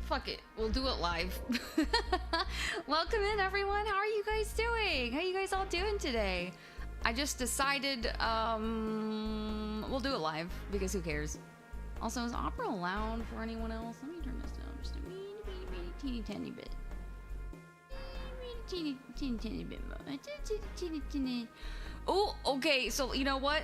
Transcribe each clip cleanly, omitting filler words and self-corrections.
Fuck it. We'll do it live. Welcome in, everyone. How are you guys doing? How you guys all doing today? I just decided, we'll do it live, because who cares? Also, is opera loud for anyone else? Let me turn this down just a teeny tiny bit. Teeny bit more. Oh, okay, so you know what?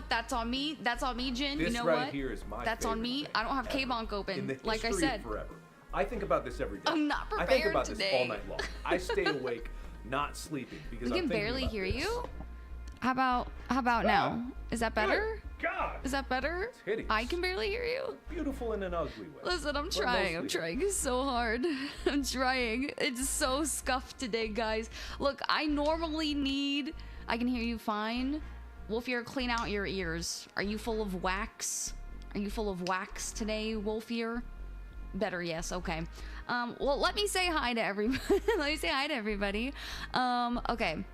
That's on me. That's on me, Jin. This you know right what? Here is my That's on me. thing I don't have ever K-Bonk open, in the like I history said. of forever. I think about this every day. I'm not prepared I think about today. this all night long. I stay awake, not sleeping, because We I'm can thinking barely about hear this. you. How about now? Is that better? Good God. Is that better? It's hideous. I can barely hear you. Beautiful in an ugly way. Listen, I'm But trying. I'm mostly- trying so hard. I'm trying. It's so scuffed today, guys. Look, I normally need... I can hear you fine. Wolfier, clean out your ears. Are you full of wax? Are you full of wax today, Wolfier? Better, yes. Okay. Well, let me say hi to everybody. Let me say hi to everybody. Okay.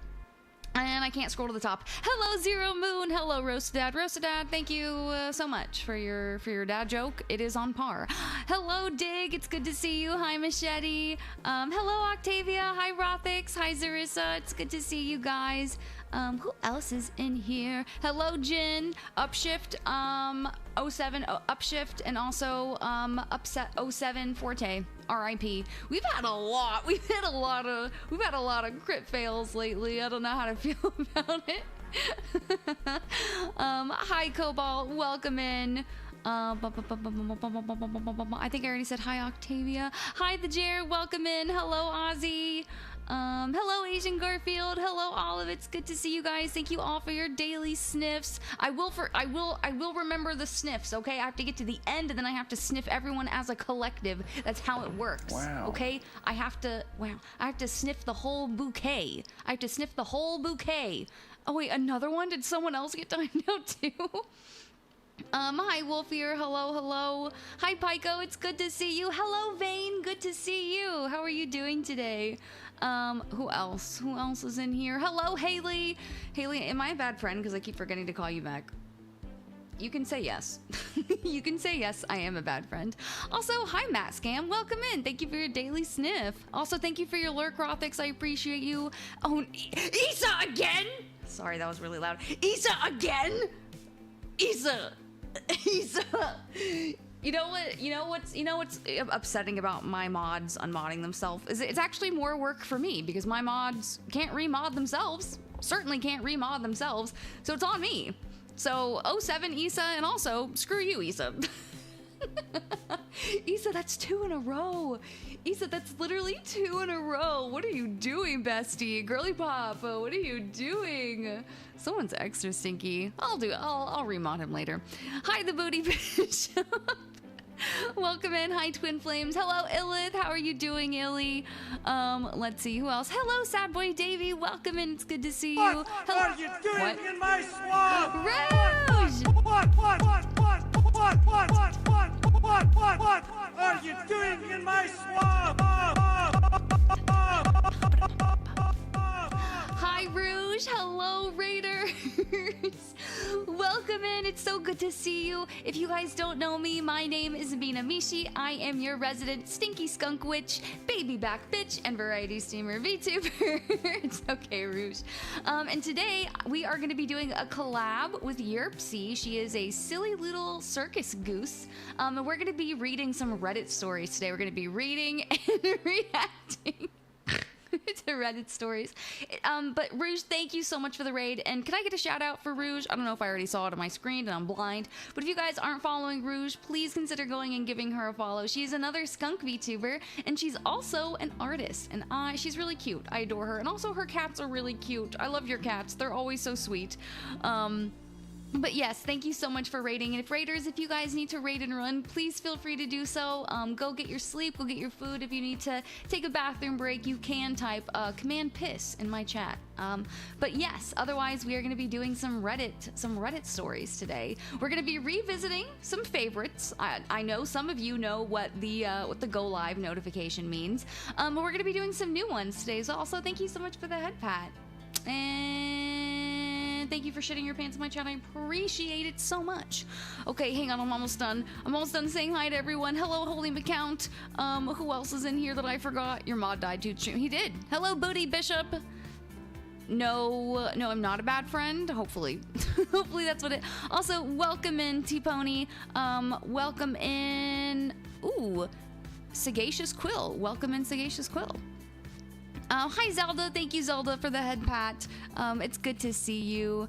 And I can't scroll to the top. Hello, Zero Moon. Hello, Roasted Dad. Roasted Dad, thank you so much for your dad joke. It is on par. Hello, Dig. It's good to see you. Hi, Machete. Hello, Octavia. Hi, Rothix. Hi, Zarissa. It's good to see you guys. Who else is in here? Hello, Jin. Upshift, 07, Upshift, and also Upset 07 Forte. R.I.P. We've had a lot of crit fails lately. I don't know how to feel about it. Hi, Cobalt. Welcome in. I think I already said hi, Octavia. Hi, the Jer. Welcome in. Hello, Ozzy. Hello, Asian Garfield. Hello, Olive. It's good to see you guys. Thank you all for your daily sniffs. I will remember the sniffs, okay? I have to get to the end and then I have to sniff everyone as a collective. That's how it works. Wow. Okay? I have to sniff the whole bouquet. Oh wait, another one? Did someone else get dined out too? Hi, Wolfier. Hello. Hi, Pico. It's good to see you. Hello, Vane. Good to see you. How are you doing today? Who else? Who else is in here? Hello, Haley. Haley, am I a bad friend? Because I keep forgetting to call you back. You can say yes. You can say yes, I am a bad friend. Also, hi, Matt Scam. Welcome in. Thank you for your daily sniff. Also, thank you for your lurk, Rothix. I appreciate you. Oh, Issa again? Sorry, that was really loud. Issa again? Issa. You know what's upsetting about my mods unmodding themselves is it's actually more work for me because my mods can't remod themselves. Certainly can't remod themselves. So it's on me. So 07 Issa, and also screw you, Issa. Issa, that's 2 in a row. Issa, that's literally 2 in a row. What are you doing, bestie? Girly Pop, what are you doing? Someone's extra stinky. I'll remod him later. Hi, the Booty Bishop. Welcome in. Hi, Twin Flames. Hello, Illith. How are you doing, Illy? Let's see. Who else? Hello, Sad Boy Davey. Welcome in. It's good to see you. What are you doing in my swamp? Rouge! What are you doing in my swamp? Hi, Rouge. Hello, Raiders. Welcome in. It's so good to see you. If you guys don't know me, my name is Mina Mishi. I am your resident stinky skunk witch, baby back bitch, and variety steamer VTuber. It's okay, Rouge. And today we are going to be doing a collab with Yerpsy. She is a silly little circus goose. And we're going to be reading some Reddit stories today. We're going to be reading and reacting to Reddit stories. But Rouge, thank you so much for the raid. And can I get a shout out for Rouge? I don't know if I already saw it on my screen and I'm blind, but if you guys aren't following Rouge, please consider going and giving her a follow. She's another skunk VTuber and she's also an artist, and she's really cute. I adore her, and also her cats are really cute. I love your cats. They're always so sweet. But yes, thank you so much for raiding. And if raiders, if you guys need to raid and run, please feel free to do so. Go get your sleep, go get your food. If you need to take a bathroom break, you can type command piss in my chat. But yes, otherwise we are going to be doing some Reddit stories today. We're going to be revisiting some favorites. I know some of you know what the go live notification means. But we're going to be doing some new ones today. So also thank you so much for the head pat. And Thank you for shitting your pants in my chat. I appreciate it so much. Okay, hang on. I'm almost done. I'm almost done saying hi to everyone. Hello, Holy McCount. Who else is in here that I forgot? Your mod died too. He did. Hello, Booty Bishop. No, I'm not a bad friend. Hopefully. Hopefully that's what it... Also, welcome in, T-Pony. Welcome in... Ooh, Sagacious Quill. Welcome in, Sagacious Quill. Hi, Zelda. Thank you, Zelda, for the head pat. It's good to see you.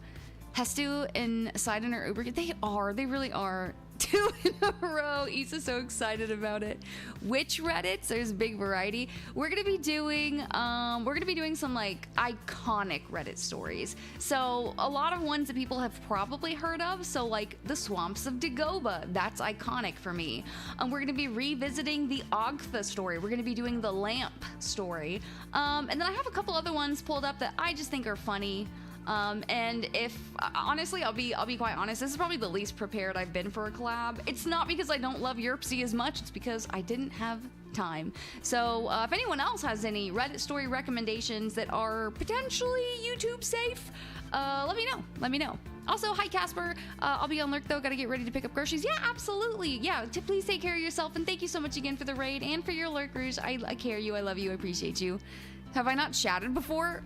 Hestu and Sidon are uber... They really are. 2 in a row. Issa's so excited about it. Which Reddits? There's a big variety. We're gonna be doing some like iconic Reddit stories. So a lot of ones that people have probably heard of. So like the Swamps of Dagobah. That's iconic for me. We're gonna be revisiting the Ogtha story. We're gonna be doing the lamp story. And then I have a couple other ones pulled up that I just think are funny. And if honestly, I'll be quite honest, this is probably the least prepared I've been for a collab. It's not because I don't love Yerpsy as much, it's because I didn't have time. So if anyone else has any Reddit story recommendations that are potentially YouTube safe, let me know. Also, hi Casper. I'll be on lurk though. Gotta get ready to pick up groceries. Yeah, absolutely. Yeah, please take care of yourself, and thank you so much again for the raid and for your lurkers. I care you. I love you. I appreciate you. Have I not chatted before?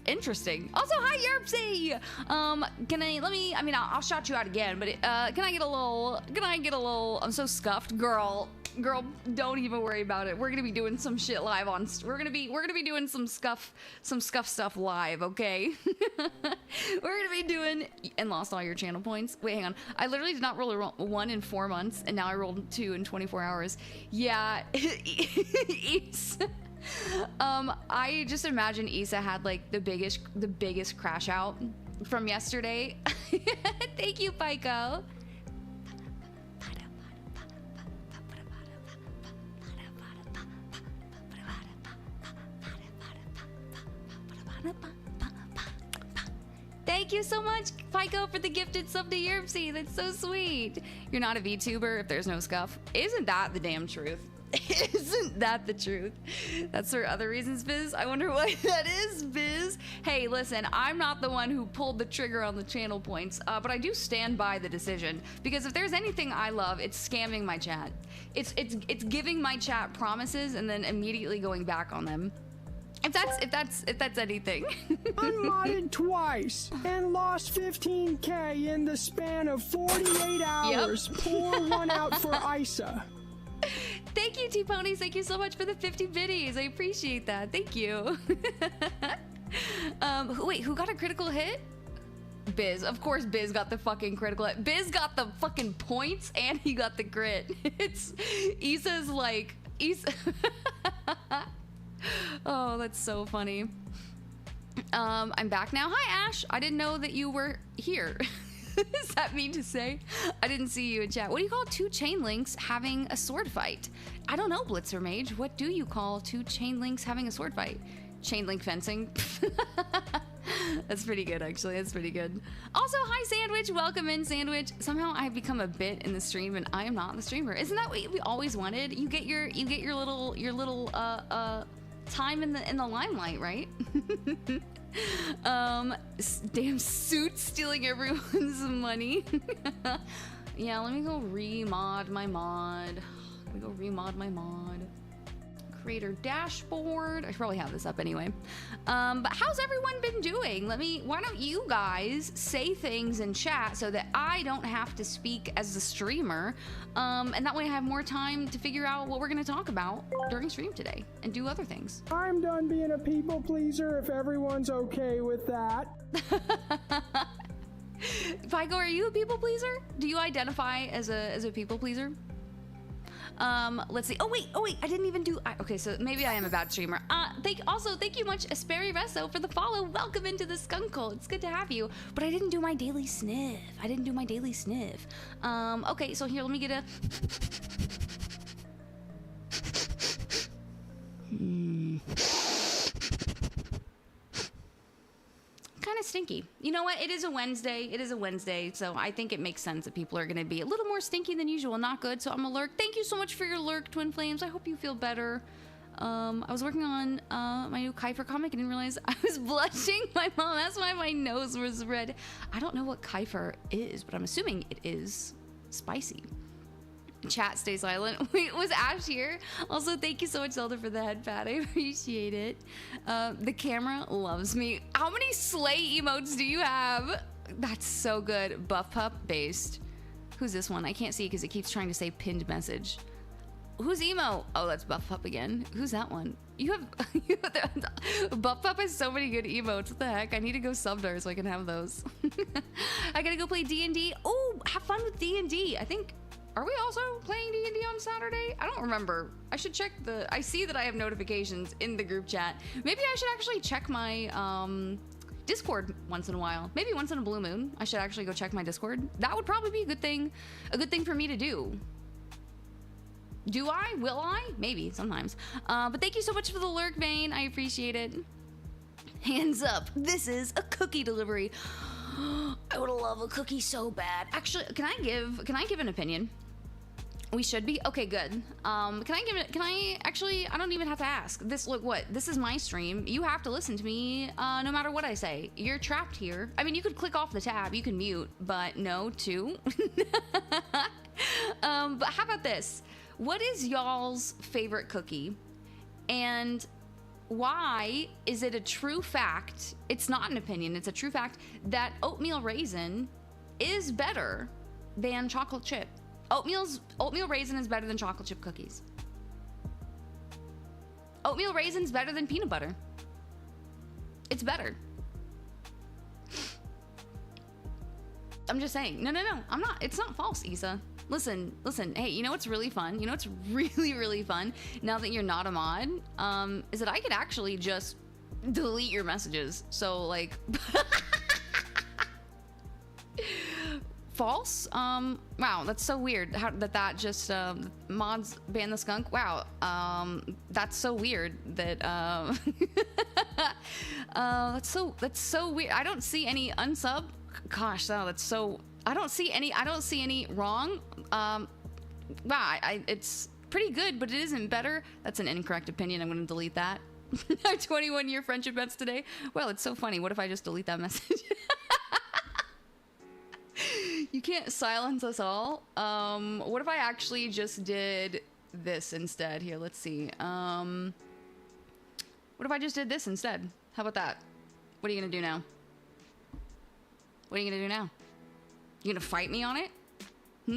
Interesting. Also, hi Yerpsy. I'll shout you out again, but can I get a little, I'm so scuffed. Girl, don't even worry about it. We're gonna be doing some shit live on, we're gonna be doing some scuff stuff live, okay? We're gonna be doing, and lost all your channel points. Wait, hang on. I literally did not roll a 1 in 4 months, and now I rolled 2 in 24 hours. Yeah, I just imagine Issa had like the biggest crash out from yesterday. Thank you, Pico. Thank you so much, Pico, for the gifted sub to Yerpsy. That's so sweet. You're not a VTuber if there's no scuff. Isn't that the damn truth? Isn't that the truth? That's for other reasons, Biz. I wonder why that is, Biz. Hey, listen, I'm not the one who pulled the trigger on the channel points, but I do stand by the decision, because if there's anything I love, it's scamming my chat. It's giving my chat promises and then immediately going back on them. If that's anything. Unmodded twice and lost 15K in the span of 48 hours. Yep. Pour one out for Isa. Thank you, T-Ponies. Thank you so much for the 50 biddies. I appreciate that. Thank you. Wait, who got a critical hit? Biz. Of course Biz got the fucking critical hit. Biz got the fucking points and he got the crit. It's Issa's like Issa. Oh, that's so funny. I'm back now. Hi, Ash. I didn't know that you were here. Does that mean to say? I didn't see you in chat. What do you call 2 chain links having a sword fight? I don't know, Blitzer Mage. What do you call 2 chain links having a sword fight? Chain link fencing. That's pretty good, actually. That's pretty good. Also, hi, Sandwich. Welcome in, Sandwich. Somehow I've become a bit in the stream, and I am not the streamer. Isn't that what we always wanted? You get your little time in the limelight, right? Damn suit stealing everyone's money. Yeah, let me go remod my mod. Creator dashboard. I should probably have this up anyway. But how's everyone been doing? Why don't you guys say things in chat so that I don't have to speak as the streamer, and that way I have more time to figure out what we're gonna talk about during stream today and do other things. I'm done being a people pleaser if everyone's okay with that. Pico, are you a people pleaser? Do you identify as a people pleaser? Let's see. Oh wait, I didn't even do, okay, so maybe I am a bad streamer. Thank you much, Asperi Resso, for the follow. Welcome into the skunk hole. It's good to have you. But I didn't do my daily sniff. Okay, so here, let me get a, kind of stinky. You know what? It is a Wednesday, so I think it makes sense that people are going to be a little more stinky than usual. Not good, so I'm a lurk. Thank you so much for your lurk, Twin Flames. I hope you feel better. I was working on my new Kiefer comic. I didn't realize I was blushing. My mom, that's why my nose was red. I don't know what Kiefer is, but I'm assuming it is spicy. Chat, stay silent. Wait, was Ash here? Also, thank you so much, Zelda, for the head pat. I appreciate it. The camera loves me. How many slay emotes do you have? That's so good. Buff Pup based. Who's this one? I can't see because it keeps trying to say pinned message. Who's emo? Oh, that's Buff Pup again. Who's that one? You have Buff Pup has so many good emotes. What the heck? I need to go sub there so I can have those. I gotta go play D&D. Oh, have fun with D&D. I think. Are we also playing D&D on Saturday? I don't remember. I should check the... I see that I have notifications in the group chat. Maybe I should actually check my Discord once in a while. Maybe once in a blue moon. I should actually go check my Discord. That would probably be a good thing for me to do. Do I? Will I? Maybe, sometimes. But thank you so much for the lurk, Vane. I appreciate it. Hands up. This is a cookie delivery. I would love a cookie so bad. Actually, can I give an opinion? We should be? Okay, good. Actually, I don't even have to ask. This is my stream. You have to listen to me no matter what I say. You're trapped here. I mean, you could click off the tab, you can mute, but no to. But how about this? What is y'all's favorite cookie? And why is it a true fact? It's not an opinion, it's a true fact that oatmeal raisin is better than chocolate chip. Oatmeal raisin is better than chocolate chip cookies. Oatmeal raisin's better than peanut butter. It's better. I'm just saying. No. I'm not. It's not false, Isa. Listen. Hey, you know what's really fun? You know what's really, really fun now that you're not a mod? Is that I could actually just delete your messages. So, like... False? Wow, that's so weird. How that just mods ban the skunk? Wow, that's so weird that that's so weird. I don't see any unsub. Gosh, no, that's so. I don't see any wrong. Wow, it's pretty good, but it isn't better. That's an incorrect opinion. I'm gonna delete that. Our 21-year friendship ends today. Well, it's so funny. What if I just delete that message? You can't silence us all. What if I actually just did this instead? Here, let's see. What if I just did this instead? How about that? What are you gonna do now? What are you gonna do now? You gonna fight me on it? What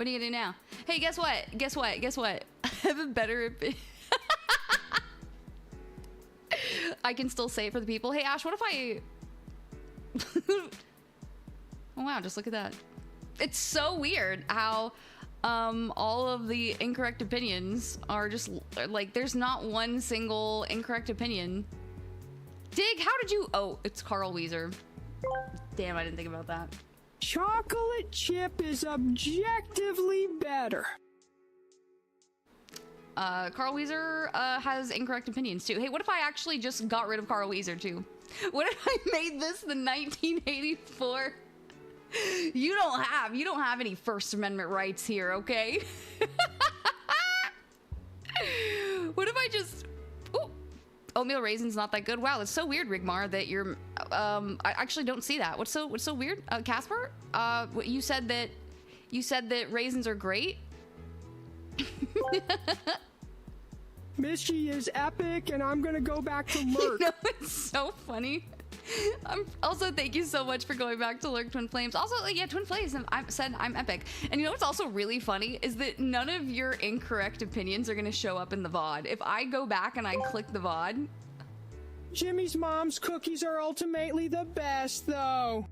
are you gonna do now? Hey, guess what? I have a better opinion. I can still say it for the people. Hey, Ash, what if I... Oh wow, just look at that. It's so weird how all of the incorrect opinions are just like, there's not one single incorrect opinion. Dig, how did you... Oh, it's Carl Weezer. Damn, I didn't think about that. Chocolate chip is objectively better. Carl Weezer has incorrect opinions too. Hey, what if I actually just got rid of Carl Weezer too? What if I made this the 1984... You don't have any First Amendment rights here, okay? What if I just... Ooh, oatmeal raisin's not that good. Wow, it's so weird, Rigmar, that you're... I actually don't see that. What's so weird? Casper? You said that raisins are great? Mishy is epic, and I'm gonna go back to lurk. No, it's so funny. Also, thank you so much for going back to lurk, Twin Flames. Also, yeah, Twin Flames, I've said I'm epic. And you know what's also really funny is that none of your incorrect opinions are gonna show up in the VOD. If I go back and I click the VOD... Jimmy's mom's cookies are ultimately the best, though.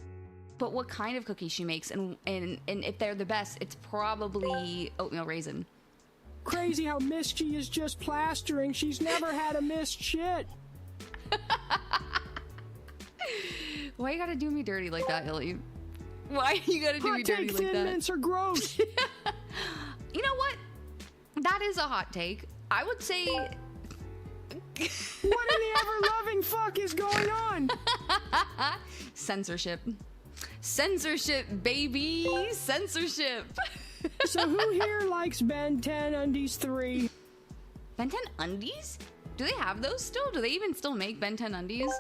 But what kind of cookies she makes, and if they're the best, it's probably oatmeal raisin. Crazy how Mishy is just plastering. She's never had a missed shit. Why you gotta do me dirty like that, Illy? Why you gotta do me dirty like that? Thin mints are gross. You know what? That is a hot take. I would say... What in the ever-loving fuck is going on? Censorship. Censorship, baby! Censorship! So who here likes Ben 10 Undies 3? Ben 10 undies? Do they have those still? Do they even still make Ben 10 undies?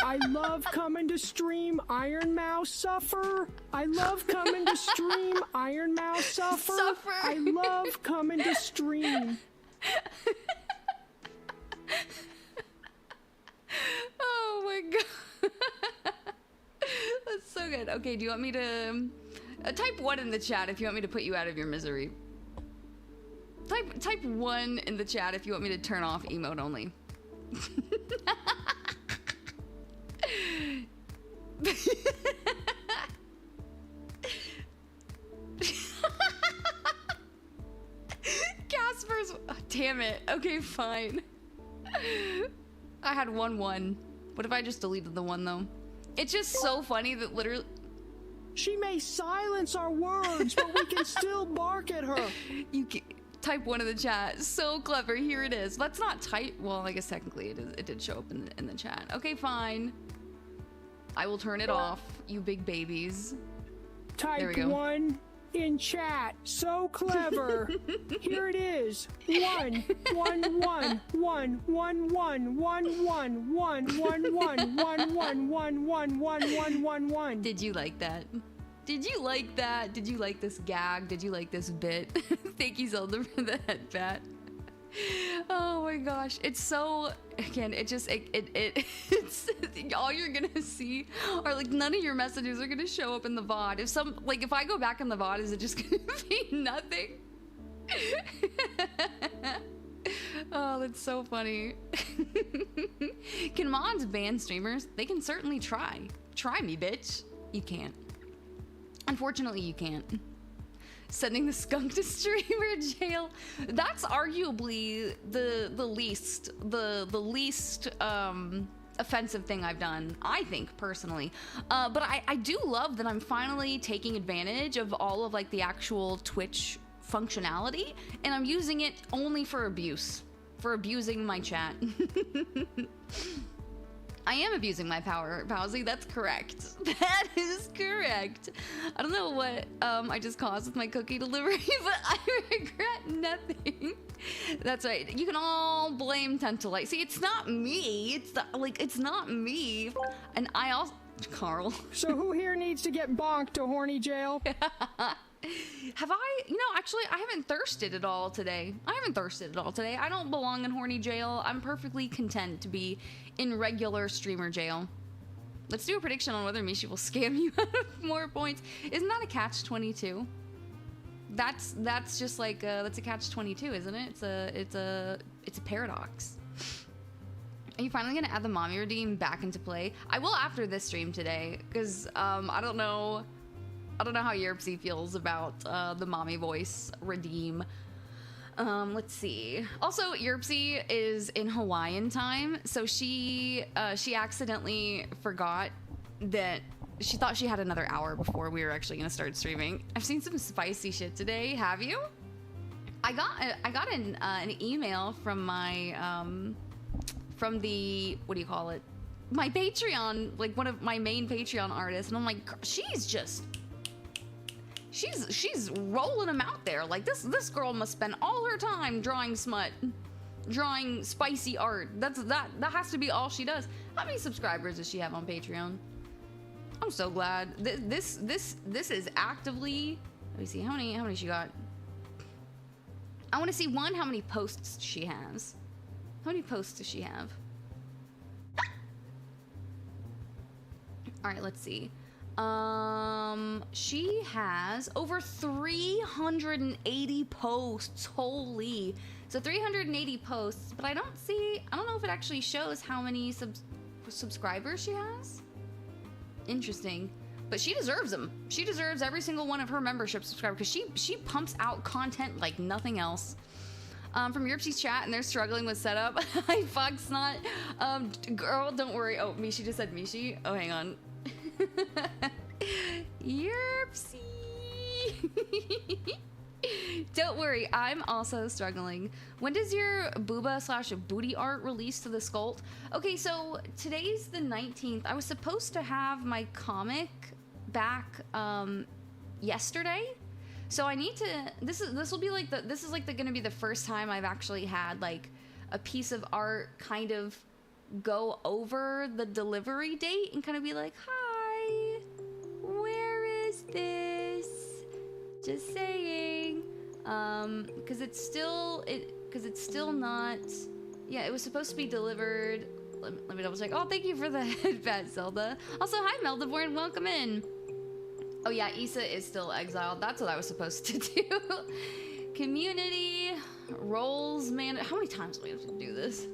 I love coming to stream Iron Mouse Suffer. I love coming to stream Iron Mouse Suffer. I love coming to stream. Oh my god. That's so good. Okay, do you want me to type 1 in the chat if you want me to put you out of your misery? Type 1 in the chat if you want me to turn off emote only. Casper's. Oh, damn it. Okay, fine. I had 1-1. What if I just deleted the 1 though? It's just so funny that literally. She may silence our words, but we can still bark at her. You can type 1 in the chat. So clever. Here it is. Let's not type. Well, I guess technically it did show up in the chat. Okay, fine. I will turn it off. You big babies. Type 1 in chat. So clever. Here it is. 1 1 1 1 1 1 1 1 1 1 1 1 1 1 1 1 1. Did you like that? Did you like that? Did you like this gag? Did you like this bit? Thank you, Zelda, for the head bat. Oh my gosh, it's so, again, it's all you're gonna see are like none of your messages are gonna show up in the VOD. If I go back in the VOD, is it just gonna be nothing? Oh, that's so funny. Can mods ban streamers? They can certainly try. Try me, bitch. You can't. Unfortunately, you can't. Sending the skunk to streamer jail. That's arguably the least offensive thing I've done, I think, personally. But I do love that I'm finally taking advantage of all of like the actual Twitch functionality, and I'm using it only for abuse, for abusing my chat. I am abusing my power, Powsy. That's correct. That is correct. I don't know what I just caused with my cookie delivery, but I regret nothing. That's right. You can all blame Tentalite. See, it's not me. It's not me. And I also, Carl. So who here needs to get bonked to horny jail? Have I? Actually, I haven't thirsted at all today. I don't belong in horny jail. I'm perfectly content to be in regular streamer jail. Let's do a prediction on whether Mishi will scam you out of more points. Isn't that a catch-22? That's just like that's a catch-22, isn't it? It's a paradox. Are you finally gonna add the mommy redeem back into play? I will after this stream today, because I don't know how Yerpsy feels about the mommy voice redeem. Let's see. Also, Yerpsy is in Hawaiian time, so she accidentally forgot that she thought she had another hour before we were actually gonna start streaming. I've seen some spicy shit today. Have you? I got an email from my from the, what do you call it? My Patreon, like one of my main Patreon artists, and I'm like, she's rolling them out there. Like this girl must spend all her time drawing smut, drawing spicy art. That has to be all she does. How many subscribers does she have on Patreon? I'm so glad. This is actively. Let me see how many she got. I want to see how many posts she has. How many posts does she have? All right, let's see. She has over 380 posts. Holy. So 380 posts, but I don't know if it actually shows how many subscribers she has. Interesting. But she deserves them. She deserves every single one of her membership subscribers, because she pumps out content like nothing else. From Yerpsy's chat, and they're struggling with setup. Hi, Foxnot. Girl, don't worry. Oh, Mishi just said Mishi. Oh, hang on. Yerpsy. Don't worry, I'm also struggling. When does your booba/booty art release to the Sculpt? Okay, so today's the 19th. I was supposed to have my comic back yesterday, So I need to, this will be like this is like gonna be the first time I've actually had like a piece of art kind of go over the delivery date and kind of be like, hi, where is this? Just saying. Because it's still not, yeah, it was supposed to be delivered. Let me double check. Oh, thank you for the headbat, Zelda. Also, hi, Meldaborn, welcome in. Oh yeah, Issa is still exiled. That's what I was supposed to do. Community, roles, man. How many times do we have to do this?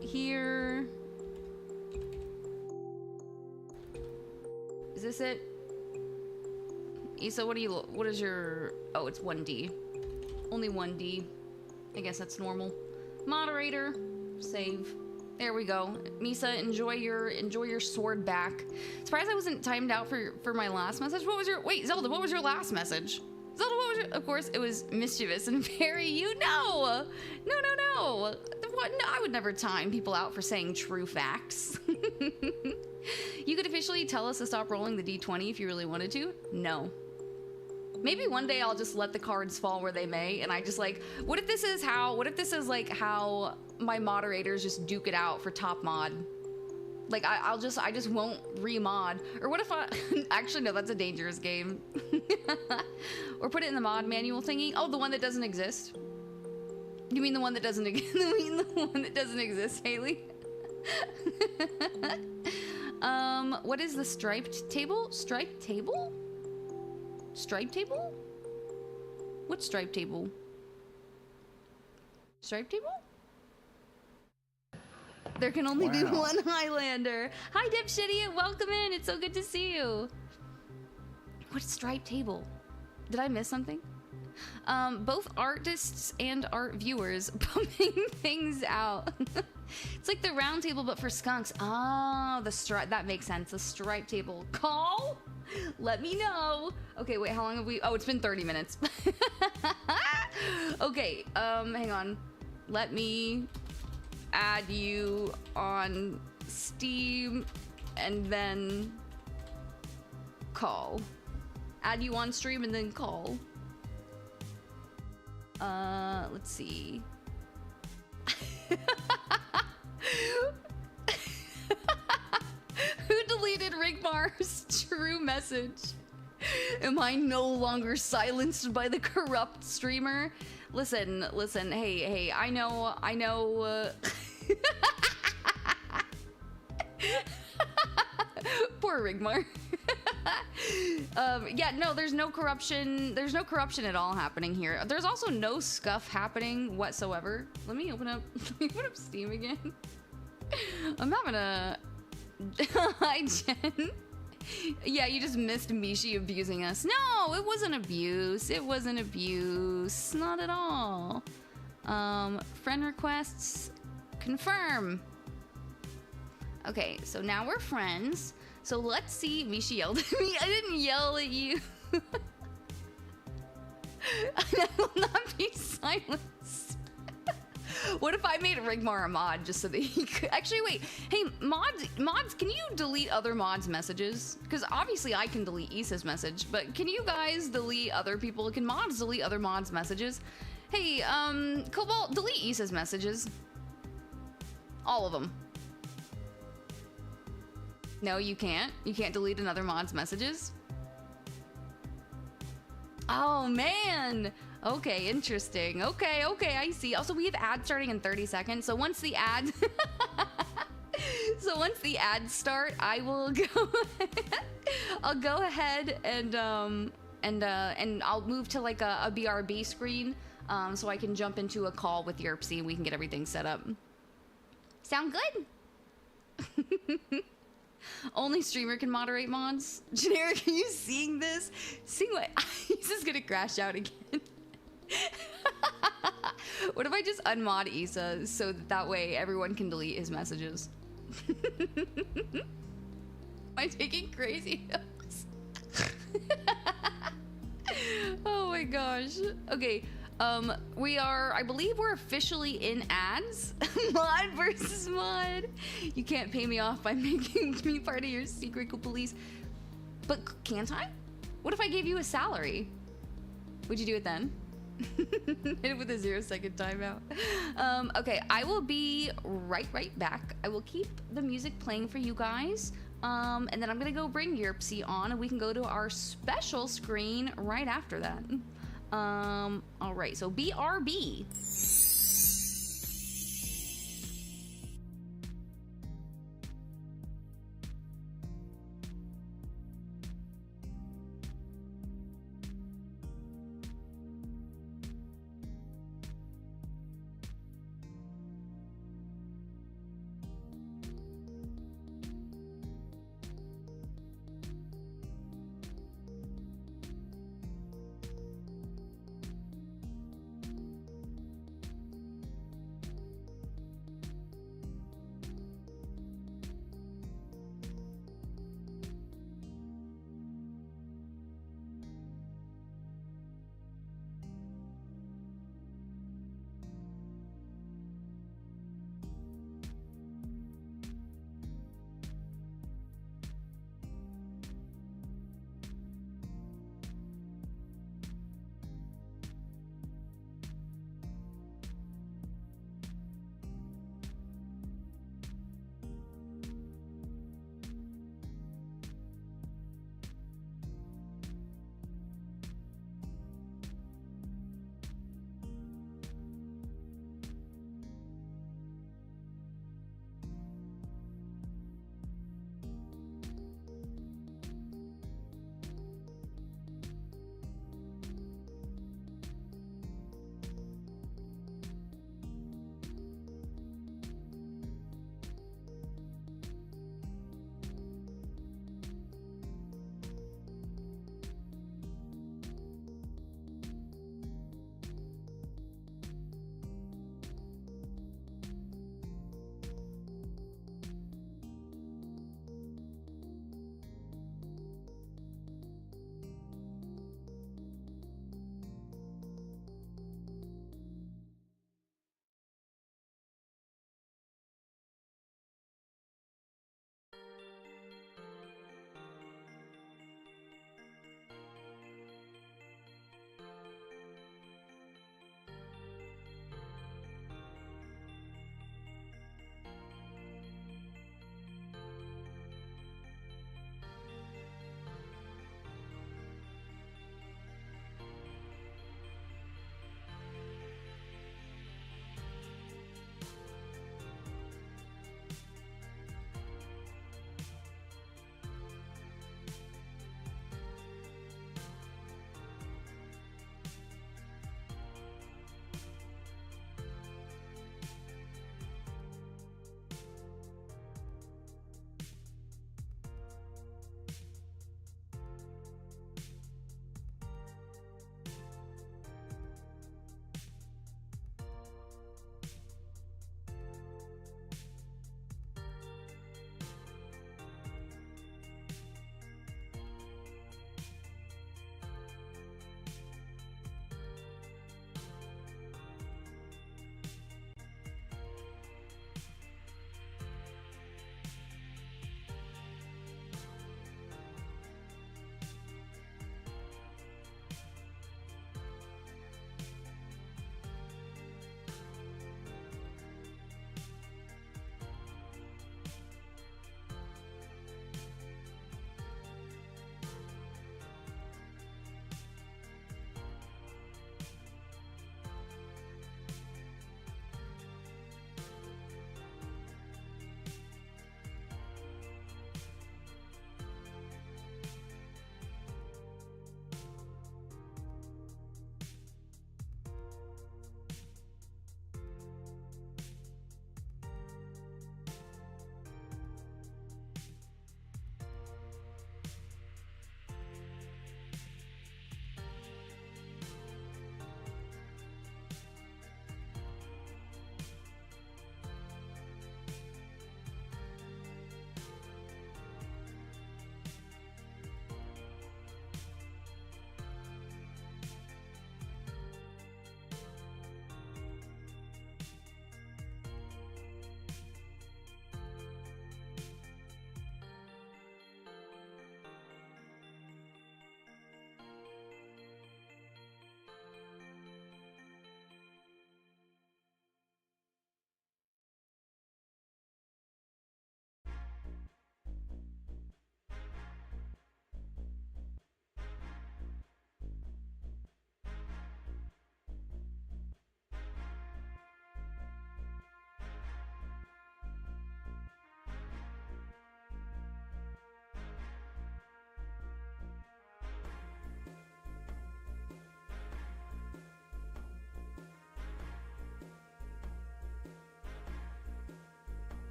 Here. Is this it? Issa, what is your, oh, it's 1D. Only 1D. I guess that's normal. Moderator, save. There we go. Misa, enjoy your sword back. Surprised I wasn't timed out for my last message. What was your, wait, Zelda, what was your last message? Zelda, what was your, of course, it was mischievous and very, you know. No. What? No, I would never time people out for saying true facts. You could officially tell us to stop rolling the D20 if you really wanted to. No. Maybe one day I'll just let the cards fall where they may, and I just like, what if this is like how my moderators just duke it out for top mod? Like I just won't remod. Or what if I actually no, that's a dangerous game. Or put it in the mod manual thingy. Oh, the one that doesn't exist. You mean the one that doesn't exist, Haley? What is the striped table? Striped table? Stripe table? What stripe table? Stripe table? There can only be one Highlander. Hi, Dipshitty, welcome in. It's so good to see you. What stripe table? Did I miss something? Both artists and art viewers pumping things out. It's like the round table, but for skunks. Ah, the stripe. That makes sense. The stripe table. Call? Let me know. Okay, wait, how long have we? Oh, it's been 30 minutes. Okay, hang on. Let me add you on Steam and then call. Add you on stream and then call. Let's see. Who deleted Rigmar's true message? Am I no longer silenced by the corrupt streamer? Listen, hey, I know, Poor Rigmar. Yeah, no, there's no corruption at all happening here. There's also no scuff happening whatsoever. Let me open up Steam again. I'm having a... Hi, Jen. Yeah, you just missed Mishi abusing us. No, it wasn't abuse. It wasn't abuse. Not at all. Friend requests. Confirm. Okay, so now we're friends. So let's see. Mishi yelled at me. I didn't yell at you. I will not be silenced. What if I made Rigmar a mod just so that he could... Actually, wait. Hey, mods, can you delete other mods' messages? Because obviously I can delete Issa's message, but can you guys delete other people? Can mods delete other mods' messages? Hey, Cobalt, delete Issa's messages. All of them. No, you can't. You can't delete another mod's messages. Oh, man. Okay, interesting. Okay, I see. Also, we have ads starting in 30 seconds. So once the ads... start, I will go... I'll go ahead and I'll move to like a BRB screen so I can jump into a call with Yerpsy and we can get everything set up. Sound good? Only streamer can moderate mods. Generic, are you seeing this? Seeing what? He's just gonna crash out again. What if I just unmod Issa so that way everyone can delete his messages? Am I taking crazy notes? Oh my gosh. Okay. I believe we're officially in ads. Mod versus mod. You can't pay me off by making me part of your secret police. But can't I? What if I gave you a salary? Would you do it then? Hit it with a 0-second timeout. Okay, I will be right back. I will keep the music playing for you guys. And then I'm gonna go bring Yerpsy on, and we can go to our special screen right after that. All right, so BRB.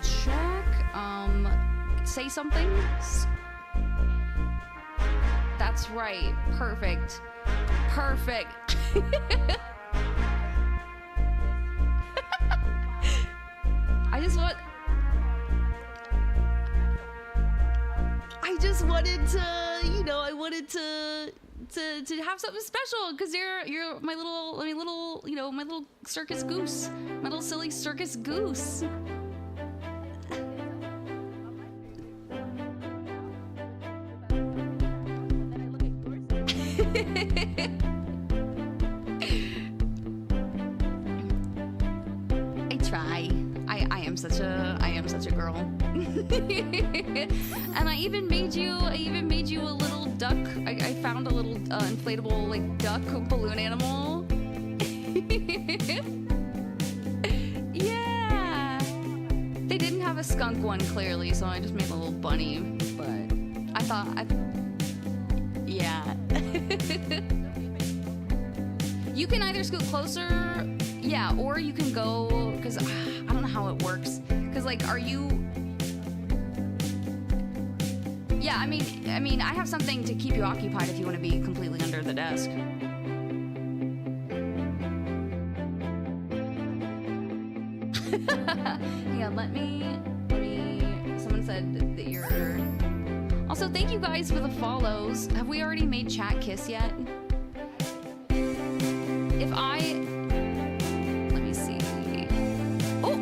check. Say something. That's right. Perfect. Perfect. I just wanted to, you know, I wanted to have something special because you're my little, you know, my little circus goose, my little silly circus goose. I try. I am such a girl. And I even made you a little duck. I found a little inflatable like duck balloon animal. Yeah. They didn't have a skunk one clearly, so I just made a little bunny, but yeah. You can either scoot closer, yeah, or you can go, because I don't know how it works. Because, like, are you... Yeah, I mean, I have something to keep you occupied if you want to be completely under the desk. Yeah, let me... Someone said that you're... Also, thank you guys for the follows. Have we already made chat kiss yet? If I... Let me see. Oh!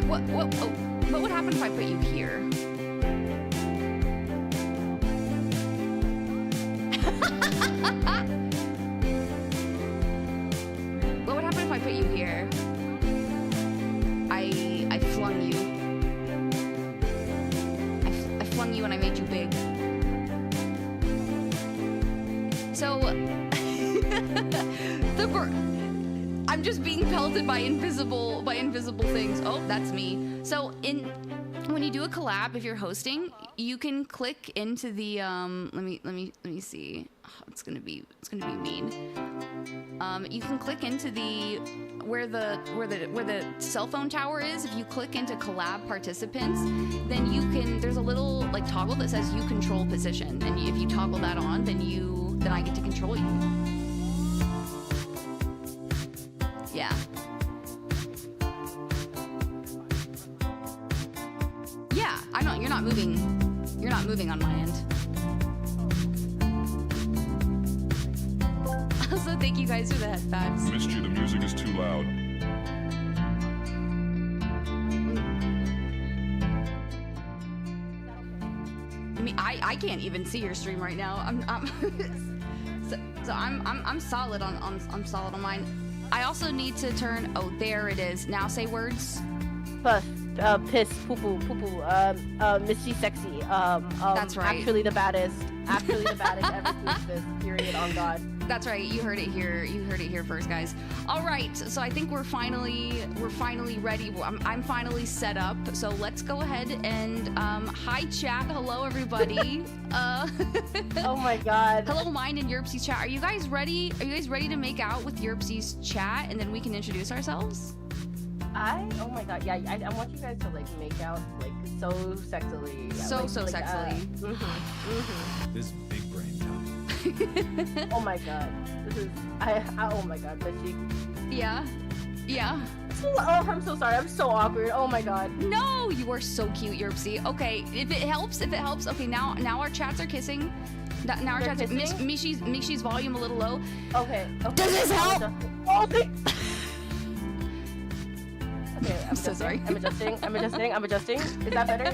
What would happen if I put you here? What would happen if I put you here? I flung you. I flung you and I made you big. So... I'm just being pelted by invisible things. Oh, that's me. So when you do a collab, if you're hosting, you can click into the let me see. Oh, it's gonna be mean. You can click into the where the cell phone tower is. If you click into collab participants, then you can. There's a little like toggle that says you control position, and if you toggle that on, then I get to control you. Yeah. Yeah, I don't. You're not moving. You're not moving on my end. Also, thank you guys for the headphones. Missed you. The music is too loud. I mean, I can't even see your stream right now. I'm solid I'm solid on mine. I also need to turn. Oh, there it is. Now say words. Piss, poo poo, misty, sexy. That's right. Actually the baddest ever to exist. Period. On God. That's right. You heard it here. You heard it here first, guys. All right. So I think we're finally ready. I'm finally set up. So let's go ahead and hi chat. Hello everybody. Oh my God. Hello mine and Yerpsy's chat. Are you guys ready? Are you guys ready to make out with Yerpsy's chat and then we can introduce ourselves? Oh my God. Yeah. I want you guys to like make out like so sexily. So sexily. This big brain talk. Oh my God. This is oh my God, Misty. Yeah. Oh, I'm so sorry. I'm so awkward. Oh my God. No, you are so cute, Yerpsy. Okay, if it helps. Okay, now our chats are kissing. Now our chats are Mishi's volume a little low. Okay. Does this help? Okay. Okay, I'm so sorry. I'm adjusting. Is that better?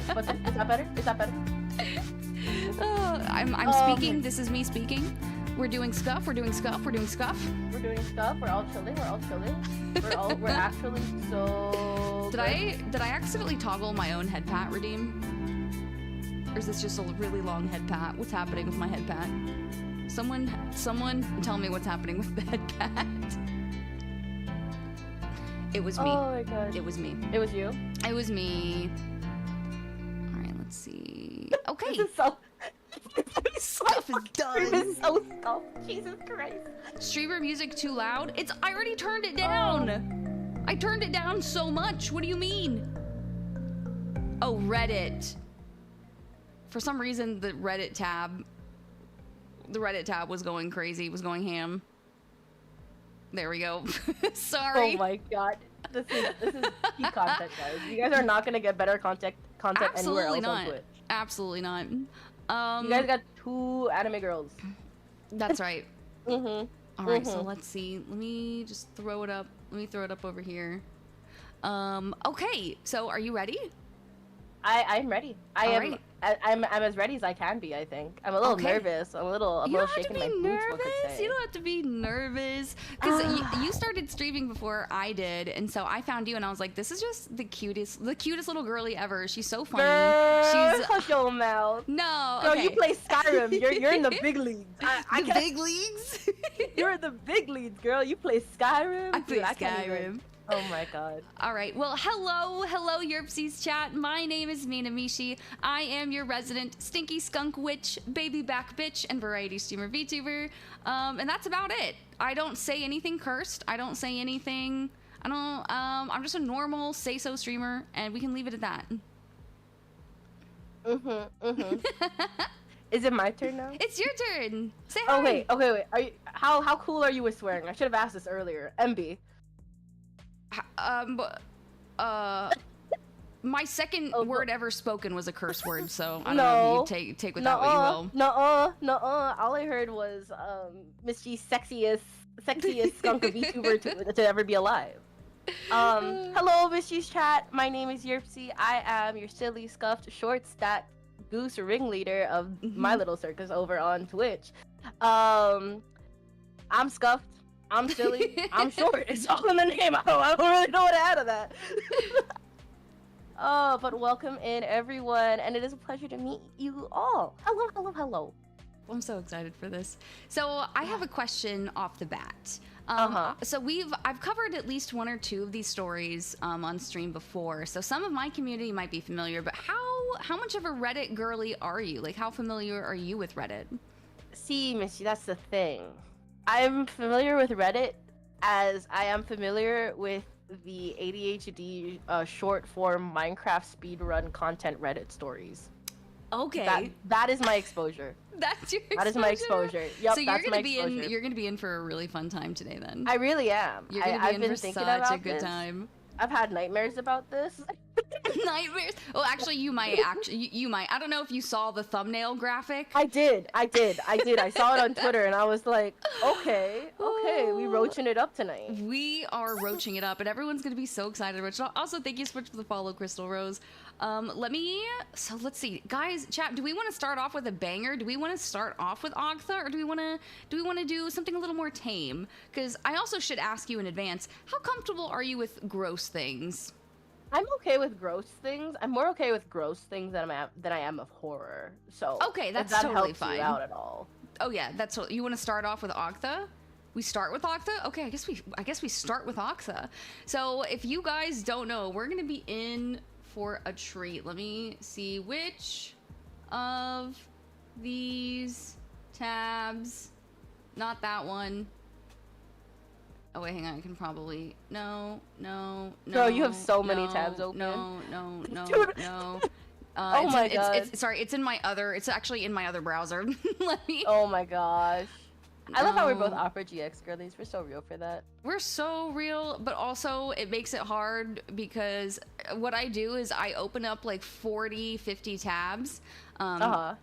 Is that better? I'm speaking. Okay. This is me speaking. We're doing scuff. We're doing scuff. We're all chilling. We're actually so. Did I accidentally toggle my own head pat, Redeem? Or is this just a really long head pat? What's happening with my head pat? Someone tell me what's happening with the head pat. It was me. Oh my God. It was me. It was you? It was me. All right, let's see. Okay. This is so... Stuff is done. This is so stuff. Jesus Christ. Streamer music too loud? I already turned it down. I turned it down so much. What do you mean? Oh, Reddit. For some reason, the Reddit tab was going crazy, was going ham. There we go. Sorry. Oh my god. This is key content, guys. You guys are not gonna get better content anywhere else on Twitch. Absolutely not. You guys got 2 anime girls. That's right. Mm-hmm. All right, so let's see. Let me just throw it up. Let me throw it up over here. Okay, so are you ready? I'm ready. I'm as ready as I can be, I think. I'm a little nervous. I'm a little shaking my boots, one could say. You don't have to be nervous. Because you started streaming before I did, and so I found you, and I was like, this is just the cutest little girlie ever. She's so funny. Girl, she's hush your mouth. No, Girl, okay. you play Skyrim. You're in the big leagues. The big leagues? You're in the big leagues, girl. You play Skyrim. I play Skyrim. Oh my god. All right. Well, hello, Yerpsies chat. My name is Mina Mishi. I am your resident stinky skunk witch, baby back bitch, and variety streamer VTuber. And that's about it. I don't say anything cursed. I don't say anything. I'm just a normal say-so streamer, and we can leave it at that. Is it my turn now? It's your turn. Say hi. Okay, wait. Are you how cool are you with swearing? I should have asked this earlier. MB. My second word ever spoken was a curse word, so I don't know if you take with that what you will. No. All I heard was Miss G's sexiest skunk of VTuber to ever be alive. Hello, Miss G's chat. My name is Yerpsy. I am your silly, scuffed, short stack goose ringleader of my little circus over on Twitch. I'm scuffed. I'm silly. I'm short. It's all in the name. I don't really know what to add to that. But welcome in, everyone, and it is a pleasure to meet you all. Hello. I'm so excited for this. So I have a question off the bat. So I've covered at least 1 or 2 of these stories on stream before. So some of my community might be familiar, but how much of a Reddit girly are you? Like, how familiar are you with Reddit? See, Missy, that's the thing. I'm familiar with Reddit as I am familiar with the ADHD short form Minecraft speedrun content Reddit stories. Okay. That is my exposure. That's your exposure? That is my exposure. Yep, so that's my exposure. You're gonna be in for a really fun time today then. I really am. You're gonna be in for such a good time. I've had nightmares about this. Nightmares? Well, actually, you might. I don't know if you saw the thumbnail graphic. I did. I saw it on Twitter, and I was like, okay, we roaching it up tonight. We are roaching it up, and everyone's gonna be so excited. Which also, thank you so much for the follow, Crystal Rose. Let's see, guys, chat. Do we want to start off with a banger? Do we want to start off with Ogtha, or do we want to do something a little more tame? Because I also should ask you in advance, how comfortable are you with gross things? I'm okay with gross things. I'm more okay with gross things than I am of horror. So okay, that's that totally helps fine. You out at all? Oh yeah, that's what you want to start off with Ogtha. We start with Ogtha? Okay, I guess we start with Ogtha. So if you guys don't know, we're gonna be in for a treat. Let me see which of these tabs. Not that one. Oh wait, hang on. I can probably no. Bro, you have so many tabs open. No. Oh my god. It's in my other. It's actually in my other browser. Let me. Oh my gosh. I love how we're both Opera GX girlies. We're so real for that. We're so real, but also it makes it hard because what I do is I open up like 40, 50 tabs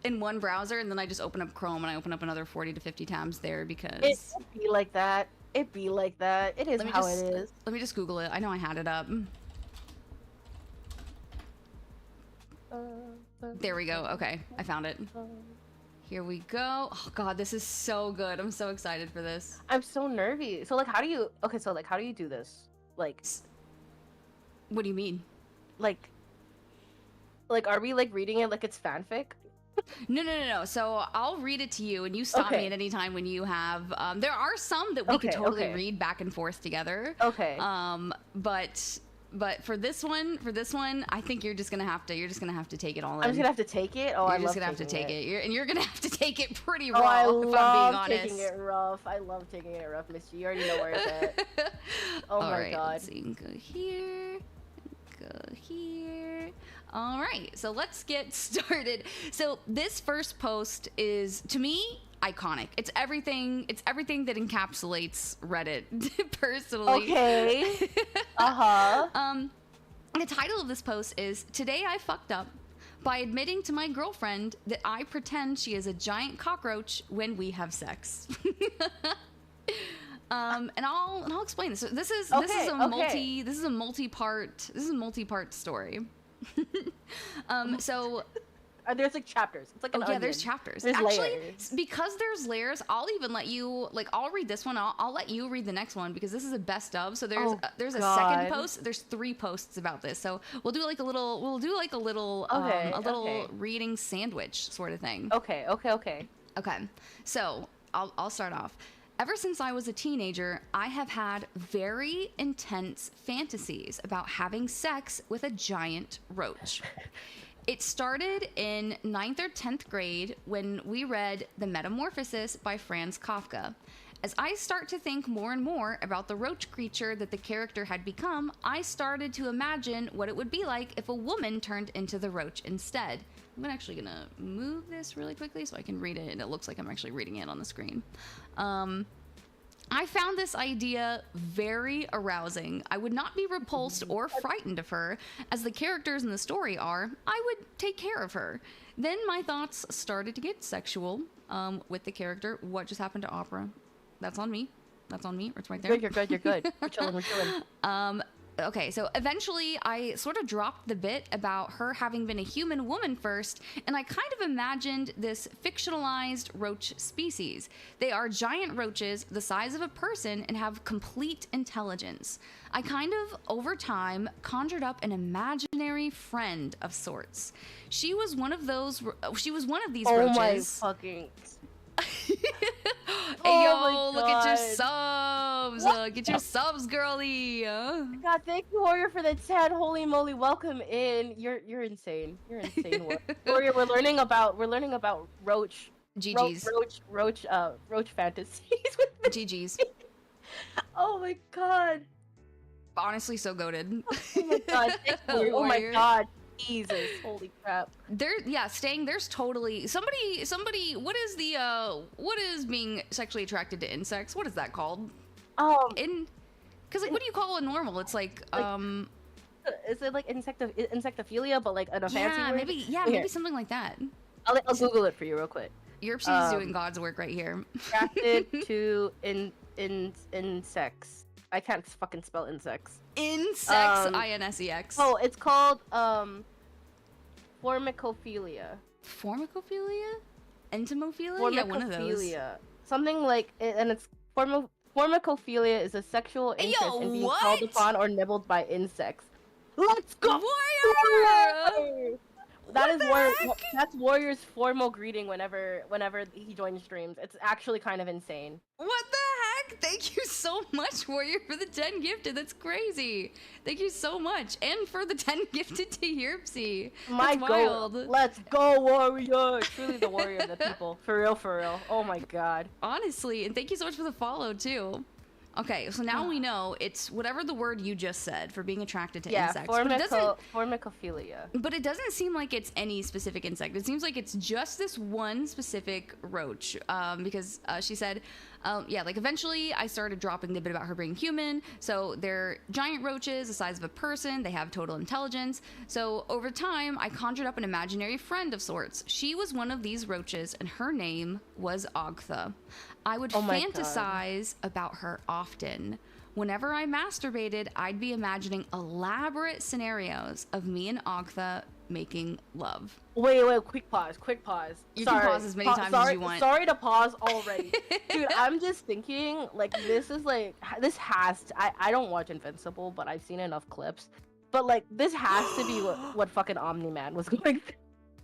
in one browser, and then I just open up Chrome and I open up another 40 to 50 tabs there because it be like that. It be like that. It is how it is. Let me just Google it. I know I had it up. There we go. Okay, I found it. Here we go. Oh god, this is so good. I'm so excited for this. I'm so nervy. So how do you do this? Like, what do you mean? Like are we like reading it like it's fanfic? No. So I'll read it to you, and you stop me at any time when you have. There are some that we could totally read back and forth together. Okay. But But for this one, I think you're just gonna have to take it all in. I'm just gonna have to take it. Oh, you're just gonna have to take it. You're gonna have to take it pretty raw. Oh, I if I'm being love honest. taking it rough. I love taking it rough, Miss G. You already know where it's at. Oh my god. Let's see. Go here. Go here. All right. So let's get started. So this first post is, to me, iconic. It's everything that encapsulates Reddit personally. Okay. The title of this post is "Today I fucked up by admitting to my girlfriend that I pretend she is a giant cockroach when we have sex." And I'll explain this. So this is a multi-part story. So there's like chapters. It's like an onion. There's chapters. There's Actually, layers. because there's layers, I'll even let you, like, I'll read this one. I'll let you read the next one because this is a best of. So there's a second post. There's 3 posts about this. So we'll do like a little reading sandwich sort of thing. Okay. So I'll start off. Ever since I was a teenager, I have had very intense fantasies about having sex with a giant roach. It started in 9th or 10th grade when we read The Metamorphosis by Franz Kafka. As I start to think more and more about the roach creature that the character had become, I started to imagine what it would be like if a woman turned into the roach instead. I'm actually gonna move this really quickly so I can read it, and it looks like I'm actually reading it on the screen. I found this idea very arousing. I would not be repulsed or frightened of her, as the characters in the story are. I would take care of her. Then my thoughts started to get sexual with the character. What just happened to Opera? That's on me. It's right there. You're good. We're chilling. Okay, so eventually I sort of dropped the bit about her having been a human woman first, and I kind of imagined this fictionalized roach species. They are giant roaches the size of a person and have complete intelligence. I kind of, over time, conjured up an imaginary friend of sorts. She was one of these roaches. Oh my fucking... Hey, yo, look at your subs. Get your subs, girly. God, thank you, Warrior, for the 10. Holy moly, welcome in. You're insane. You're insane, Warrior. We're learning about roach. GG's. Roach fantasies. GG's. Oh my god. Honestly, so goated. Oh my god. Thank you. Oh my god. Jesus, holy crap. There's totally somebody what is being sexually attracted to insects? What is that called? Cuz like what do you call a normal? It's like is it like insectophilia but like in a fancy word? Maybe something like that. I'll Google it for you real quick. Yerpsy's doing God's work right here. Attracted to insects. I can't fucking spell insects. Insects, INSEX. Oh, it's called formicophilia. Formicophilia? Entomophilia? Yeah, one of those. Something like, and it's formicophilia is a sexual interest in being called upon or nibbled by insects. Let's go! Warrior! That's Warrior's formal greeting whenever he joins streams. It's actually kind of insane. What the heck? Thank you so much, Warrior, for the 10 gifted. That's crazy. Thank you so much. And for the 10 gifted to Yerpsy. That's wild. Let's go, Warrior. Truly the warrior of the people. For real. Oh my god. Honestly, and thank you so much for the follow too. Okay, so now we know it's whatever the word you just said for being attracted to insects. Formicophilia. But it doesn't seem like it's any specific insect. It seems like it's just this one specific roach. Because she said, like eventually I started dropping the bit about her being human. So they're giant roaches the size of a person. They have total intelligence. So over time, I conjured up an imaginary friend of sorts. She was one of these roaches, and her name was Ogtha. I would fantasize about her often. Whenever I masturbated, I'd be imagining elaborate scenarios of me and Ogtha making love. Wait, quick pause. You can pause as many times as you want. Sorry to pause already. Dude, I'm just thinking, like, I don't watch Invincible, but I've seen enough clips. But, like, this has to be what fucking Omni-Man was going through.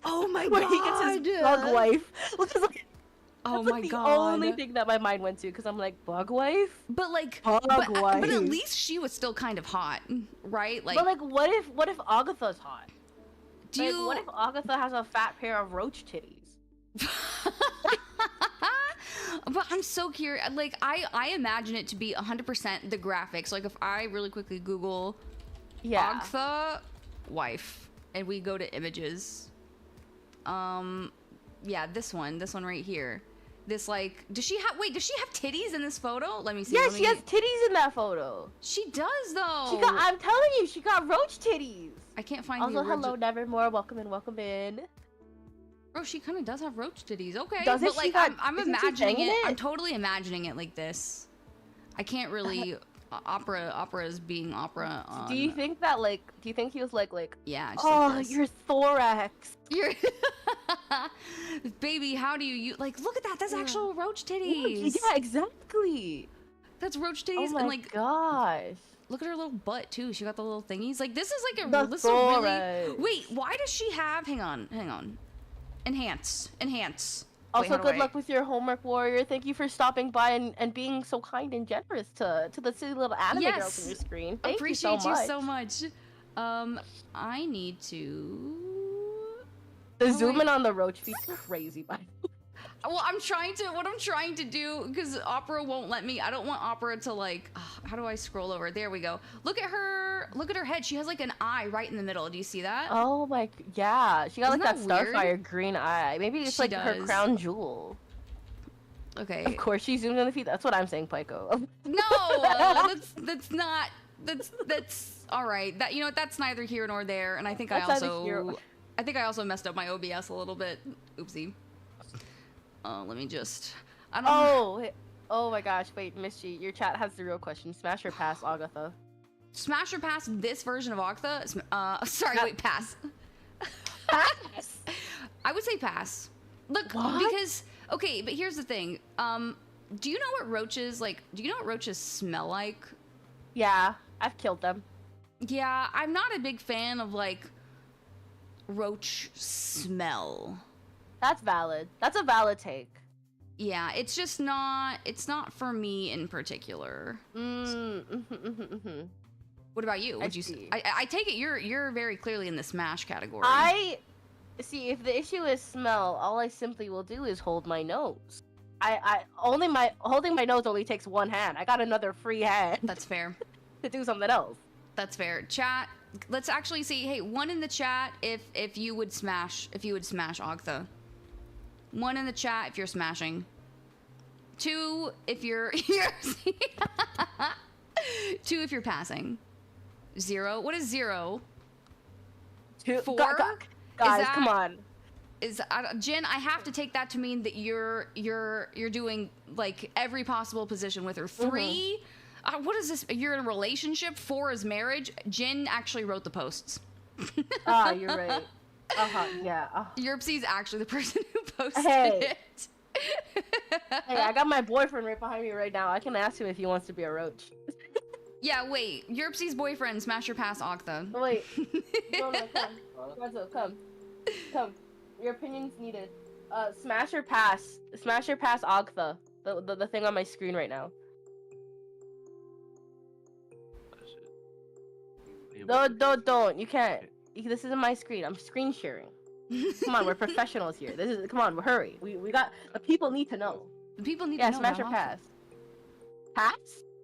Oh my Where god! he gets his bug wife. Oh That's my like the god. only thing that my mind went to, because I'm like, bug wife? But like, Bug but wife. at least she was still kind of hot, right? Like, But like, what if Ogtha's hot? do Like, you? what if Ogtha has a fat pair of roach titties? But I'm so curious. Like, I imagine it to be 100% the graphics. Like, if I really quickly Google Yeah. Ogtha wife and we go to images, yeah, this one right here. This, like, does she have titties in this photo? Let me see. Yeah, she has titties in that photo. She does though. I'm telling you, she got roach titties. I can't find Also, the original. hello, Nevermore. Welcome in. Bro, she kind of does have roach titties. Okay, Doesn't but she like got- I'm isn't she imagining banging it. it? I'm totally imagining it like this. I can't really opera is being opera. Do you think he was like, Yeah. Just oh, like this. your thorax. You're baby. How do you like? Look at that. That's actual roach titties. Yeah, exactly. That's roach Oh titties, my and like gosh. look at her little butt too. She got the little thingies. Like this is like The this is a really. thorax. Wait, why does she have? Hang on. Enhance. Also, Wait, how do good I- luck with your homework, warrior. Thank you for stopping by and being so kind and generous to the silly little anime girls Yes. on your screen. Thank Appreciate you so much. I need to. The Oh, zoom wait. in on the roach feet's crazy, by the way. Well, what I'm trying to do, because Opera won't let me. I don't want Opera to like. How do I scroll over? There we go. Look at her head. She has like an eye right in the middle. Do you see that? Oh my, yeah. She got Isn't like that that weird? Starfire green eye. Maybe it's She like her does. crown jewel. Okay. Of course, she zoomed on the feet. That's what I'm saying, Pyko. No, that's not. That's all right. That that's neither here nor there. And I think That's neither here- I think I also messed up my OBS a little bit. Oopsie. Let me just. I don't. Oh my gosh! Wait, Misty, your chat has the real question. Smash or pass, Ogtha? Smash or pass this version of Ogtha? Sorry, wait, pass. Pass. I would say pass. Look, What? because okay, but here's the thing. Do you know what roaches like? Do you know what roaches smell like? Yeah, I've killed them. Yeah, I'm not a big fan of like roach smell. That's valid. That's a valid take. Yeah, it's just not. It's not for me in particular. What about you? I Would you? see. I take it you're very clearly in the smash category. I see. If the issue is smell, all I simply will do is hold my nose. Holding my nose only takes one hand. I got another free hand That's fair. to do something else. That's fair. Chat. Let's actually see. Hey, one in the chat if you would smash Ogtha. One in the chat if you're smashing. Two if you're two if you're passing. 0. What is 0? 4? 4? Guys, that- come on. Is Jin? I have to take that to mean that you're doing like every possible position with her. 3. What is this? You're in a relationship. 4 is marriage. Jin actually wrote the posts. You're right. Yeah. Yerpsy's actually the person who posted Hey. it. Hey, I got my boyfriend right behind me right now. I can ask him if he wants to be a roach. Yeah, wait. Yerpsy's boyfriend, smash or pass Ogtha. Wait. No, come. Lorenzo, come. Your opinion's needed. Smash or pass. Smash or pass Ogtha. The thing on my screen right now. Don't. You can't. This isn't my screen. I'm screen sharing. Come on, we're professionals here. Come on, hurry. We got the people need to know. The people need Yeah, to know. smash or how pass. Pass?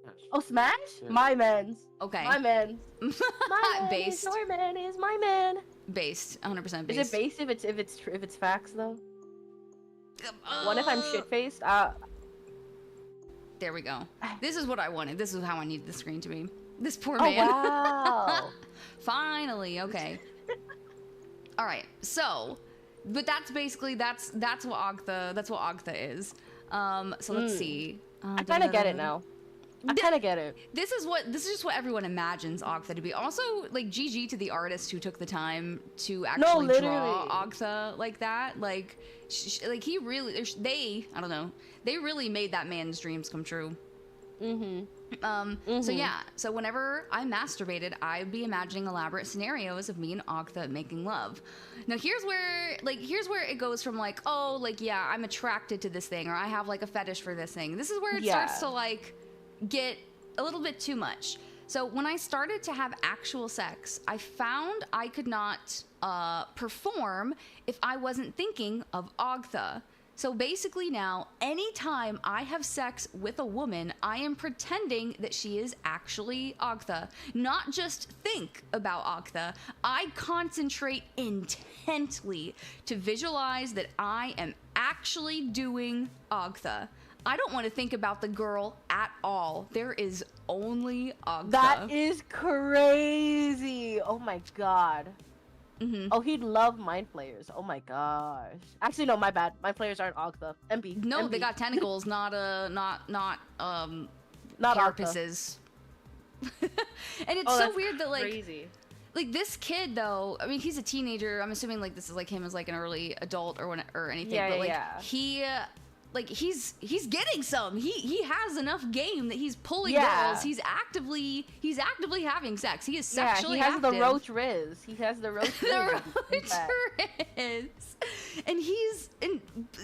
Smash. Oh, smash? Yeah. My man's. Okay. My man's. My man Based. is your man is my man. Based. 100% based. Is it based if it's facts though? What if I'm shit faced? There we go. This is what I wanted. This is how I needed the screen to be. This poor Oh man. wow. Finally, okay. All right. So, but that's basically that's what Ogtha is. So let's see. I kind of get it now. I kind of get it. This is just what everyone imagines Ogtha to be. Also, like GG to the artist who took the time to actually draw literally. Ogtha like that. Like, like he really, I don't know. They really made that man's dreams come true. So yeah, so whenever I masturbated, I'd be imagining elaborate scenarios of me and Ogtha making love. Now here's where it goes from like, oh, like, yeah, I'm attracted to this thing, or I have like a fetish for this thing. This is where it starts to like get a little bit too much. So when I started to have actual sex, I found I could not perform if I wasn't thinking of Ogtha. So basically now, anytime I have sex with a woman, I am pretending that she is actually Ogtha. Not just think about Ogtha, I concentrate intently to visualize that I am actually doing Ogtha. I don't want to think about the girl at all. There is only Ogtha. That is crazy. Oh my god. Oh, he'd love mind flayers. Oh my gosh. Actually, no, my bad. Mind flayers aren't Ogtha. MB. No, MB. they got tentacles, not carapaces. And it's so weird that like crazy. Like this kid though, I mean, he's a teenager. I'm assuming like this is like him as like an early adult or anything. Yeah, but like yeah. he's getting some. He has enough game that he's pulling Yeah. girls. He's actively having sex. He is sexually he has active. the roach riz. He has the roach riz. The roach riz. And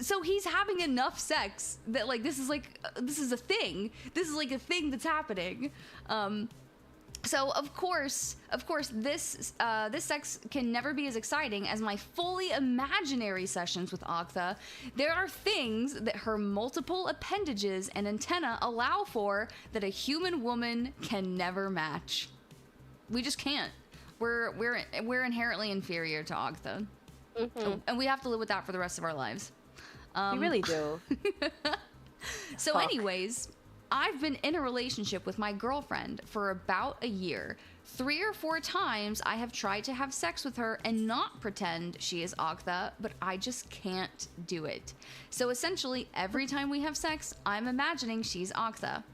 so he's having enough sex that like this is a thing. This is like a thing that's happening. So of course, this sex can never be as exciting as my fully imaginary sessions with Ogtha. There are things that her multiple appendages and antenna allow for that a human woman can never match. We just can't. We're inherently inferior to Ogtha, and we have to live with that for the rest of our lives. You really do. So, anyways. I've been in a relationship with my girlfriend for about a year. 3 or 4 times I have tried to have sex with her and not pretend she is Ogtha, but I just can't do it. So essentially, every time we have sex, I'm imagining she's Ogtha.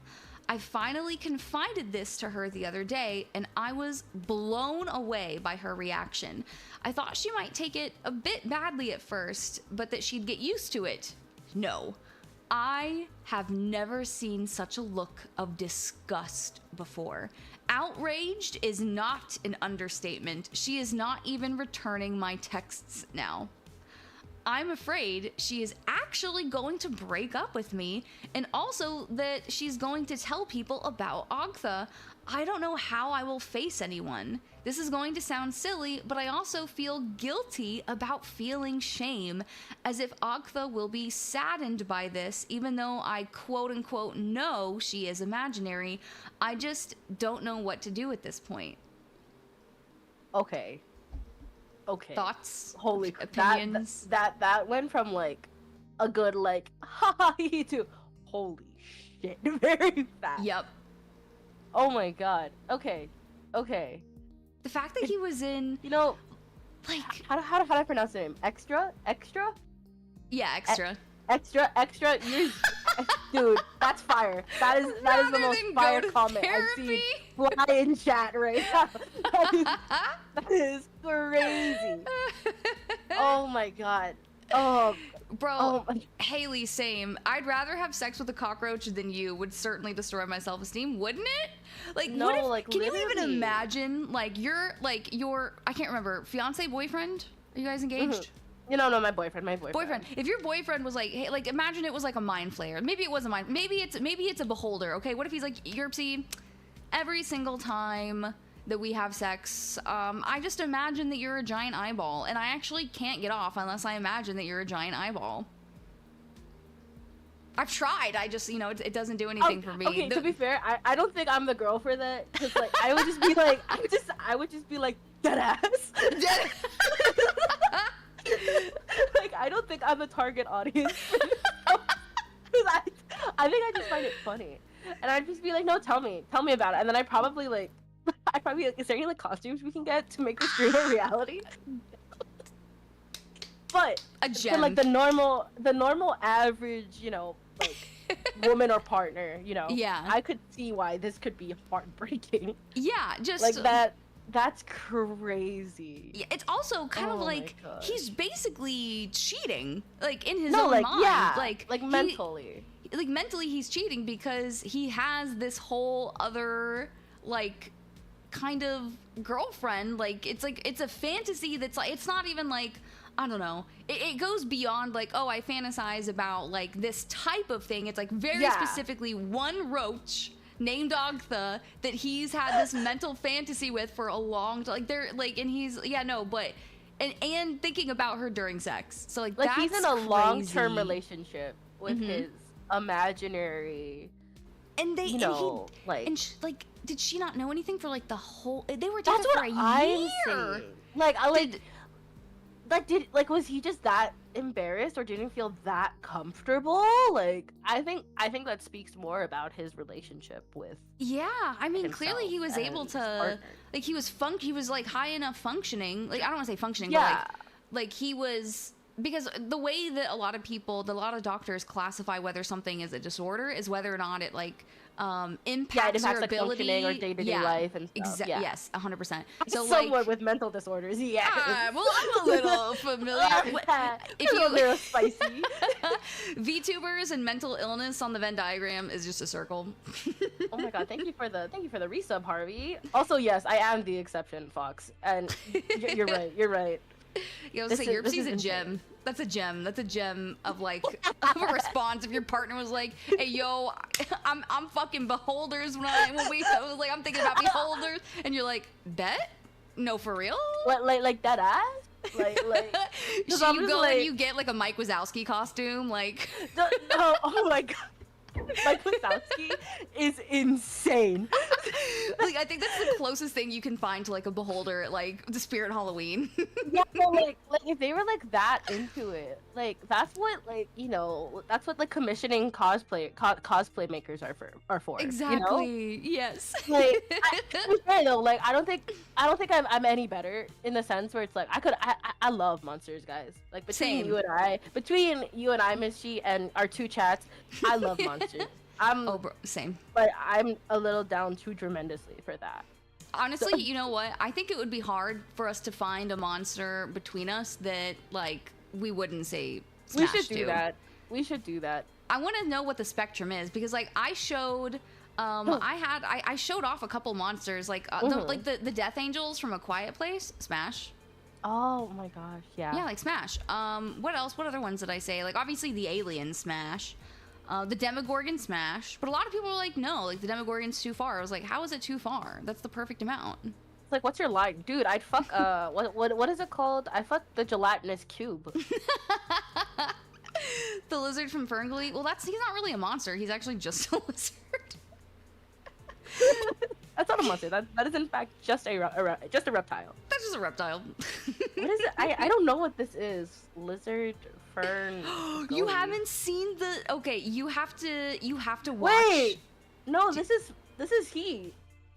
I finally confided this to her the other day, and I was blown away by her reaction. I thought she might take it a bit badly at first, but that she'd get used to it. No. I have never seen such a look of disgust before. Outraged is not an understatement. She is not even returning my texts now. I'm afraid she is actually going to break up with me, and also that she's going to tell people about Ogtha. I don't know how I will face anyone. This is going to sound silly, but I also feel guilty about feeling shame, as if Ogtha will be saddened by this, even though I quote-unquote know she is imaginary. I just don't know what to do at this point. Okay. Thoughts? Holy opinions? That went from like a good like haha to holy shit very fast. Yep. Oh my god. Okay. The fact that he was in, you know, like, how do I pronounce the name? Extra? Yeah, extra. Extra. You're, dude, that's fire. That is the most fire comment I've seen fly in chat right now. That is crazy. Oh my god. Oh, bro. Haley, same. I'd rather have sex with a cockroach than you. Would certainly destroy my self-esteem, wouldn't it? Like, no, what if, like, can literally. you even imagine, like, your I can't remember, fiance, boyfriend? Are you guys engaged? You know, no, my boyfriend. If your boyfriend was like, hey, like, imagine it was like a mind flayer. Maybe it was a mind. Maybe it's a beholder. Okay, what if he's like, Yerpsy, every single time that we have sex, I just imagine that you're a giant eyeball, and I actually can't get off unless I imagine that you're a giant eyeball. I've tried. I just, it doesn't do anything for me. Okay, to be fair, I don't think I'm the girl for that, because like I would just be like dead ass. Like, I don't think I'm the target audience. I think I just find it funny, and I'd just be like, no, tell me about it, and then I'd probably like, is there any like costumes we can get to make this dream a reality? But a gem. Like the normal average, like woman or partner, Yeah. I could see why this could be heartbreaking. Yeah, just like that. That's crazy. Yeah, it's also kind of like he's basically cheating, like in his no, own like, mind. Yeah, like mentally. like mentally he's cheating because he has this whole other like kind of girlfriend. Like it's a fantasy that's like, it's not even like, I don't know, it goes beyond like, oh, I fantasize about like this type of thing. It's like very specifically one roach named Ogtha that he's had this mental fantasy with for a long time. Like they're like, and he's and thinking about her during sex. So like that's he's in a crazy. long-term relationship with his imaginary, and they did she not know anything for like the whole? They were together for a year. Saying. Was he just that embarrassed or didn't feel that comfortable? Like, I think that speaks more about his relationship with. Yeah, I mean, clearly he was able to, like, he was like high enough functioning. Like, I don't want to say functioning, but like he was. Because the way that a lot of doctors classify whether something is a disorder is whether or not it like impacts your like ability functioning or day-to-day life and stuff. Yes, 100%. So someone with mental disorders, well, I'm a little familiar. If you're a little spicy. VTubers and mental illness on the Venn diagram is just a circle. Oh my god! Thank you for the resub, Harvey. Also, yes, I am the exception, Fox, and you're right. You're right. Yo, so Yerpsy's a gem. That's a gem. That's a gem of like of a response. If your partner was like, "Hey, yo, I'm fucking beholders." I was like, I'm thinking about beholders, and you're like, "Bet? No, for real? Like that ass? Like so you go and you get like a Mike Wazowski costume, like. No, oh my god. Mike Wazowski is insane. Like, I think that's the closest thing you can find to like a beholder at like the Spirit Halloween. Yeah, but like if they were like that into it, like that's what like commissioning cosplay makers are for. Exactly. Yes. Like I don't think I'm any better in the sense where it's like I love monsters, guys. Like between you and I, Miss G, and our two chats, I love monsters. Same. But I'm a little down too tremendously for that. Honestly, you know what? I think it would be hard for us to find a monster between us that like we wouldn't say smash We should do that. I want to know what the spectrum is because like I showed I showed off a couple monsters like the Death Angels from A Quiet Place, smash. Oh my gosh, yeah. Yeah, like smash. What else? What other ones did I say? Like obviously the Alien, smash. The Demogorgon, smash. But a lot of people were like, no, like the Demogorgon's too far. I was like, how is it too far? That's the perfect amount. It's like, what's your line? Dude, I'd fuck what is it called? I fuck the gelatinous cube. The lizard from Ferngully. Well, he's not really a monster. He's actually just a lizard. That's not a monster. That is in fact just a reptile. That's just a reptile. What is it? I don't know what this is. Lizard, fern. You haven't seen the. Okay, you have to watch. Wait, no, this is he.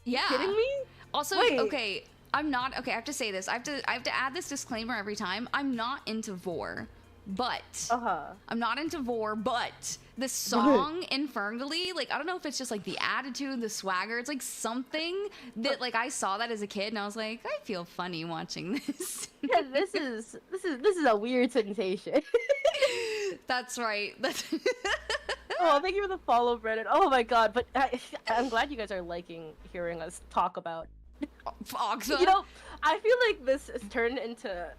Yeah. Are you kidding me? Also, wait. Okay, I'm not. Okay, I have to say this. I have to add this disclaimer every time. I'm not into vor. But I'm not into vor, but the song in Ferngully, like I don't know if it's just like the attitude, the swagger, it's like something that like I saw that as a kid and I was like, I feel funny watching this. Yeah, this is a weird sensation. That's right. Oh, thank you for the follow, Brennan. Oh my god, but I'm glad you guys are liking hearing us talk about Ogtha. You know, I feel like this has turned into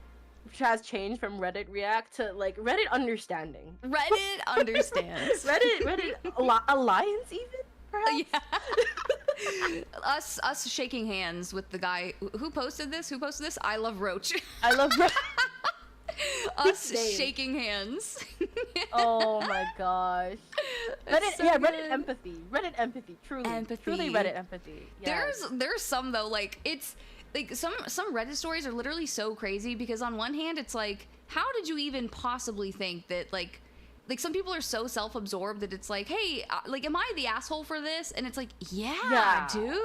has changed from Reddit React to like Reddit Understanding. Reddit understands. Reddit Alliance even, perhaps? Yeah. us shaking hands with the guy who posted this. Who posted this? I love Roach. I love Roach. Us shaking hands. Oh my gosh. Reddit, so Reddit empathy. Reddit empathy. Truly Reddit empathy. Yes. There's some though, like it's like some Reddit stories are literally so crazy because on one hand it's like, how did you even possibly think that like some people are so self-absorbed that it's like, hey, like am I the asshole for this? And it's like, yeah. Dude.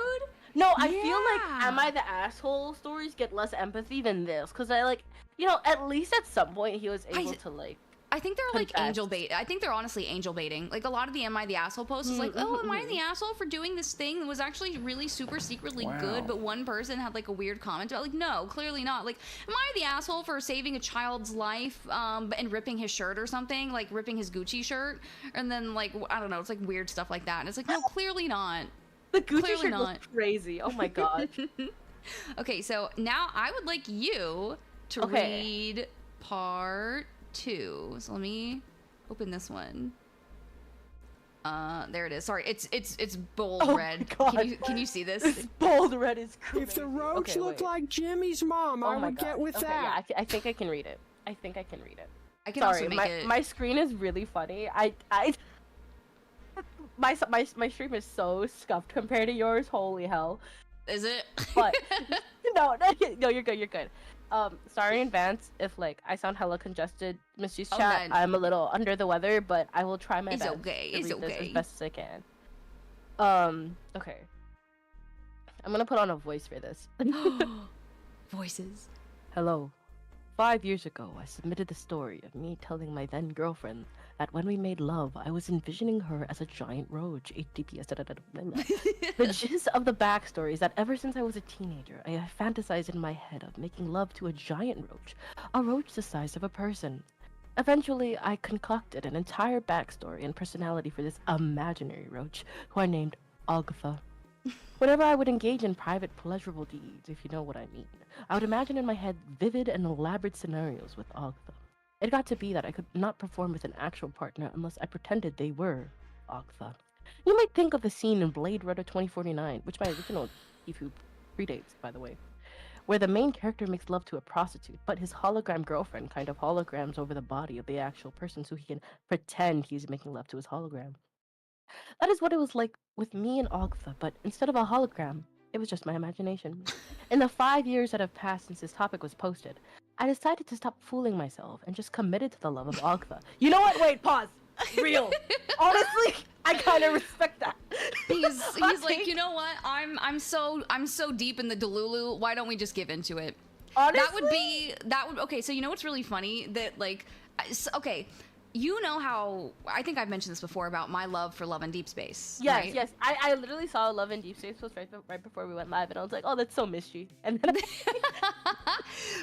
No, I feel like am I the asshole stories get less empathy than this because I like, you know, at least at some point he was able to like I think they're like Confessed. angel bait. I think they're honestly angel baiting. Like a lot of the Am I the Asshole posts is like, oh, am I the asshole for doing this thing that was actually really super secretly good, but one person had like a weird comment about like, no, clearly not. Like, am I the asshole for saving a child's life and ripping his shirt or something, like ripping his Gucci shirt, and then like I don't know, it's like weird stuff like that. And it's like, no, clearly not. The Gucci Clearly shirt not. was crazy. Oh my god. Okay, so now I would like you to read part 2. So let me open this one. There it is. Sorry, it's bold red. Can you see this? This bold red is crazy. If the roach looked like Jimmy's mom, I would get with that. Yeah, I think I can read it. I can read it. I can Sorry, also make it. my screen is really funny. My stream is so scuffed compared to yours. Holy hell. Is it? But no, you're good. Sorry in advance if like I sound hella congested, Missy's chat. I'm a little under the weather, but I will try my best. It's to read okay. this as best as I can. Okay. I'm gonna put on a voice for this. Voices. Hello. 5 years ago, I submitted the story of me telling my then girlfriend that when we made love, I was envisioning her as a giant roach. HTTPS. The gist of the backstory is that ever since I was a teenager, I have fantasized in my head of making love to a giant roach, a roach the size of a person. Eventually, I concocted an entire backstory and personality for this imaginary roach, who I named Ogtha. Whenever I would engage in private, pleasurable deeds, if you know what I mean, I would imagine in my head vivid and elaborate scenarios with Ogtha. It got to be that I could not perform with an actual partner unless I pretended they were Ogtha. You might think of the scene in Blade Runner 2049, which my original Tifu predates, by the way, where the main character makes love to a prostitute, but his hologram girlfriend kind of holograms over the body of the actual person so he can pretend he's making love to his hologram. That is what it was like with me and Ogtha, but instead of a hologram, it was just my imagination. In the 5 years that have passed since this topic was posted, I decided to stop fooling myself and just committed to the love of Ogtha. You know what? Wait, pause. Real. Honestly, I kind of respect that. He's like, you know what? I'm so deep in the Delulu. Why don't we just give into it? Honestly? That would okay. So you know what's really funny that like, okay. You know how, I think I've mentioned this before about my love for Love and Deep Space. Yes, right? yes. I literally saw Love and Deep Space post right before we went live, and I was like, oh, that's so mishy. And then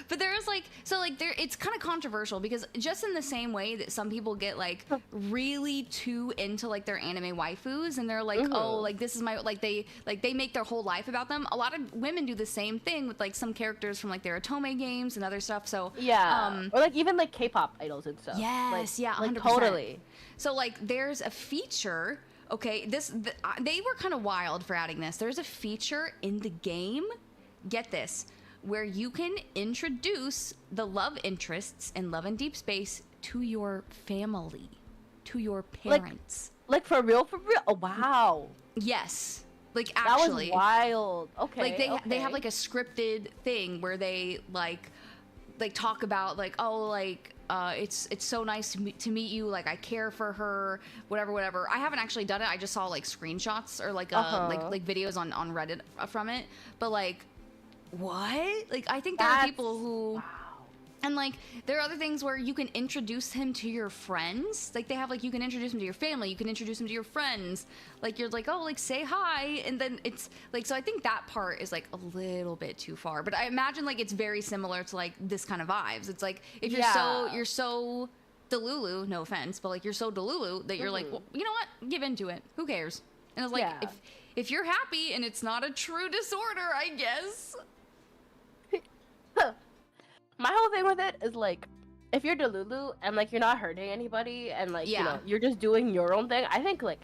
but there was like, so like there, it's kind of controversial because just in the same way that some people get like really too into like their anime waifus and they're like, oh, like this is my, like they make their whole life about them. A lot of women do the same thing with like some characters from like their Otome games and other stuff. So yeah, or like even like K-pop idols and stuff. Yes, like, yeah, 100%. Like, totally. So like there's a feature. Okay, they were kind of wild for adding this. There's a feature in the game. Get this. Where you can introduce the love interests in Love and Deep Space to your family, to your parents. Like for real? Oh, wow. Yes. Like actually. That was wild. Okay. Like they have like a scripted thing where they like talk about like, oh, like it's so nice to meet you, like I care for her, whatever. I haven't actually done it. I just saw like screenshots or like like videos on Reddit from it. But like, what? Like I think there are people who and like there are other things where you can introduce him to your friends. Like they have like you can introduce him to your family, you can introduce him to your friends. Like you're like, oh, like say hi, and then it's like, so I think that part is like a little bit too far. But I imagine like it's very similar to like this kind of vibes. It's like if you're so delulu, no offense, but like you're so delulu that you're like, well, you know what? Give into it. Who cares? And it's like if you're happy and it's not a true disorder, I guess. My whole thing with it is like, if you're Delulu and like you're not hurting anybody and like you know you're just doing your own thing, I think like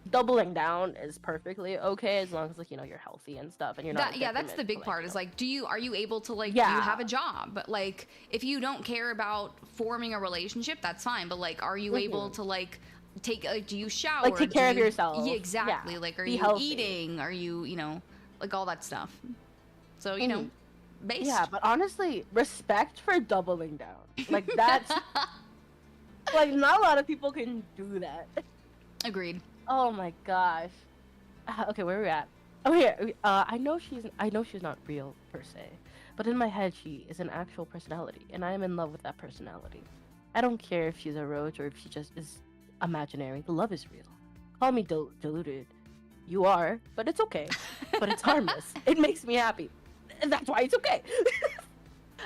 doubling down is perfectly okay as long as like you know you're healthy and stuff and you're not. That's the big part. Is like, are you able to like do you have a job? But like if you don't care about forming a relationship, that's fine. But like, are you able to like take do you shower? Like take care of yourself. Yeah, exactly. Yeah. Like are you healthy. Eating? Are you like all that stuff? So you know. Based. Yeah, but honestly, respect for doubling down. Like that's like not a lot of people can do that. Agreed. Oh my gosh. Okay, where are we at? Oh here. I know she's not real per se, but in my head she is an actual personality, and I am in love with that personality. I don't care if she's a roach or if she just is imaginary. The love is real. Call me deluded. You are, but it's okay. But it's harmless. It makes me happy. And that's why it's okay.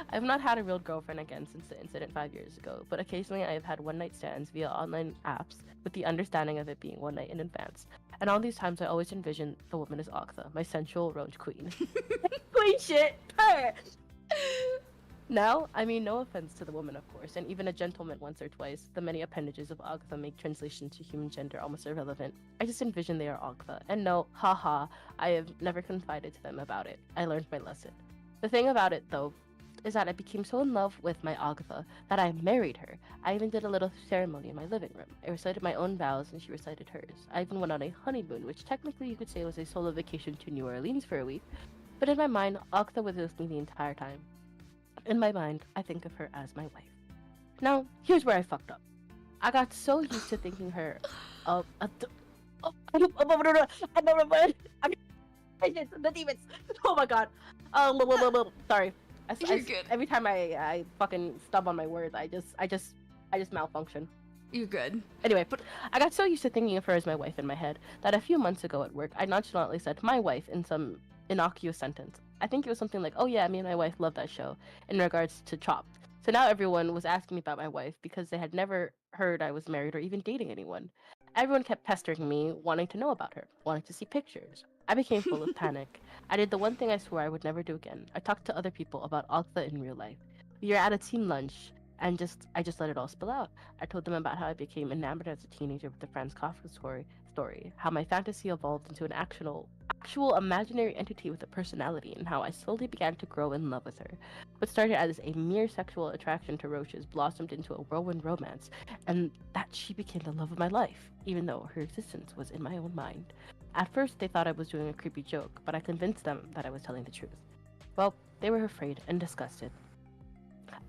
I've not had a real girlfriend again since the incident 5 years ago, but occasionally I have had one-night stands via online apps with the understanding of it being one night in advance. And all these times I always envision the woman as Ogtha, my sensual roach queen. Queen shit! Her! Now, I mean no offense to the woman, of course, and even a gentleman once or twice, the many appendages of Ogtha make translation to human gender almost irrelevant. I just envision they are Ogtha, and no, haha, I have never confided to them about it. I learned my lesson. The thing about it, though, is that I became so in love with my Ogtha that I married her. I even did a little ceremony in my living room. I recited my own vows and she recited hers. I even went on a honeymoon, which technically you could say was a solo vacation to New Orleans for a week, but in my mind, Ogtha was with me the entire time. In my mind, I think of her as my wife. Now, here's where I fucked up. I got so used to thinking her of the demons. Oh my god. Sorry. You're good. Every time I fucking stub on my words, I just malfunction. You're good. Anyway, but I got so used to thinking of her as my wife in my head that a few months ago at work, I nonchalantly said my wife in some innocuous sentence. I think it was something like, oh yeah, me and my wife love that show, in regards to Chopped. So now everyone was asking me about my wife because they had never heard I was married or even dating anyone. Everyone kept pestering me, wanting to know about her, wanting to see pictures. I became full of panic. I did the one thing I swore I would never do again. I talked to other people about Ogtha in real life. We were at a team lunch, and I just let it all spill out. I told them about how I became enamored as a teenager with the Franz Kafka story, how my fantasy evolved into an actual imaginary entity with a personality, and how I slowly began to grow in love with her. What started as a mere sexual attraction to roaches blossomed into a whirlwind romance, and that she became the love of my life, even though her existence was in my own mind. At first, they thought I was doing a creepy joke, but I convinced them that I was telling the truth. Well, they were afraid and disgusted.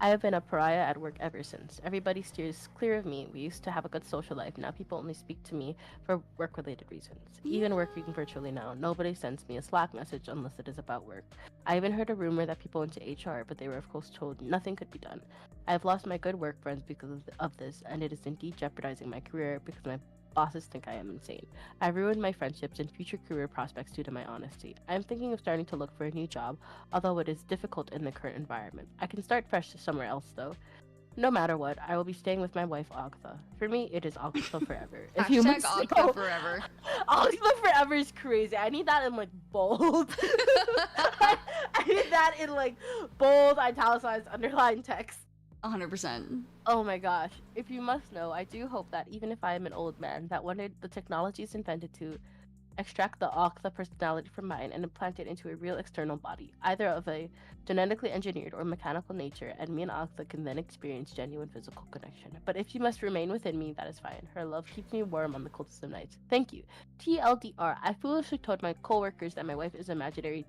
I have been a pariah at work ever since. Everybody steers clear of me. We used to have a good social life. Now people only speak to me for work-related reasons. Even working virtually now, nobody sends me a Slack message unless it is about work. I even heard a rumor that people went to HR, but they were of course told nothing could be done. I have lost my good work friends because of this, and it is indeed jeopardizing my career because my bosses think I am insane. I ruined my friendships and future career prospects due to my honesty. I am thinking of starting to look for a new job, although it is difficult in the current environment. I can start fresh somewhere else though. No matter what, I will be staying with my wife Ogtha. For me, it is Ogtha forever. If you must Ogtha know, forever. Ogtha forever is crazy. I need that in like bold. I need that in like bold, italicized, underlined text. 100%. Oh my gosh. If you must know, I do hope that even if I am an old man, that one day the technology is invented to extract the Ogtha personality from mine and implant it into a real external body, either of a genetically engineered or mechanical nature, and me and Ogtha can then experience genuine physical connection. But if you must remain within me, that is fine. Her love keeps me warm on the coldest of nights. Thank you. TLDR, I foolishly told my coworkers that my wife is an imaginary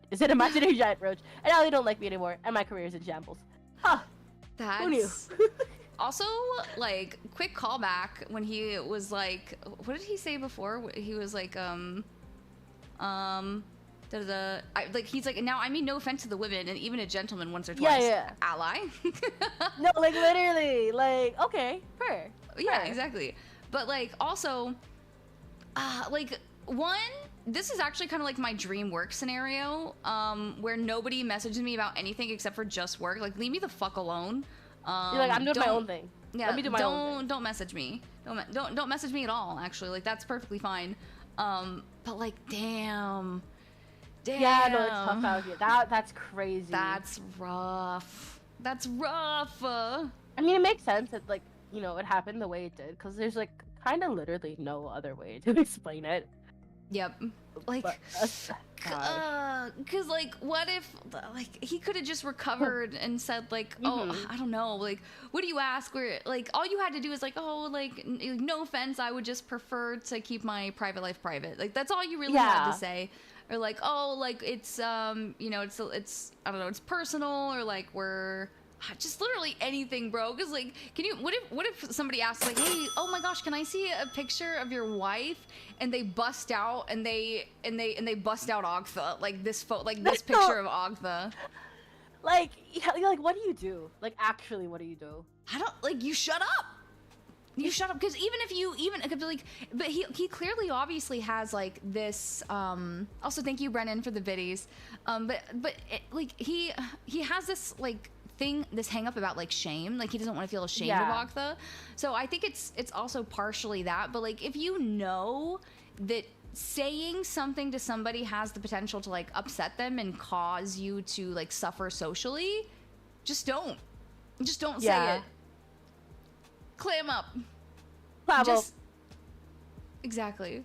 giant roach, and now they don't like me anymore, and my career is in shambles. Huh. That's Who knew? Also, like, quick callback when he was like, what did he say before? He was like, he's like, now I mean no offense to the women and even a gentleman once or twice. Yeah. Ally. No, like literally, like, okay, fair. Yeah, exactly. But like, also, like, one, this is actually kind of like my dream work scenario, where nobody messages me about anything except for just work. Like, leave me the fuck alone. You're like, I'm doing my own thing. Yeah, let me do my own thing. Don't message me. Don't message me at all. Actually, like, that's perfectly fine. But like, damn. Yeah, no, it's tough out here. That's crazy. That's rough. That's rough. I mean, it makes sense that, like, you know, it happened the way it did, because there's like kind of literally no other way to explain it. Yep. Like, cause like, what if like he could have just recovered and said like, oh, I don't know, like, what do you ask? Where like all you had to do is like, oh, like, no offense, I would just prefer to keep my private life private. Like, that's all you really had to say. Or like, oh, like, it's you know, it's I don't know, it's personal, or like, we're just literally anything, bro. Because like, can you, what if somebody asks like, hey, oh my gosh, can I see a picture of your wife? And they bust out and they bust out Ogtha, like this this picture of Ogtha. Like, what do you do? Like, actually, what do you do? I don't like. You shut up. You shut up, because even if you like, but he clearly obviously has like this. Also, thank you, Brennan, for the biddies. But like he has this like thing, this hang up about like shame. Like he doesn't want to feel ashamed of Ogtha. So I think it's also partially that. But like if you know that saying something to somebody has the potential to like upset them and cause you to like suffer socially, just don't say it. Clam up. Exactly.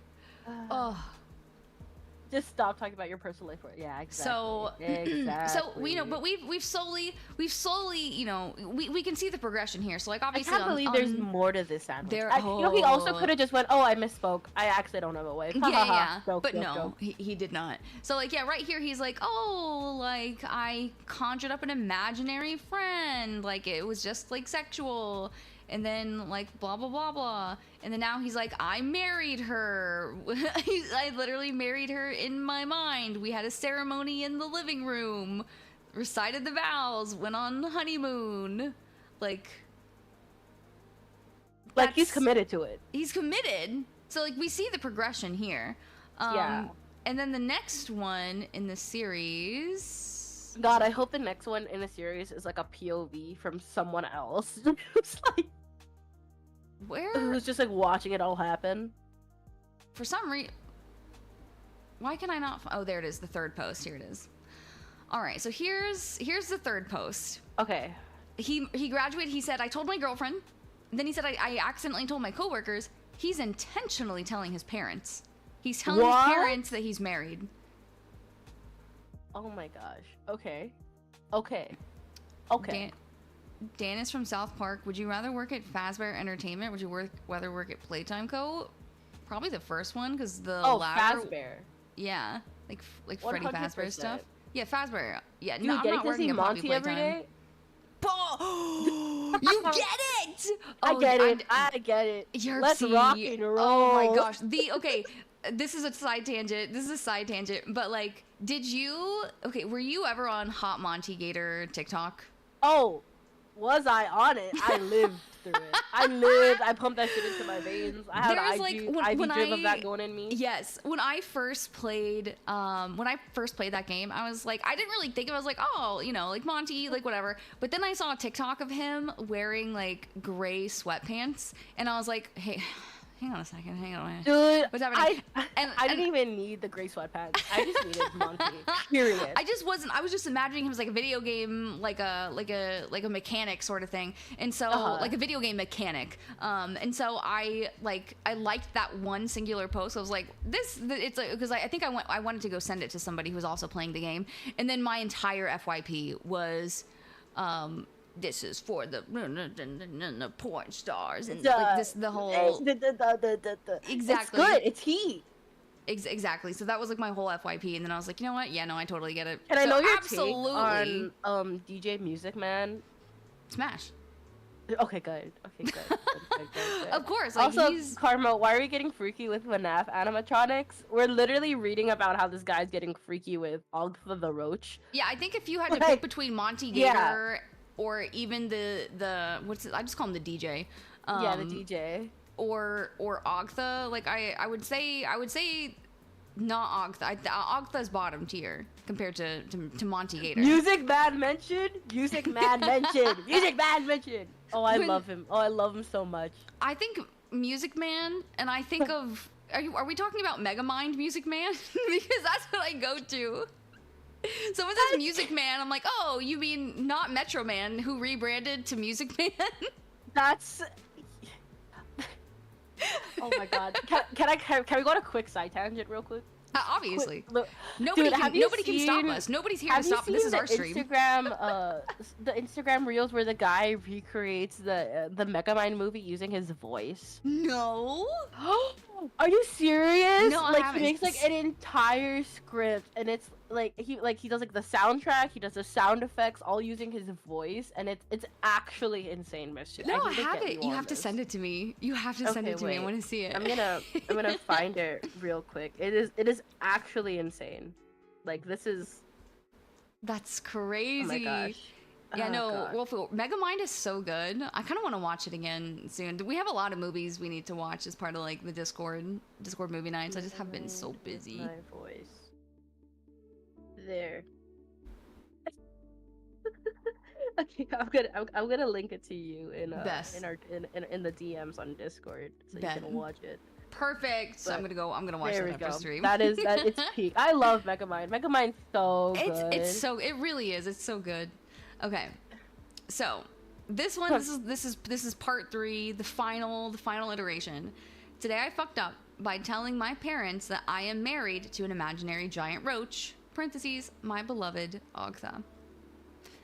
Just stop talking about your personal life. Yeah, exactly. So we know, but we've slowly, you know, we can see the progression here. So like obviously, I can't believe there's more to this sandwich. You know, he also could have just went, "Oh, I misspoke. I actually don't have a wife." Yeah. Joke, but joke, no, joke. He did not. So like right here, he's like, "Oh, like I conjured up an imaginary friend. Like it was just like sexual." And then like blah blah blah blah, and then now he's like, I married her. I literally married her in my mind. We had a ceremony in the living room, recited the vows, went on honeymoon. Like he's committed to it. He's committed. So like we see the progression here. And then the next one in the series. God, I hope the next one in the series is like a POV from someone else. It's like. Who's just like watching it all happen? For some reason, why can I not? Oh, there it is. The third post. Here it is. All right. So here's the third post. Okay. He graduated. He said, I told my girlfriend. Then he said, I accidentally told my coworkers. He's intentionally telling his parents. He's telling his parents that he's married. Oh my gosh. Okay. Dan is from South Park. Would you rather work at Fazbear Entertainment? Would you rather work at Playtime Co? Probably the first one, because the latter. Fazbear. Yeah, like Freddy Fazbear stuff. Yeah, Fazbear. Yeah, Dude, no, I'm not working at Poppy Monty every Playtime. day? You get it! I get it. Let's rock and roll. Oh my gosh. This is a side tangent. But like, were you ever on Hot Monty Gator TikTok? Oh. Was I on it? I lived through it. I pumped that shit into my veins. I had an IV drip of that going in me. Yes. When I first played that game, I was like, I didn't really think of it. I was like, oh, you know, like Monty, like whatever. But then I saw a TikTok of him wearing like gray sweatpants, and I was like, hey, hang on a second, hang on. Dude, what's happening? I didn't even need the gray sweatpants. I just needed Monty. Period. I was just imagining him as like a video game, like a mechanic sort of thing. And so like a video game mechanic. And so I liked that one singular post. I was like, it's like, because I think I wanted to go send it to somebody who was also playing the game. And then my entire FYP was this is for the porn stars and like this the whole exactly. It's good. It's heat. Exactly. So that was like my whole FYP, and then I was like, you know what? Yeah, no, I totally get it. Can I know your take on DJ Music Man? Smash. Okay, good. Good. Of course. Like, also, Karma, why are we getting freaky with FNAF animatronics? We're literally reading about how this guy's getting freaky with Ogtha the Roach. Yeah, I think if you had to pick between Monty Gator or even the what's it? I just call him the DJ. The DJ. Or Ogtha. Like I would say not Ogtha. Ogtha's bottom tier compared to Monty Gator. Music Man mentioned. Oh, I love him. Oh, I love him so much. I think Music Man, and I think of. Are we talking about Megamind Music Man? Because that's what I go to. Someone says Music Man, I'm like, oh, you mean not Metro Man, who rebranded to Music Man? That's. Oh my god. Can we go on a quick side tangent real quick? Obviously. Nobody can stop us. Nobody's here to stop. This is our stream. The Instagram reels where the guy recreates the Megamind movie using his voice. No. Are you serious? No, I like haven't. He makes like an entire script, and it's like he does like the soundtrack, he does the sound effects, all using his voice, and it's actually insane, Mischief. No, I have it. You have to send it to me. You have to send it to me. I want to see it. I'm gonna find it real quick. It is actually insane. Like this is That's crazy. Oh my gosh. Yeah, Oh, no, gosh. Wolf, Megamind is so good. I kind of want to watch it again soon. We have a lot of movies we need to watch as part of like the Discord movie nights. I just have been so busy. My voice. There. Okay, I'm gonna link it to you in in the DMs on Discord so you can watch it. Perfect. So I'm gonna watch There that we after go. stream. It's peak. I love Megamind. Megamind so good. It really is. It's so good. Okay, so this one, this is part 3, the final iteration. Today I fucked up by telling my parents that I am married to an imaginary giant roach. Parentheses, my beloved Ogtha.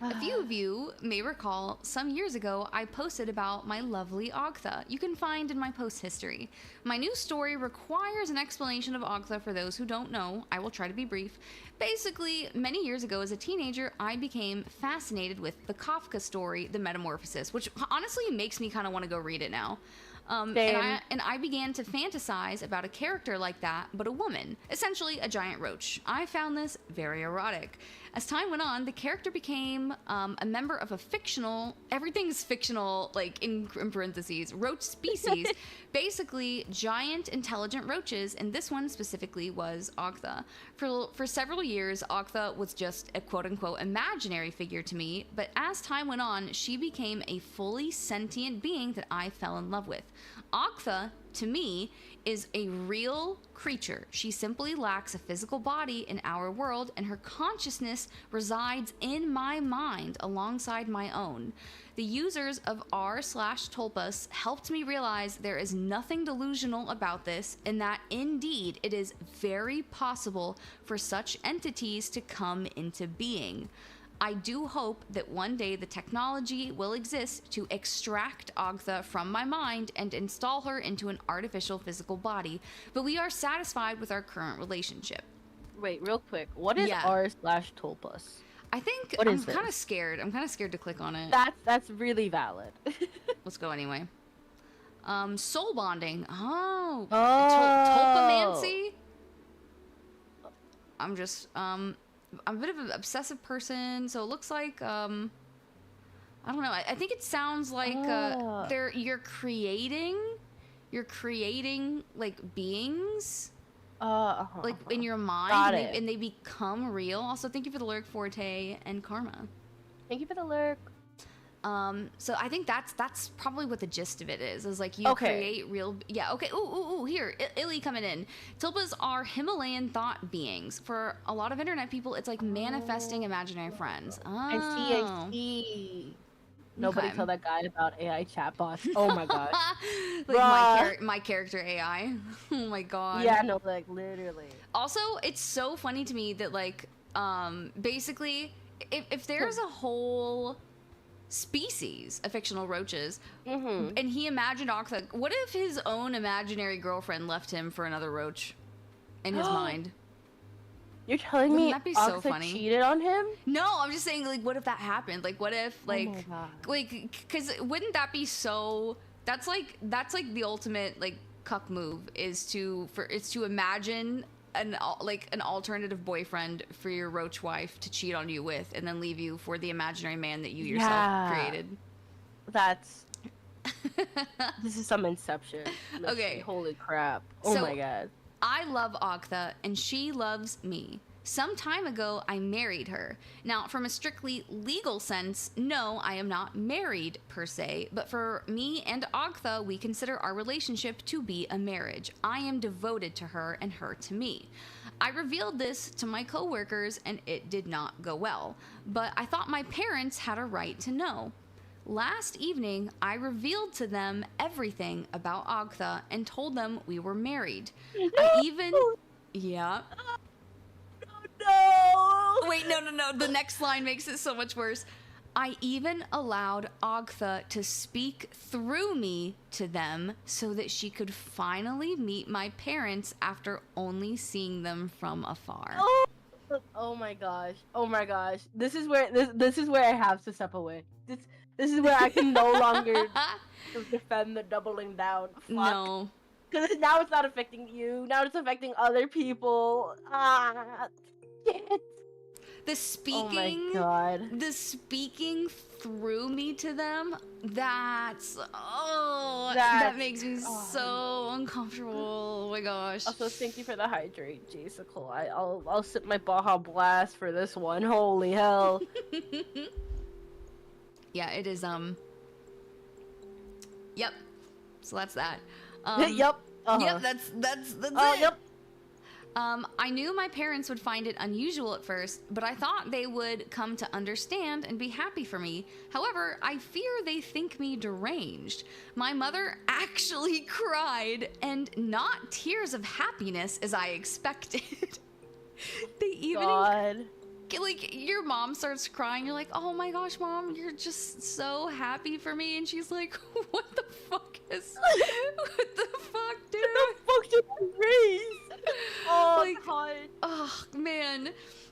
A few of you may recall some years ago I posted about my lovely Ogtha. You can find in my post history. My new story requires an explanation of Ogtha for those who don't know. I will try to be brief. Basically, many years ago as a teenager, I became fascinated with the Kafka story, The Metamorphosis, which honestly makes me kind of want to go read it now. And I began to fantasize about a character like that, but a woman, essentially a giant roach. I found this very erotic. As time went on, the character became a member of a fictional, everything's fictional, like in parentheses, roach species, basically giant intelligent roaches, and this one specifically was Ogtha. For several years, Ogtha was just a quote-unquote imaginary figure to me, but as time went on, she became a fully sentient being that I fell in love with. Ogtha, to me, is a real creature. She simply lacks a physical body in our world, and her consciousness resides in my mind alongside my own. The users of r/Tulpas helped me realize there is nothing delusional about this, and that indeed it is very possible for such entities to come into being. I do hope that one day the technology will exist to extract Ogtha from my mind and install her into an artificial physical body, but we are satisfied with our current relationship. Wait, real quick. What is r/Tulpas? I think I'm kind of scared. I'm kind of scared to click on it. That's really valid. Let's go anyway. Soul bonding. Oh. Tulpamancy? I'm a bit of an obsessive person, so it looks like I don't know. I think it sounds like you're creating like beings like in your mind, and they become real. Also, thank you for the lurk, Forte and Karma. Thank you for the lurk. So I think that's probably what the gist of it is like you create real, okay. Ooh, here, Illy coming in. Tulpas are Himalayan thought beings. For a lot of internet people, it's like manifesting imaginary friends. I see. Nobody tell that guy about AI chatbots. Oh my gosh. Like my character AI. Oh my god. Yeah, no, like literally. Also, it's so funny to me that like basically if there's a whole species of fictional roaches, and he imagined Ogtha, what if his own imaginary girlfriend left him for another roach in his mind? You're telling me that'd be Ogtha so funny. cheated on him? No, I'm just saying, like, what if that happened? Like, what if, like, oh my God. like, because wouldn't that be so? That's like the ultimate like cuck move is to imagine an alternative boyfriend for your roach wife to cheat on you with, and then leave you for the imaginary man that you yourself created. That's this is some Inception. Okay. Holy crap. Oh my god. I love Ogtha, and she loves me. Some time ago, I married her. Now, from a strictly legal sense, no, I am not married per se, but for me and Ogtha, we consider our relationship to be a marriage. I am devoted to her and her to me. I revealed this to my coworkers, and it did not go well, but I thought my parents had a right to know. Last evening, I revealed to them everything about Ogtha and told them we were married. I even... Yeah. No! Wait, no. The next line makes it so much worse. I even allowed Ogtha to speak through me to them so that she could finally meet my parents after only seeing them from afar. Oh my gosh. This is where I have to step away. This is where I can no longer defend the doubling down. Fuck. No. Because now it's not affecting you. Now it's affecting other people. Shit. The speaking, Oh my god. the speaking through me to them, that makes me so uncomfortable. Oh my gosh. Also, thank you for the hydrate, Jaysicle. I'll sip my Baja Blast for this one. Holy hell. Yeah, it is, Yep. So that's that. Yep. Yep, that's it. Yep. I knew my parents would find it unusual at first, but I thought they would come to understand and be happy for me. However, I fear they think me deranged. My mother actually cried, and not tears of happiness as I expected. They even... God. Like, your mom starts crying, you're like, oh my gosh, Mom, you're just so happy for me, and she's like, what the fuck, dude? What the fuck did you raise? Oh, like, God. Oh, man.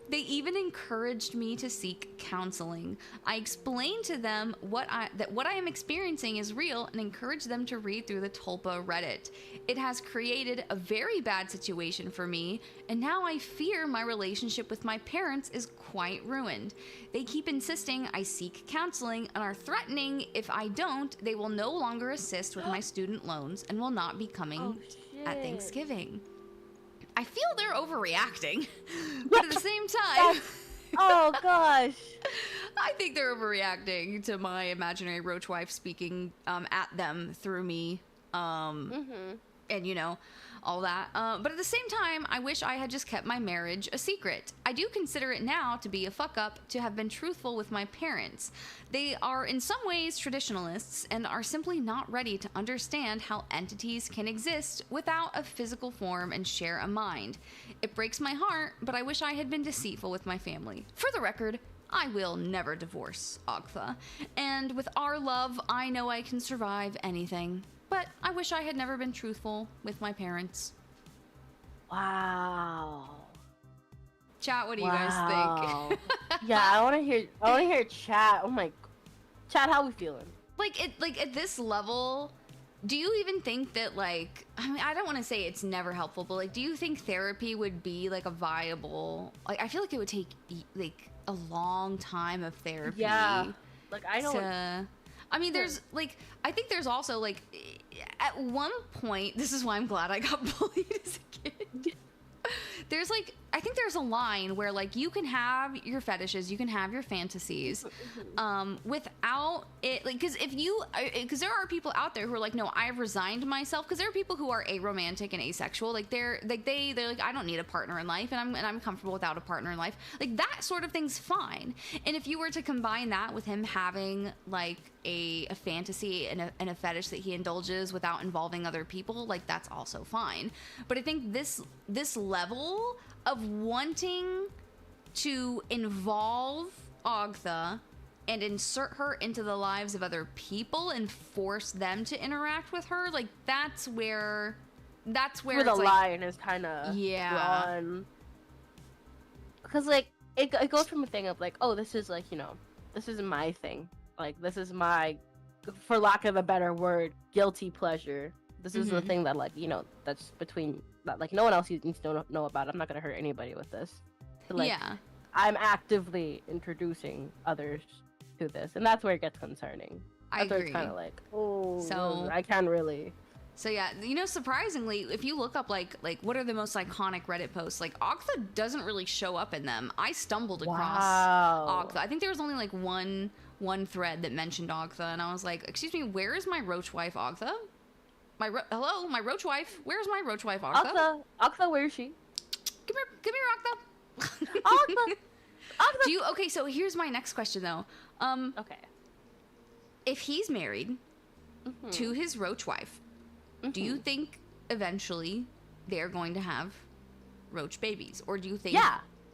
They even encouraged me to seek counseling. I explained to them that what I am experiencing is real and encouraged them to read through the Tulpa Reddit. It has created a very bad situation for me, and now I fear my relationship with my parents is quite ruined. They keep insisting I seek counseling and are threatening if I don't, they will no longer assist with my student loans and will not be coming at Thanksgiving. I feel they're overreacting, but at the same time... Oh, gosh. I think they're overreacting to my imaginary roach wife speaking at them through me, and, you know, all that. But at the same time, I wish I had just kept my marriage a secret. I do consider it now to be a fuck-up to have been truthful with my parents. They are in some ways traditionalists and are simply not ready to understand how entities can exist without a physical form and share a mind. It breaks my heart, but I wish I had been deceitful with my family. For the record, I will never divorce Ogtha, and with our love, I know I can survive anything. But I wish I had never been truthful with my parents. Wow. Chat, what do you guys think? Yeah, I want to hear chat. Oh my, chat, how we feeling? Like at this level, do you even think that, like, I mean, I don't want to say it's never helpful, but like, do you think therapy would be like a viable, like, I feel like it would take like a long time of therapy. Yeah. Like, I don't. I mean, there's, like, I think there's also, like, at one point, this is why I'm glad I got bullied as a kid. There's, like, I think there's a line where, like, you can have your fetishes, you can have your fantasies, without it, like, because there are people out there who are like, no, I've resigned myself, because there are people who are aromantic and asexual, like, they're like, I don't need a partner in life, and I'm comfortable without a partner in life, like, that sort of thing's fine. And if you were to combine that with him having, like, a fantasy and a fetish that he indulges without involving other people, like, that's also fine. But I think this level of wanting to involve Ogtha and insert her into the lives of other people and force them to interact with her, like, that's where the line is kind of drawn. Because, like, it goes from a thing of, like, oh, this is, like, you know, this is my thing. Like, this is my, for lack of a better word, guilty pleasure. This is the thing that, like, you know, that's between, that, like, no one else needs to know about. I'm not going to hurt anybody with this. So, like, I'm actively introducing others to this. And that's where it gets concerning. That's where it's kind of like, oh, so I can't really. So yeah, you know, surprisingly, if you look up like what are the most iconic Reddit posts, like, Ogtha doesn't really show up in them. I stumbled across Ogtha. I think there was only like one thread that mentioned Ogtha, and I was like, excuse me, where is my roach wife Ogtha? Hello, my roach wife. Where's my roach wife Ogtha? Ogtha, where is she? Come here, Ogtha. Ogtha. Okay, so here's my next question though. Okay. If he's married to his roach wife, do you think eventually they're going to have roach babies, or do you think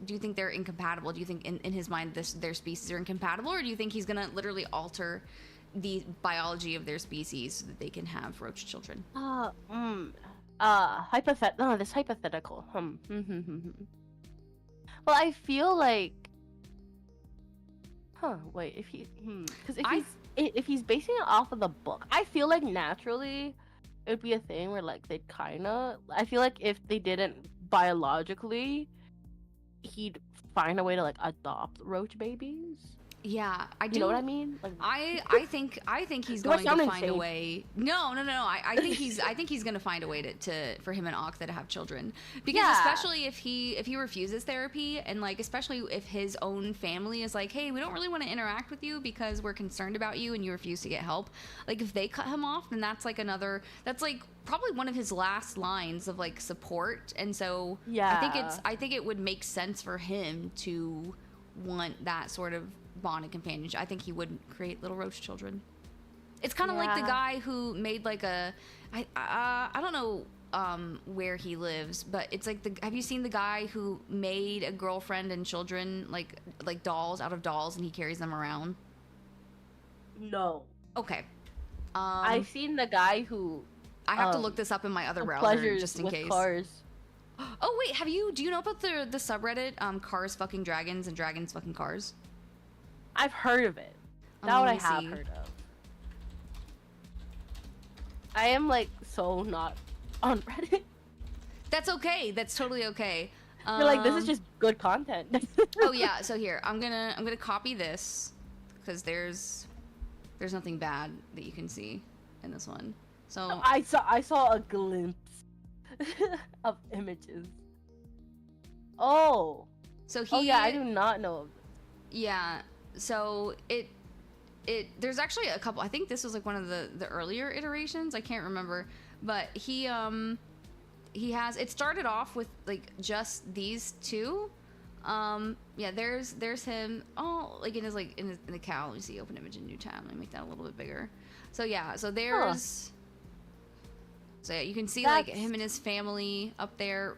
do you think they're incompatible? Do you think in his mind their species are incompatible, or do you think he's gonna literally alter the biology of their species so that they can have roach children? This hypothetical. Well, I feel like, if he's basing it off of the book, I feel like naturally it would be a thing where, like, they'd kind of, I feel like if they didn't biologically, he'd find a way to like adopt roach babies. Yeah, I do. You know what I mean? Like, I think he's Do I going to sound find a insane? way. No. I think he's going to find a way for him and Ogtha to have children, because Yeah. especially if he refuses therapy, and like especially if his own family is like, hey, we don't really want to interact with you because we're concerned about you and you refuse to get help. Like if they cut him off, then that's like probably one of his last lines of like support. And so Yeah. I think it would make sense for him to want that sort of bond and companionship. I think he would create little roach children. It's kind of like the Yeah. guy who made like I don't know where he lives, but it's like have you seen the guy who made a girlfriend and children like dolls out of dolls, and he carries them around? No. Okay. I've seen the guy who I have to look this up in my other browser pleasures just in with case. cars. Oh wait, do you know about the subreddit Cars Fucking Dragons and Dragons Fucking Cars? I've heard of it. That let one I me have see. heard of. I am like so not on Reddit. That's okay. That's totally okay. You're like, this is just good content. Oh yeah, so here I'm gonna copy this because there's nothing bad that you can see in this one. So I saw a glimpse of images. Oh. so Oh yeah, I do not know. Yeah, so it there's actually a couple. I think this was like one of the earlier iterations. I can't remember, but he has. It started off with like just these two. Yeah, there's him. Oh, like in the cow. Let me see. Open image in new tab. Let me make that a little bit bigger. So yeah, so there's. So yeah, you can see like him and his family up there.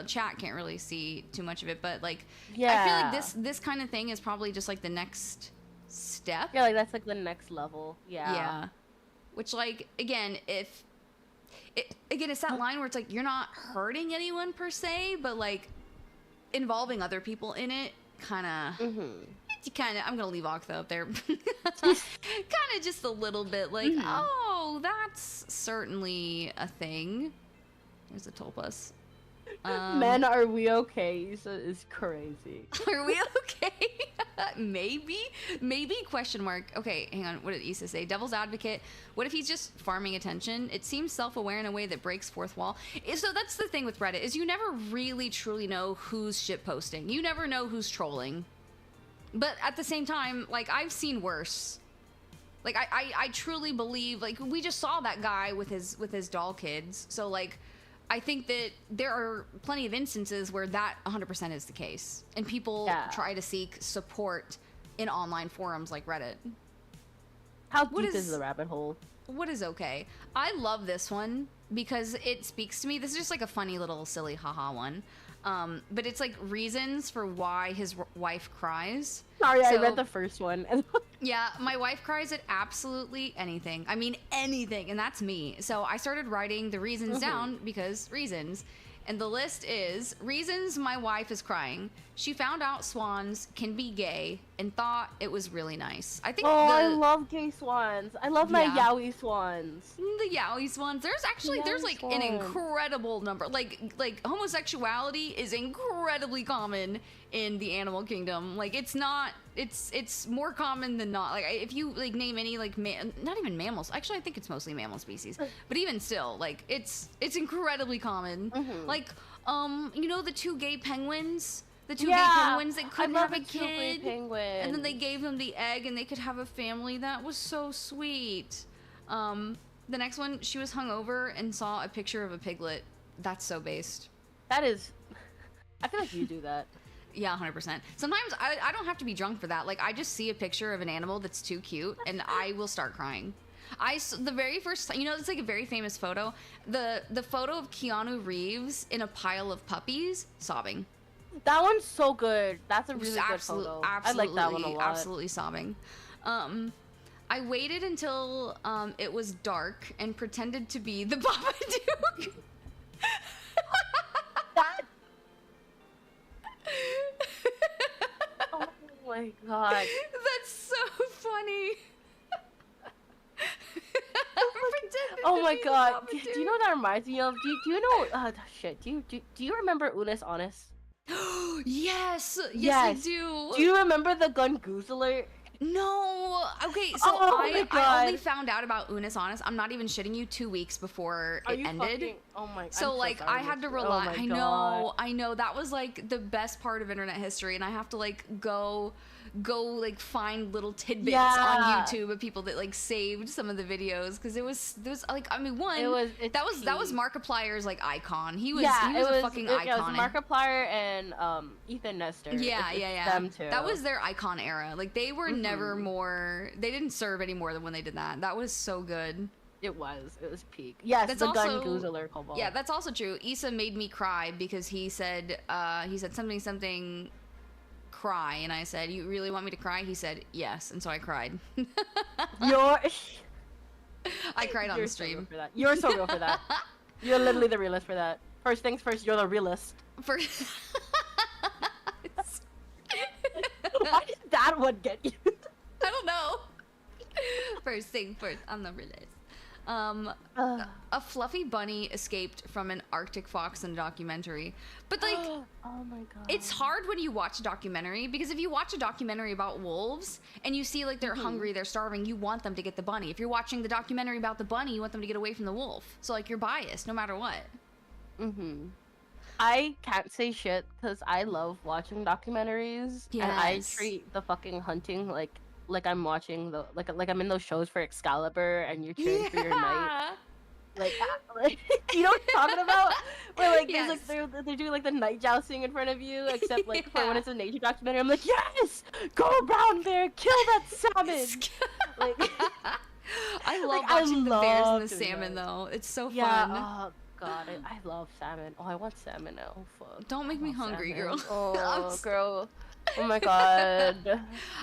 Chat can't really see too much of it, but like I feel Yeah. like this kind of thing is probably just like the next step. Yeah, like that's like the next level. Yeah. Yeah. Which like again, it's that line where it's like you're not hurting anyone per se, but like involving other people in it kind of I'm gonna leave Ogtha up there. Kind of just a little bit like, oh, that's certainly a thing. Here's a Tulpas. Men, are we okay? So it's crazy. Are we okay? Maybe question mark. Okay, hang on. What did Issa say? Devil's advocate. What if he's just farming attention? It seems self-aware in a way that breaks fourth wall. So that's the thing with Reddit, is you never really truly know who's shit posting. You never know who's trolling. But at the same time, like I've seen worse. Like I truly believe, like we just saw that guy with his doll kids. So like I think that there are plenty of instances where that 100% is the case, and people try to seek support in online forums like Reddit. How deep is the rabbit hole? What is okay? I love this one because it speaks to me. This is just like a funny little silly haha one. But it's like reasons for why his wife cries. Sorry, I read the first one. Yeah, my wife cries at absolutely anything. I mean, anything. And that's me. So I started writing the reasons down because reasons. And the list is reasons my wife is crying. She found out swans can be gay and thought it was really nice. I think I love gay swans. I love my yaoi swans. The yaoi swans. There's actually there's like an incredible number. Like homosexuality is incredibly common in the animal kingdom. Like it's more common than not. Like if you like name any like not even mammals. Actually, I think it's mostly mammal species. But even still, like it's incredibly common. Like you know the two gay penguins. The two gay penguins that couldn't have a kid, and then they gave them the egg, and they could have a family. That was so sweet. The next one, she was hungover and saw a picture of a piglet. That's so based. That is. I feel like you do that. Yeah, 100%. Sometimes I don't have to be drunk for that. Like I just see a picture of an animal that's too cute, and I will start crying. The very first, you know, it's like a very famous photo. The photo of Keanu Reeves in a pile of puppies, sobbing. That one's so good. That's a really good photo. I like that one a lot. Absolutely sobbing. I waited until it was dark and pretended to be the Babadook. Oh my god. That's so funny. Oh my god. Do you know what that reminds me of? Do you know shit? Do you remember Unis Honest? Yes, I Yes. do. Do you remember the Gungoozler? No. Okay, so Oh my I God. only found out about Unis Honest. I'm not even shitting you 2 weeks before Are it you ended. fucking? Oh my. So I'm like sorry, I had to Missy. rely. Oh my I God. know. That was like the best part of internet history, and I have to like go like find little tidbits on Yeah. YouTube of people that like saved some of the videos because there was like I mean one It's that was peak. Markiplier's like icon. He was Yeah, he was it a fucking it was icon. Markiplier and Ethan Nestor. Yeah. Them two. That was their icon era. Like they were never more. They didn't serve any more than when they did that. That was so good. It was peak. Yes, That's the also- Gungoozler Cobalt. Yeah, that's also true. Issa made me cry because he said something cry, and I said, "You really want me to cry?" He said, "Yes," and so I cried. You're I cried on you're the so real stream. for that. You're so real for that. You're literally the realist for that. First things first, you're the realist. For Why did that one get you? I don't know. First thing first, I'm the realist. A fluffy bunny escaped from an Arctic fox in a documentary. But like Oh my God. it's hard when you watch a documentary because if you watch a documentary about wolves and you see like they're hungry, they're starving, you want them to get the bunny. If you're watching the documentary about the bunny, you want them to get away from the wolf. So like you're biased no matter what. I can't say shit because I love watching documentaries, and I Yes. treat the fucking hunting like I'm watching the like I'm in those shows for Excalibur, and you're cheering for your knight. Like you know what I'm talking about? Where like there's like Yes. they're doing like the night jousting in front of you, except like for when Yeah. it's a nature documentary, I'm like, yes, go brown bear, kill that salmon. Like I love I watching the bears and love the doing salmon that. though. It's so yeah, fun. oh god, I love salmon. Oh, I want salmon now. Fuck. Don't make me love hungry, salmon. girl. Oh, girl. Oh my god. We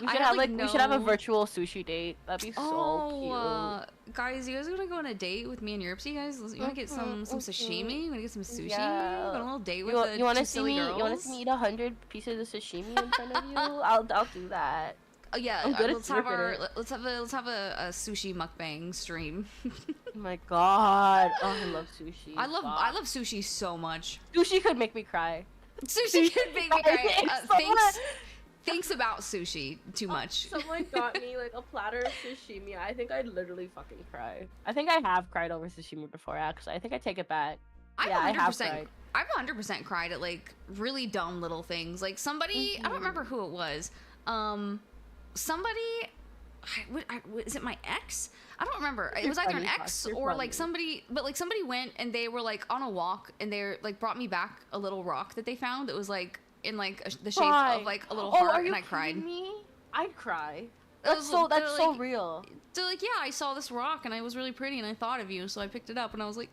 I should have, have like, we should have a no- virtual sushi date. That'd be so cute. Guys, you guys wanna go on a date with me and Yerpsy, guys? You wanna get some sashimi? You wanna get some sushi? Yeah. Go on a little date with You want two to see silly me? girls? You want to see me eat 100 pieces of sashimi in front of you? I'll do that. Oh yeah, I'm good at let's have slurping it. let's have a sushi mukbang stream. Oh my god. Oh, I love sushi. I love Fuck. sushi so much. Sushi could make me cry. Sushi could make me cry. Someone- Thanks about sushi too much. Someone got me like a platter of sashimi. I think I'd literally fucking cry. I think I have cried over sashimi before, actually. I think I take it back. I've Yeah, I have 100%. cried. I've 100% cried at like really dumb little things. Like somebody, I don't remember who it was. Somebody, is it my ex? I don't remember. It You're was either funny, an Fox. ex You're or funny. like somebody, but like somebody went and they were like on a walk and they like brought me back a little rock that they found that was like in like the shape Cry. of like a little Oh, heart, are you and I cried. kidding me? I'd cry. They're That's so like- real. So like, yeah, I saw this rock and it was really pretty and I thought of you, so I picked it up and I was like,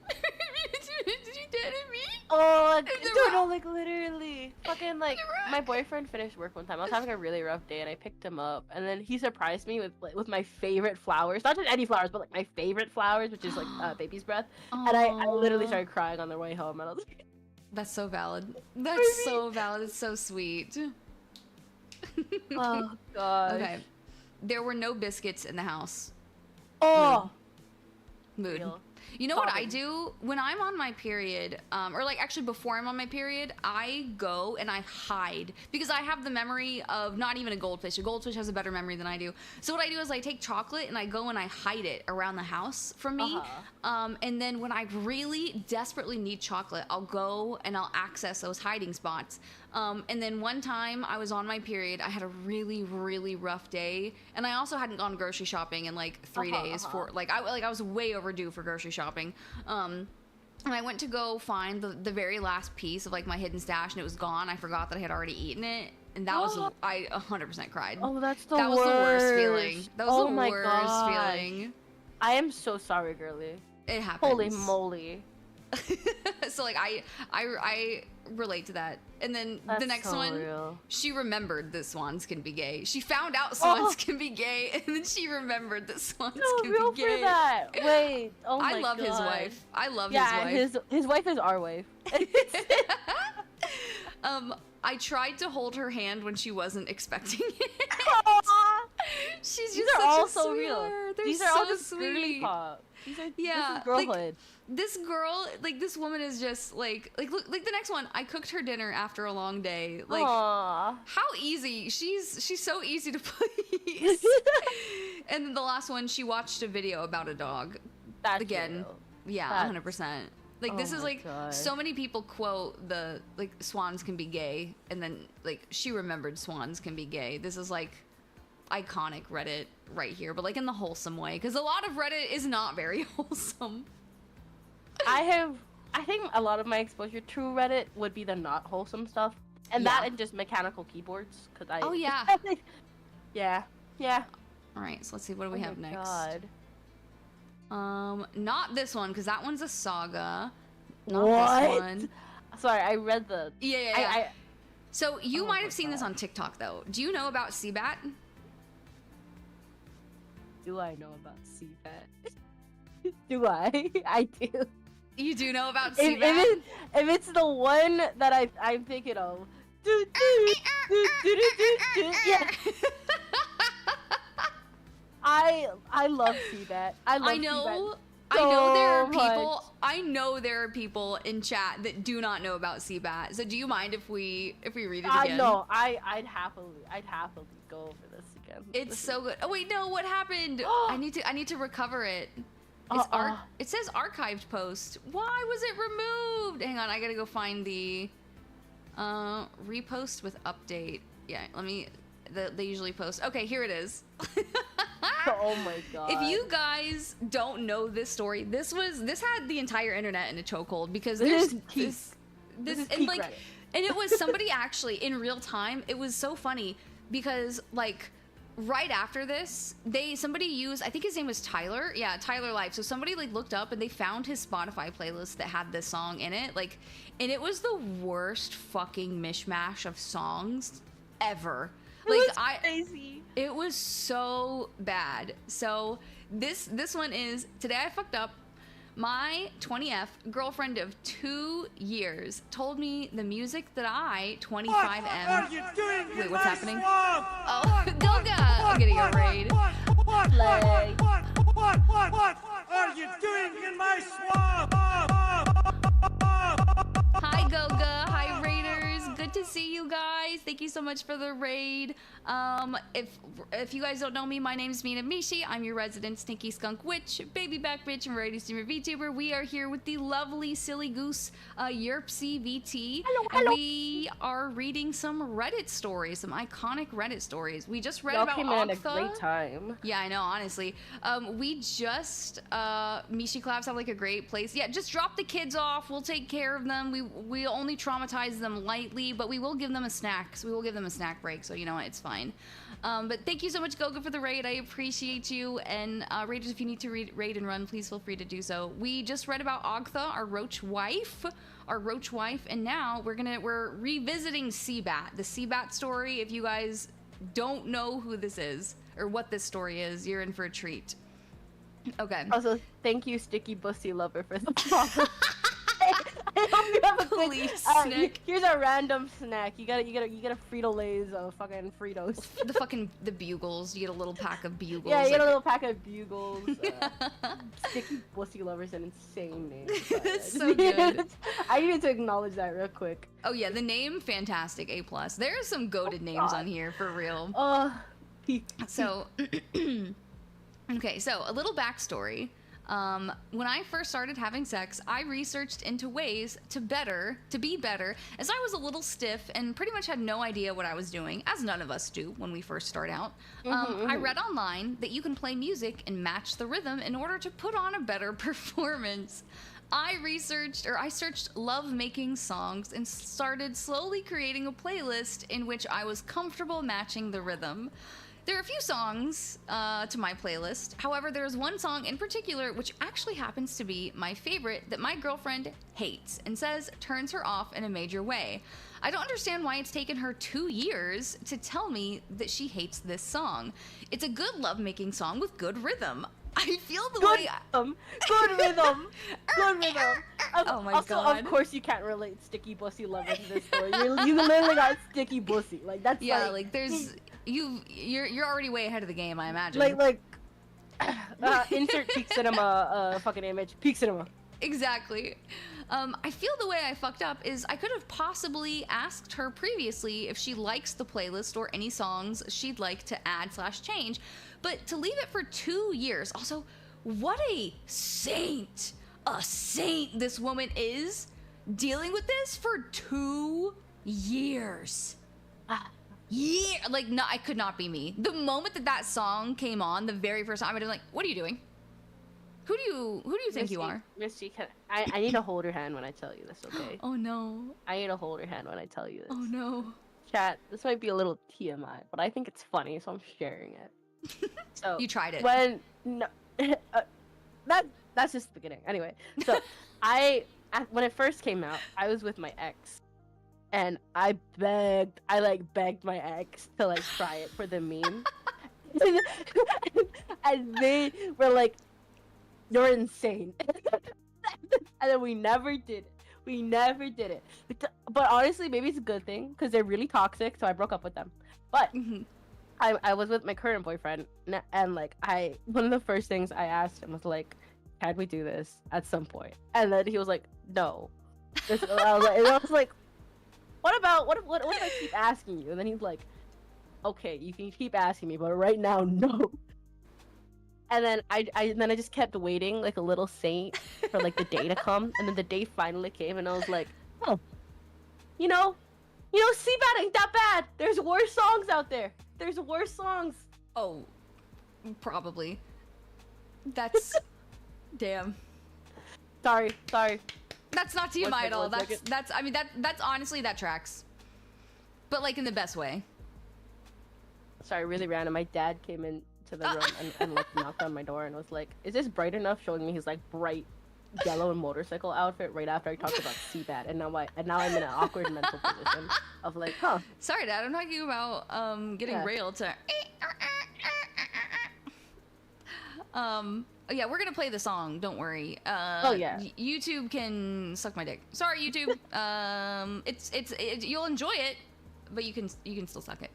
did you dead at me? Oh, It's a dude, rock. no, like literally. Fucking like a my rock. boyfriend finished work one time. I was having a really rough day and I picked him up, and then he surprised me with my favorite flowers. Not just any flowers, but like my favorite flowers, which is like baby's breath. And I literally Aw. started crying on the way home, and I was like, That's so valid. That's so valid. It's so sweet. oh god. Okay. There were no biscuits in the house. Oh. Mood. Real. You know what I Sobbing. do when I'm on my period, or like actually before I'm on my period, I go and I hide because I have the memory of not even a goldfish. A goldfish has a better memory than I do. So what I do is I take chocolate and I go and I hide it around the house from me. And then when I really desperately need chocolate, I'll go and I'll access those hiding spots. And then one time I was on my period, I had a really, really rough day, and I also hadn't gone grocery shopping in like 3 days. For like I was way overdue for grocery shopping. And I went to go find the very last piece of like my hidden stash, and it was gone. I forgot that I had already eaten it, and that was I 100% cried. Oh, that's the that worst. was the worst feeling. That was Oh the my worst gosh. feeling. I am so sorry, girly. It happens. Holy moly. So like I relate to that. And then That's the next so one, real. she remembered that swans can be gay. She found out swans can be gay, and then she remembered that swans So can real be gay. for that. Wait. Oh my I love his God. wife. I love Yeah, his wife. his wife is our wife. I tried to hold her hand when she wasn't expecting it. She's These just are such all a so real. sweetheart. They're These are so all just girly sweet. pop. This is Like, girlhood. this girl, like this woman is just like look, like the next one. I cooked her dinner after a long day. Like Aww. how easy. She's so easy to please. And then the last one, she watched a video about a dog. That's Again, real. yeah, That's- 100%. Like this Oh is my like God. so many people quote the like swans can be gay, and then like she remembered swans can be gay. This is like iconic Reddit right here, but like in the wholesome way, because a lot of Reddit is not very wholesome. I think a lot of my exposure to Reddit would be the not wholesome stuff, and that Yeah. and just mechanical keyboards. Cause I. Oh, yeah. yeah. Yeah. All right, so let's see what do we Oh have my next. God. Not this one, because that one's a saga. Not What? this one. Sorry, I read the. Yeah. So you Oh might my have seen this God. on TikTok though. Do you know about Seabat? Do I know about CPAT? Do I? I do. You do know about If, Seabat? if it's the one that I'm thinking of. Yeah. I love CPAT. I know. I know there are people. I know there are people in chat that do not know about Seabat. So do you mind if we read it again? No, I'd happily go over this again. It's so good. Oh wait, no, what happened? I need to recover it. It's it says archived post. Why was it removed? Hang on, I gotta go find the repost with update. Yeah, let me. They usually post. Okay, here it is. Oh my God. If you guys don't know this story, this had the entire internet in a chokehold because there's This is and peak like Reddit. and it was somebody actually in real time. It was so funny because like right after this, somebody used, I think his name was Tyler. Yeah, Tyler Life. So somebody like looked up and they found his Spotify playlist that had this song in it. Like, and it was the worst fucking mishmash of songs ever. Like crazy. it was so bad. So this one is Today I Fucked Up. My 20F girlfriend of 2 years told me the music that I, 25M. What are you doing Wait, in what's my happening? swamp? Oh, Goga! I'm getting a raid. What Play. are you doing in my swamp? Hi Goga, hi Raiders. Good to see you guys. Thank you so much for the raid. If you guys don't know me, my name is Mina Mishi. I'm your resident stinky skunk witch, baby back bitch, and variety streamer VTuber. We are here with the lovely silly goose Yerpsy VT. Hello. And we are reading some Reddit stories, some iconic Reddit stories. We just read Y'all about came in at a Ogtha. great time. Yeah, I know, honestly. We just, Mishi Collabs have like a great place. Yeah, just drop the kids off. We'll take care of them. We only traumatize them lightly, but we will give them a snack. So we will give them a snack break. So you know what, it's fine. But thank you so much, Goga, for the raid. I appreciate you. And Raiders, if you need to raid and run, please feel free to do so. We just read about Ogtha, our roach wife, and now we're revisiting Seabat, the Seabat story. If you guys don't know who this is or what this story is, you're in for a treat. Okay. Also, thank you, Sticky Bussy Lover, for the follow. I hope you have a good Please, snack. Here's a random snack. You got a Frito-Lay's fucking Fritos. The bugles. You get a little pack of bugles. Yeah, you get a like- little pack of bugles. Sticky Bussy Lover's an insane name. That's so good. I needed to acknowledge that real quick. Oh yeah, the name fantastic. A+. There are some goated names God. on here for real. So, okay, so a little backstory. When I first started having sex, I researched into ways to be better, as I was a little stiff and pretty much had no idea what I was doing, as none of us do when we first start out. I read online that you can play music and match the rhythm in order to put on a better performance. I searched love-making songs and started slowly creating a playlist in which I was comfortable matching the rhythm. There are a few songs to my playlist. However, there's one song in particular which actually happens to be my favorite that my girlfriend hates and says turns her off in a major way. I don't understand why it's taken her 2 years to tell me that she hates this song. It's a good lovemaking song with good rhythm. I feel the way Good rhythm. Good rhythm. Oh my also, god. of course you can't relate sticky bussy lover to this story. You literally got sticky bussy. Like that's Yeah, like there's you're already way ahead of the game, I imagine. Insert peak cinema fucking image. Peak cinema. Exactly. I feel the way I fucked up is I could have possibly asked her previously if she likes the playlist or any songs she'd like to add/change, but to leave it for 2 years. Also, what a saint this woman is, dealing with this for 2 years. Yeah, like, no, I could not be me. The moment that song came on, the very first time, I'd be like, what are you doing? Who do you think you are? Misty, I need to hold your hand when I tell you this, okay? Oh no. I need to hold your hand when I tell you this. Oh no. Chat, this might be a little TMI, but I think it's funny, so I'm sharing it. So You tried it. When no, that's just the beginning. Anyway, so when it first came out, I was with my ex, and I begged my ex to like try it for the meme, and they were like, "You're insane," and then we never did it. But honestly, maybe it's a good thing because they're really toxic, so I broke up with them. But I was with my current boyfriend, and like one of the first things I asked him was like, "Can we do this at some point?" And then he was like, "No." I was like, what if I keep asking you? And then he's like, "Okay, you can keep asking me, but right now, no." And then I just kept waiting like a little saint for like the day to come, and then the day finally came, and I was like, "Oh, you know, Seabat ain't that bad. There's worse songs out there. There's worse songs." Oh, probably. That's damn. Sorry. That's not TMI at all. One second. That's honestly, that tracks. But like in the best way. Sorry, really random. My dad came into the room and like knocked on my door and was like, "Is this bright enough?" Showing me his like bright yellow and motorcycle outfit right after I talked about Seabat, and now I'm in an awkward mental position of like, huh. Sorry, Dad. I'm talking about getting railed to. Yeah, we're gonna play the song. Don't worry. Oh yeah. YouTube can suck my dick. Sorry, YouTube. You'll enjoy it, but you can still suck it.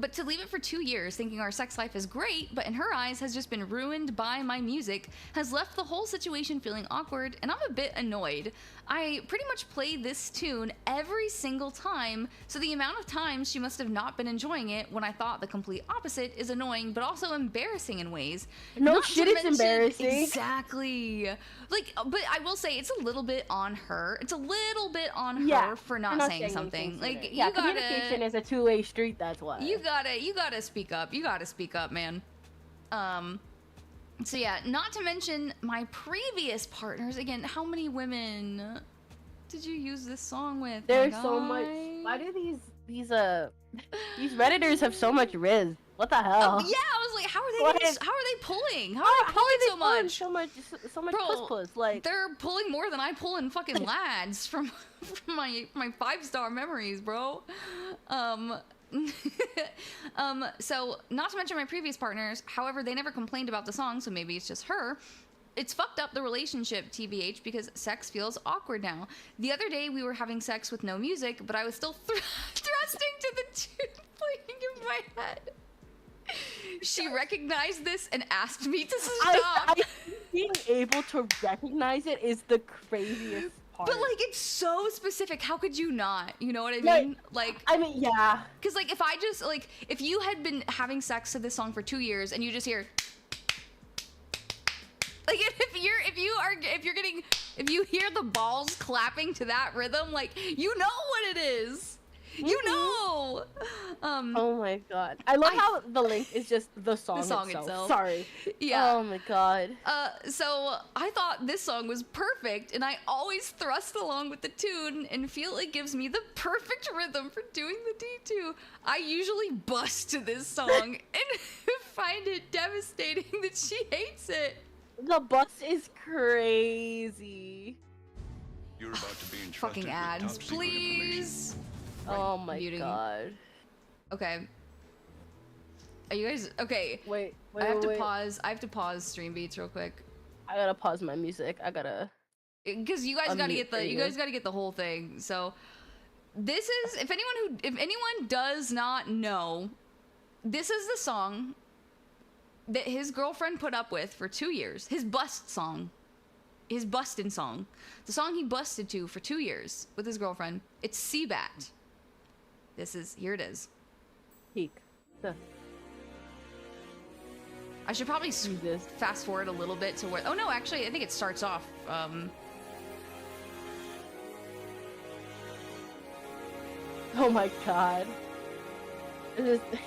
But to leave it for 2 years thinking our sex life is great, but in her eyes has just been ruined by my music, has left the whole situation feeling awkward, and I'm a bit annoyed. I pretty much play this tune every single time, so the amount of times she must have not been enjoying it when I thought the complete opposite is annoying, but also embarrassing in ways. No shit, it's embarrassing. Exactly. Like, but I will say it's a little bit on her. It's a little bit on her for not saying something. Like, yeah, communication is a two-way street. That's why. You gotta speak up. You gotta speak up, man. So yeah, not to mention my previous partners. Again, how many women did you use this song with? There's so much. Why do these Redditors have so much riz? What the hell? Oh, yeah, I was like, how are they pulling? How are they pulling so much? So much Bro, puss. Like, they're pulling more than I pull in fucking lads from my 5-star memories, bro. So not to mention my previous partners, however, they never complained about the song, so maybe it's just her. It's fucked up the relationship, TBH, because sex feels awkward now. The other day we were having sex with no music, but I was still thrusting to the tune playing in my head. She recognized this and asked me to stop. Being able to recognize it is the craziest part. But like, it's so specific. How could you not? You know what I mean? Yeah. Because like, if you had been having sex to this song for 2 years and you just hear, like, if you hear the balls clapping to that rhythm, like, you know what it is. You know. Oh my god. I love how the link is just the song itself. Sorry. Yeah. Oh my god. So I thought this song was perfect, and I always thrust along with the tune and feel it gives me the perfect rhythm for doing the D2. I usually bust to this song and find it devastating that she hates it. The bust is crazy. You're about to be entrusted Fucking with ads, top secret please. Oh my god. Okay. Are you guys okay? Wait. I have to pause Stream Beats real quick. I gotta pause my music. I gotta. Because you guys gotta get the whole thing. So this is if anyone does not know, this is the song that his girlfriend put up with for 2 years. His bust song. His bustin' song. The song he busted to for 2 years with his girlfriend. It's Seabat. Here it is. Peak. I should probably fast forward a little bit to where, oh no, actually, I think it starts off, Oh my god. This is...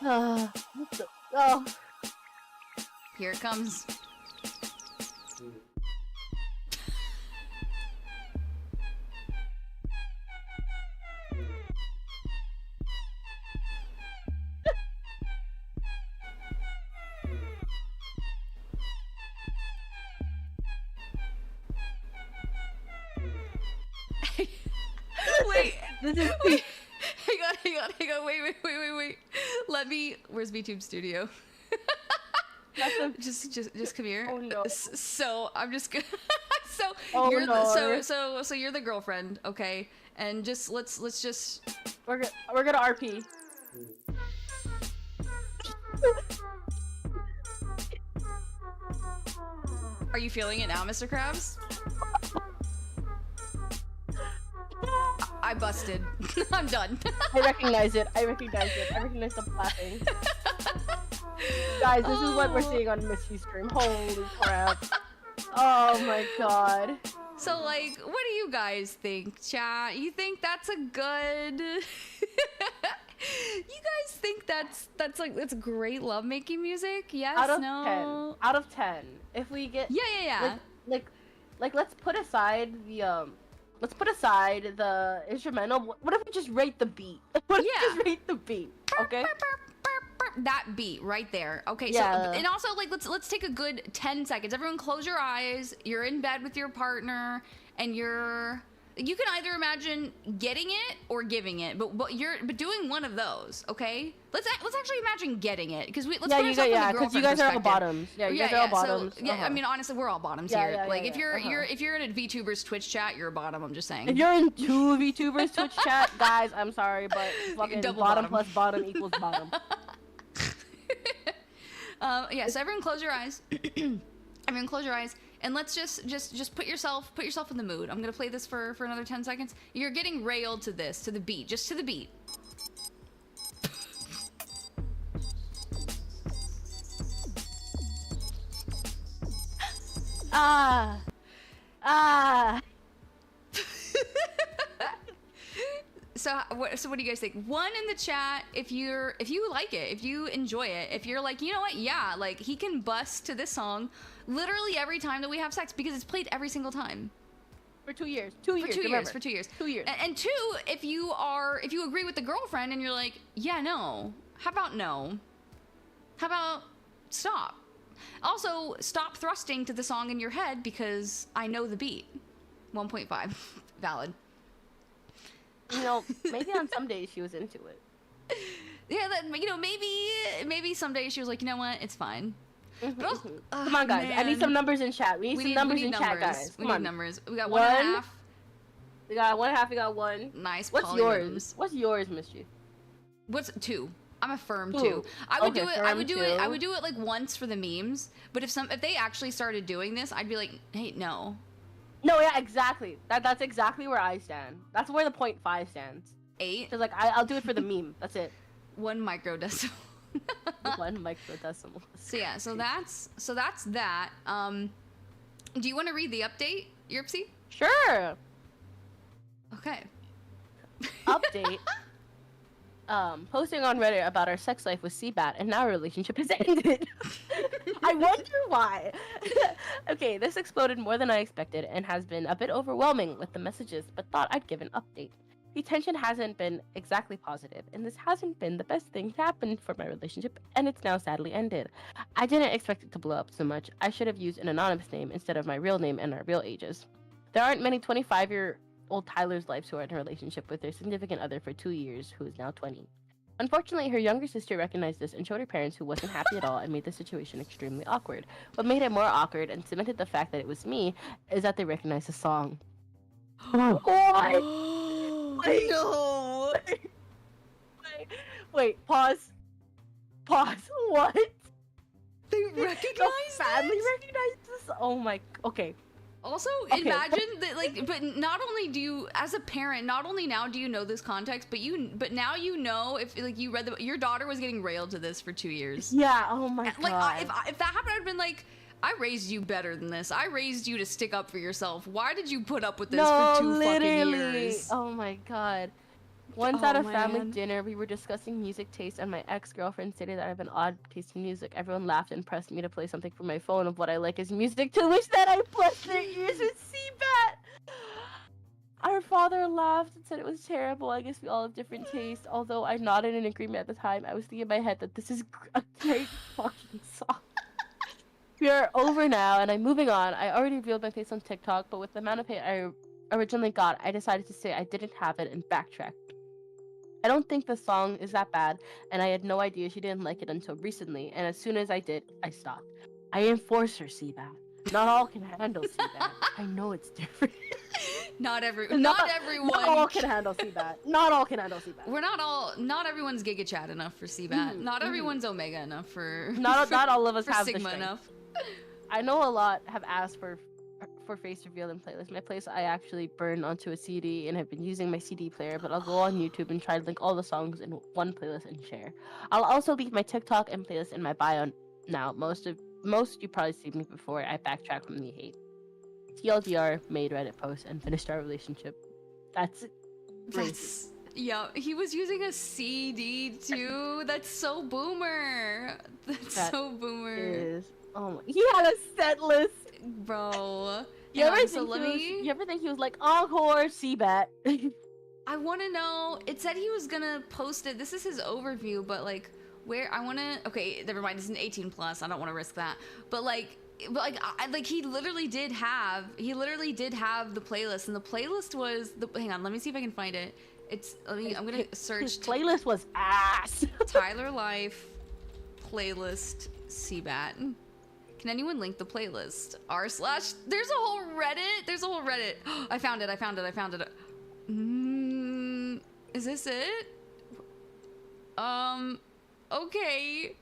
oh. Here it comes. Wait, this is hang on, wait. Where's VTube Studio? Just come here. Oh no. So I'm just gonna. Oh, you're no. so you're the girlfriend, okay? And just let's just. We're gonna RP. Are you feeling it now, Mr. Krabs? I busted. I'm done. I recognize it. I recognize the clapping. Guys, this is what we're seeing on Misty stream. Holy crap. Oh my god. So, like, what do you guys think, chat? You think that's a good... You guys think that's great lovemaking music? Yes, out of no? 10. Out of 10. If we get... Yeah. Like, let's put aside the, instrumental. What if we just rate the beat? What if we just rate the beat? Okay? That beat right there. Okay, yeah. So and also like let's take a good 10 seconds. Everyone close your eyes. You're in bed with your partner and you can either imagine getting it or giving it, but doing one of those, okay? Let's actually imagine getting it because let's put ourselves in the girlfriend because you guys are all bottoms. Yeah, you guys are all bottoms. So, I mean honestly, we're all bottoms here. If you're in a VTuber's Twitch chat, you're a bottom. I'm just saying. If you're in two VTubers Twitch chat, guys, I'm sorry, but fucking Double bottom plus bottom equals bottom. So everyone close your eyes. Everyone close your eyes and let's just put yourself in the mood. I'm gonna play this for another 10 seconds. You're getting railed to the beat, just to the beat. Ah. So what do you guys think? One in the chat if you like it, if you enjoy it, if you're like, you know what, yeah, like he can bust to this song literally every time that we have sex because it's played every single time. For 2 years. For 2 years. And two, if you agree with the girlfriend and you're like, yeah, no. How about no? How about stop? Also, stop thrusting to the song in your head because I know the beat. 1.5. Valid. You know, maybe on some days she was into it. Yeah, maybe some days she was like, you know what, it's fine. But also, come on, guys. Man. I need some numbers in chat. We need some numbers in chat, guys. We need numbers. We got 1.5. We got 1.5. We got 1. Nice. What's yours? What's yours, Mischief? What's 2? I'm a firm 2. I would do it like once for the memes. But if they actually started doing this, I'd be like, hey, no. No, yeah, exactly. That's exactly where I stand. That's where the 0.5 stands. 8? Because like I'll do it for the meme. That's it. 1 microdecimal. 1 microdecimal. So yeah, so that's that. Do you want to read the update, Yerpsy? Sure. Okay. Update. Posting on Reddit about our sex life with Seabat and now our relationship has ended. I wonder why. Okay, this exploded more than I expected and has been a bit overwhelming with the messages, but thought I'd give an update. The tension hasn't been exactly positive, and this hasn't been the best thing to happen for my relationship, and it's now sadly ended. I didn't expect it to blow up so much. I should have used an anonymous name instead of my real name and our real ages. There aren't many 25-year-old Tyler's lives who are in a relationship with their significant other for 2 years, who is now 20. Unfortunately, her younger sister recognized this and showed her parents, who wasn't happy at all and made the situation extremely awkward. What made it more awkward and cemented the fact that it was me is that they recognized the song. What? Wait, no! Wait, pause. Pause. What? They recognize family recognized this? Oh my, okay. Also, Okay. imagine that, like, but not only do you, as a parent, not only now do you know this context, but now you know if, like, you read your daughter was getting railed to this for 2 years. Yeah, oh my god. Like, if that happened, I'd been like, I raised you better than this. I raised you to stick up for yourself. Why did you put up with this for 2 fucking years? Oh my god. Once at a family dinner, we were discussing music taste, and my ex-girlfriend stated that I have an odd taste in music. Everyone laughed and pressed me to play something from my phone of what I like is music, to which that I plugged their ears with CBAT. Our father laughed and said it was terrible. I guess we all have different tastes. Although I nodded in agreement at the time, I was thinking in my head that this is a great fucking song. We are over now, and I'm moving on. I already revealed my face on TikTok, but with the amount of hate I originally got, I decided to say I didn't have it and backtracked. I don't think the song is that bad, and I had no idea she didn't like it until recently, and as soon as I did, I stopped. I enforce her CBAT. Not all can handle CBAT. I know it's different. Not everyone. Not all can handle CBAT. Not all can handle CBAT. Not everyone's Giga Chat enough for CBAT. Not everyone's Omega enough for. Not all of us for have Sigma the strength. enough. I know a lot have asked for face reveal and playlist. My playlist I actually burn onto a CD and have been using my CD player, but I'll go on YouTube and try to link all the songs in one playlist and share. I'll also leave my TikTok and playlist in my bio now. Most you probably seen me before. I backtrack from the hate. TLDR, made Reddit post and finished our relationship. That's yeah, he was using a CD too. That's so boomer. That's so boomer. He had a set list, bro. You ever think he was like encore CBAT? I want to know. It said he was gonna post it. This is his overview, but like, where I want to. Okay, never mind. It's an 18 plus. I don't want to risk that. But he literally did have the playlist, and the playlist was the. Hang on, let me see if I can find it. I'm gonna search. His playlist was ass. Tyler Life playlist CBAT. Can anyone link the playlist? / There's a whole Reddit. I found it. Is this it? Okay.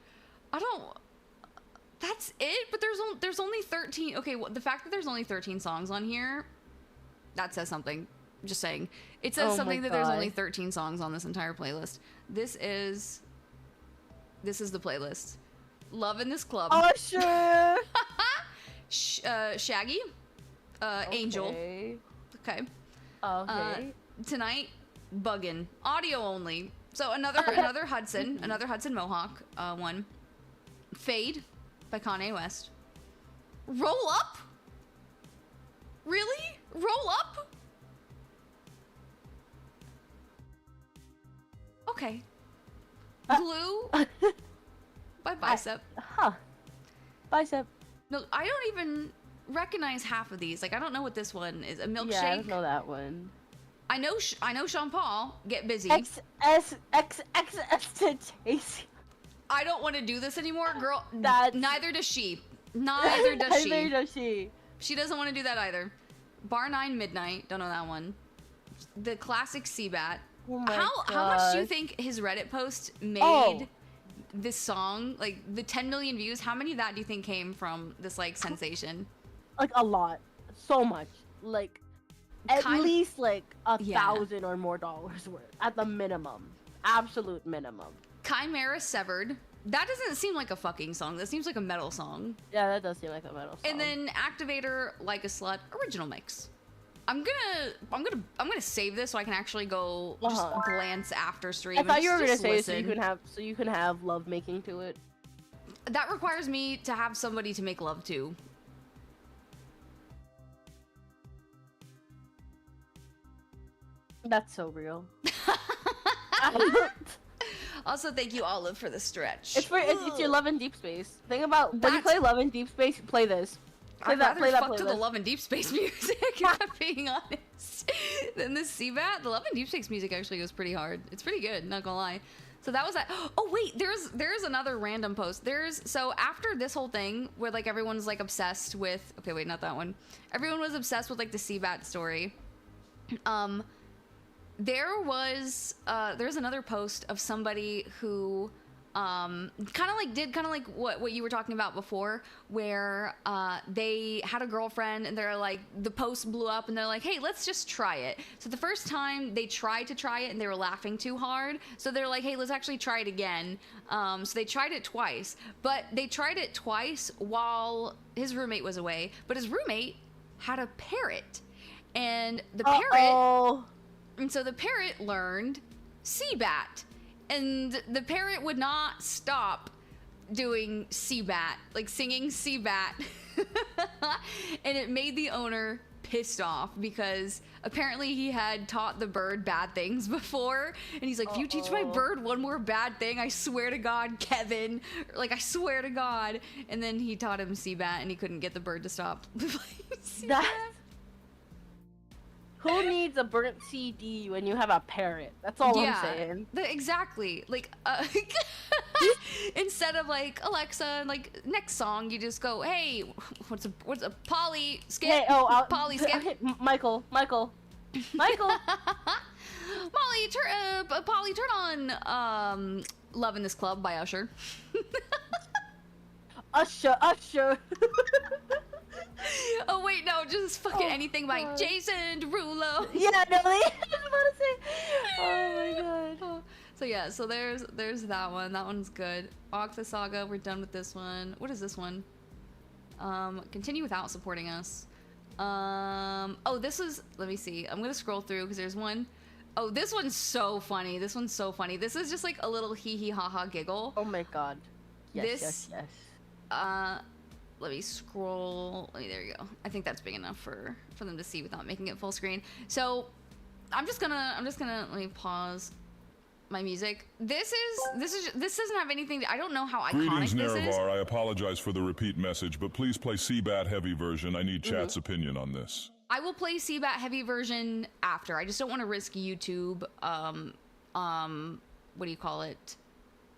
That's it? But there's only 13. Okay, the fact that there's only 13 songs on here, that says something. Just saying. It says something that there's only 13 songs on this entire playlist. This is the playlist. Love in This Club. Oh, sure. Shaggy. Angel. Okay. Okay. Tonight, Buggin'. Audio only. So another Hudson Mohawk one. Fade by Kanye West. Roll Up? Really? Roll Up? Okay. Glue by Bicep. Bicep. No, I don't even recognize half of these. Like, I don't know what this one is. A milkshake. Yeah, I don't know that one. I know Sean Paul. Get busy. XXX I don't want to do this anymore, girl. Neither does she. Neither does she. She doesn't want to do that either. Bar 9 Midnight. Don't know that one. The classic CBAT. Oh How much do you think his Reddit post made this song? Like, the 10 million views, how many of that do you think came from this, like, sensation? Like, a lot. So much. Like, at least, like, $1,000 or more dollars worth. At the minimum. Absolute minimum. Chimera Severed. That doesn't seem like a fucking song. That seems like a metal song. Yeah, that does seem like a metal song. And then Activator, Like a Slut, original mix. I'm gonna save this so I can actually go just glance after stream. I thought you were gonna say so you can have love making to it. That requires me to have somebody to make love to. That's so real. Also, thank you, Olive, for the stretch. It's your Love in Deep Space. Think about when you play Love in Deep Space, play this. I'd rather fuck to the Love in Deep Space music, if I'm being honest, than the CBAT. The Love in Deep Space music actually goes pretty hard. It's pretty good, not gonna lie. So that was that. Oh wait, there's another random post. So after this whole thing where like everyone's like obsessed with, okay, wait, not that one. Everyone was obsessed with like the Seabat story. There's another post of somebody who kind of like what you were talking about before, where they had a girlfriend and they're like, the post blew up and they're like, hey, let's just try it. So the first time they tried to try it and they were laughing too hard, so they're like, hey, let's actually try it again. So they tried it twice, but they tried it twice while his roommate was away, but his roommate had a parrot, and the parrot, and so the parrot learned Seabat. And the parrot would not stop doing Seabat, like singing Seabat. And it made the owner pissed off because apparently he had taught the bird bad things before. And he's like, if you teach my bird one more bad thing, I swear to God, Kevin, like I swear to God. And then he taught him Seabat and he couldn't get the bird to stop playing Seabat. Who needs a burnt CD when you have a parrot? That's all I'm saying. Exactly. Like, instead of like Alexa and like next song, you just go, hey, what's a Polly skip? Hey, Polly skip. Michael. Molly, Polly, turn on "Love in This Club" by Usher. Usher. Oh wait, no, just fucking anything by Jason Derulo. Yeah, no, I was about to say. Oh my god. So yeah, so there's that one. That one's good. Ogtha Saga, we're done with this one. What is this one? Continue without supporting us. Oh, this is, let me see. I'm gonna scroll through because there's one. Oh, this one's so funny. This one's so funny. This is just like a little hee hee ha ha giggle. Oh my god. Yes. Let me scroll. There you go. I think that's big enough for them to see without making it full screen. So I'm just gonna let me pause my music. This doesn't have anything I don't know how iconic Greetings, this is. Nerevar. I apologize for the repeat message, but please play Seabat heavy version. I need chat's opinion on this. I will play Seabat heavy version after. I just don't want to risk YouTube. What do you call it?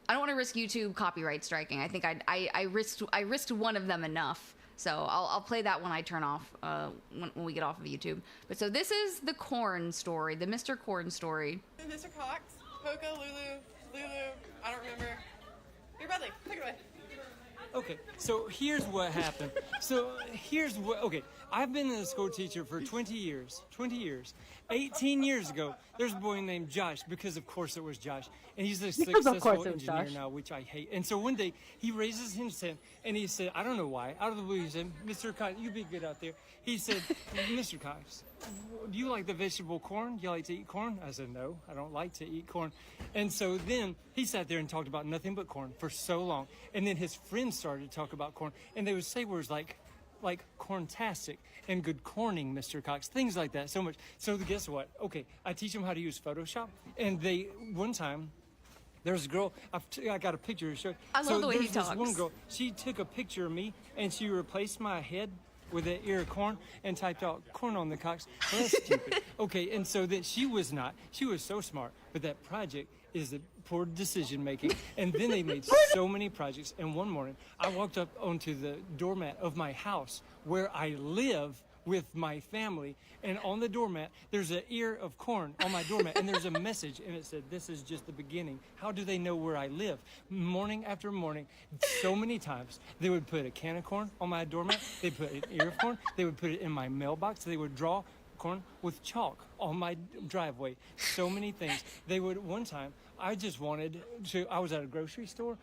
I don't want to risk YouTube copyright striking. I think I risked one of them enough. So I'll play that when I turn off when we get off of YouTube. But so this is the Corn story, the Mr. Corn story. Mr. Cox, Coco, Lulu, I don't remember. Your Bradley, take it away. Okay, so here's what happened. Okay, I've been a school teacher for 20 years. 18 years ago, there's a boy named Josh, because of course it was Josh. And he's a successful engineer now, which I hate. And so one day, he raises his hand, and he said, I don't know why, out of the blue, he said, Mr. Cox, you be good out there. He said, Mr. Cox, do you like the vegetable corn? Do you like to eat corn? I said, no, I don't like to eat corn. And so then he sat there and talked about nothing but corn for so long. And then his friends started to talk about corn, and they would say words like corntastic and good corning, Mr. Cox, things like that so much. So guess what? Okay, I teach them how to use Photoshop, and one time, there's a girl, I got a picture to show. I love the way he talks. This one girl, she took a picture of me, and she replaced my head with an ear of corn and typed out corn on the cocks. Well, that's stupid. Okay, and so then she was so smart, but that project is the poor decision making. And then they made so many projects. And one morning, I walked up onto the doormat of my house where I live with my family, and on the doormat there's an ear of corn on my doormat, and there's a message, and it said, this is just the beginning. How do they know where I live? Morning after morning, so many times, they would put a can of corn on my doormat, they put an ear of corn, they would put it in my mailbox, they would draw corn with chalk on my driveway. So many things. They would, one time, I was at a grocery store,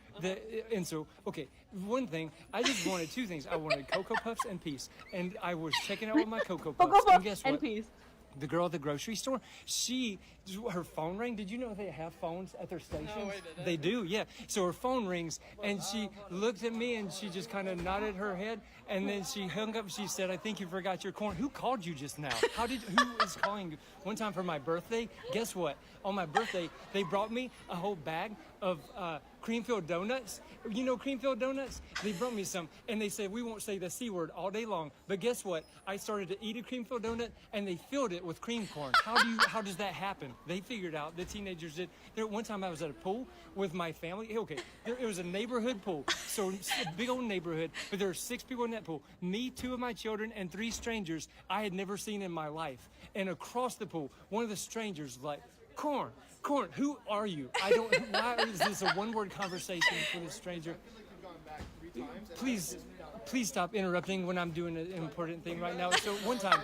and so, okay, one thing, I just wanted two things. I wanted Cocoa Puffs and peace, and I was checking out with my Cocoa Puffs, and guess what? The girl at the grocery store, her phone rang. Did you know they have phones at their stations? No, I didn't. They do, yeah. So her phone rings, and she looked at me, and she just kind of nodded her head, and then she hung up. She said, I think you forgot your corn. Who called you just now? Who is calling you? One time for my birthday, guess what? On my birthday, they brought me a whole bag of cream-filled donuts. You know cream-filled donuts? They brought me some, and they said, we won't say the C word all day long. But guess what? I started to eat a cream-filled donut, and they filled it with cream corn. How does that happen? They figured out, the teenagers did. One time I was at a pool with my family. Okay, it was a neighborhood pool, so a big old neighborhood, but there were 6 people in that pool. Me, 2 of my children, and 3 strangers I had never seen in my life. And across the pool, one of the strangers was like, Corn, who are you? Why is this a one-word conversation with a stranger? Please stop interrupting when I'm doing an important thing right now. So one time,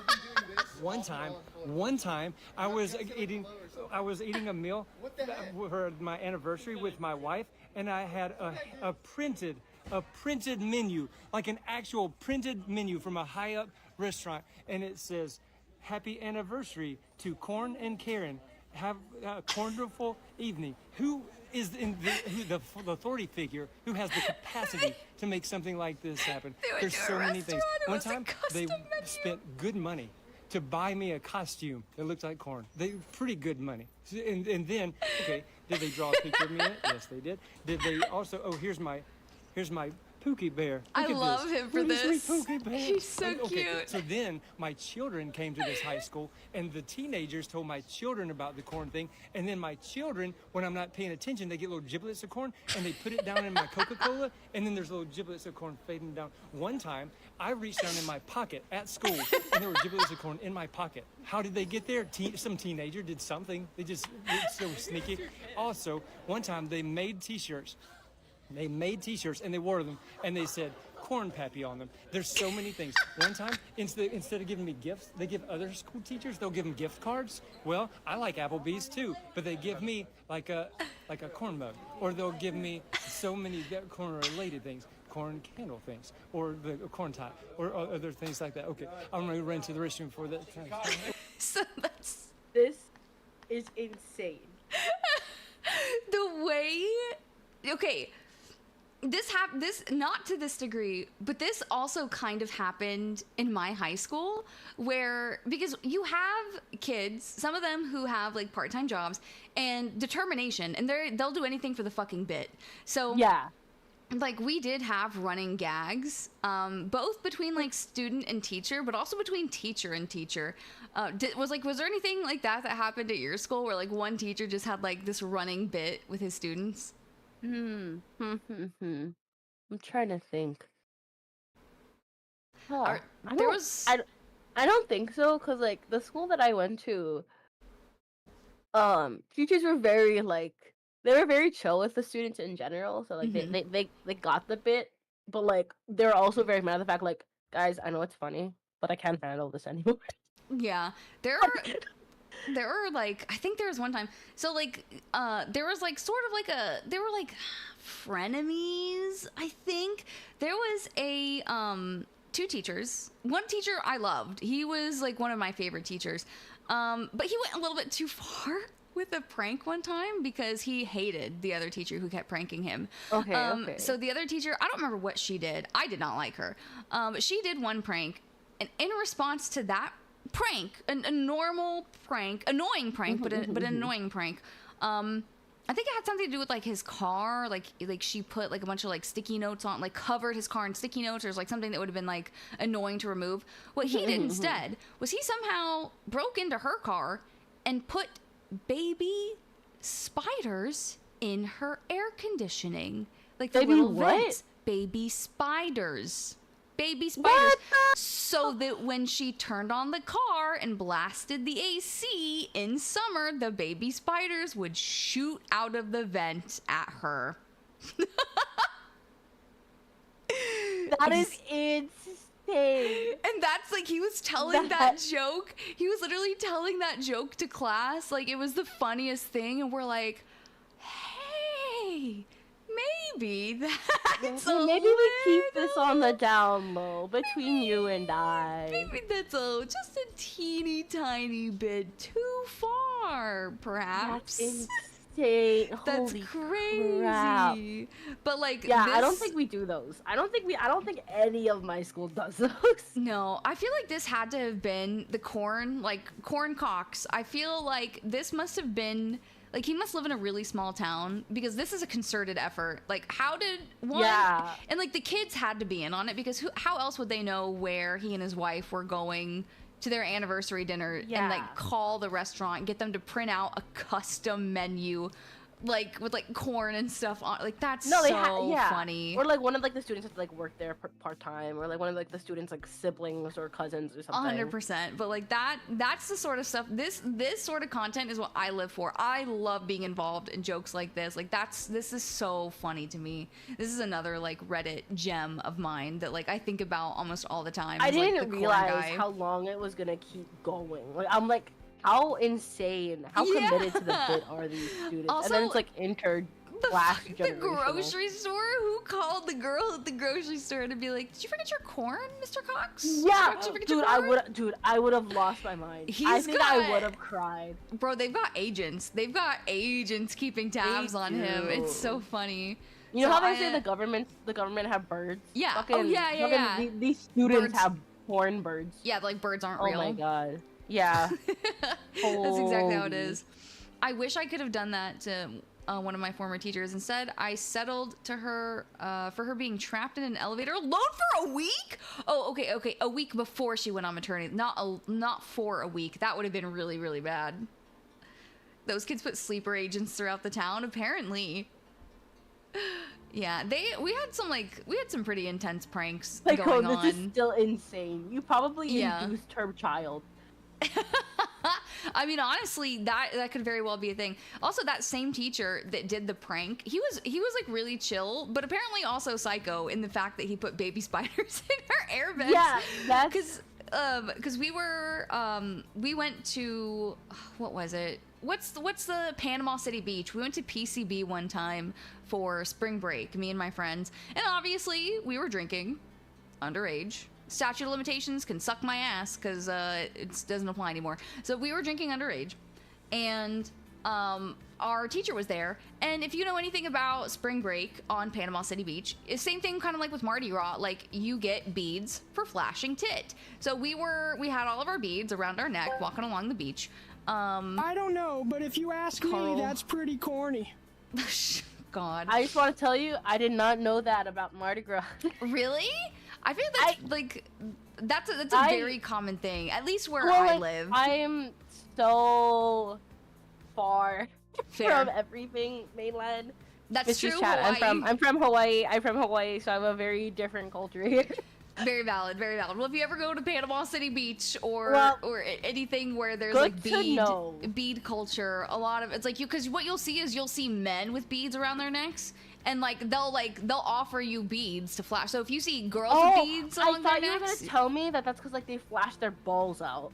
I was eating a meal for my anniversary with my wife, and I had a printed menu, like an actual printed menu from a high-up restaurant, and it says, "Happy anniversary to Corn and Karen. Have a wonderful evening." Who is the authority figure who has the capacity to make something like this happen? There's so many things. One time, they spent good money to buy me a costume that looked like corn. Pretty good money. And then, okay, did they draw a picture of me in it? Yes, they did. Did they also? Oh, here's my Pookie Bear. I love him for this. Pookie Bear. He's so cute. So then my children came to this high school, and the teenagers told my children about the corn thing. And then my children, when I'm not paying attention, they get little giblets of corn, and they put it down in my Coca-Cola, and then there's little giblets of corn fading down. One time, I reached down in my pocket at school, and there were giblets of corn in my pocket. How did they get there? Some teenager did something. They were so sneaky. Also, one time they made T-shirts. They made T-shirts and they wore them, and they said Corn Pappy on them. There's so many things. One time, instead of giving me gifts, they give other school teachers, they'll give them gift cards. Well, I like Applebee's too, but they give me like a corn mug, or they'll give me so many corn-related things, corn candle things, or the corn tie, or other things like that. Okay, I'm gonna run to the restroom for that. So this is insane. The way, okay. This not to this degree, but this also kind of happened in my high school, because you have kids, some of them who have like part-time jobs and determination, and they'll do anything for the fucking bit. So yeah, like we did have running gags, both between like student and teacher, but also between teacher and teacher. Was there anything like that happened at your school where like one teacher just had like this running bit with his students? I'm trying to think. I don't think so, because like the school that I went to, teachers were very very chill with the students in general. So like they got the bit, but like they're also very mad at the fact like, guys, I know it's funny, but I can't handle this anymore. Yeah, there were like, I think there was one time, so like there was like sort of like they were like frenemies. I think there was a 2 teachers. One teacher I loved, he was like one of my favorite teachers, but he went a little bit too far with a prank one time because he hated the other teacher who kept pranking him. Okay. So the other teacher, I don't remember what she did. I did not like her, but she did one prank, and in response to that prank, a normal prank, annoying prank, but an annoying prank. I think it had something to do with like his car, like she put like a bunch of like sticky notes on, like covered his car in sticky notes, or like something that would have been like annoying to remove. What he did instead was he somehow broke into her car and put baby spiders in her air conditioning, like the little vents. Baby spiders. So that when she turned on the car and blasted the AC in summer, the baby spiders would shoot out of the vent at her. That is insane. And that's like, he was telling that joke. He was literally telling that joke to class. Like, it was the funniest thing. And we're like, hey, maybe that's maybe we keep this on the down low between you and I. Maybe that's just a teeny tiny bit too far, perhaps. That's insane. That's Holy crazy. Crap. But like, yeah, I don't think we do those. I don't think any of my school does those. No, I feel like this had to have been the corn cocks. I feel like this must have been Like, he must live in a really small town because this is a concerted effort. Like, how did one... Yeah. And, like, the kids had to be in on it because how else would they know where he and his wife were going to their anniversary dinner and, like, call the restaurant, get them to print out a custom menu, like, with, like, corn and stuff on... Like, that's funny. Or, like, one of, like, the students has to, like, work there part-time. Or, like, one of, like, the students, like, siblings or cousins or something. 100%. But, like, that's the sort of stuff... This sort of content is what I live for. I love being involved in jokes like this. Like, this is so funny to me. This is another, like, Reddit gem of mine that, like, I think about almost all the time. I didn't like, realize how long it was gonna keep going. Like, I'm like... How insane, how committed to the bit are these students? Also, and then it's like the grocery store? Who called the girl at the grocery store to be like, did you forget your corn, Mr. Cox? Yeah, dude, I would have lost my mind. I think I would have cried. Bro, they've got agents. They've got agents keeping tabs on him. It's so funny. You know how they say the government have birds? Yeah. Fucking, These students have porn birds. Yeah, like birds aren't real. Oh my god. Yeah. That's exactly how it is. I wish I could have done that to one of my former teachers. Instead, I settled to her for her being trapped in an elevator alone for a week. Oh, okay. A week before she went on maternity, not for a week. That would have been really, really bad. Those kids put sleeper agents throughout the town, apparently. Yeah, we had some pretty intense pranks going on. This is still insane. You probably induced her child. I mean, honestly, that could very well be a thing. Also, that same teacher that did the prank, he was like really chill, but apparently also psycho in the fact that he put baby spiders in her air vents. Yeah, that's because we went to, what was it? What's the Panama City Beach? We went to PCB one time for spring break, me and my friends, and obviously we were drinking underage. Statute of limitations can suck my ass because it doesn't apply anymore. So we were drinking underage, and our teacher was there. And if you know anything about spring break on Panama City Beach, it's same thing kind of like with Mardi Gras. Like, you get beads for flashing tit. So we had all of our beads around our neck walking along the beach. I don't know, but if you ask me, that's pretty corny. God. I just want to tell you, I did not know that about Mardi Gras. Really? I feel that's a very common thing, at least where I live. I am so far from everything mainland. That's true. I'm from Hawaii, so I have a very different culture here. Very valid, very valid. Well, if you ever go to Panama City Beach or anything where there's like bead culture, a lot of it's like because what you'll see men with beads around their necks, and they'll offer you beads to flash. So if you see girls with beads along their necks, I thought you were gonna tell me that's because like they flash their balls out.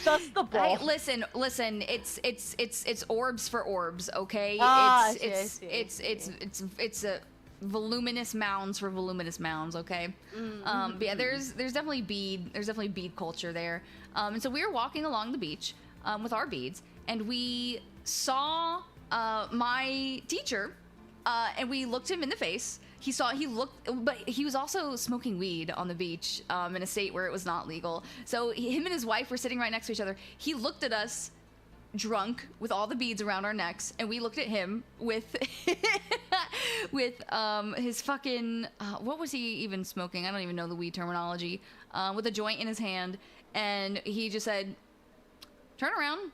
Just the balls. Hey, listen. It's orbs for orbs, okay? It's a voluminous mounds for voluminous mounds, okay? But yeah, there's definitely bead culture there. And so we were walking along the beach with our beads, and we saw my teacher, and we looked him in the face. But he was also smoking weed on the beach in a state where it was not legal. So him and his wife were sitting right next to each other. He looked at us drunk with all the beads around our necks, and we looked at him with his fucking what was he even smoking? I don't even know the weed terminology. With a joint in his hand, and he just said, "Turn around.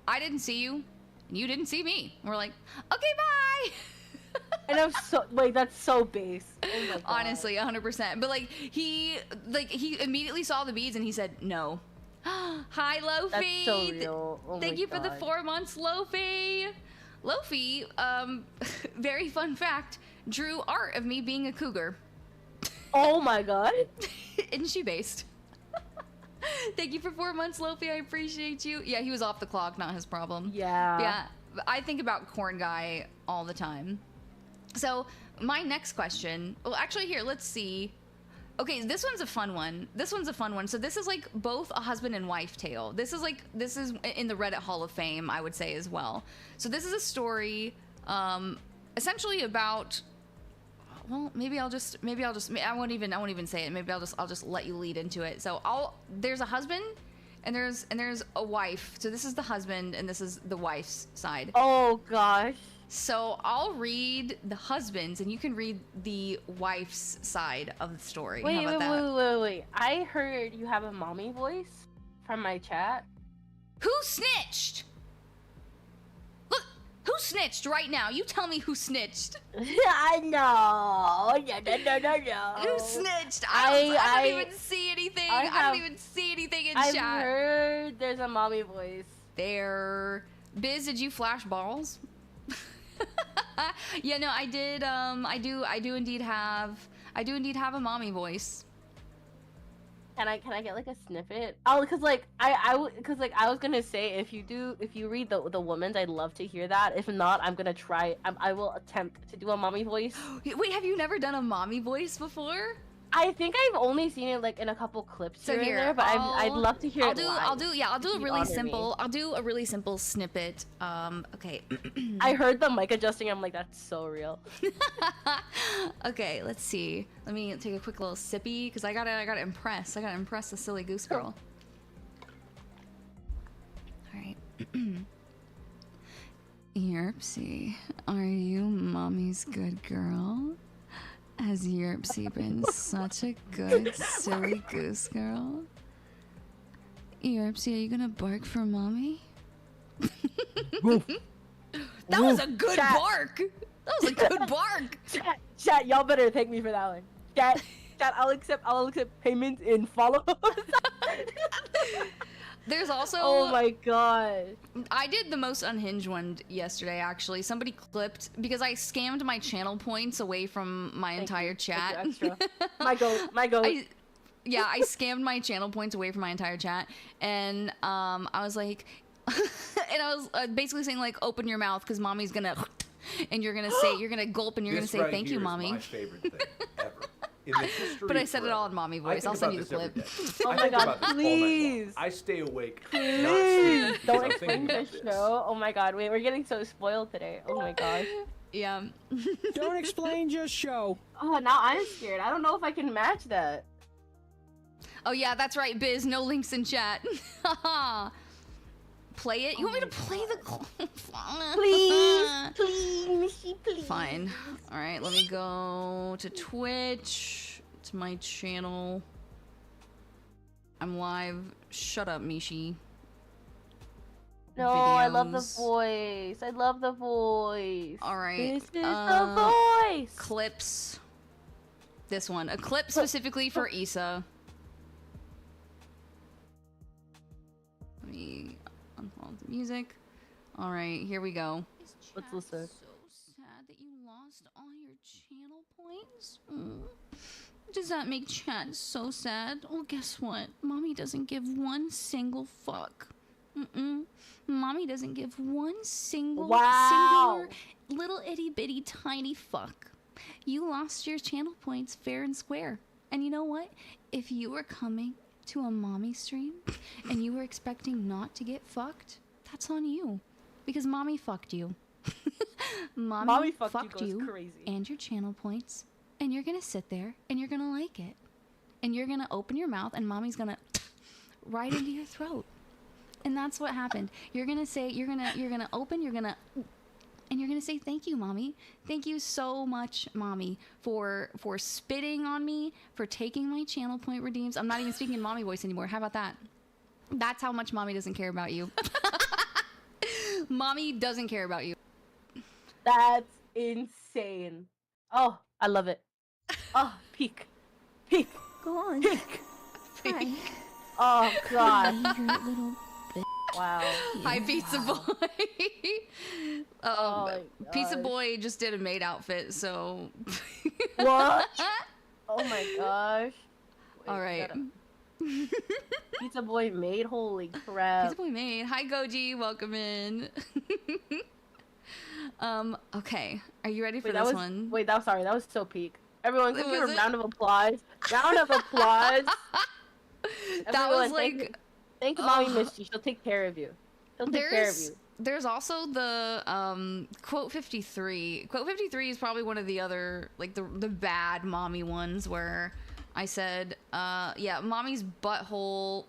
I didn't see you, and you didn't see me." And we're like, "Okay, bye." And I'm so that's so base. Oh my God. Honestly, 100%. But he immediately saw the beads and he said no. Hi, Lofi. That's so real. Oh Thank you for the 4 months, Lofi. Lofi, very fun fact, drew art of me being a cougar. Oh my God. Isn't she based? Thank you for 4 months, Lofi. I appreciate you. Yeah, he was off the clock, not his problem. Yeah. Yeah, I think about Corn Guy all the time. So my next question, well, actually here, let's see. Okay, this one's a fun one. So this is like both a husband and wife tale. This is in the Reddit Hall of Fame, I would say as well. So this is a story, essentially about. Well, I won't even say it. Maybe I'll just let you lead into it. So there's a husband And there's a wife. So this is the husband and this is the wife's side. Oh gosh. So I'll read the husband's and you can read the wife's side of the story. Wait, How about that? wait. I heard you have a mommy voice from my chat. Who snitched? Look, who snitched right now? You tell me who snitched. I know. No. Who snitched? I don't even see anything. I don't even see anything in I've chat. heard there's a mommy voice. There. Biz, did you flash balls? Yeah, no, I did. I do indeed have a mommy voice. Can I get like a snippet? Oh, because like I was gonna say if you read the woman's, I'd love to hear that. If not, I'm gonna try. I will attempt to do a mommy voice. Wait, have you never done a mommy voice before? I think I've only seen it like in a couple clips here and there, but I'd love to hear it live. I'll do a really simple. I'll do a really simple snippet. Okay. I heard the mic adjusting. I'm like, that's so real. Okay, let's see. Let me take a quick little sippy because I gotta impress. I gotta impress the silly goose girl. All right. Yerpsy, are you mommy's good girl? Has Yerpsy been such a good silly goose girl? Yerpsy, are you gonna bark for mommy? That was a good bark! That was a good bark! Chat, y'all better thank me for that one. Chat, I'll accept payments in follow. There's also... Oh my god. I did the most unhinged one yesterday, actually. Somebody clipped... Because I scammed my channel points away from my entire chat. Thank you, extra. My goat. I scammed my channel points away from my entire chat. And I was like... and I was basically saying, like, open your mouth, because mommy's gonna... And you're gonna say... You're gonna gulp, and you're gonna say, thank you, mommy. This right here is my favorite thing ever. In the history but I said it all in mommy voice. I'll send you the clip. Oh my god, please. I stay awake. Please. Don't explain the show. Oh my god, wait, we're getting so spoiled today. Oh my gosh. Yeah. Don't explain, just show. Oh, now I'm scared. I don't know if I can match that. Oh yeah, that's right, Biz. No links in chat. Play it? You want me to play the... Please. Fine. Alright, let me go to Twitch. To my channel. I'm live. Shut up, Mishi. No, Videos. I love the voice. Alright. This is the voice. Clips. This one. A clip specifically for Issa. Let me unfollow the music. Alright, here we go. Let's listen. So sad that you lost all your channel points. Does that make chat so sad? Well, guess what? Mommy doesn't give one single fuck. Mommy doesn't give one single singular little itty bitty tiny fuck. You lost your channel points fair and square. And you know what? If you were coming to a mommy stream and you were expecting not to get fucked, that's on you. Because mommy fucked you. Mommy fucked you crazy. And your channel points. And you're gonna sit there and you're gonna like it. And you're gonna open your mouth and mommy's gonna right into your throat. And that's what happened. You're gonna say, you're gonna open, and you're gonna say, thank you, mommy. Thank you so much, mommy, for spitting on me, for taking my channel point redeems. I'm not even speaking in mommy voice anymore. How about that? That's how much mommy doesn't care about you. Mommy doesn't care about you. That's insane. Oh, I love it. Oh, peak. Go on. Peak. Oh god. Little Wow. Hi, Pizza Boy. Pizza Boy just did a maid outfit, so. What? Oh my gosh. Wait, all right. Pizza Boy made. Holy crap. Pizza Boy made. Hi, Goji. Welcome in. Okay. Are you ready for this one? Wait, that was so peak. Everyone, give me a Was it? round of applause. Round of applause. That was like. Thank Mommy Misty. She'll take care of you. She'll take care of you. There's also the quote 53. Quote 53 is probably one of the other, like, the bad mommy ones where I said, yeah, mommy's butthole.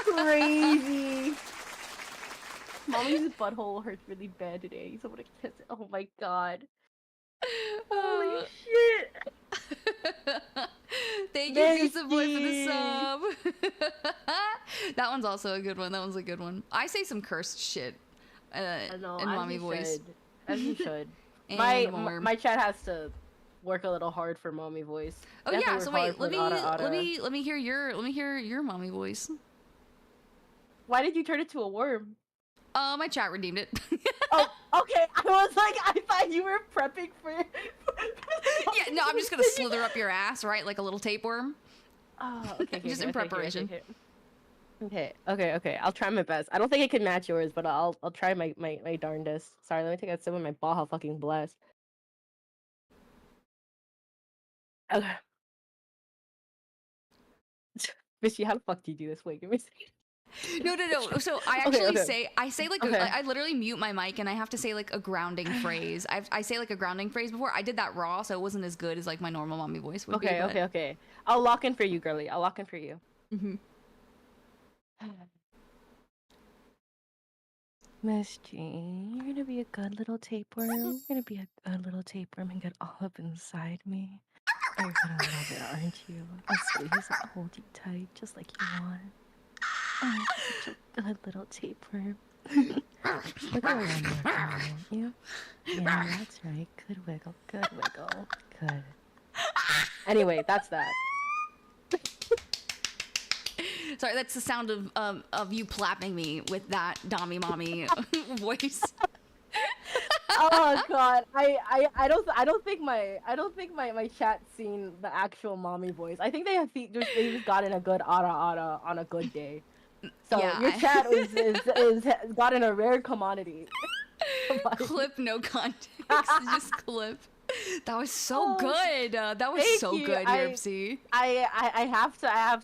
Crazy. Mommy's butthole hurts really bad today. Someone kiss it. Oh my god. Holy shit. Thank you, Pizza Boy, for the sub. That one's also a good one. That one's a good one. I say some cursed shit in mommy voice. As you should. And my chat has to work a little hard for mommy voice. Oh They have to yeah, work so hard wait, for let an me hear your mommy voice. Why did you turn it to a worm? My chat redeemed it. Oh, okay. I was like, I thought you were prepping for. Yeah, no, I'm just gonna slither up your ass, right, like a little tapeworm. Oh, okay. Just in preparation. Okay. I'll try my best. I don't think I can match yours, but I'll try my darndest. Sorry, let me take a sip of my Baja fucking blast. Okay. Mishy, how the fuck do you do this? Wait, give me a second. No. So I actually say like I literally mute my mic and I have to say like a grounding phrase. I say like a grounding phrase before. I did that raw, so it wasn't as good as like my normal mommy voice would be. Okay. I'll lock in for you, girly. I'll lock in for you. Miss G, you're gonna be a good little tapeworm. You're gonna be a good little tapeworm and get all up inside me. You're gonna love it, aren't you? I'll squeeze and hold you tight, just like you want. Oh, such a good little tapeworm. Wiggle one more time, won't you? Yeah, that's right. Good wiggle. Good. Anyway, that's that. Sorry, that's the sound of you plapping me with that Dommy Mommy voice. Oh god, I don't think my chat's seen the actual mommy voice. I think they just gotten a good ara on a good day. So Yeah, your chat is gotten a rare commodity. Clip, no context, just clip. That was so good. That was so good, Yerpsy. I have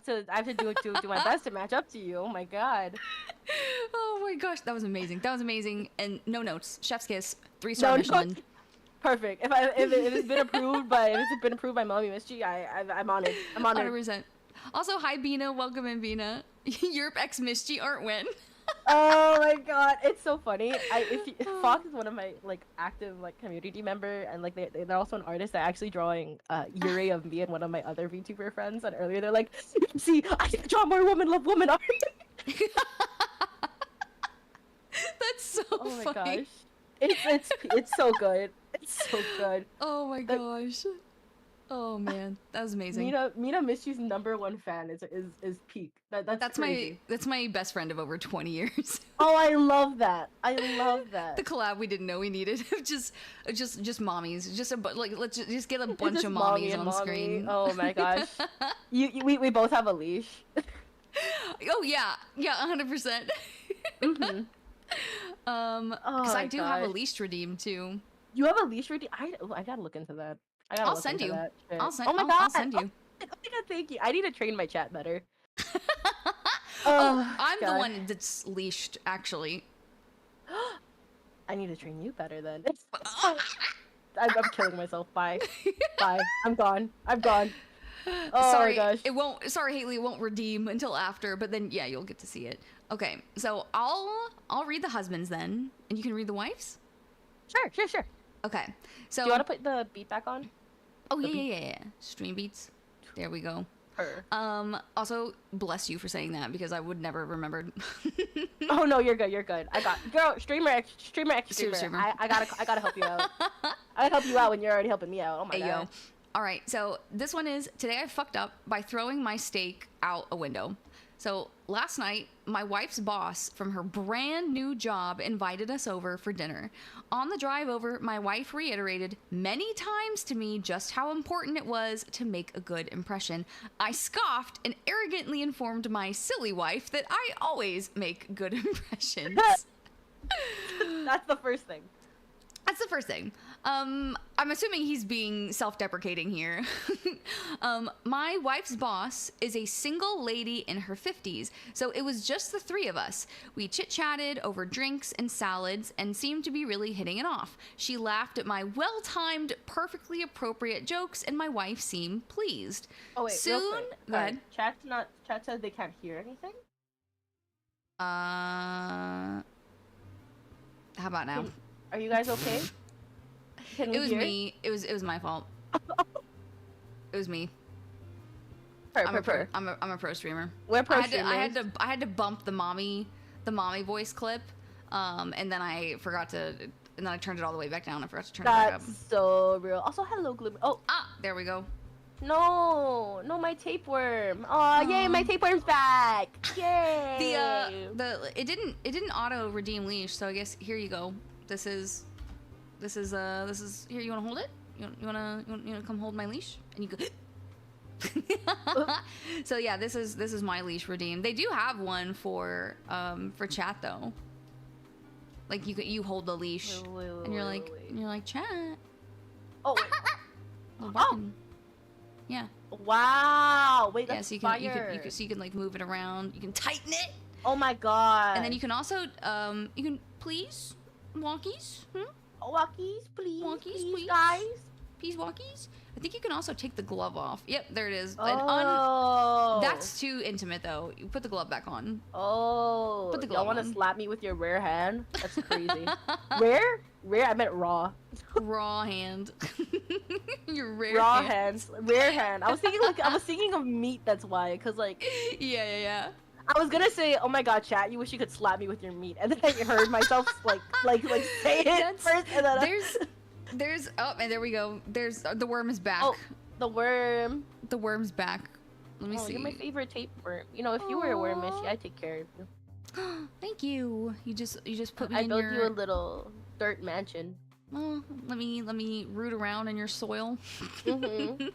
to do my best to match up to you. Oh my god. Oh my gosh, that was amazing. And no notes. Chef's kiss. 3-star Michelin. Perfect. If it's been approved by Mommy Miss G, I'm on it. I'm on 100%. Also, hi Bina. Welcome in, Bina. Yerp X Miss G art win. Oh my god, it's so funny. Fox is one of my active community member, and they're also an artist. They're actually drawing Yuri of me and one of my other VTuber friends. And earlier they're like, "See, I can draw more woman love woman art." That's so funny. Oh my gosh, it's so good. It's so good. Oh my gosh. Oh man, that was amazing. Mina Mischi's #1 fan is Peak. That's crazy. That's my best friend of over 20 years. Oh, I love that. The collab we didn't know we needed. just mommies. Let's just get a bunch of mommies on screen. Oh my gosh. we both have a leash. Oh yeah, 100%. Mm-hmm. Because I do have a leash redeemed too. You have a leash redeemed? I gotta look into that. I'll send you. I'll send you. Oh my god, thank you. I need to train my chat better. I'm the one that's leashed, actually. I need to train you better then. I'm killing myself. Bye. I'm gone. Oh sorry, my gosh. it won't. Sorry, Haley, it won't redeem until after. But then, yeah, you'll get to see it. Okay, so I'll read the husbands then, and you can read the wives. Sure. Okay, so do you want to put the beat back on? Oh yeah. Stream beats. There we go. Also, bless you for saying that because I would never have remembered. Oh no, you're good. I got streamer. I gotta help you out. I gotta help you out when you're already helping me out. Oh my god. Yo. All right, so this one is today I fucked up by throwing my steak out a window. So last night, my wife's boss from her brand new job invited us over for dinner. On the drive over, my wife reiterated many times to me just how important it was to make a good impression. I scoffed and arrogantly informed my silly wife that I always make good impressions. That's the first thing. I'm assuming he's being self-deprecating here. My wife's boss is a single lady in her 50s, so it was just the three of us. We chit-chatted over drinks and salads and seemed to be really hitting it off. She laughed at my well-timed, perfectly appropriate jokes, and my wife seemed pleased. Oh wait, soon, real quick. go ahead. Chat said they can't hear anything. How about now? Are you guys okay? Can we It was hear? me. It was my fault. It was me. I'm a pro streamer. We're pro I streamers. had to bump the mommy voice clip, and then I forgot to, and then I turned it all the way back down. I forgot to turn it back up. That's so real. Also, hello, Gloomy. Oh, there we go. no, my tapeworm. Oh, yay, my tapeworm's back. Yay. It didn't auto redeem leash, so I guess here you go. This is here. You want to hold it? You want to come hold my leash? And you go. So yeah, this is my leash redeemed. They do have one for chat though. Like you hold the leash and you're like chat. Oh. Oh. Yeah. Wow. Wait, that's so fire. you can like move it around. You can tighten it. Oh my god. And then you can also you can please walkies. Walkies, please. Walkies, please, guys. Please walkies. I think you can also take the glove off. Yep, there it is. Oh. That's too intimate though. You put the glove back on. Oh. Put the Y'all glove want to on. slap me with your rare hand? That's crazy. Rare? Rare? I meant raw. Raw hand. Your rare raw hand. hands. Rare hand. I was thinking of meat. That's why. Cause like. Yeah. I was gonna say, oh my god, chat, you wish you could slap me with your meat, and then I heard myself like say it first, and then there's and there we go. There's the worm is back. Oh, the worm. The worm's back. Let me see. You're my favorite tapeworm. You know, if you were a worm, Mishy, I'd take care of you. Thank you. You just put me I in built your. you a little dirt mansion. Oh, let me root around in your soil. Mm-hmm.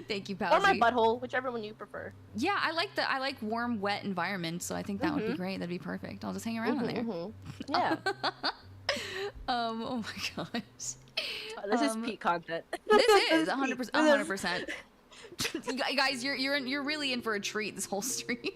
Thank you, Palsy. Or my butthole, whichever one you prefer. Yeah, I like warm, wet environments, so I think that would be great. That'd be perfect. I'll just hang around in there. Yeah. Oh my gosh. This is peak content. This is 100%. Guys, you're really in for a treat this whole stream.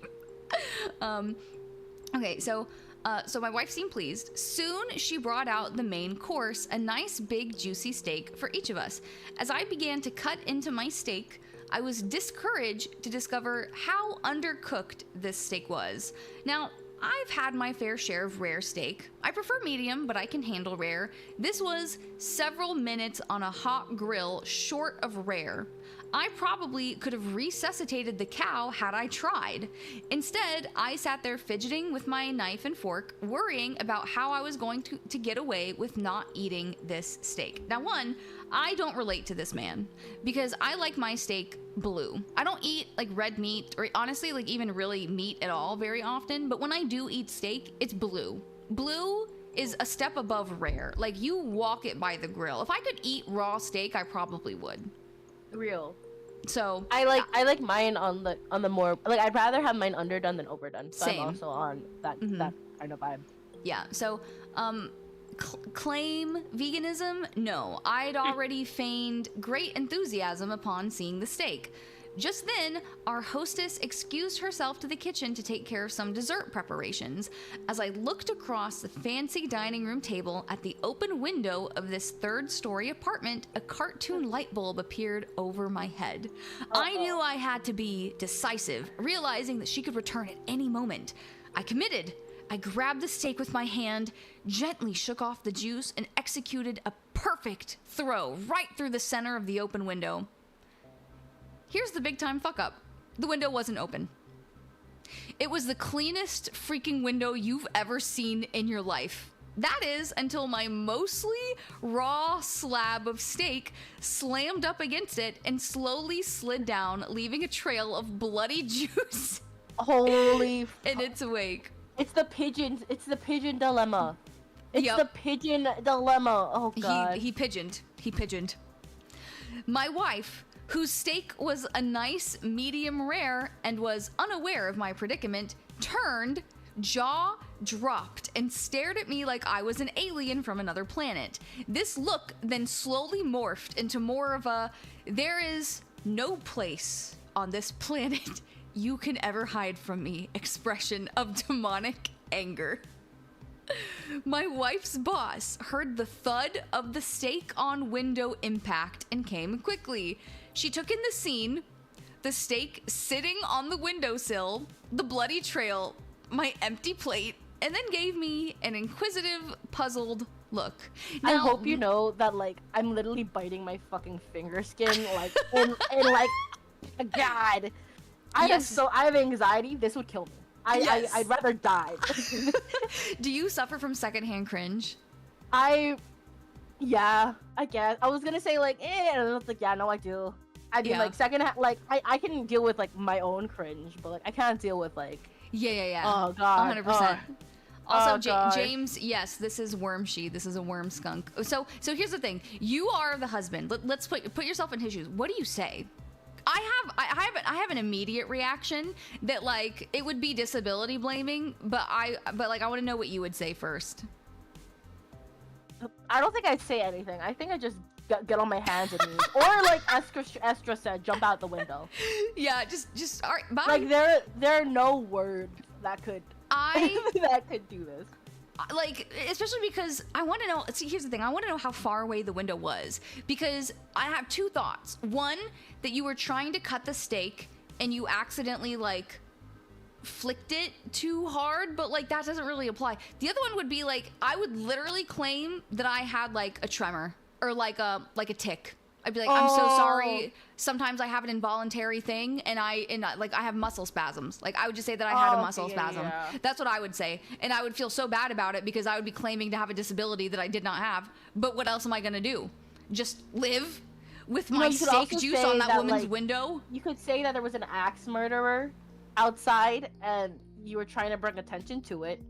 Okay, so my wife seemed pleased. Soon she brought out the main course, a nice big juicy steak for each of us. As I began to cut into my steak, I was discouraged to discover how undercooked this steak was. Now, I've had my fair share of rare steak. I prefer medium, but I can handle rare. This was several minutes on a hot grill short of rare. I probably could have resuscitated the cow had I tried. Instead, I sat there fidgeting with my knife and fork, worrying about how I was going to get away with not eating this steak. Now, one, I don't relate to this man because I like my steak blue. I don't eat like red meat or honestly like even really meat at all very often, but when I do eat steak, it's blue. Blue is a step above rare. Like you walk it by the grill. If I could eat raw steak, I probably would. Real. So I like mine on the more like I'd rather have mine underdone than overdone. So Same. I'm also on that kind of vibe. Yeah. So claim veganism? No. I'd already feigned great enthusiasm upon seeing the steak. Just then, our hostess excused herself to the kitchen to take care of some dessert preparations. As I looked across the fancy dining room table at the open window of this third-story apartment, a cartoon light bulb appeared over my head. I knew I had to be decisive, realizing that she could return at any moment. I committed. I grabbed the steak with my hand, gently shook off the juice, and executed a perfect throw right through the center of the open window. Here's the big time fuck up. The window wasn't open. It was the cleanest freaking window you've ever seen in your life. That is until my mostly raw slab of steak slammed up against it and slowly slid down, leaving a trail of bloody juice. Holy in its wake. It's the pigeon dilemma. It's Yep. the pigeon dilemma. Oh god. He pigeoned. My wife, whose steak was a nice medium rare and was unaware of my predicament, turned, jaw dropped and stared at me like I was an alien from another planet. This look then slowly morphed into more of a, there is no place on this planet you can ever hide from me expression of demonic anger. My wife's boss heard the thud of the steak on window impact and came quickly. She took in the scene, the steak sitting on the windowsill, the bloody trail, my empty plate, and then gave me an inquisitive, puzzled look. Now, I hope you know that, like, I'm literally biting my fucking finger skin, like, and like, God, I have anxiety. This would kill me. I'd rather die. Do you suffer from secondhand cringe? Yeah, I guess. I was gonna say, like, and I was like, yeah, no, I do. I mean, like, secondhand, like, I can deal with, like, my own cringe, but, like, I can't deal with, like... Yeah. Oh, God. 100%. Also, James, yes, this is Wormshe. This is a worm skunk. So here's the thing. You are the husband. Let's put yourself in his shoes. What do you say? I have an immediate reaction that, like, it would be disability blaming, but I want to know what you would say first. I don't think I'd say anything. I think I just get on my hands and knees, or like Estra said, jump out the window. Yeah, just all right, bye. Like there are no words that could that could do this. Like, especially because I want to know. See, here's the thing. I want to know how far away the window was, because I have two thoughts. One, that you were trying to cut the steak and you accidentally, like, flicked it too hard, but, like, that doesn't really apply. The other one would be, like, I would literally claim that I had, like, a tremor or like a tick. I'd be like, I'm so sorry. Sometimes I have an involuntary thing, and I have muscle spasms. Like, I would just say that I had a muscle spasm. Yeah. That's what I would say, and I would feel so bad about it because I would be claiming to have a disability that I did not have. But what else am I gonna do? Just live with my steak juice on that woman's window? You could say that there was an axe murderer outside, and you were trying to bring attention to it.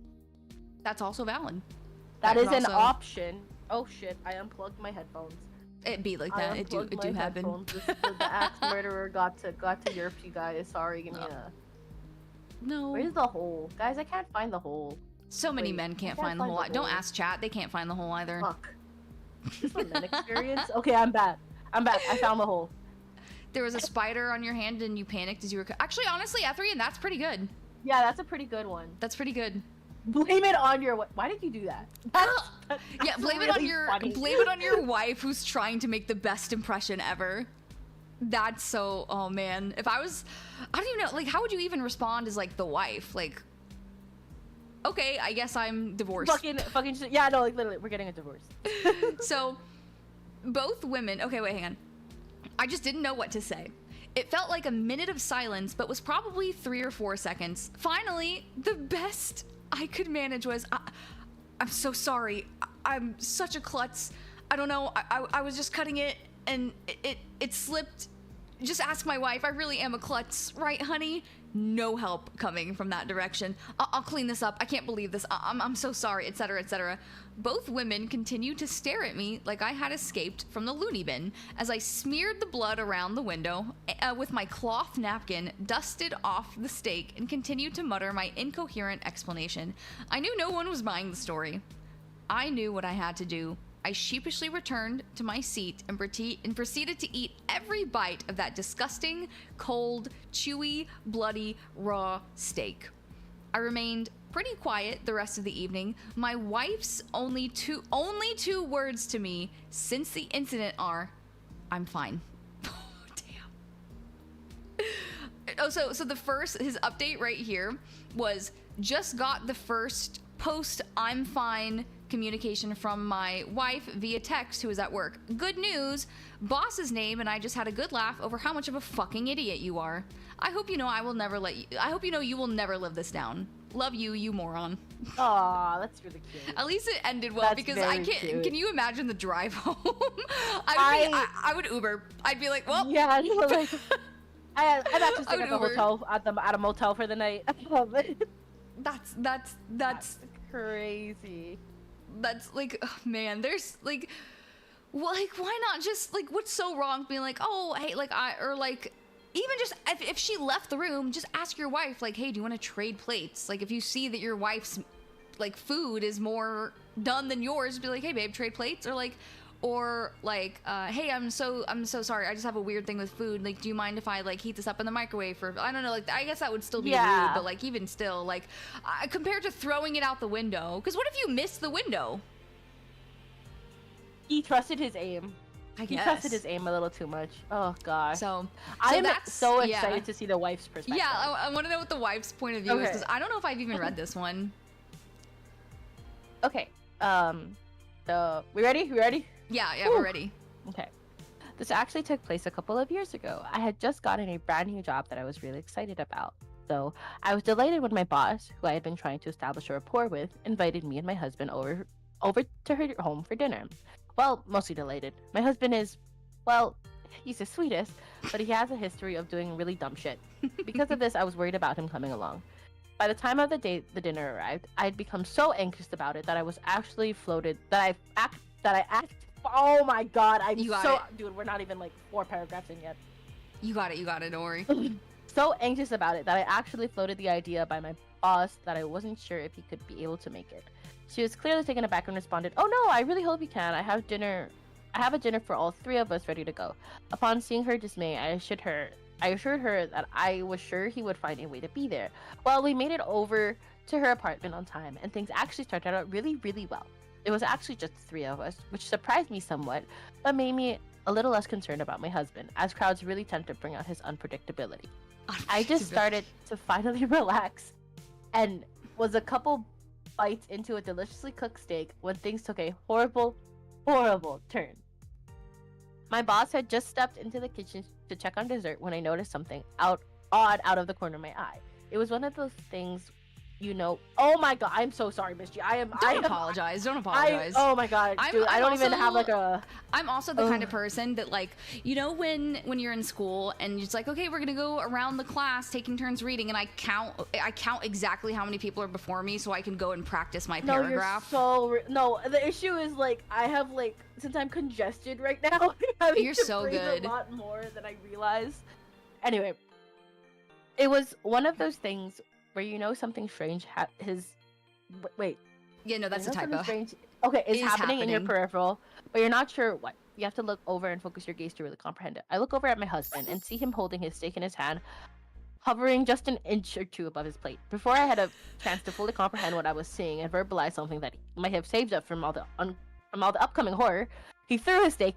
That's also valid. That is an option. Oh shit! I unplugged my headphones. It be like that. It do happen. The axe murderer got to Europe, you guys. Sorry, give me a. No. Where's the hole, guys? I can't find the hole. So many men can't find the hole. Don't ask chat. They can't find the hole either. Fuck. Is this a men experience? Okay, I'm back. I found the hole. There was a spider on your hand and you panicked as you were. Actually, honestly, Ethrian, that's pretty good. Yeah, that's a pretty good one. That's pretty good. Blame it on your. Why did you do that? Yeah, blame it on your wife who's trying to make the best impression ever. That's so. Oh man, if I was, I don't even know. Like, how would you even respond as like the wife? Like, okay, I guess I'm divorced. Fucking. Yeah, no, like literally, we're getting a divorce. So, both women. Okay, wait, hang on. I just didn't know what to say. It felt like a minute of silence, but was probably 3 or 4 seconds. Finally, the best I could manage was, I'm so sorry. I'm such a klutz. I don't know. I was just cutting it and it slipped. Just ask my wife. I really am a klutz, right, honey? No help coming from that direction. I'll clean this up. I can't believe this. I'm so sorry, etc., etc. Both women continued to stare at me like I had escaped from the loony bin as I smeared the blood around the window with my cloth napkin, dusted off the steak, and continued to mutter my incoherent explanation. I knew no one was buying the story. I knew what I had to do. I sheepishly returned to my seat and proceeded to eat every bite of that disgusting, cold, chewy, bloody, raw steak. I remained pretty quiet the rest of the evening. My wife's only two words to me since the incident are, "I'm fine." Oh, damn. Oh, so his update right here was, just got the first post "I'm fine" communication from my wife via text, who is at work. Good news, boss's name and I just had a good laugh over how much of a fucking idiot you are. I hope you know I hope you know you will never live this down. Love you, you moron. Aw, that's really cute. At least it ended well, because I can't. Cute. Can you imagine the drive home? I would Uber. I'd be like, well, yeah, like, I'm actually staying at a motel for the night. That's crazy. That's like, oh, man, there's like, well, like, why not just like, what's so wrong being like, oh, hey, like, even just if she left the room, just ask your wife, like, hey, do you want to trade plates? Like, if you see that your wife's like food is more done than yours. Be like, hey babe, trade plates, or like, hey, I'm so sorry, I just have a weird thing with food. Like, do you mind if I like heat this up in the microwave for? I don't know. Like, I guess that would still be rude, but like even still, like compared to throwing it out the window, because what if you miss the window? He trusted his aim. I He guess. trusted his aim a little too much. Oh gosh. So I'm that's so excited to see the wife's perspective. Yeah, I want to know what the wife's point of view is, because I don't know if I've even read this one. Okay. So we ready? Yeah, we're ready. Okay. This actually took place a couple of years ago. I had just gotten a brand new job that I was really excited about. So I was delighted when my boss, who I had been trying to establish a rapport with, invited me and my husband over to her home for dinner. Well, mostly delighted. My husband is, well, he's the sweetest, but he has a history of doing really dumb shit. Because of this, I was worried about him coming along. By the time of the day the dinner arrived, I had become so anxious about it that I was actually floated, oh my god, dude, we're not even like 4 paragraphs in yet. You got it, don't worry. So anxious about it that I actually floated the idea by my boss that I wasn't sure if he could be able to make it. She was clearly taken aback and responded, "Oh no, I really hope you can. I have a dinner for all 3 of us ready to go." Upon seeing her dismay, I assured her that I was sure he would find a way to be there. Well, we made it over to her apartment on time, and things actually started out really, really well. It was actually just the 3 of us, which surprised me somewhat, but made me a little less concerned about my husband, as crowds really tend to bring out his unpredictability. I just started to finally relax, and was a couple bites into a deliciously cooked steak when things took a horrible, horrible turn. My boss had just stepped into the kitchen to check on dessert when I noticed something odd out of the corner of my eye. It was one of those things, oh my god, I'm so sorry, Miss G. Don't apologize. Oh my god, dude, I don't even have like a... I'm also the kind of person that, like, when you're in school and it's like, okay, we're gonna go around the class taking turns reading, and I count exactly how many people are before me so I can go and practice my paragraph. No, the issue is, like, I have, like, since I'm congested right now, you're so good. A lot more than I realized. Anyway, it was one of those things where something strange wait. Yeah, no, that's a typo. It's happening in your peripheral, but you're not sure what. You have to look over and focus your gaze to really comprehend it. I look over at my husband and see him holding his steak in his hand, hovering just an inch or 2 above his plate. Before I had a chance to fully comprehend what I was seeing and verbalize something that he might have saved up from all the upcoming horror, he threw his steak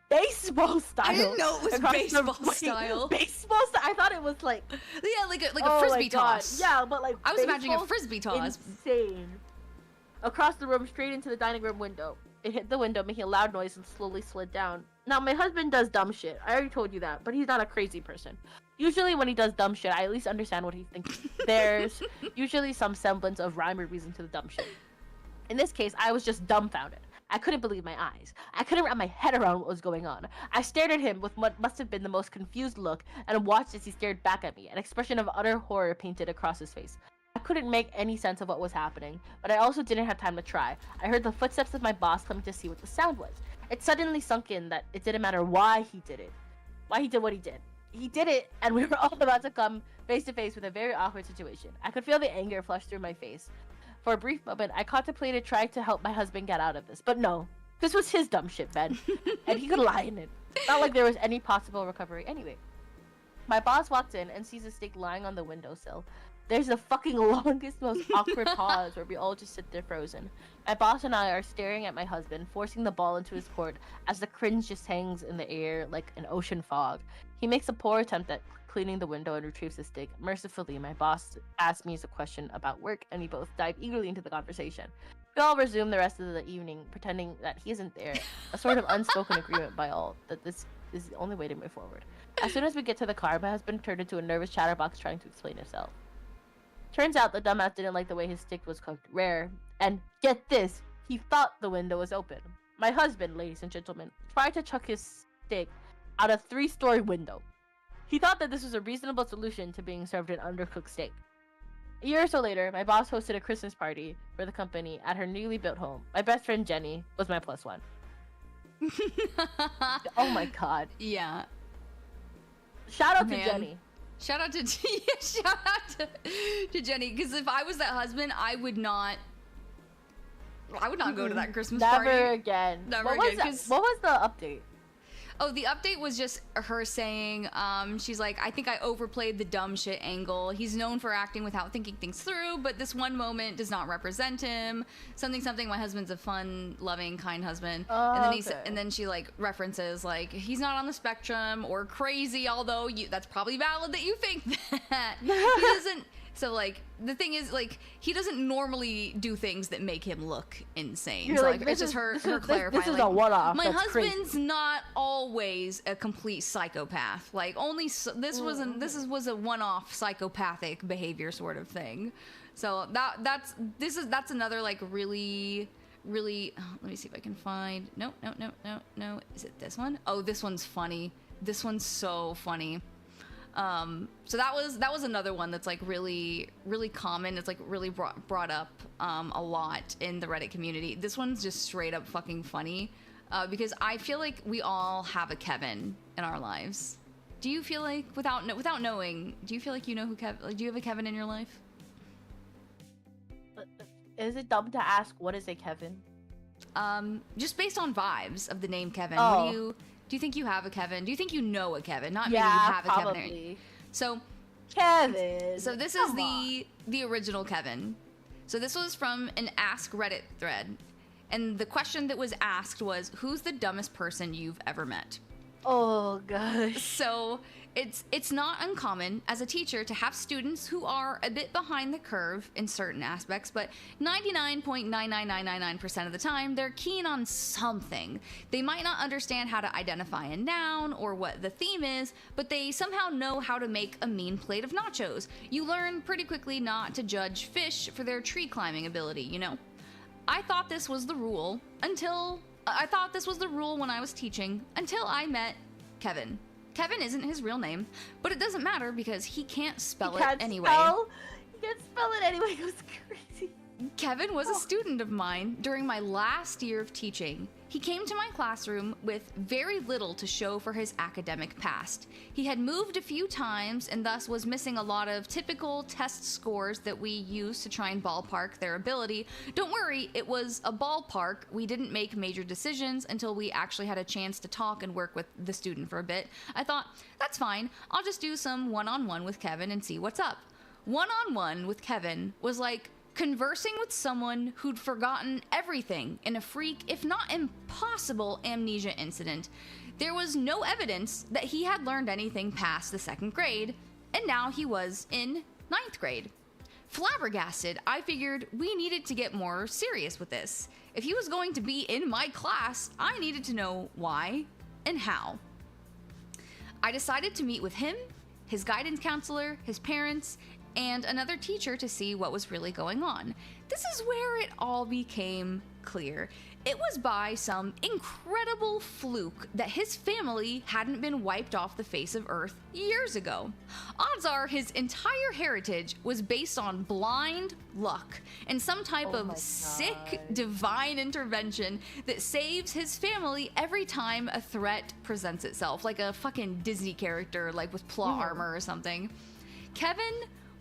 baseball style. I didn't know it was baseball style. Baseball style. I thought it was like, yeah, like a frisbee toss. Yeah, but like I was imagining a frisbee toss. Insane. Across the room, straight into the dining room window. It hit the window, making a loud noise, and slowly slid down. Now, my husband does dumb shit. I already told you that, but he's not a crazy person. Usually, when he does dumb shit, I at least understand what he thinks. There's usually some semblance of rhyme or reason to the dumb shit. In this case, I was just dumbfounded. I couldn't believe my eyes. I couldn't wrap my head around what was going on. I stared at him with what must have been the most confused look and watched as he stared back at me, an expression of utter horror painted across his face. I couldn't make any sense of what was happening, but I also didn't have time to try. I heard the footsteps of my boss coming to see what the sound was. It suddenly sunk in that it didn't matter why he did it. Why he did what he did. He did it, and we were all about to come face to face with a very awkward situation. I could feel the anger flush through my face. For a brief moment, I contemplated trying to help my husband get out of this, but no. This was his dumb shit bed, and he could lie in it. Not like there was any possible recovery anyway. My boss walks in and sees a steak lying on the windowsill. There's the fucking longest, most awkward pause where we all just sit there frozen. My boss and I are staring at my husband, forcing the ball into his court as the cringe just hangs in the air like an ocean fog. He makes a poor attempt at cleaning the window and retrieves the steak. Mercifully, my boss asks me a question about work, and we both dive eagerly into the conversation. We all resume the rest of the evening, pretending that he isn't there, a sort of unspoken agreement by all that this is the only way to move forward. As soon as we get to the car, my husband turned into a nervous chatterbox trying to explain himself. Turns out the dumbass didn't like the way his steak was cooked rare, and get this, he thought the window was open. My husband, ladies and gentlemen, tried to chuck his steak out a 3-story window. He thought that this was a reasonable solution to being served an undercooked steak. A year or so later, my boss hosted a Christmas party for the company at her newly built home. My best friend Jenny was my +1. Oh my god. Yeah. Shout out to Jenny. Shout out to Jenny, because if I was that husband, I would not I would not go to that Christmas Never party. again. Never What again. was what was the update? Oh, the update was just her saying, she's like, I think I overplayed the dumb shit angle. He's known for acting without thinking things through, but this one moment does not represent him. Something, my husband's a fun, loving, kind husband. And then she like references like, he's not on the spectrum or crazy, although that's probably valid that you think that. He doesn't. So, like, the thing is, like, he doesn't normally do things that make him look insane. You're so, like, it's just her clarifying. This is like, a one-off. My That's husband's crazy. not always a complete psychopath. Like, this was a one-off psychopathic behavior sort of thing. So that's another like really. Let me see if I can find. No. Is it this one? Oh, this one's funny. This one's so funny. So that was another one that's like really common. It's like really brought up a lot in the Reddit community. This one's just straight up fucking funny because I feel like we all have a Kevin in our lives. Do you feel like without knowing? Do you feel like you know who Kevin? Like, do you have a Kevin in your life? Is it dumb to ask what is a Kevin? Just based on vibes of the name Kevin. Oh. Do you think you have a Kevin? Do you think you know a Kevin? Not maybe Yeah, you have probably. a Kevin. So Kevin. So this is the original Kevin. So this was from an Ask Reddit thread. And the question that was asked was, who's the dumbest person you've ever met? Oh gosh. So it's not uncommon as a teacher to have students who are a bit behind the curve in certain aspects, but 99.99999% of the time they're keen on something. They might not understand how to identify a noun or what the theme is, but they somehow know how to make a mean plate of nachos. You learn pretty quickly not to judge fish for their tree climbing ability, you know? I thought this was the rule when I was teaching until I met Kevin. Kevin isn't his real name, but it doesn't matter because he can't spell it anyway. He can't spell it anyway. It was crazy. Kevin was a student of mine during my last year of teaching. He came to my classroom with very little to show for his academic past. He had moved a few times and thus was missing a lot of typical test scores that we use to try and ballpark their ability. Don't worry, it was a ballpark. We didn't make major decisions until we actually had a chance to talk and work with the student for a bit. I thought, that's fine. I'll just do some one-on-one with Kevin and see what's up. One-on-one with Kevin was like conversing with someone who'd forgotten everything in a freak, if not impossible, amnesia incident. There was no evidence that he had learned anything past the 2nd grade, and now he was in 9th grade. Flabbergasted, I figured we needed to get more serious with this. If he was going to be in my class, I needed to know why and how. I decided to meet with him, his guidance counselor, his parents, and another teacher to see what was really going on. This is where it all became clear. It was by some incredible fluke that his family hadn't been wiped off the face of Earth years ago. Odds are his entire heritage was based on blind luck and some type of sick divine intervention that saves his family every time a threat presents itself, like a fucking Disney character, like with plot armor or something. Kevin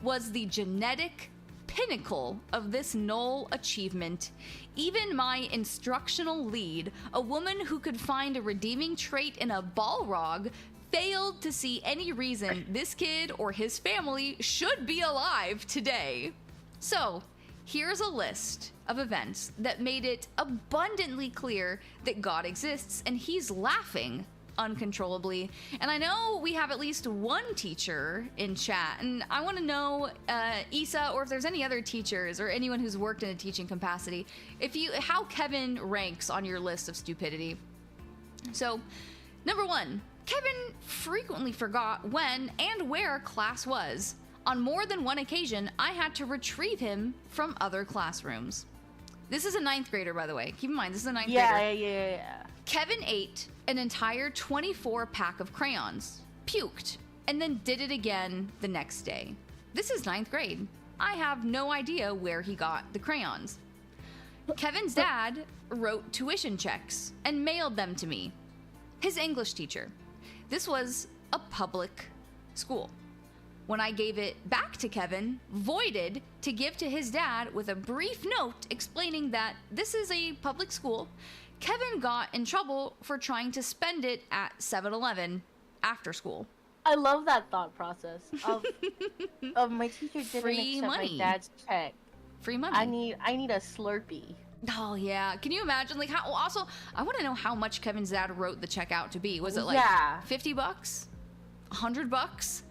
was the genetic pinnacle of this null achievement. Even my instructional lead, a woman who could find a redeeming trait in a Balrog, failed to see any reason this kid or his family should be alive today. So, here's a list of events that made it abundantly clear that God exists, and he's laughing uncontrollably. And I know we have at least one teacher in chat, and I want to know, Issa, or if there's any other teachers or anyone who's worked in a teaching capacity, how Kevin ranks on your list of stupidity. So, number 1, Kevin frequently forgot when and where class was. On more than one occasion, I had to retrieve him from other classrooms. This is a 9th grader, by the way. Keep in mind, this is a 9th grader. Yeah. Kevin ate an entire 24 pack of crayons, puked, and then did it again the next day. This is 9th grade. I have no idea where he got the crayons. Kevin's dad wrote tuition checks and mailed them to me. His English teacher. This was a public school. when I gave it back to Kevin, voided, to give to his dad with a brief note explaining that this is a public school, Kevin got in trouble for trying to spend it at 7-Eleven after school. I love that thought process of my teacher didn't Free accept money. my dad's check. Free money. I need a Slurpee. Oh yeah. Can you imagine like how also I want to know how much Kevin's dad wrote the check out to be. Was it like $50? $100?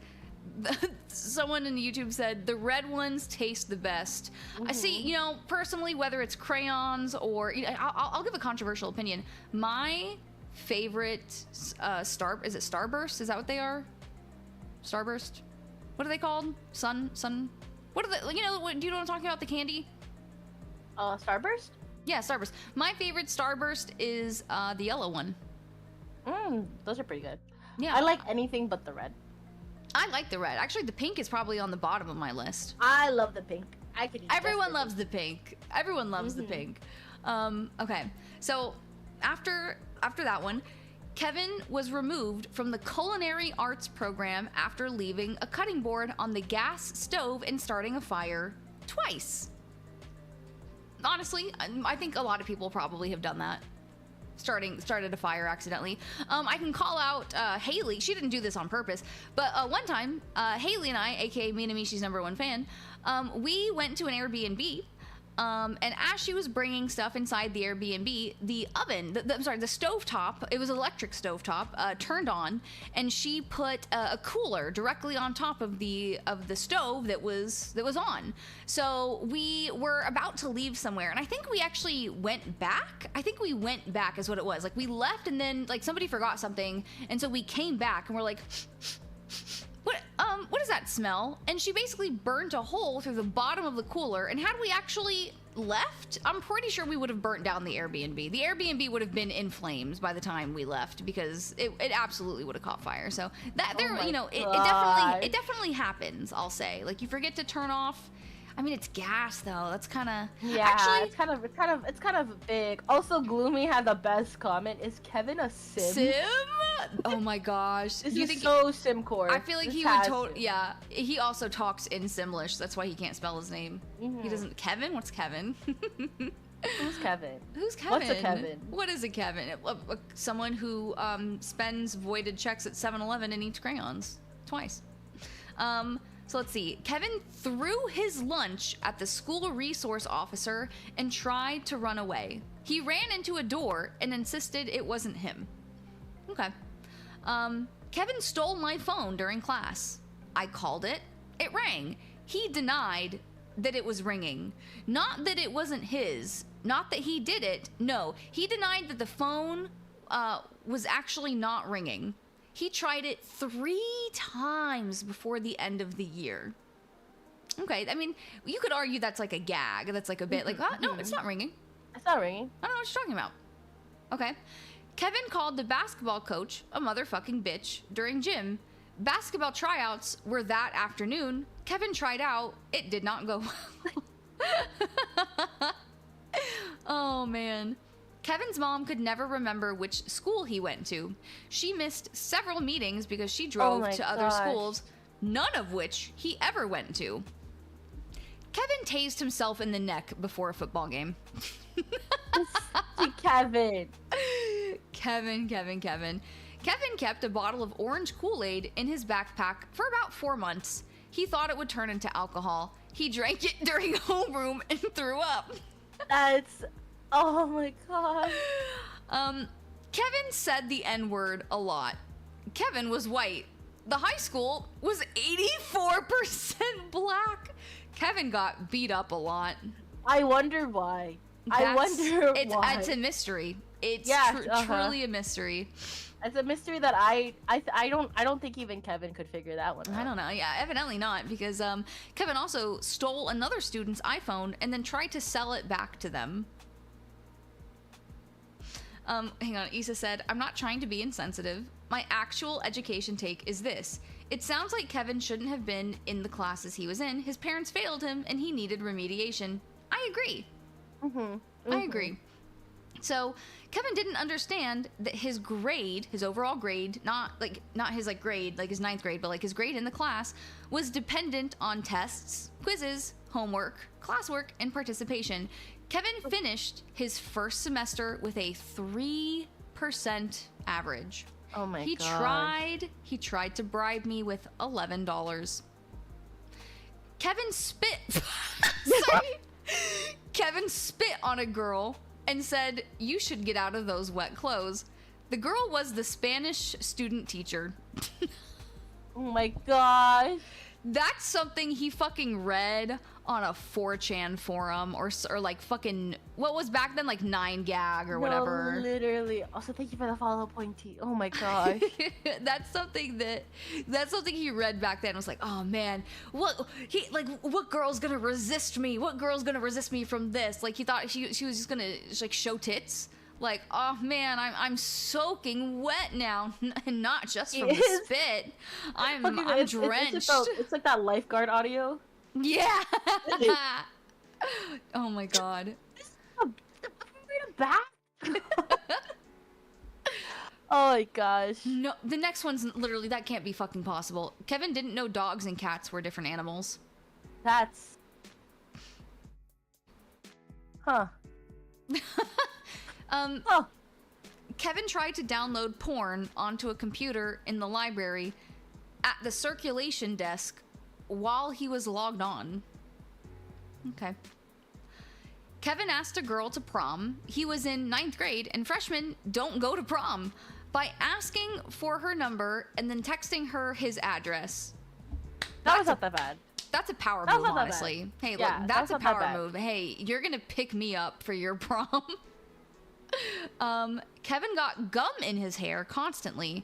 Someone in YouTube said the red ones taste the best. I see, you know, personally, whether it's crayons or I'll give a controversial opinion. My favorite is it Starburst? Is that what they are? Starburst? What are they called? Sun? What are they? You know, do you know what I'm talking about? The candy? Starburst? Yeah, Starburst. My favorite Starburst is the yellow one. Those are pretty good. Yeah. I like anything but the red. I like the red. Actually, the pink is probably on the bottom of my list. I love the pink. I could eat Everyone loves the pink. Everyone loves the pink. Okay, so after that one, Kevin was removed from the culinary arts program after leaving a cutting board on the gas stove and starting a fire twice. Honestly, I think a lot of people probably have done that. Started a fire accidentally. I can call out Haley. She didn't do this on purpose, but one time, Haley and I, aka Mina Mishi's #1 fan, we went to an Airbnb. And as she was bringing stuff inside the Airbnb, the oven, the stovetop, it was electric stovetop, turned on, and she put a cooler directly on top of the stove that was on. So we were about to leave somewhere, and I think we actually went back. I think we went back is what it was. Like we left, and then like somebody forgot something, and so we came back, and we're like, what does that smell? And she basically burnt a hole through the bottom of the cooler. And had we actually left, I'm pretty sure we would have burnt down the Airbnb. The Airbnb would have been in flames by the time we left because it absolutely would have caught fire. So that it definitely happens. I'll say, like, you forget to turn off. I mean, it's gas though. That's kind of actually it's kind of big. Also, Gloomy had the best comment. Is Kevin a sim? Sim? Oh my gosh. This is so Simcore. I feel like he would yeah. He also talks in Simlish. That's why he can't spell his name. He doesn't. Kevin? What's Kevin? Who's Kevin? Who's Kevin? What's a Kevin? What is a Kevin? Someone who spends voided checks at 7-Eleven and eats crayons twice. So let's see. Kevin threw his lunch at the school resource officer and tried to run away. He ran into a door and insisted it wasn't him. Okay. Kevin stole my phone during class. I called it. It rang. He denied that it was ringing. Not that it wasn't his. Not that he did it. No, he denied that the phone was actually not ringing. He tried it 3 times before the end of the year. Okay, I mean, you could argue that's like a gag. That's like a bit like, no, it's not ringing. It's not ringing. I don't know what you're talking about. Okay. Kevin called the basketball coach a motherfucking bitch during gym. Basketball tryouts were that afternoon. Kevin tried out. It did not go well. Oh, man. Kevin's mom could never remember which school he went to. She missed several meetings because she drove to other schools, none of which he ever went to. Kevin tased himself in the neck before a football game. Kevin. Kevin kept a bottle of orange Kool-Aid in his backpack for about 4 months. He thought it would turn into alcohol. He drank it during homeroom and threw up. That's... Oh my god. Kevin said the N-word a lot. Kevin was white. The high school was 84% black. Kevin got beat up a lot. I wonder why. It's a mystery. It's truly a mystery. It's a mystery that I don't think even Kevin could figure that one out. I don't know. Yeah, evidently not, because Kevin also stole another student's iPhone and then tried to sell it back to them. Hang on, Issa said, I'm not trying to be insensitive. My actual education take is this. It sounds like Kevin shouldn't have been in the classes he was in. His parents failed him and he needed remediation. I agree. I agree. So Kevin didn't understand that his grade, his overall grade, not his like grade, like his 9th grade, but like his grade in the class was dependent on tests, quizzes, homework, classwork, and participation. Kevin finished his first semester with a 3% average. Oh my He tried to bribe me with $11. Kevin spit. Sorry. Kevin spit on a girl and said, "You should get out of those wet clothes." The girl was the Spanish student teacher. Oh my gosh. That's something he fucking read on a 4chan forum or like fucking, what was back then, like 9gag or whatever. No, literally. Also, thank you for the follow, Pointy. Oh my gosh. That's something he read back then. Was like, oh man, what girl's gonna resist me? What girl's gonna resist me from this? Like he thought she was just gonna like show tits. Like, oh man, I'm soaking wet now, and not just from the spit. I'm drenched. It's like that lifeguard audio. Yeah. Oh my god. Back. Oh my gosh. No, the next one's literally, that can't be fucking possible. Kevin didn't know dogs and cats were different animals. That's... Huh. Kevin tried to download porn onto a computer in the library at the circulation desk while he was logged on. Okay. Kevin asked a girl to prom. He was in 9th grade, and freshmen don't go to prom. By asking for her number and then texting her his address. That was not that bad. That's a power move, honestly. Hey, look, Yeah, that's a not that power bad. move. Hey, you're gonna pick me up for your prom. Kevin got gum in his hair constantly.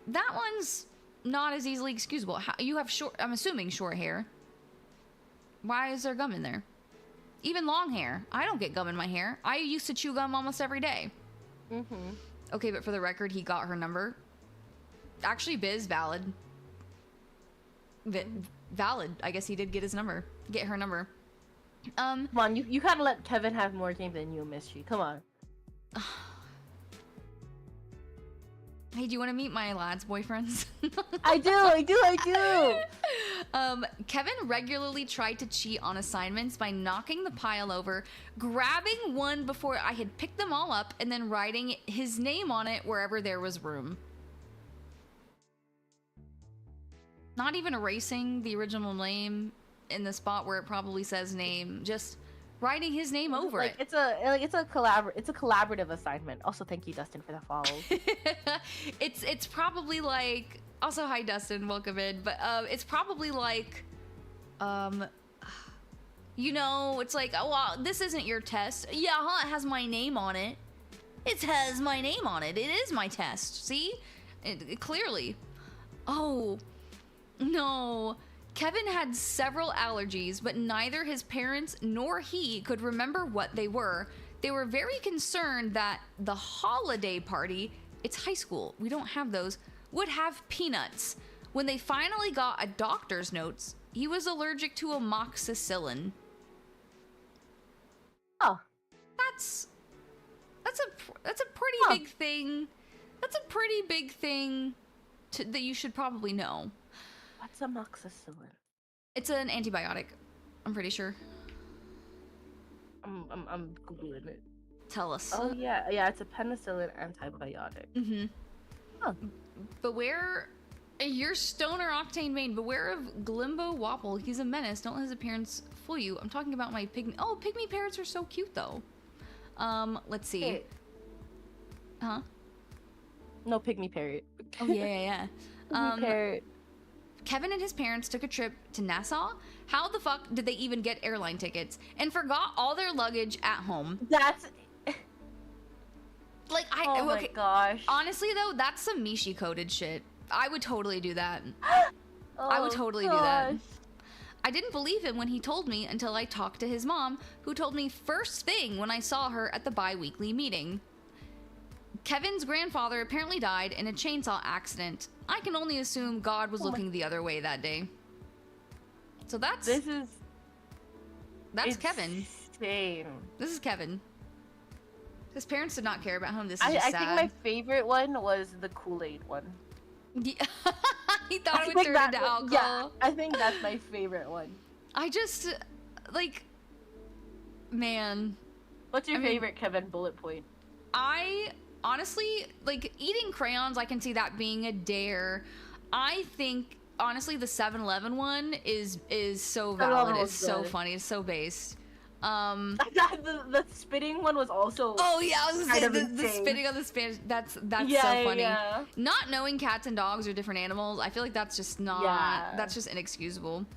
That one's not as easily excusable. You have I'm assuming short hair. Why is there gum in there? Even long hair. I don't get gum in my hair. I used to chew gum almost every day. Mm-hmm. Okay, but for the record, he got her number. Actually, valid. Valid. I guess he did get her number. Come on, you gotta let Kevin have more game than you, Misty. Come on. Hey, do you want to meet my lads' boyfriends? I do. Kevin regularly tried to cheat on assignments by knocking the pile over, grabbing one before I had picked them all up, and then writing his name on it wherever there was room. Not even erasing the original name in the spot where it probably says name, just writing his name over it. It's a collaborative assignment. Also, thank you, Dustin, for the follow. It's probably like, also hi Dustin, welcome in. But it's probably like, you know, it's like, oh well, this isn't your test. Yeah, it has my name on it. It has my name on it. It is my test. See, it clearly. Oh no. Kevin had several allergies, but neither his parents nor he could remember what they were. They were very concerned that the holiday party, it's high school, we don't have those, would have peanuts. When they finally got a doctor's notes, he was allergic to amoxicillin. Oh. That's a pretty big thing. That's a pretty big thing that you should probably know. What's amoxicillin? It's an antibiotic, I'm pretty sure. I'm googling it. Tell us. Oh yeah, it's a penicillin antibiotic. Mm-hmm. Huh. Beware, you're stoner octane main. Beware of Glimbo Wapple. He's a menace. Don't let his appearance fool you. I'm talking about my pygmy. Oh, pygmy parrots are so cute though. Let's see. Hey. Huh? No, pygmy parrot. Oh yeah. Pygmy parrot. Kevin and his parents took a trip to Nassau. How the fuck did they even get airline tickets? And forgot all their luggage at home. That's... Like, oh my gosh. Honestly, though, that's some Mishi coded shit. I would totally do that. Oh, I would totally do that. I didn't believe him when he told me until I talked to his mom, who told me first thing when I saw her at the bi-weekly meeting. Kevin's grandfather apparently died in a chainsaw accident. I can only assume God was looking the other way that day. So that's Kevin. Kevin. Insane. This is Kevin. His parents did not care about him. This is I just think sad. my favorite one was the Kool-Aid one. Yeah. He thought it would turn into alcohol. Yeah, I think that's my favorite one. I just, like, man. What's your favorite Kevin bullet point? I honestly, like, eating crayons, I can see that being a dare. I think, honestly, the 7-Eleven one is so valid. It's so funny. It's so based. The spitting one was also. Oh yeah, I was gonna say the spitting on the Spanish. That's so funny. Yeah. Not knowing cats and dogs are different animals, I feel like that's just not. Yeah. That's just inexcusable.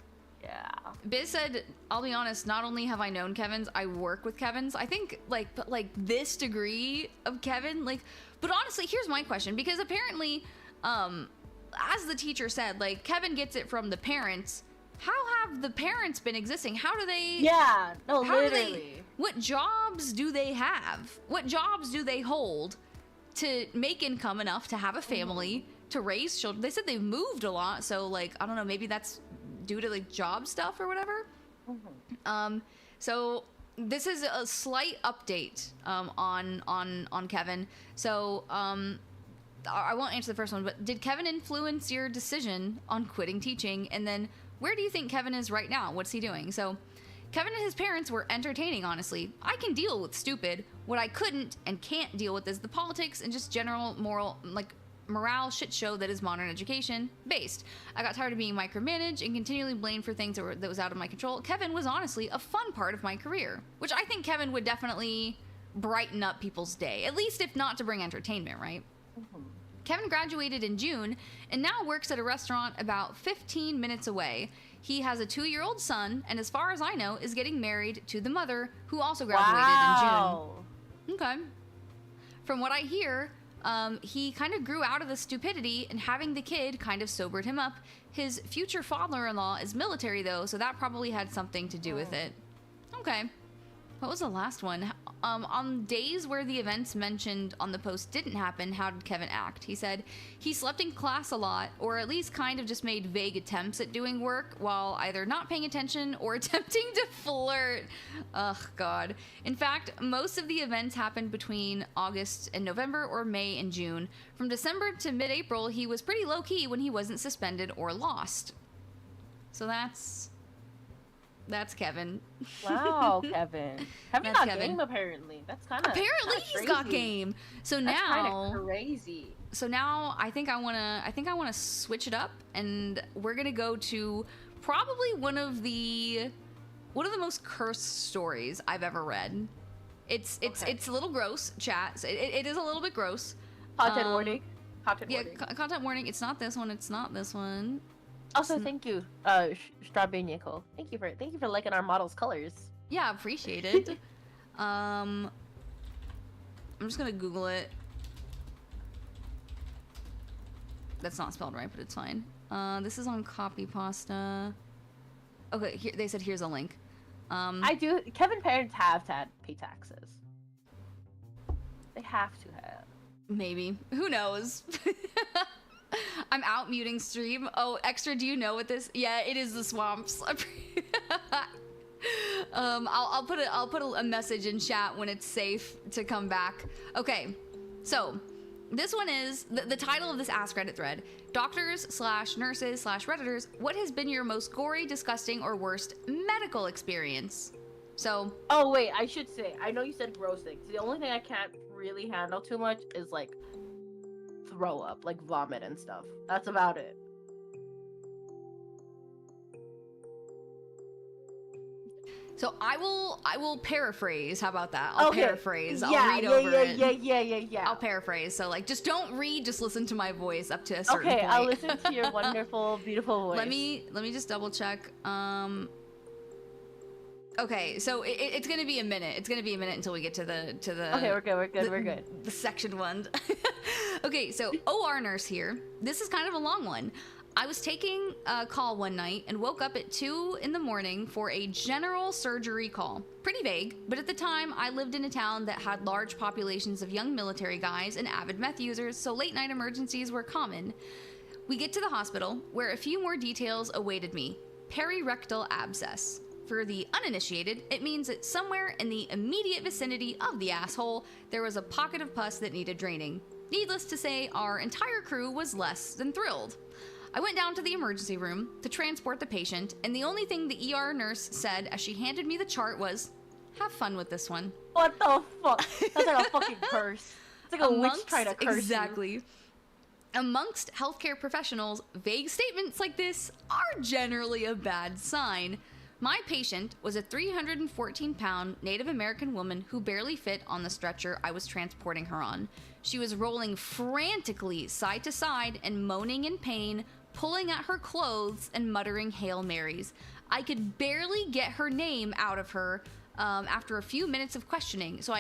Yeah. Biz said, I'll be honest. Not only have I known Kevins, I work with Kevins. I think like this degree of Kevin, like. But honestly, here's my question, because apparently, as the teacher said, like Kevin gets it from the parents. How have the parents been existing? How do they? Yeah, no, literally. What jobs do they have? What jobs do they hold to make income enough to have a family, to raise children? They said they've moved a lot, so like I don't know, maybe that's due to like job stuff or whatever. So this is a slight update on Kevin. So I won't answer the first one, but did Kevin influence your decision on quitting teaching? And then where do you think Kevin is right now? What's he doing? So Kevin and his parents were entertaining, honestly. I can deal with stupid. What I couldn't and can't deal with is the politics and just general morale shit show that is modern education based. I got tired of being micromanaged and continually blamed for things that was out of my control. Kevin was honestly a fun part of my career, which I think Kevin would definitely brighten up people's day, at least if not to bring entertainment, right? Kevin graduated in June and now works at a restaurant about 15 minutes away. He has a 2-year-old son, and as far as I know, is getting married to the mother, who also graduated in June. Okay. From what I hear, he kind of grew out of the stupidity, and having the kid kind of sobered him up. His future father-in-law is military, though, so that probably had something to do with it. Okay. What was the last one? On days where the events mentioned on the post didn't happen, how did Kevin act? He said he slept in class a lot, or at least kind of just made vague attempts at doing work while either not paying attention or attempting to flirt. Ugh, God. In fact, most of the events happened between August and November, or May and June. From December to mid-April, he was pretty low-key when he wasn't suspended or lost. So that's Kevin. Wow, Kevin. Kevin got game apparently. That's kind of he's got game. So that's now crazy. So now I think I wanna switch it up, and we're gonna go to probably one of the most cursed stories I've ever read. It's a little gross, chat. So it is a little bit gross. Content warning. Content warning. It's not this one. It's not this one. Also, thank you, Strawberry Nicole. Thank you for liking our model's colors. Yeah, appreciate it. I'm just gonna Google it. That's not spelled right, but it's fine. This is on Copy Pasta. Okay, here they said here's a link. Kevin parents have to pay taxes. They have to have. Maybe. Who knows? I'm out muting stream. Oh, Extra, do you know what this? Yeah, it is the Swamps. I'll put a message in chat when it's safe to come back. Okay, so this one is the title of this Ask Reddit thread. Doctors/nurses/redditors, what has been your most gory, disgusting, or worst medical experience? So. Oh wait, I should say. I know you said gross things. The only thing I can't really handle too much is like throw up, like vomit and stuff. That's about it. So I will paraphrase. How about that? I'll paraphrase. I'll read over it. Yeah. I'll paraphrase. So like, just don't read. Just listen to my voice up to a certain point. Okay, I'll listen to your wonderful, beautiful voice. Let me just double check. Okay, so it's gonna be a minute. It's gonna be a minute until we get to the. Okay, we're good. The section one. Okay, so OR nurse here. This is kind of a long one. I was taking a call one night and woke up at 2 in the morning for a general surgery call. Pretty vague, but at the time I lived in a town that had large populations of young military guys and avid meth users, so late night emergencies were common. We get to the hospital, where a few more details awaited me. Perirectal abscess. For the uninitiated, it means that somewhere in the immediate vicinity of the asshole, there was a pocket of pus that needed draining. Needless to say, our entire crew was less than thrilled. I went down to the emergency room to transport the patient, and the only thing the ER nurse said as she handed me the chart was, "Have fun with this one." What the fuck? That's like a fucking curse. It's like a witch trying to curse Exactly. you. Amongst healthcare professionals, vague statements like this are generally a bad sign. My patient was a 314-pound Native American woman who barely fit on the stretcher I was transporting her on. She was rolling frantically side to side and moaning in pain, pulling at her clothes and muttering Hail Marys. I could barely get her name out of her after a few minutes of questioning. So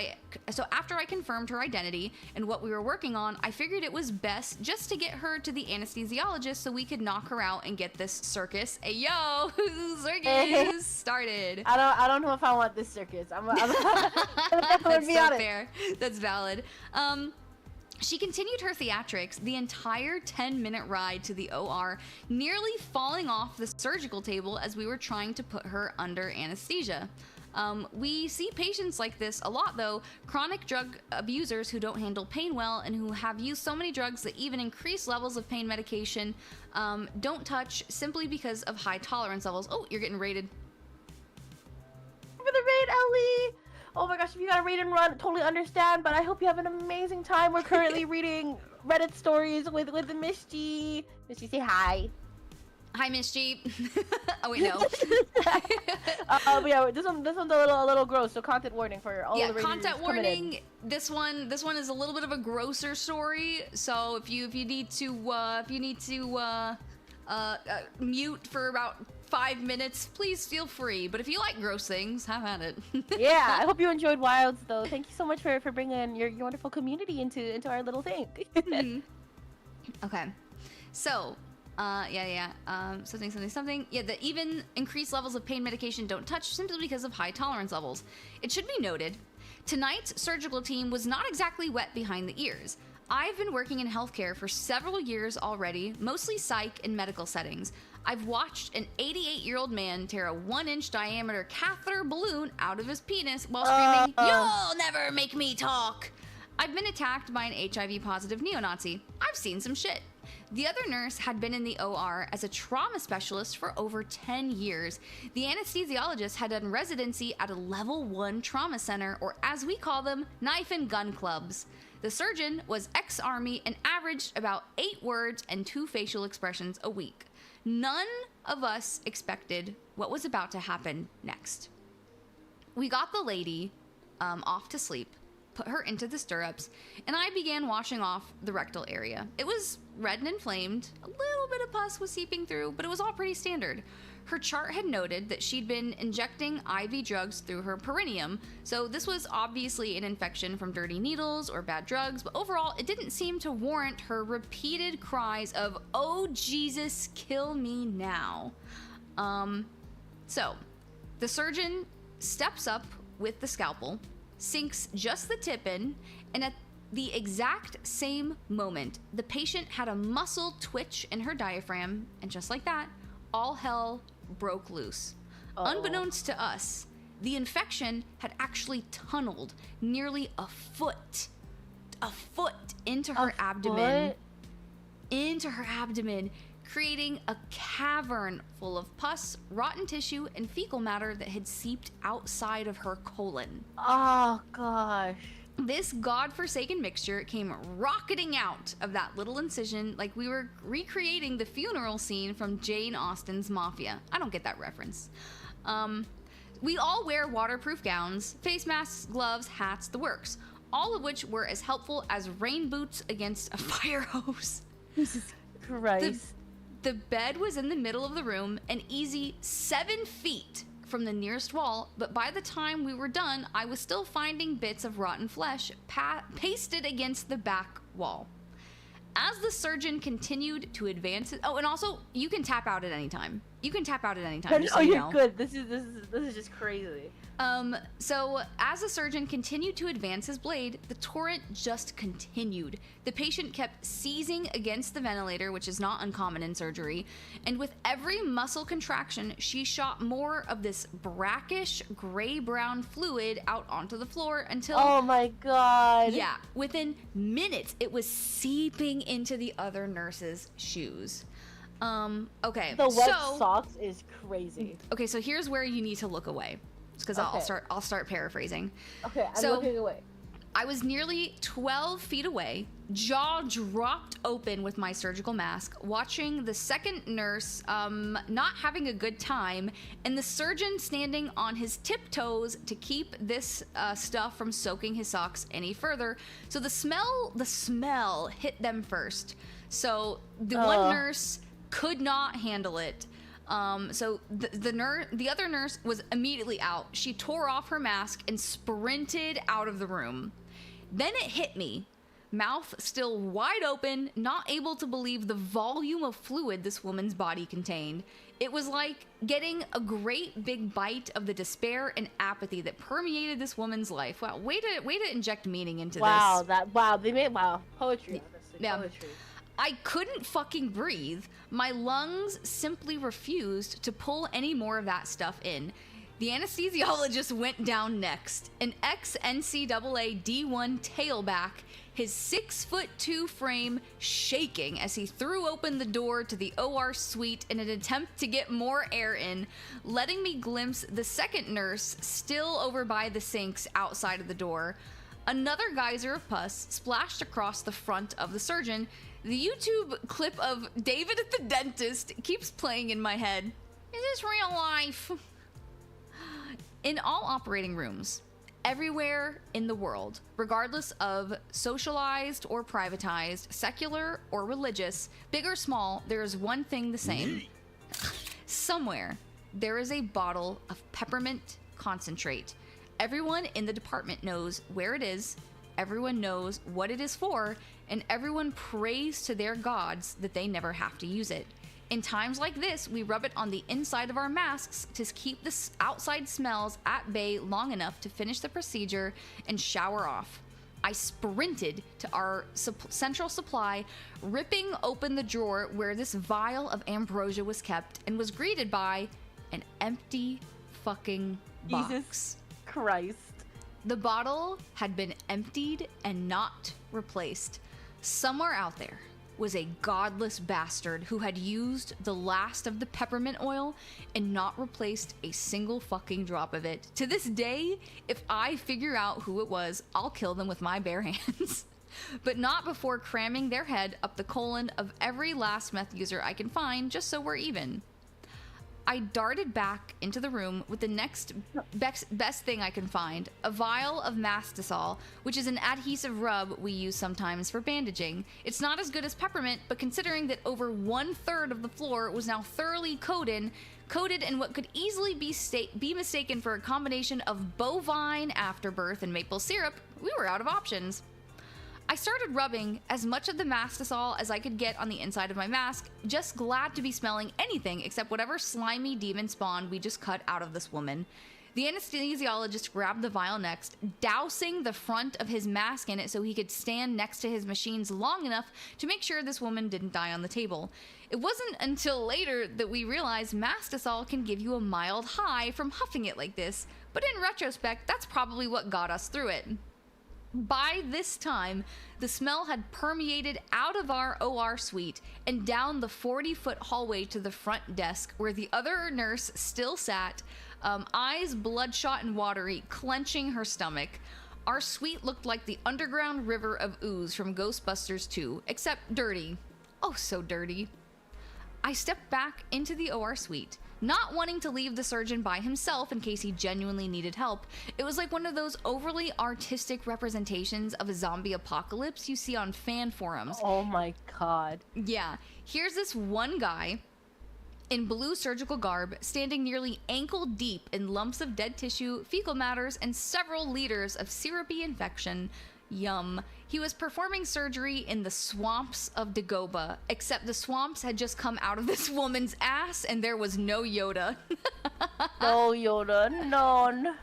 after I confirmed her identity and what we were working on, I figured it was best just to get her to the anesthesiologist so we could knock her out and get this circus, circus started. I don't know if I want this circus. I'm definitely be honest. Fair. That's valid. She continued her theatrics the entire 10-minute ride to the OR, nearly falling off the surgical table as we were trying to put her under anesthesia. We see patients like this a lot though, chronic drug abusers who don't handle pain well and who have used so many drugs that even increased levels of pain medication don't touch simply because of high tolerance levels. Oh, you're getting rated. For the raid, Ellie! Oh my gosh, if you got a raid and run, totally understand, but I hope you have an amazing time. We're currently reading Reddit stories with Miss G. Miss G, say hi. Hi, Miss G. Oh wait, no. But yeah, this one's a little gross. So content warning for all the raiders content warning. This one is a little bit of a grosser story. So if you need to mute for about 5 minutes, please feel free. But if you like gross things, have at it. Yeah, I hope you enjoyed Wilds though. Thank you so much for bringing your wonderful community into our little thing. Okay, so. Something. Yeah, the even increased levels of pain medication don't touch simply because of high tolerance levels. It should be noted, tonight's surgical team was not exactly wet behind the ears. I've been working in healthcare for several years already, mostly psych and medical settings. I've watched an 88-year-old man tear a 1-inch diameter catheter balloon out of his penis while screaming, "You'll never make me talk!" I've been attacked by an HIV-positive neo-Nazi. I've seen some shit. The other nurse had been in the OR as a trauma specialist for over 10 years. The anesthesiologist had done residency at a level 1 trauma center, or as we call them, knife and gun clubs. The surgeon was ex-army and averaged about 8 words and 2 facial expressions a week. None of us expected what was about to happen next. We got the lady off to sleep, put her into the stirrups, and I began washing off the rectal area. It was red and inflamed, a little bit of pus was seeping through, but it was all pretty standard. Her chart had noted that she'd been injecting IV drugs through her perineum, so this was obviously an infection from dirty needles or bad drugs, but overall it didn't seem to warrant her repeated cries of, "Oh Jesus, kill me now." So the surgeon steps up with the scalpel, sinks just the tip in, and at the exact same moment, the patient had a muscle twitch in her diaphragm, and just like that, all hell broke loose. Unbeknownst to us, the infection had actually tunneled nearly a foot into her abdomen, creating a cavern full of pus, rotten tissue, and fecal matter that had seeped outside of her colon. Oh gosh. This godforsaken mixture came rocketing out of that little incision like we were recreating the funeral scene from Jane Austen's Mafia. I don't get that reference. We all wear waterproof gowns, face masks, gloves, hats, the works, all of which were as helpful as rain boots against a fire hose. Jesus Christ. The bed was in the middle of the room, an easy 7 feet from the nearest wall, but by the time we were done, I was still finding bits of rotten flesh pasted against the back wall. As the surgeon continued to advance it, and also, you can tap out at any time. You can tap out at any time. Just Oh, so you you're know. good. This is just crazy. So as the surgeon continued to advance his blade, the torrent just continued. The patient kept seizing against the ventilator, which is not uncommon in surgery, and with every muscle contraction, she shot more of this brackish gray-brown fluid out onto the floor until... Oh my god. Yeah, within minutes, it was seeping into the other nurse's shoes. Okay. The wet socks is crazy. Okay, so here's where you need to look away. Because I'll start paraphrasing. Okay, I'm looking away. I was nearly 12 feet away, jaw dropped open with my surgical mask, watching the second nurse not having a good time, and the surgeon standing on his tiptoes to keep this stuff from soaking his socks any further. So the smell hit them first. So the one nurse could not handle it. So the other nurse was immediately out. She tore off her mask and sprinted out of the room. Then it hit me, mouth still wide open, not able to believe the volume of fluid this woman's body contained. It was like getting a great big bite of the despair and apathy that permeated this woman's life. Wow, way to inject meaning into this. They made poetry, honestly. Yeah. Poetry. I couldn't fucking breathe. My lungs simply refused to pull any more of that stuff in. The anesthesiologist went down next. An ex-NCAA D1 tailback, his 6'2" frame shaking as he threw open the door to the OR suite in an attempt to get more air in, letting me glimpse the second nurse still over by the sinks outside of the door. Another geyser of pus splashed across the front of the surgeon. The YouTube clip of David at the dentist keeps playing in my head. Is this real life? In all operating rooms, everywhere in the world, regardless of socialized or privatized, secular or religious, big or small, there is one thing the same. Somewhere, there is a bottle of peppermint concentrate. Everyone in the department knows where it is, everyone knows what it is for, and everyone prays to their gods that they never have to use it. In times like this, we rub it on the inside of our masks to keep the outside smells at bay long enough to finish the procedure and shower off. I sprinted to our central supply, ripping open the drawer where this vial of ambrosia was kept, and was greeted by an empty fucking box. Jesus Christ. The bottle had been emptied and not replaced. Somewhere out there was a godless bastard who had used the last of the peppermint oil and not replaced a single fucking drop of it. To this day, if I figure out who it was, I'll kill them with my bare hands. But not before cramming their head up the colon of every last meth user I can find, just so we're even. I darted back into the room with the next best thing I can find, a vial of Mastisol, which is an adhesive rub we use sometimes for bandaging. It's not as good as peppermint, but considering that over 1/3 of the floor was now thoroughly coated in what could easily be mistaken for a combination of bovine afterbirth and maple syrup, we were out of options. I started rubbing as much of the Mastisol as I could get on the inside of my mask, just glad to be smelling anything except whatever slimy demon spawn we just cut out of this woman. The anesthesiologist grabbed the vial next, dousing the front of his mask in it so he could stand next to his machines long enough to make sure this woman didn't die on the table. It wasn't until later that we realized Mastisol can give you a mild high from huffing it like this, but in retrospect, that's probably what got us through it. By this time, the smell had permeated out of our OR suite and down the 40-foot hallway to the front desk where the other nurse still sat, eyes bloodshot and watery, clenching her stomach. Our suite looked like the underground river of ooze from Ghostbusters 2, except dirty. Oh, so dirty. I stepped back into the OR suite, not wanting to leave the surgeon by himself in case he genuinely needed help. It was like one of those overly artistic representations of a zombie apocalypse you see on fan forums. Oh my god. Yeah, here's this one guy in blue surgical garb, standing nearly ankle deep in lumps of dead tissue, fecal matters, and several liters of syrupy infection. Yum. He was performing surgery in the Swamps of Dagobah, except the swamps had just come out of this woman's ass and there was no Yoda. No Yoda, none.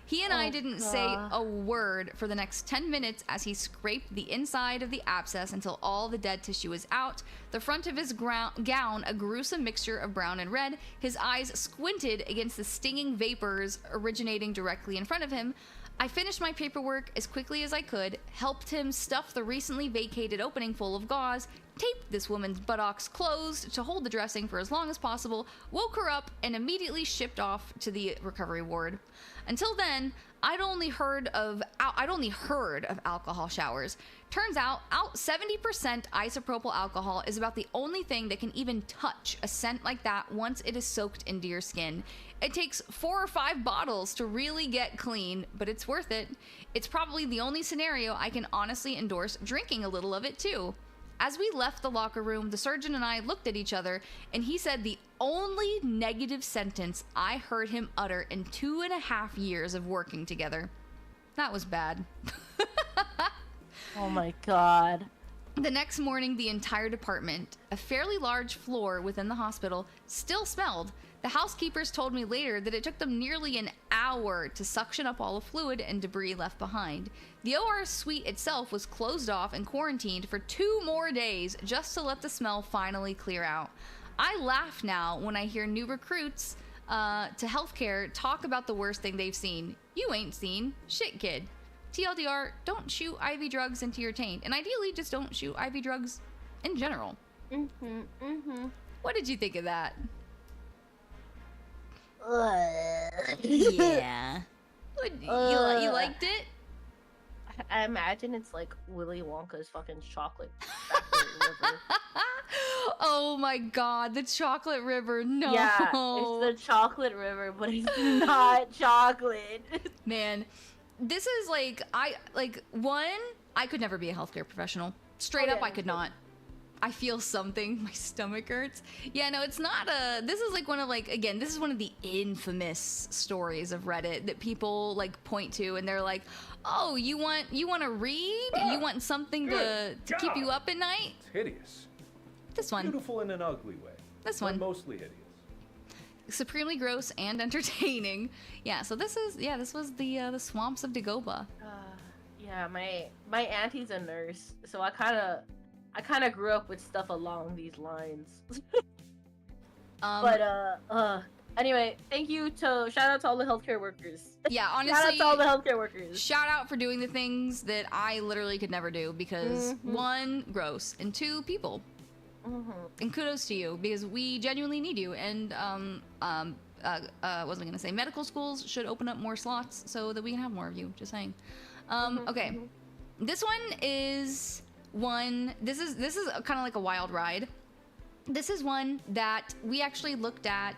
He and I didn't say a word for the next 10 minutes as he scraped the inside of the abscess until all the dead tissue was out. The front of his gown, a gruesome mixture of brown and red. His eyes squinted against the stinging vapors originating directly in front of him. I finished my paperwork as quickly as I could, helped him stuff the recently vacated opening full of gauze, taped this woman's buttocks closed to hold the dressing for as long as possible, woke her up, and immediately shipped off to the recovery ward. Until then, I'd only heard of alcohol showers. Turns out 70% isopropyl alcohol is about the only thing that can even touch a scent like that once it is soaked into your skin. It takes 4 or 5 bottles to really get clean, but it's worth it. It's probably the only scenario I can honestly endorse drinking a little of it too. As we left the locker room, the surgeon and I looked at each other, and he said the only negative sentence I heard him utter in 2.5 years of working together. That was bad. Oh my god. The next morning, the entire department, a fairly large floor within the hospital, still smelled. The housekeepers told me later that it took them nearly an hour to suction up all the fluid and debris left behind. The OR suite itself was closed off and quarantined for 2 more days just to let the smell finally clear out. I laugh now when I hear new recruits to healthcare talk about the worst thing they've seen. You ain't seen shit, kid. TLDR, don't shoot IV drugs into your taint, and ideally just don't shoot IV drugs in general. What did you think of that? Yeah. You liked it? I imagine it's like Willy Wonka's fucking chocolate factory river. Oh my god, the chocolate river. No. Yeah, it's the chocolate river, but it's not chocolate. Man, this is like, I could never be a healthcare professional. Straight up, I could not. I feel something. My stomach hurts. Yeah, no, it's not this is like one of this is one of the infamous stories of Reddit that people like point to, and they're like, oh, you want to read? You want something to keep you up at night? It's hideous. This one. Beautiful in an ugly way. This one. Mostly hideous. Supremely gross and entertaining. Yeah, so this was the Swamps of Dagobah. Yeah, my auntie's a nurse, so I kind of grew up with stuff along these lines. Anyway, shout out to all the healthcare workers. Yeah, honestly, shout out to all the healthcare workers. Shout out for doing the things that I literally could never do because 1, gross, and 2, people. And kudos to you because we genuinely need you. And what was I gonna say? Medical schools should open up more slots so that we can have more of you. Just saying. Okay, this one is one. This is kind of like a wild ride. This is one that we actually looked at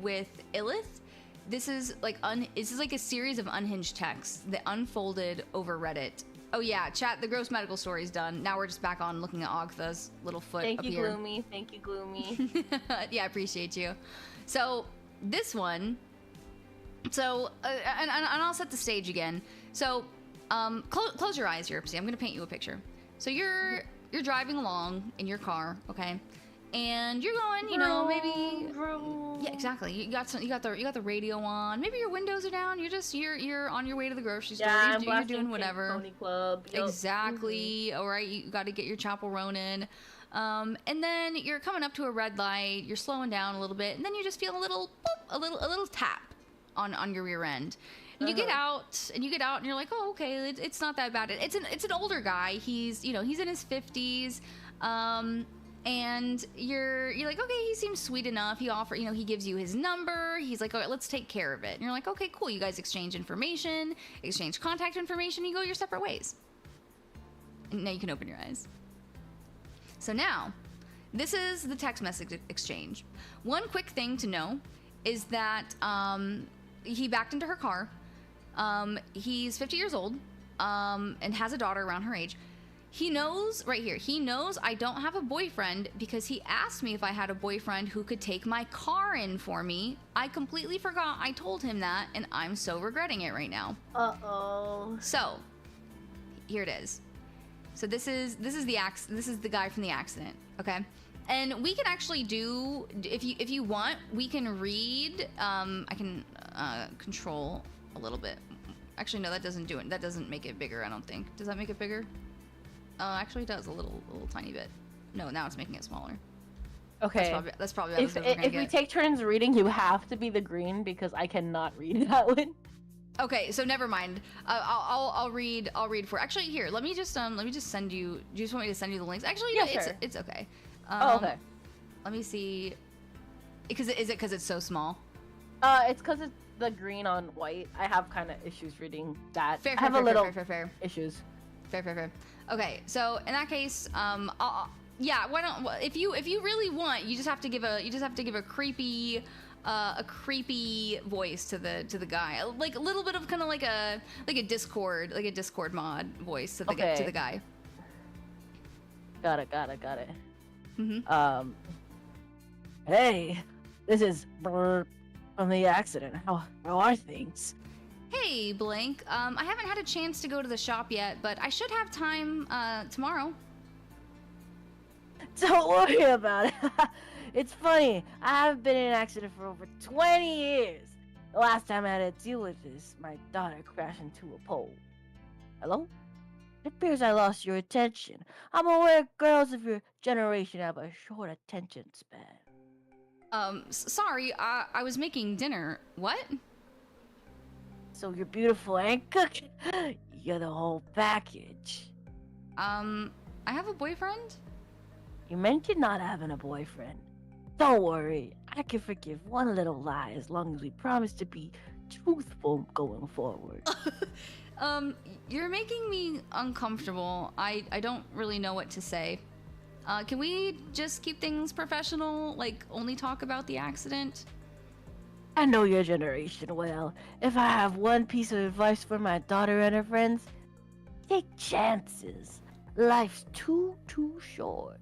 with Illith. This is like a series of unhinged texts that unfolded over Reddit. Oh yeah, chat, the gross medical story's done. Now we're just back on looking at Ogtha's little foot up here. Thank you, Gloomy. Yeah, I appreciate you. So this one, and I'll set the stage again. So close your eyes, Yerpsy. I'm gonna paint you a picture. So you're driving along in your car, okay? And you're going, maybe. Yeah, exactly. You got the radio on. Maybe your windows are down. You're on your way to the grocery store. Yeah, you're doing whatever. Pony Club. Yep. Exactly. All right, you got to get your Chapel Ronin. And then you're coming up to a red light. You're slowing down a little bit, and then you just feel a little boop, a little tap on your rear end. And you get out, and you're like, oh, okay, it's not that bad. It's an older guy. He's in his 50s. And you're like, okay, he seems sweet enough. He gives you his number. He's like, all right, let's take care of it. And you're like, okay, cool. You guys exchange information, exchange contact information. You go your separate ways. And now you can open your eyes. So now, this is the text message exchange. One quick thing to know is that he backed into her car. He's 50 years old and has a daughter around her age. He knows, right here, he knows I don't have a boyfriend because he asked me if I had a boyfriend who could take my car in for me. I completely forgot I told him that, and I'm so regretting it right now. Uh-oh. So, here it is. So this is the guy from the accident, okay? And we can actually do, if you want, we can read, I can control a little bit. Actually, no, that doesn't do it. That doesn't make it bigger, I don't think. Does that make it bigger? Actually, it does a little tiny bit. No, now it's making it smaller. Okay. That's probably about as good as we're gonna if we get. take turns reading, you have to be the green because I cannot read that one. Okay, so never mind. I'll read for. Actually, here, let me just send you. Do you just want me to send you the links? Actually, Yeah, no, sure. it's okay. Okay. Let me see. Is it because it's so small? It's because it's the green on white. I have kind of issues reading that. Fair. I have a little fair. issues. Fair. Okay, so in that case, yeah, why don't if you really want, you just have to give a creepy voice to the guy, like a little bit of kind of like a Discord mod voice to the guy. Got it. Mm-hmm. Hey, this is Brr from the accident. How are things? Hey, Blank. I haven't had a chance to go to the shop yet, but I should have time tomorrow. Don't worry about it. It's funny. I haven't been in an accident for over 20 years. The last time I had to deal with this, my daughter crashed into a pole. Hello? It appears I lost your attention. I'm aware girls of your generation have a short attention span. Sorry, I was making dinner. What? So you're beautiful and cooked. You're the whole package. I have a boyfriend? You mentioned not having a boyfriend. Don't worry, I can forgive one little lie as long as we promise to be truthful going forward. You're making me uncomfortable. I don't really know what to say. Can we just keep things professional? Like, only talk about the accident? I know your generation well. If I have one piece of advice for my daughter and her friends, take chances. Life's too short.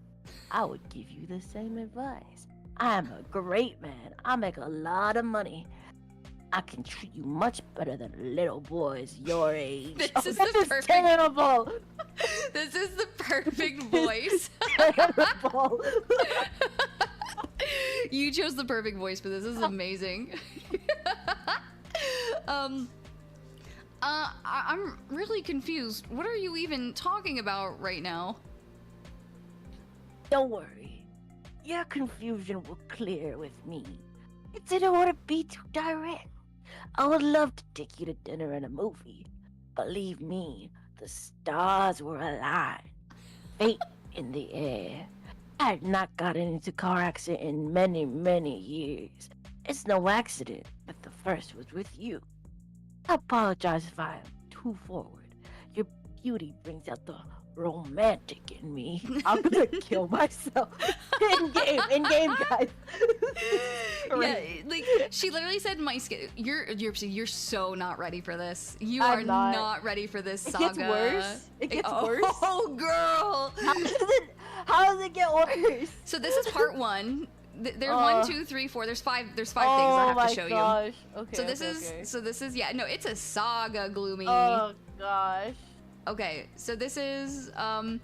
I would give you the same advice. I'm a great man. I make a lot of money. I can treat you much better than little boys your age. This is terrible. This is the perfect voice. Terrible. You chose the perfect voice for this. This is amazing. I'm really confused. What are you even talking about right now? Don't worry. Your confusion will clear with me. I didn't want to be too direct. I would love to take you to dinner and a movie. Believe me, the stars were aligned. Fate in the air. I had not gotten into a car accident in many years. It's no accident, but the first was with you. I apologize if I am too forward. Your beauty brings out the romantic in me. I'm gonna kill myself. In game, guys. Yeah, like she literally said, "My skin." You're so not ready for this. You I'm are not. not ready for this It saga. gets worse. It gets worse. Oh, girl. How does it get worse? So this is part one. There's 1, 2, 3, 4. There's five things I Oh have my to show gosh. you. Okay. So this okay. is yeah. No, it's a saga, Gloomy. Oh gosh. Okay, so this is, I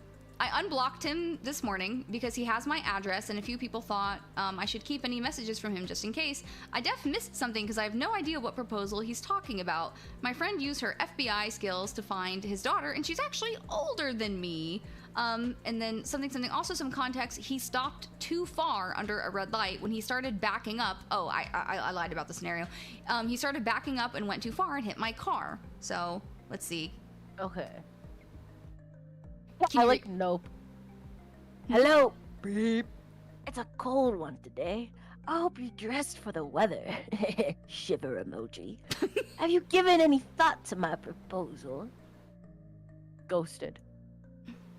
unblocked him this morning because he has my address and a few people thought I should keep any messages from him just in case. I missed something because I have no idea what proposal he's talking about. My friend used her FBI skills to find his daughter and she's actually older than me. And then something, also some context, he stopped too far under a red light when he started backing up. Oh, I lied about the scenario. He started backing up and went too far and hit my car. So, let's see. Okay. Can I you like nope. Hello, beep. It's a cold one today. I hope you're dressed for the weather. Shiver emoji. Have you given any thought to my proposal? Ghosted.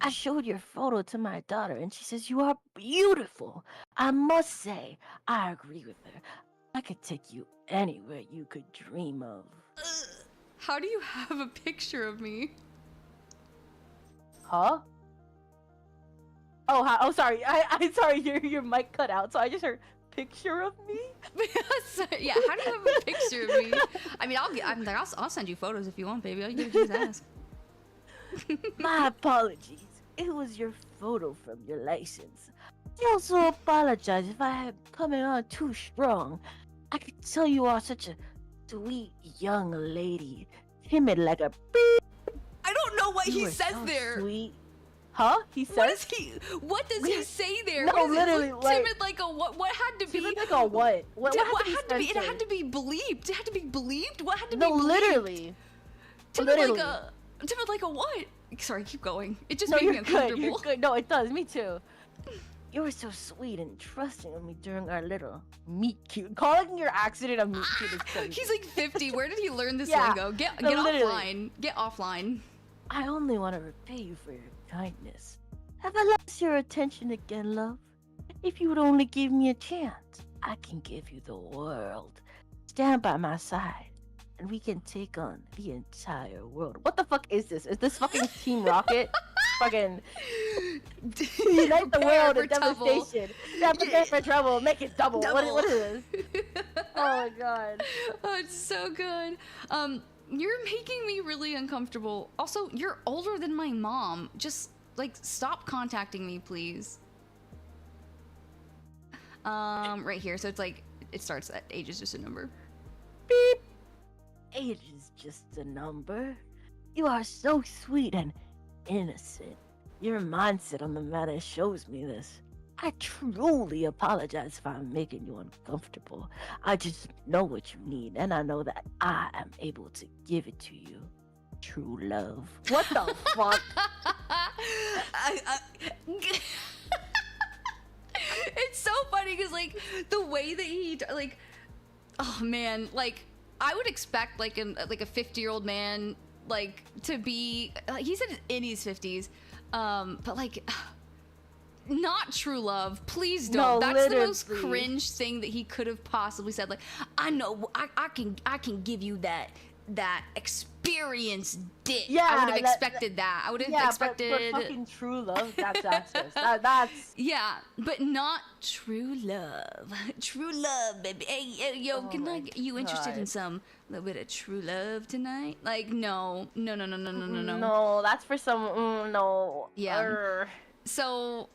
I showed your photo to my daughter and she says you are beautiful. I must say, I agree with her. I could take you anywhere you could dream of. How do you have a picture of me? Huh? Oh, oh, sorry. I sorry. Your mic cut out, so I just heard picture of me. Yeah, how do you have a picture of me? I mean, I'll send you photos if you want, baby. All you gotta do is ask. My apologies. It was your photo from your license. I also apologize if I had coming on too strong. I could tell you are such a sweet young lady, timid like a beep. I don't know what You he are says so there. Sweet. Huh? He says? What does he say there? No, What is it? literally, like, timid like a what? What had to be? Timid like a what? What What had had to be? It censored? had to be bleeped. It had to be bleeped. What had to No, be bleeped? literally. Timid Literally. like a what? Sorry, keep going. It just No, made me you're good. uncomfortable. You're good. No, it does. Me too. You were so sweet and trusting of me during our little meet cute. Calling your accident a meet cute is crazy. He's like 50. Where did he learn this Yeah, lingo? Get no, literally. offline. Get offline. I only want to repay you for your kindness. Have I lost your attention again, love? If you would only give me a chance, I can give you the world. Stand by my side, and we can take on the entire world. What the fuck is this? Is this fucking Team Rocket? Fucking unite the world in devastation. Yeah, prepare for trouble. Make it double. What is this? Oh my god. Oh, it's so good. You're making me really uncomfortable. Also, you're older than my mom. Just like stop contacting me, please. Right here. So it's like it starts at age is just a number. Beep. Age is just a number. You are so sweet and innocent. Your mindset on the matter shows me this. I truly apologize if I'm making you uncomfortable. I just know what you need, and I know that I am able to give it to you. True love. What the fuck? It's so funny because like the way that he like, oh man, like I would expect like a 50-year-old man like to be he said in his 50s, but like not true love. Please don't. No, That's literally. the most cringe thing that he could have possibly said. Like I know I can give you that experience dick. Yeah, I would have expected that. I would have expected but fucking true love. That's that's. yeah, but not true love. True love, baby. Hey, yo, Oh can I my get you interested in God. some little bit of true love tonight? Like, no. No, that's for some. No. Yeah. Urgh. So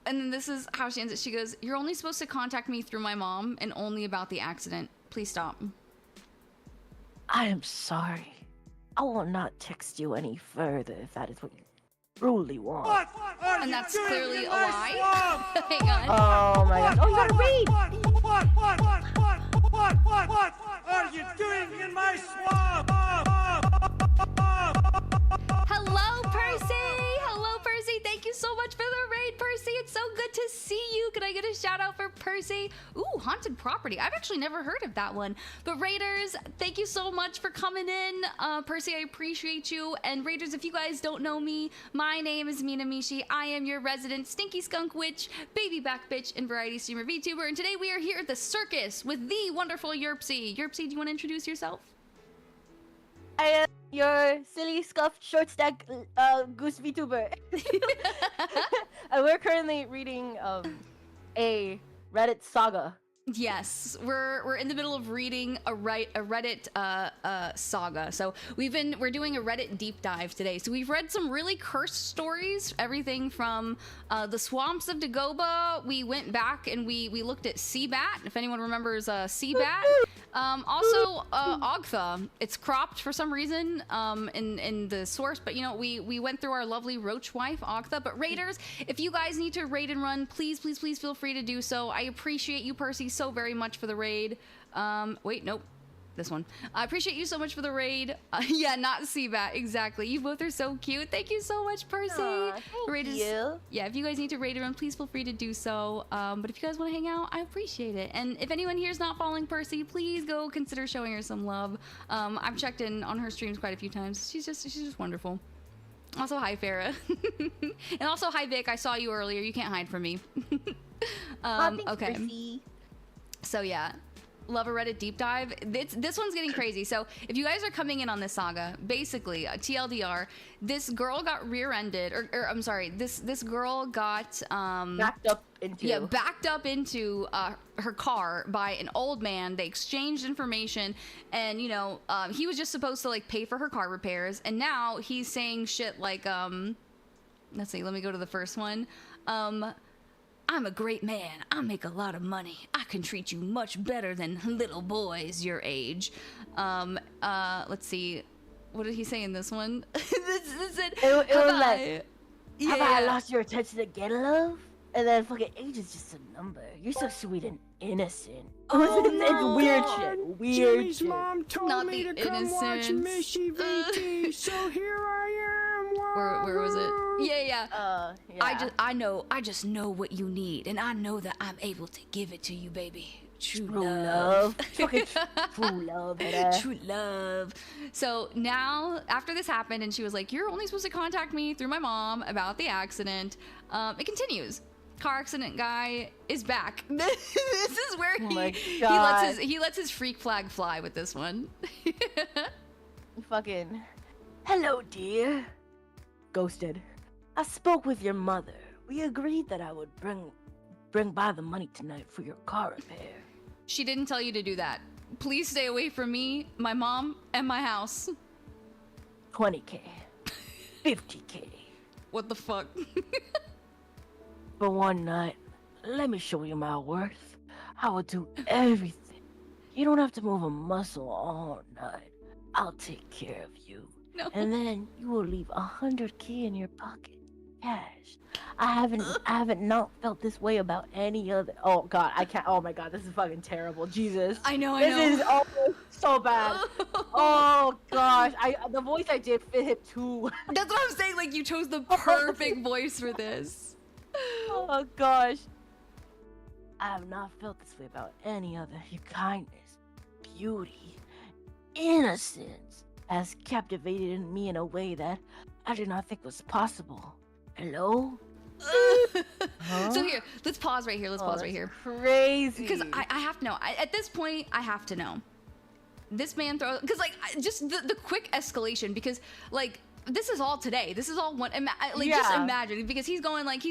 and then this is how she ends it. She goes, "You're only supposed to contact me through my mom and only about the accident. Please stop." I am sorry. I will not text you any further if that is what you truly want. What are And you that's doing clearly in a my lie. swamp? Hang on. Oh my gosh. Oh, you gotta read! What are you doing in my swamp? Hello, Percy! Hello, Percy! Thank you so much for the raid, Percy! It's so good to see you! Can I get a shout out for Percy? Ooh, Haunted Property. I've actually never heard of that one. But Raiders, thank you so much for coming in. Percy, I appreciate you. And Raiders, if you guys don't know me, my name is Mina Mishi. I am your resident Stinky Skunk Witch, Baby Back Bitch, and Variety Streamer VTuber. And today we are here at the circus with the wonderful Yerpsy. Yerpsy, do you want to introduce yourself? I am your silly, scuffed, short stack goose VTuber. We're currently reading a Reddit saga. Yes, we're in the middle of reading a Reddit saga. So we're doing a Reddit deep dive today. So we've read some really cursed stories, everything from the Swamps of Dagobah. We went back and we looked at Seabat, if anyone remembers Seabat. Also Ogtha. It's cropped for some reason in the source, but you know we went through our lovely roach wife Ogtha. But Raiders, if you guys need to raid and run, please feel free to do so. I appreciate you, Percy, so very much for the raid. Wait, nope. This one. I appreciate you so much for the raid. Yeah, not Seabat, exactly. You both are so cute. Thank you so much, Percy. Thank you. Yeah, if you guys need to raid around, please feel free to do so. But if you guys want to hang out, I appreciate it. And if anyone here is not following Percy, please go consider showing her some love. I've checked in on her streams quite a few times. She's just wonderful. Also, hi, Farah. And also, hi, Vic. I saw you earlier. You can't hide from me. Okay. Percy. So yeah, love a Reddit deep dive. This one's getting crazy. So if you guys are coming in on this saga, basically, TLDR, this girl got rear-ended, or I'm sorry, this girl got backed up into her car by an old man. They exchanged information, and he was just supposed to like pay for her car repairs, and now he's saying shit like let's see, let me go to the first one. I'm a great man. I make a lot of money. I can treat you much better than little boys your age. Let's see. What did he say in this one? It was like, have I lost your attention again, love? And then fucking age is just a number. You're so sweet and innocent. It's weird shit. Weird Jimmy's shit. mom told me to come watch Missy VT, so here I am. Where was it? Yeah. Yeah. I just know what you need, and I know that I'm able to give it to you, baby. True love. Fucking true love. True love. So now, after this happened, and she was like, "You're only supposed to contact me through my mom about the accident." It continues. Car accident guy is back. This is where he lets his freak flag fly with this one. Fucking. Hello, dear. Ghosted. I spoke with your mother. We agreed that I would bring by the money tonight for your car repair. She didn't tell you to do that. Please stay away from me, my mom, and my house. 20K. 50K. What the fuck? For one night, let me show you my worth. I will do everything. You don't have to move a muscle all night. I'll take care of you. No. And then you will leave 100K in your pocket. Cash. I haven't not felt this way about any other. Oh god, I can't. Oh my god, this is fucking terrible. Jesus. I know. This is so bad. Oh gosh, the voice I did fit him too. That's what I'm saying. Like, you chose the perfect voice for this. Oh gosh. I have not felt this way about any other. Your kindness, beauty, innocence has captivated me in a way that I did not think was possible. Hello? Huh? So here, let's pause right here. Let's pause right here. Crazy. Because I have to know. At this point, I have to know. This man throws, because like just the quick escalation, because like this is all today. This is all one. Just imagine, because he's going like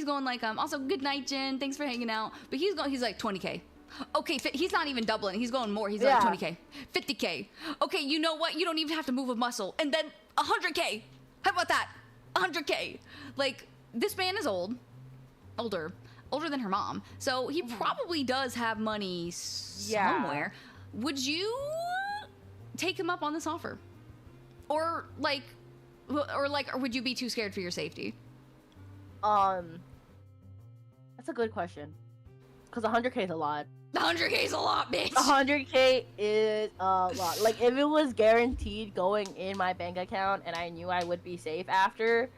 also good night, Jen. Thanks for hanging out. But he's like 20K. Okay, he's not even doubling. He's going more. He's like 20K, 50K. Okay, you know what? You don't even have to move a muscle. And then 100K. How about that? 100K. Like, this man is older than her mom. So he probably does have money somewhere. Would you take him up on this offer? Or would you be too scared for your safety? That's a good question. Because 100K is a lot. 100K is a lot, bitch. 100K is a lot. Like, if it was guaranteed going in my bank account and I knew I would be safe after,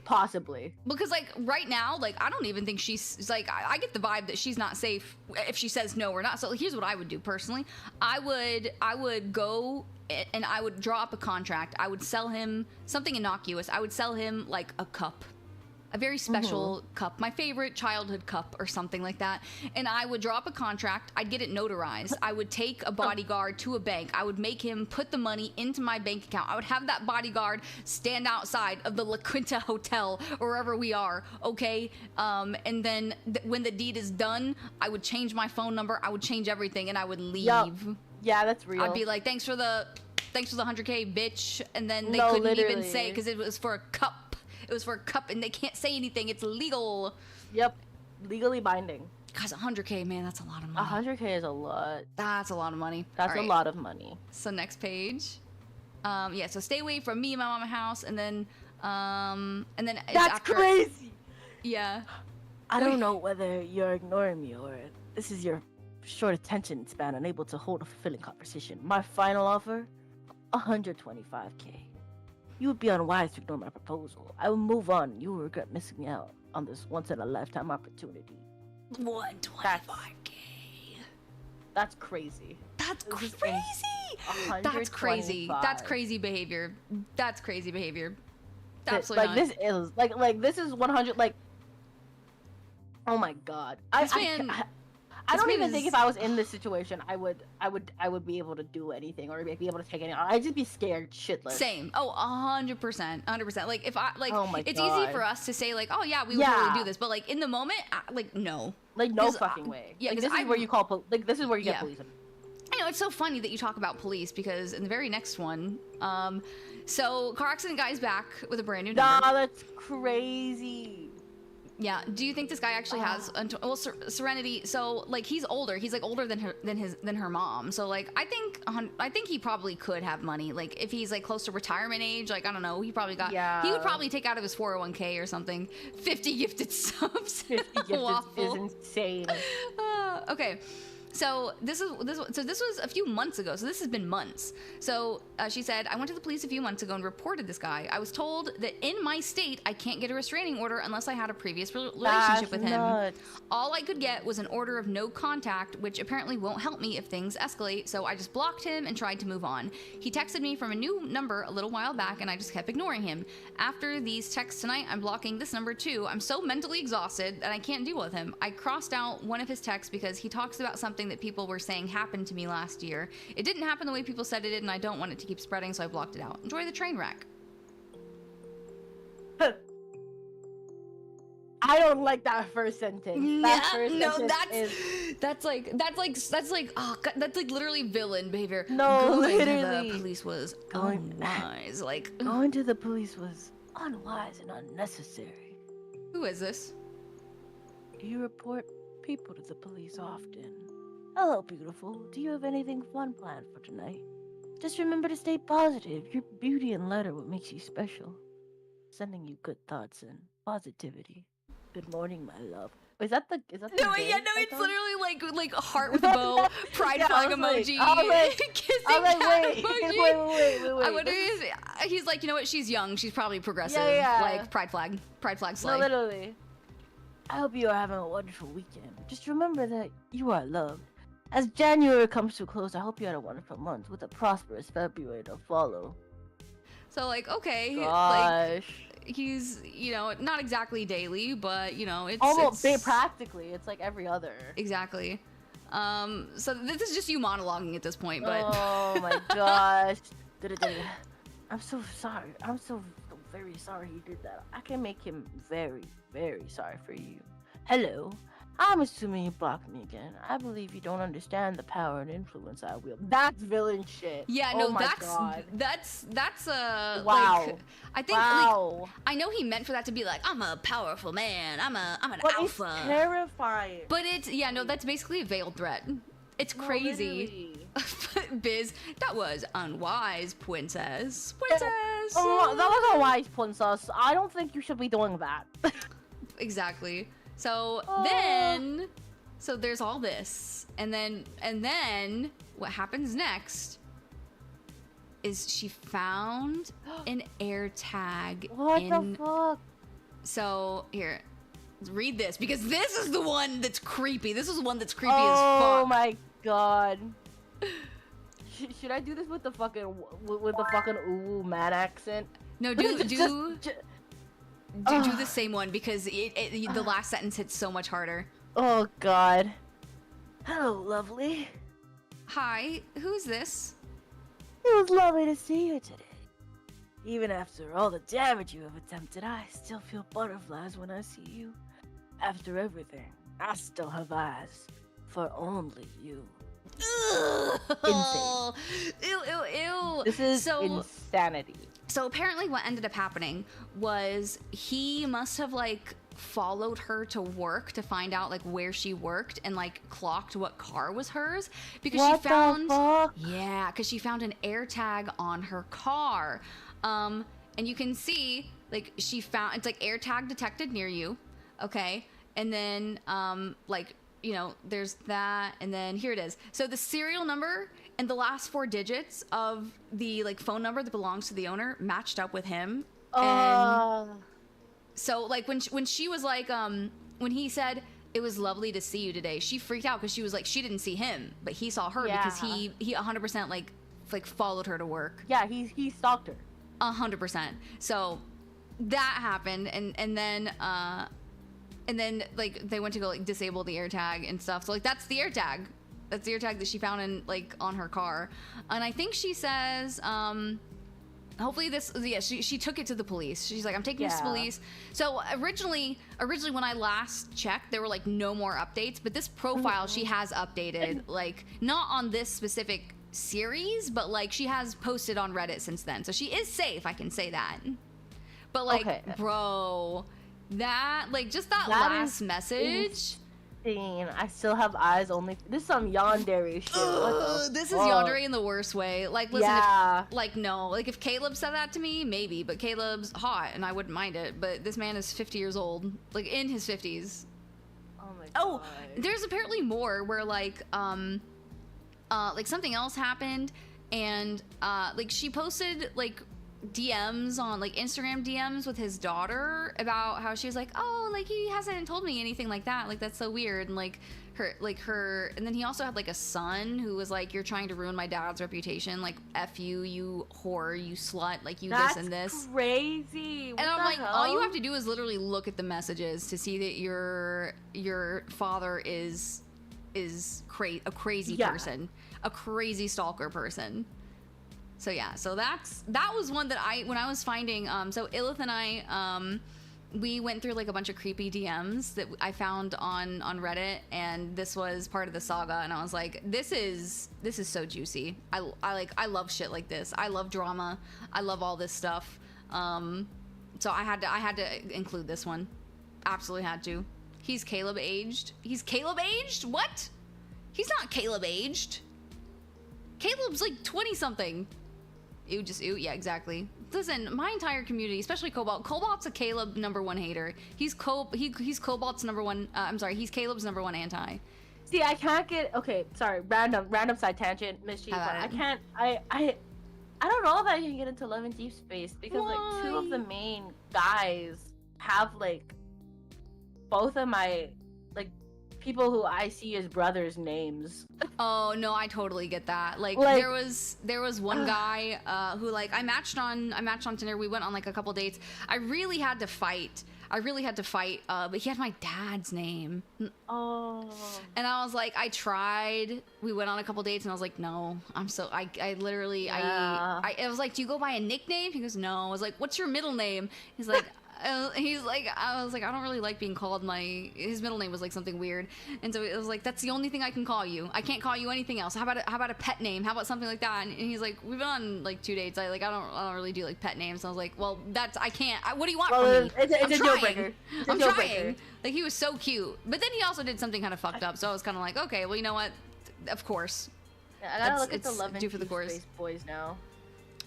possibly. Because, like, right now, like, I don't even think she's, like, I get the vibe that she's not safe if she says no or not. So here's what I would do personally. I would go and I would draw up a contract. I would sell him something innocuous. I would sell him, like, a cup. A very special cup, my favorite childhood cup or something like that. And I would draw up a contract. I'd get it notarized. I would take a bodyguard to a bank. I would make him put the money into my bank account. I would have that bodyguard stand outside of the La Quinta Hotel or wherever we are, okay? And then when the deed is done, I would change my phone number. I would change everything, and I would leave. Yep. Yeah, that's real. I'd be like, thanks for the 100K, bitch. And then they couldn't even say, because it was for a cup. It was for a cup, and they can't say anything. It's legal. Yep, legally binding. Guys, 100K, man, that's a lot of money. 100K is a lot. That's a lot of money. That's a lot of money. So next page. Yeah, so stay away from me and my mama house, and then it's that's after, crazy. Yeah. I don't know whether you're ignoring me or this is your short attention span, unable to hold a fulfilling conversation. My final offer, 125K. You would be unwise to ignore my proposal. I will move on. You will regret missing out on this once-in-a-lifetime opportunity. 125K. That's crazy. That's crazy. That's crazy. That's crazy behavior. That's crazy behavior. Absolutely like this is 100. Like, oh my god. I I don't even think if I was in this situation, I would be able to do anything or be able to take anything. I'd just be scared shitless. Same. Oh, 100%. Like if I like, Oh my it's God. easy for us to say like, oh yeah, we would totally do this, but like in the moment, like no. Like no fucking way. Yeah, like, this is where you call like this is where you get police. I know, it's so funny that you talk about police because in the very next one, so car accident guy's back with a brand new number. Nah, that's crazy. Yeah. Do you think this guy actually has? Well, Serenity. So like he's older. He's like older than her mom. So like I think he probably could have money. Like if he's like close to retirement age, like I don't know, he probably got. Yeah. He would probably take out of his 401k or something. 50 gifted subs. 50 gifted is insane. Okay. So this was a few months ago. So this has been months. So she said, I went to the police a few months ago and reported this guy. I was told that in my state, I can't get a restraining order unless I had a previous relationship with him. All I could get was an order of no contact, which apparently won't help me if things escalate. So I just blocked him and tried to move on. He texted me from a new number a little while back and I just kept ignoring him. After these texts tonight, I'm blocking this number too. I'm so mentally exhausted that I can't deal with him. I crossed out one of his texts because he talks about something that people were saying happened to me last year. It didn't happen the way people said it did, and I don't want it to keep spreading, so I blocked it out. Enjoy the train wreck. I don't like that first sentence. That's like literally villain behavior. No, going literally. to the police was unwise. Like going to the police was unwise and unnecessary. Who is this? You report people to the police often. Hello, beautiful. Do you have anything fun planned for tonight? Just remember to stay positive. Your beauty and letter what makes you special. Sending you good thoughts and positivity. Good morning, my love. Is that the No, it's literally like a heart with a bow, pride flag emoji, kissing cat emoji. Wait. I wonder if he's like, you know what? She's young. She's probably progressive. Like pride flag slay. No, literally. I hope you are having a wonderful weekend. Just remember that you are loved. As January comes to a close, I hope you had a wonderful month with a prosperous February to follow. So like, okay, gosh. Like he's, you know, not exactly daily, but you know, it's almost practically. It's like every other. Exactly. So this is just you monologuing at this point, but oh my gosh. I'm so sorry. I'm so very sorry he did that. I can make him very, very sorry for you. Hello. I'm assuming you blocked me again. I believe you don't understand the power and influence I wield. That's villain shit. Yeah, no, that's wow. Like, I think like, I know he meant for that to be like, I'm a powerful man. I'm an alpha. It's terrifying. But it's that's basically a veiled threat. It's crazy. Biz, that was unwise, princess. That was a wise princess. I don't think you should be doing that. Exactly. So so there's all this, and then what happens next is she found an air tag. What the fuck? So here, read this because this is the one that's creepy. This is the one that's creepy as fuck. Oh my god. Should I do this with the fucking ooh man accent? No, do the same one because the last sentence hits so much harder. Oh god. Hello, lovely. Hi, who's this? It was lovely to see you today. Even after all the damage you have attempted, I still feel butterflies when I see you. After everything, I still have eyes for only you. Insane. Ew. This is insanity. So apparently what ended up happening was he must have like followed her to work to find out like where she worked and like clocked what car was hers because she found an air tag on her car. And you can see like it's like air tag detected near you. Okay. And then like, you know, there's that, and then here it is. So the serial number and the last 4 digits of the like phone number that belongs to the owner matched up with him. And so like when she was like when he said it was lovely to see you today, she freaked out because she was like she didn't see him, but he saw her because he 100% like followed her to work. Yeah, he stalked her. 100%. So that happened, and then then like they went to go like disable the AirTag and stuff. So like that's the AirTag. That's the AirTag that she found in like on her car. And I think she says, hopefully this, yeah, she took it to the police. She's like, I'm taking this to police. So originally when I last checked, there were like no more updates, but this profile she has updated, like not on this specific series, but like she has posted on Reddit since then. So she is safe, I can say that. But like, bro, that like just that last message. I still have eyes only. This is some yandere shit. This is yandere in the worst way. Like, listen, if Caleb said that to me, maybe, but Caleb's hot and I wouldn't mind it. But this man is 50 years old, like in his 50s. Oh my god. Oh, there's apparently more where like something else happened, and like she posted like DMs on like Instagram DMs with his daughter about how she was like, oh, like he hasn't told me anything like that, like that's so weird, and like her and then he also had like a son who was like, you're trying to ruin my dad's reputation, like F you, you whore, you slut, like you this and this. That's crazy. What and I'm the like, hell? all you have to do is literally look at the messages to see that your father is a crazy person, a crazy stalker person. So yeah, so that was one that when I was finding, so Illith and I, we went through like a bunch of creepy DMs that I found on Reddit, and this was part of the saga, and I was like, this is so juicy. I love shit like this. I love drama. I love all this stuff. So I had to include this one. Absolutely had to. He's Caleb aged. He's Caleb aged? What? He's not Caleb aged. Caleb's like 20 something. Ew, just ew. Yeah, exactly. Listen, my entire community, especially Cobalt. Cobalt's a Caleb #1 hater. He's Cobalt's #1. I'm sorry, he's Caleb's #1 anti. See, I can't get. Okay, sorry. Random side tangent, Mischief. I can't. I don't know if I can get into Love and Deep Space because like two of the main guys have like both of my like people who I see as brothers' names. Oh no, I totally get that. Like there was one guy who like I matched on Tinder. We went on like a couple dates. I really had to fight, but he had my dad's name. Oh. And I was like, I tried. We went on a couple dates, and I was like, no, I literally, I was like, do you go by a nickname? He goes, no. I was like, what's your middle name? He's like, I was like, I don't really like being called his middle name was like something weird. And so it was like, that's the only thing I can call you. I can't call you anything else. How about a pet name? How about something like that? And he's like, we've been on like 2 dates. I don't really do like pet names. And I was like, well, I can't. What do you want from me? It's a deal breaker. I'm trying. Like, he was so cute. But then he also did something kind of fucked up. So I was kind of like, okay, well, you know what? Of course. Yeah, I gotta look at the Love and Deep Space boys now.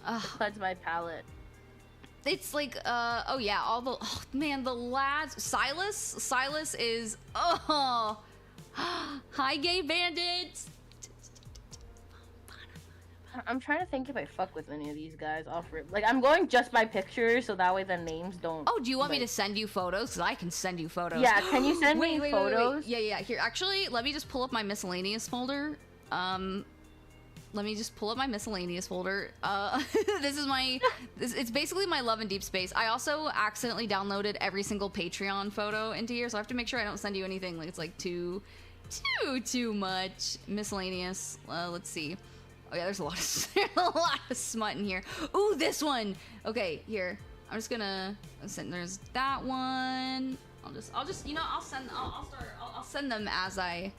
To cleanse my palate. It's like, oh yeah, the lads. Silas is, hi gay bandits. I'm trying to think if I fuck with any of these guys off rip. Like, I'm going just by pictures, so that way the names don't. Oh, do you want me to send you photos? Because I can send you photos. Yeah, can you send me photos? Wait. Yeah. Here, actually, let me just pull up my miscellaneous folder. Let me just pull up my miscellaneous folder. It's basically my Love and Deep Space. I also accidentally downloaded every single Patreon photo into here, so I have to make sure I don't send you anything like it's like too much. Miscellaneous. Let's see. Oh yeah, there's a lot of smut in here. Ooh, this one. Okay, here. I'm just gonna send. There's that one. I'll send them as I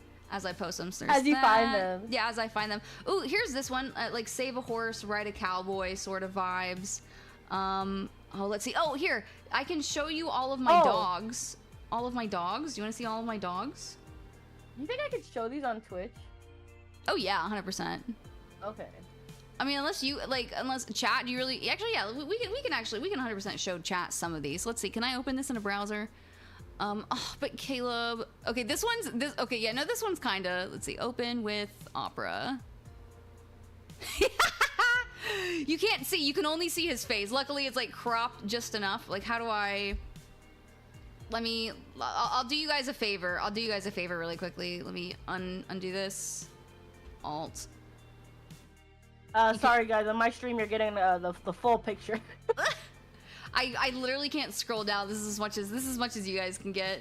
post them. So as you find them. Yeah, as I find them. Ooh, here's this one. Like save a horse, ride a cowboy sort of vibes. Let's see. Oh, here. I can show you all of my dogs. All of my dogs. Do you want to see all of my dogs? You think I could show these on Twitch? Oh yeah, 100%. Okay. I mean, unless chat, do you really? Actually, yeah, we can 100% show chat some of these. Let's see. Can I open this in a browser? But Caleb. Okay, this one's. Okay, yeah, no, this one's kinda. Let's see. Open with Opera. You can't see. You can only see his face. Luckily, it's like cropped just enough. Like, how do I? I'll do you guys a favor. I'll do you guys a favor really quickly. Let me undo this. Alt. Sorry guys, on my stream you're getting the full picture. I literally can't scroll down. This is as much as you guys can get.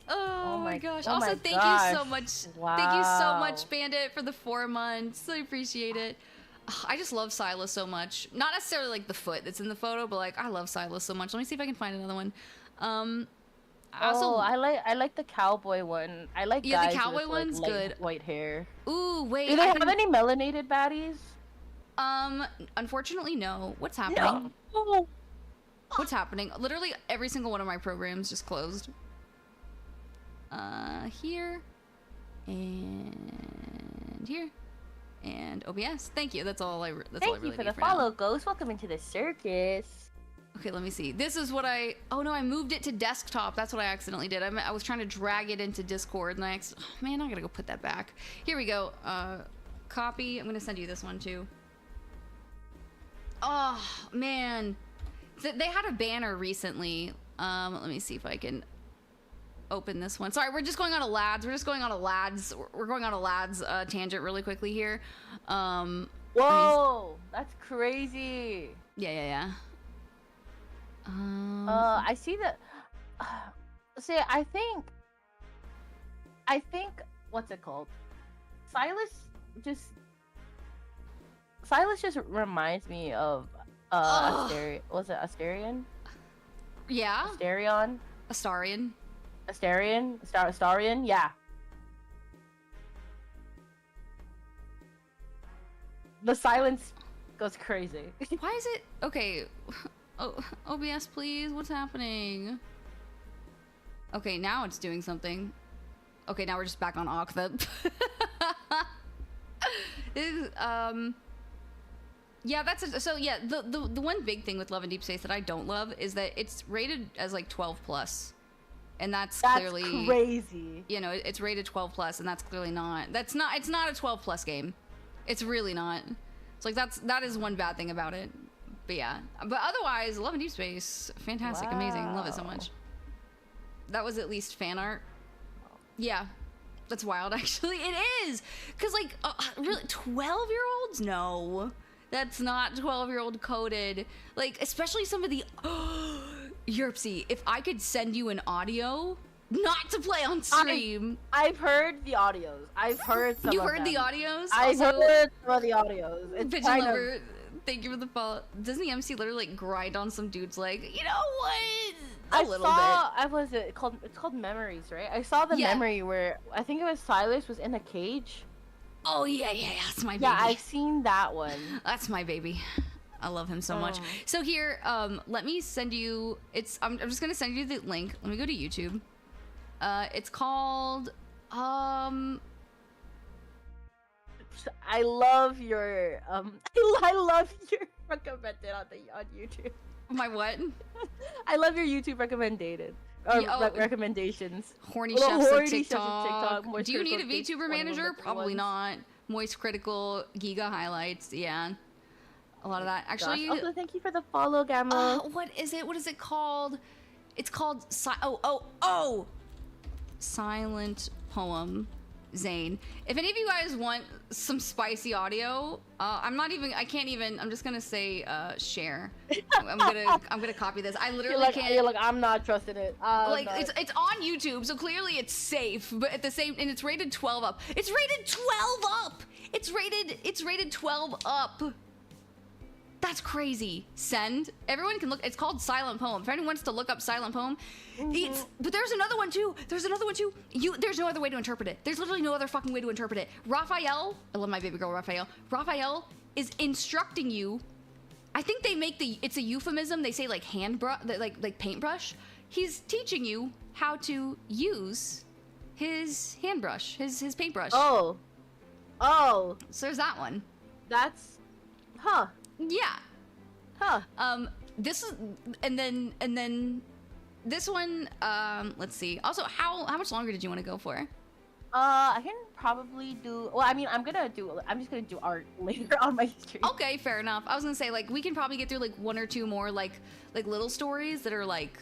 Oh my gosh. Oh also, my thank gosh. you so much. Wow. Thank you so much, Bandit, for the 4 months. I appreciate it. I just love Silas so much. Not necessarily like the foot that's in the photo, but like I love Silas so much. Let me see if I can find another one. I like the cowboy one. I like Yeah, guys the cowboy with, one's like, good. white hair. Ooh, wait. Do they have any melanated baddies? Unfortunately, no. What's happening? No. What's happening? Literally every single one of my programs just closed. Here. And here. And OBS. Thank you. That's all I really need. Thank you for the follow, Ghost. Welcome into the circus. Okay, let me see. This is what oh no, I moved it to desktop. That's what I accidentally did. I was trying to drag it into Discord and man, I gotta go put that back. Here we go. Copy. I'm gonna send you this one too. Oh, man. They had a banner recently. Let me see if I can open this one. Sorry, we're just going on a lads. We're going on a lads tangent really quickly here. Whoa, that's crazy. Yeah. I see that. See, I think what's it called? Silas just reminds me of was it Asterion? Yeah. Asterion? Astarion? Yeah. The silence goes crazy. Why is it okay? Oh, OBS, please. What's happening? Okay, now it's doing something. Okay, now we're just back on Ogtha. Yeah, the one big thing with Love in Deep Space that I don't love is that it's rated as like 12+. And that's clearly crazy. You know, it's rated 12+, and that's clearly not. It's not a 12+ game. It's really not. It's like that is one bad thing about it. But yeah. But otherwise, Love in Deep Space, fantastic, amazing, love it so much. That was at least fan art. Yeah. That's wild, actually. It is! Because, like, really, 12-year-olds? No. That's not 12-year-old coded. Like, especially some of the... Yerpsy, if I could send you an audio, not to play on stream. I've heard the audios. I've heard some You of heard them. the audios? I've heard some of the audios. It's Pigeon kind Lover, thank you for the follow. Doesn't the MC literally, like, grind on some dude's leg? You know what? A little bit. It's called Memories, right? I saw the memory where, I think it was Silas was in a cage. Oh, yeah, that's my baby. Yeah, I've seen that one. That's my baby. I love him so much. So here, let me send you, I'm just gonna send you the link. Let me go to YouTube. It's called, I love your, I love your recommended on YouTube. My what? I love your YouTube recommendations. Horny chefs of TikTok. Do you need a VTuber manager? Probably not. Moist Critical, Giga Highlights, yeah. A lot of that. Actually, also thank you for the follow, Gamma. What is it? What is it called? It's called Silent Poem, Zane. If any of you guys want some spicy audio, I'm just gonna say share. I'm gonna copy this. I literally can't. You're like, I'm not trusting it. It's on YouTube, so clearly it's safe. But at the same, and it's rated 12 up. It's rated 12 up. It's rated 12 up. That's crazy. Send. Everyone can look. It's called Silent Poem. If anyone wants to look up Silent Poem, but there's another one too. There's no other way to interpret it. There's literally no other fucking way to interpret it. Raphael, I love my baby girl Raphael. Raphael is instructing you. I think they make it's a euphemism. They say like like paintbrush. He's teaching you how to use his handbrush, his paintbrush. Oh. So there's that one. That's, Yeah. This is, and then this one. Let's see. Also, how much longer did you want to go for? I can probably do. Well, I mean, I'm just gonna do art later on my stream. Okay, fair enough. I was gonna say like we can probably get through like one or two more like little stories that are like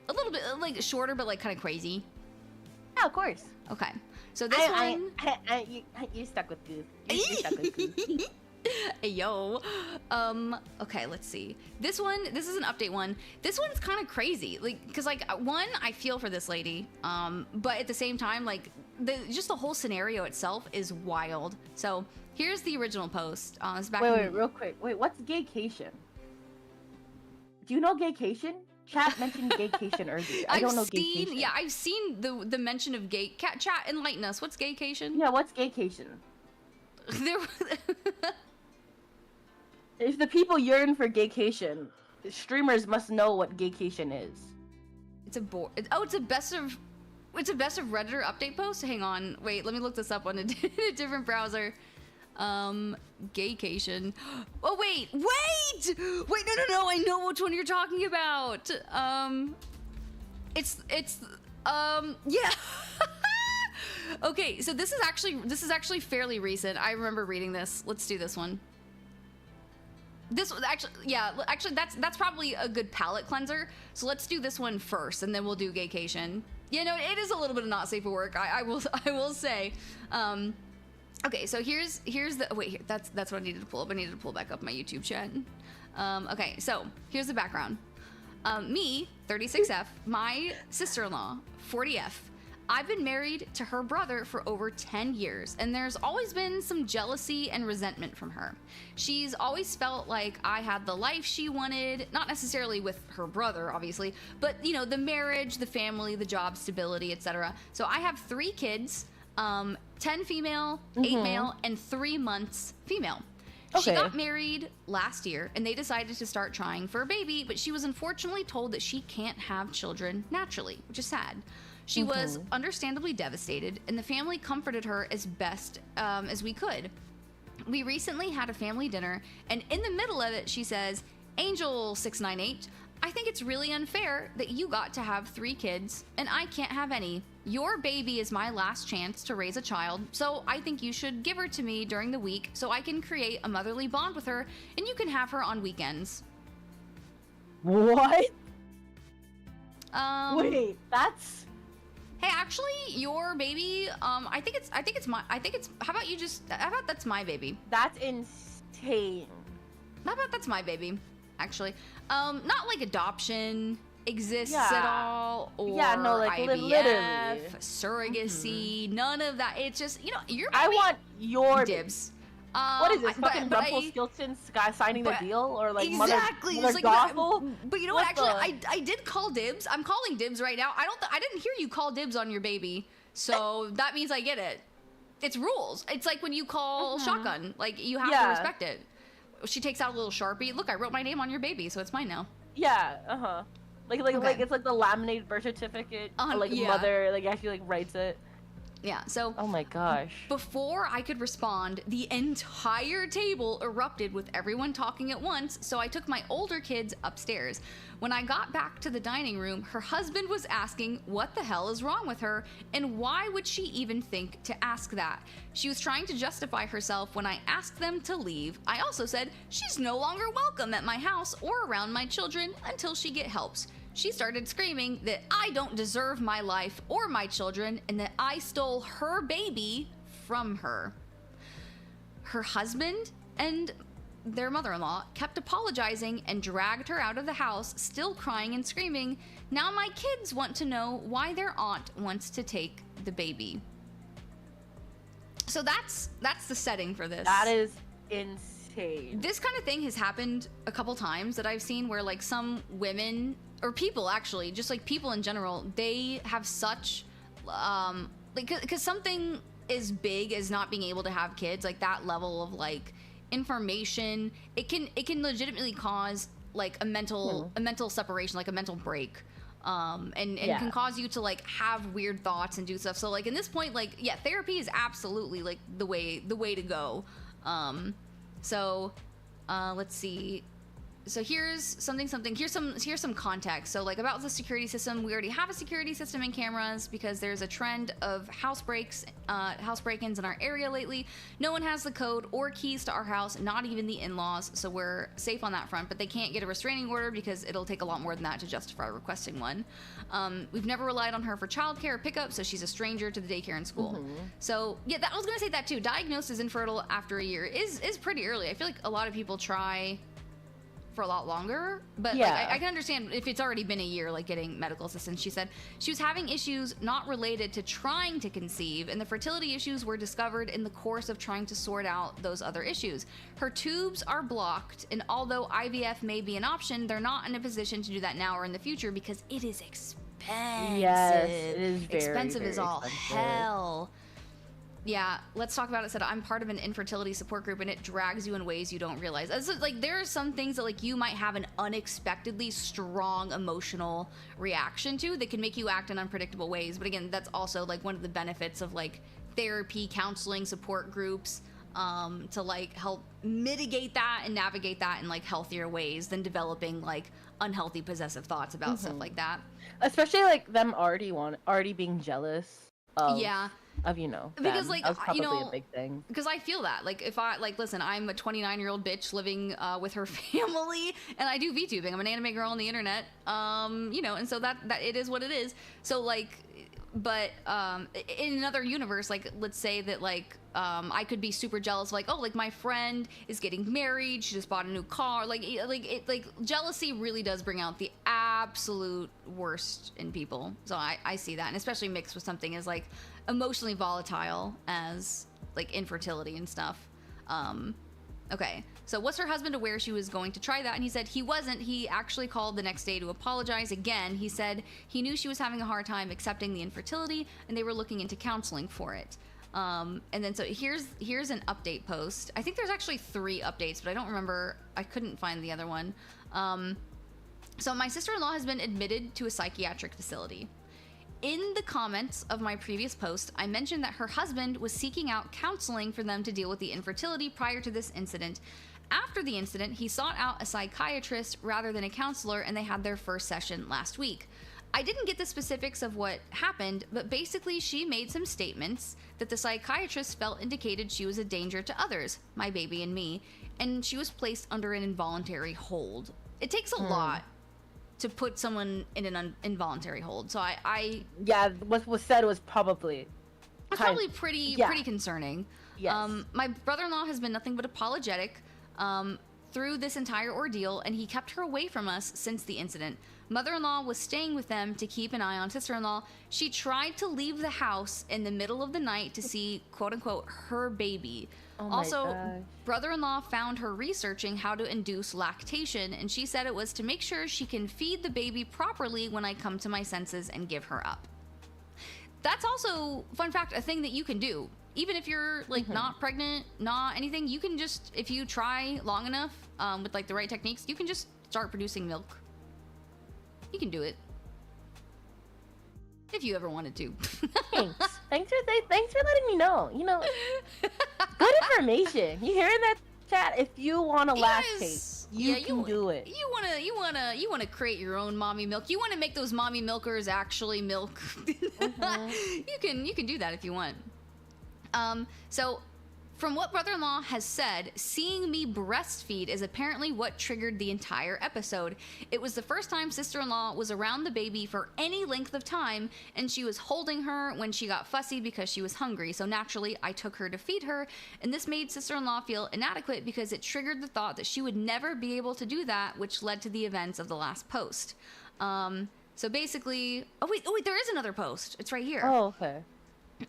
a little bit like shorter but like kind of crazy. Yeah, of course. Okay. So this one. You stuck with Goose. You stuck with Goose. Hey, yo. Okay, let's see. This is an update one. This one's kind of crazy. Like, cause like one, I feel for this lady. But at the same time, like just the whole scenario itself is wild. So here's the original post. It's back Wait, real quick. Wait, what's gaycation? Do you know gaycation? Chat mentioned gaycation earlier. I don't know gaycation. Yeah, I've seen the mention of gay. Chat, enlighten us. What's gaycation? Yeah, what's gaycation? There. If the people yearn for gaycation, streamers must know what gaycation is. It's a best of Redditor update post. Hang on, wait, let me look this up on a different browser. Gaycation. Oh wait, no, I know which one you're talking about. Yeah. Okay, so this is actually fairly recent. I remember reading this. Let's do this one. This was actually that's probably a good palate cleanser. So let's do this one first, and then we'll do gaycation. You know, it is a little bit of not safe for work. I will say. Okay, so here's the wait here. That's what I needed to pull up. I needed to pull back up my YouTube chat. Okay, so here's the background. Me, 36F, my sister-in-law, 40F. I've been married to her brother for over 10 years, and there's always been some jealousy and resentment from her. She's always felt like I had the life she wanted, not necessarily with her brother, obviously, but, you know, the marriage, the family, the job stability, etc. So I have 3 kids, 10 female, 8 male, and 3 months female. Okay. She got married last year, and they decided to start trying for a baby, but she was unfortunately told that she can't have children naturally, which is sad. She was understandably devastated, and the family comforted her as best as we could. We recently had a family dinner, and in the middle of it, she says, Angel698, I think it's really unfair that you got to have 3 kids, and I can't have any. Your baby is my last chance to raise a child, so I think you should give her to me during the week so I can create a motherly bond with her, and you can have her on weekends. What? Wait, that's... Hey, actually, your baby, how about that's my baby? That's insane. How about that's my baby, actually? Not like adoption exists at all, or like IVF, literally. surrogacy, none of that. It's just, you know, your baby. I want your dibs. What is this, fucking Rumpelstiltskin guy signing the deal? Or like exactly. Mother Like, Gospel? but you know what, actually, I did call dibs. I'm calling dibs right now. I didn't hear you call dibs on your baby, so that means I get it. It's rules. It's like when you call shotgun. Like, you have to respect it. She takes out a little Sharpie. Look, I wrote my name on your baby, so it's mine now. Yeah, Like it's like the laminated birth certificate. Mother, like, actually, like, writes it. Yeah, so... Oh my gosh. Before I could respond, the entire table erupted with everyone talking at once, so I took my older kids upstairs. When I got back to the dining room, her husband was asking what the hell is wrong with her, and why would she even think to ask that? She was trying to justify herself when I asked them to leave. I also said she's no longer welcome at my house or around my children until she get helps. She started screaming that I don't deserve my life or my children and that I stole her baby from her. Her husband and their mother-in-law kept apologizing and dragged her out of the house, still crying and screaming. Now my kids want to know why their aunt wants to take the baby. So that's the setting for this. That is insane. This kind of thing has happened a couple times that I've seen where, like, some women or people, actually, just like people in general, they have such because something as big as not being able to have kids, like that level of like information, it can legitimately cause like a mental separation, like a mental break, and can cause you to like have weird thoughts and do stuff. So like in this point, like, yeah, therapy is absolutely like the way to go. So let's see. So here's some context. So like about the security system, we already have a security system and cameras because there's a trend of house break-ins in our area lately. No one has the code or keys to our house, not even the in-laws, so we're safe on that front, but they can't get a restraining order because it'll take a lot more than that to justify requesting one. We've never relied on her for childcare or pickup, so she's a stranger to the daycare and school. So yeah, I was gonna say that too. Diagnosed as infertile after a year is pretty early. I feel like a lot of people try for a lot longer, but Yeah. like, I can understand if it's already been a year, like getting medical assistance. She said she was having issues not related to trying to conceive, and the fertility issues were discovered in the course of trying to sort out those other issues. Her tubes are blocked, and although IVF may be an option, they're not in a position to do that now or in the future because it is expensive. Yes, it is very, expensive very as all expensive. hell. Yeah, let's talk about it. Said I'm part of an infertility support group, and it drags you in ways you don't realize. It's like there are some things that like you might have an unexpectedly strong emotional reaction to that can make you act in unpredictable ways. But again, that's also like one of the benefits of like therapy, counseling, support groups, to like help mitigate that and navigate that in like healthier ways than developing like unhealthy possessive thoughts about stuff like that. Especially like them already being jealous of Because them. like That was probably you know a big thing. because I feel that like if I like listen, I'm a 29-year-old bitch living with her family, and I do VTubing. I'm an anime girl on the internet, and so that it is what it is. So like, but in another universe, like let's say that like I could be super jealous, like, oh, like my friend is getting married, she just bought a new car, like jealousy really does bring out the absolute worst in people. So I see that, and especially mixed with something as like emotionally volatile as like infertility and stuff. Okay, so was her husband aware she was going to try that? And he said he wasn't. He actually called the next day to apologize again. He said he knew she was having a hard time accepting the infertility, and they were looking into counseling for it. And then so here's an update post. I think there's actually 3 updates, but I don't remember. I couldn't find the other one. So my sister-in-law has been admitted to a psychiatric facility. In the comments of my previous post, I mentioned that her husband was seeking out counseling for them to deal with the infertility prior to this incident. After the incident, he sought out a psychiatrist rather than a counselor, and they had their first session last week. I didn't get the specifics of what happened, but basically she made some statements that the psychiatrist felt indicated she was a danger to others, my baby and me, and she was placed under an involuntary hold. It takes a lot to put someone in an involuntary hold. So what was said was probably pretty concerning. Yes. My brother-in-law has been nothing but apologetic through this entire ordeal, and he kept her away from us since the incident. Mother-in-law was staying with them to keep an eye on sister-in-law. She tried to leave the house in the middle of the night to see, quote-unquote, her baby. Also, brother-in-law found her researching how to induce lactation, and she said it was to make sure she can feed the baby properly when I come to my senses and give her up. That's also, fun fact, a thing that you can do. Even if you're like not pregnant, not anything, you can just, if you try long enough with like the right techniques, you can just start producing milk. You can do it. If you ever wanted to. Thanks for letting me know. You know, good information. You hearing that, chat? If you want to lactate, you can do it. You wanna create your own mommy milk. You want to make those mommy milkers actually milk. You can do that if you want. So from what brother-in-law has said, seeing me breastfeed is apparently what triggered the entire episode. It was the first time sister-in-law was around the baby for any length of time, and she was holding her when she got fussy because she was hungry. So naturally, I took her to feed her, and this made sister-in-law feel inadequate because it triggered the thought that she would never be able to do that, which led to the events of the last post. So basically, oh wait, there is another post. It's right here. Oh, okay.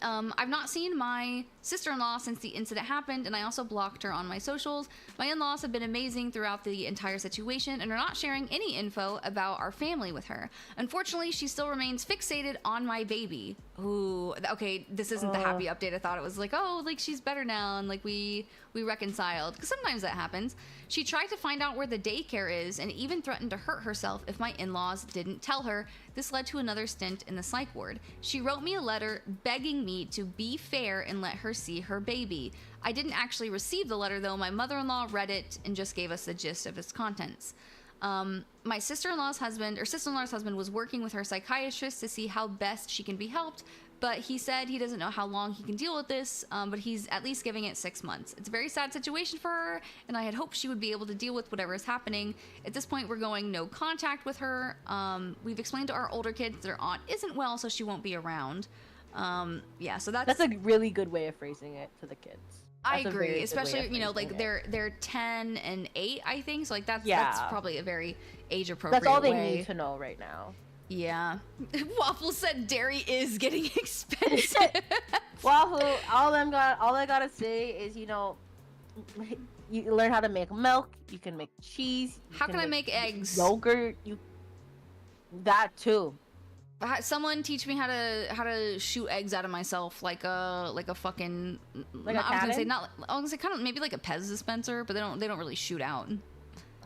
I've not seen my sister-in-law since the incident happened, and I also blocked her on my socials. My in-laws have been amazing throughout the entire situation and are not sharing any info about our family with her. Unfortunately, she still remains fixated on my baby. Ooh, okay, this isn't the happy update. I thought it was like, oh, like she's better now and like we reconciled. Because sometimes that happens. She tried to find out where the daycare is and even threatened to hurt herself if my in-laws didn't tell her. This led to another stint in the psych ward. She wrote me a letter begging me to be fair and let her see her baby. I didn't actually receive the letter though. My mother-in-law read it and just gave us the gist of its contents. My sister-in-law's husband was working with her psychiatrist to see how best she can be helped, but he said he doesn't know how long he can deal with this, but he's at least giving it 6 months. It's a very sad situation for her, and I had hoped she would be able to deal with whatever is happening. At this point, we're going no contact with her. We've explained to our older kids their aunt isn't well, so she won't be around. Yeah, so that's a really good way of phrasing it to the kids. I agree, especially, you know, like they're 10 and 8, I think. So like that's probably a very age appropriate. That's all they need to know right now. Yeah. Waffle said dairy is getting expensive. Waffle, all I gotta say is, you know, you learn how to make milk. You can make cheese. How can I make eggs? Yogurt. That too. Someone teach me how to shoot eggs out of myself, like a fucking. Like a cannon? I was gonna say kind of maybe like a Pez dispenser, but they don't really shoot out.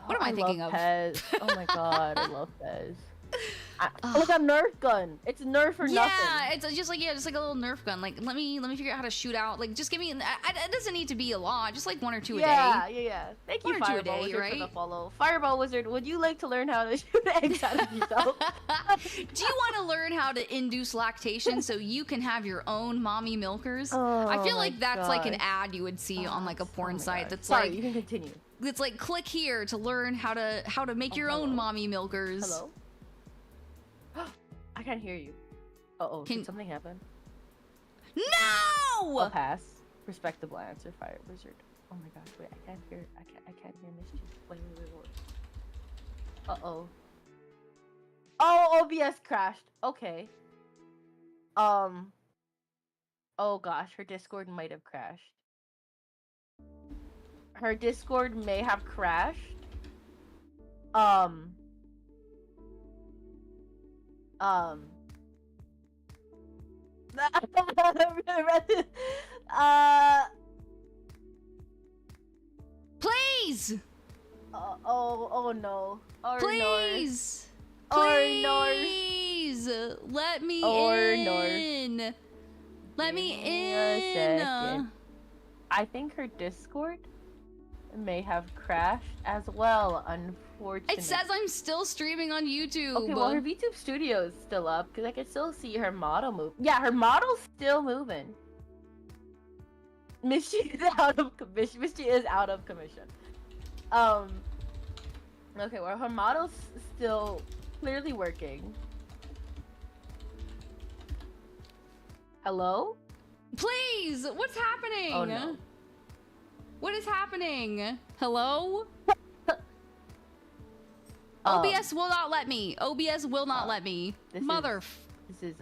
What am I thinking love of? Pez. Oh my god, I love Pez. Look, a Nerf gun. It's Nerf or nothing. Yeah, it's just like a little Nerf gun. Like let me figure out how to shoot out. Like just give me. It doesn't need to be a lot. Just like 1 or 2 a day. Yeah. Thank you, One or 2 a Fireball day, Wizard, right? for the follow. Fireball Wizard, would you like to learn how to shoot eggs out of yourself? Do you want to learn how to induce lactation so you can have your own mommy milkers? Oh, I feel like that's like an ad you would see on like a porn site. That's Sorry, like you can continue. It's like click here to learn how to make your own mommy milkers. Hello? I can't hear you. Did something happen? No! I'll pass. Respectable answer, Fire Wizard. Oh my gosh, wait, I can't hear Mischief. Wait. Oh, OBS crashed. Okay. Oh gosh, her Discord might have crashed. Her Discord may have crashed. Please! Oh no. Please! Please! Let me in! Let me in! I think her Discord may have crashed as well, unfortunately. It says I'm still streaming on YouTube. Okay, well, her VTube studio is still up, because I can still see her model move. Yeah, her model's still moving. Misty is out of commission. Misty is out of commission. Okay, well, her model's still clearly working. Hello? Please! What's happening? Oh no. What is happening? Hello? OBS will not let me. OBS will not let me. This is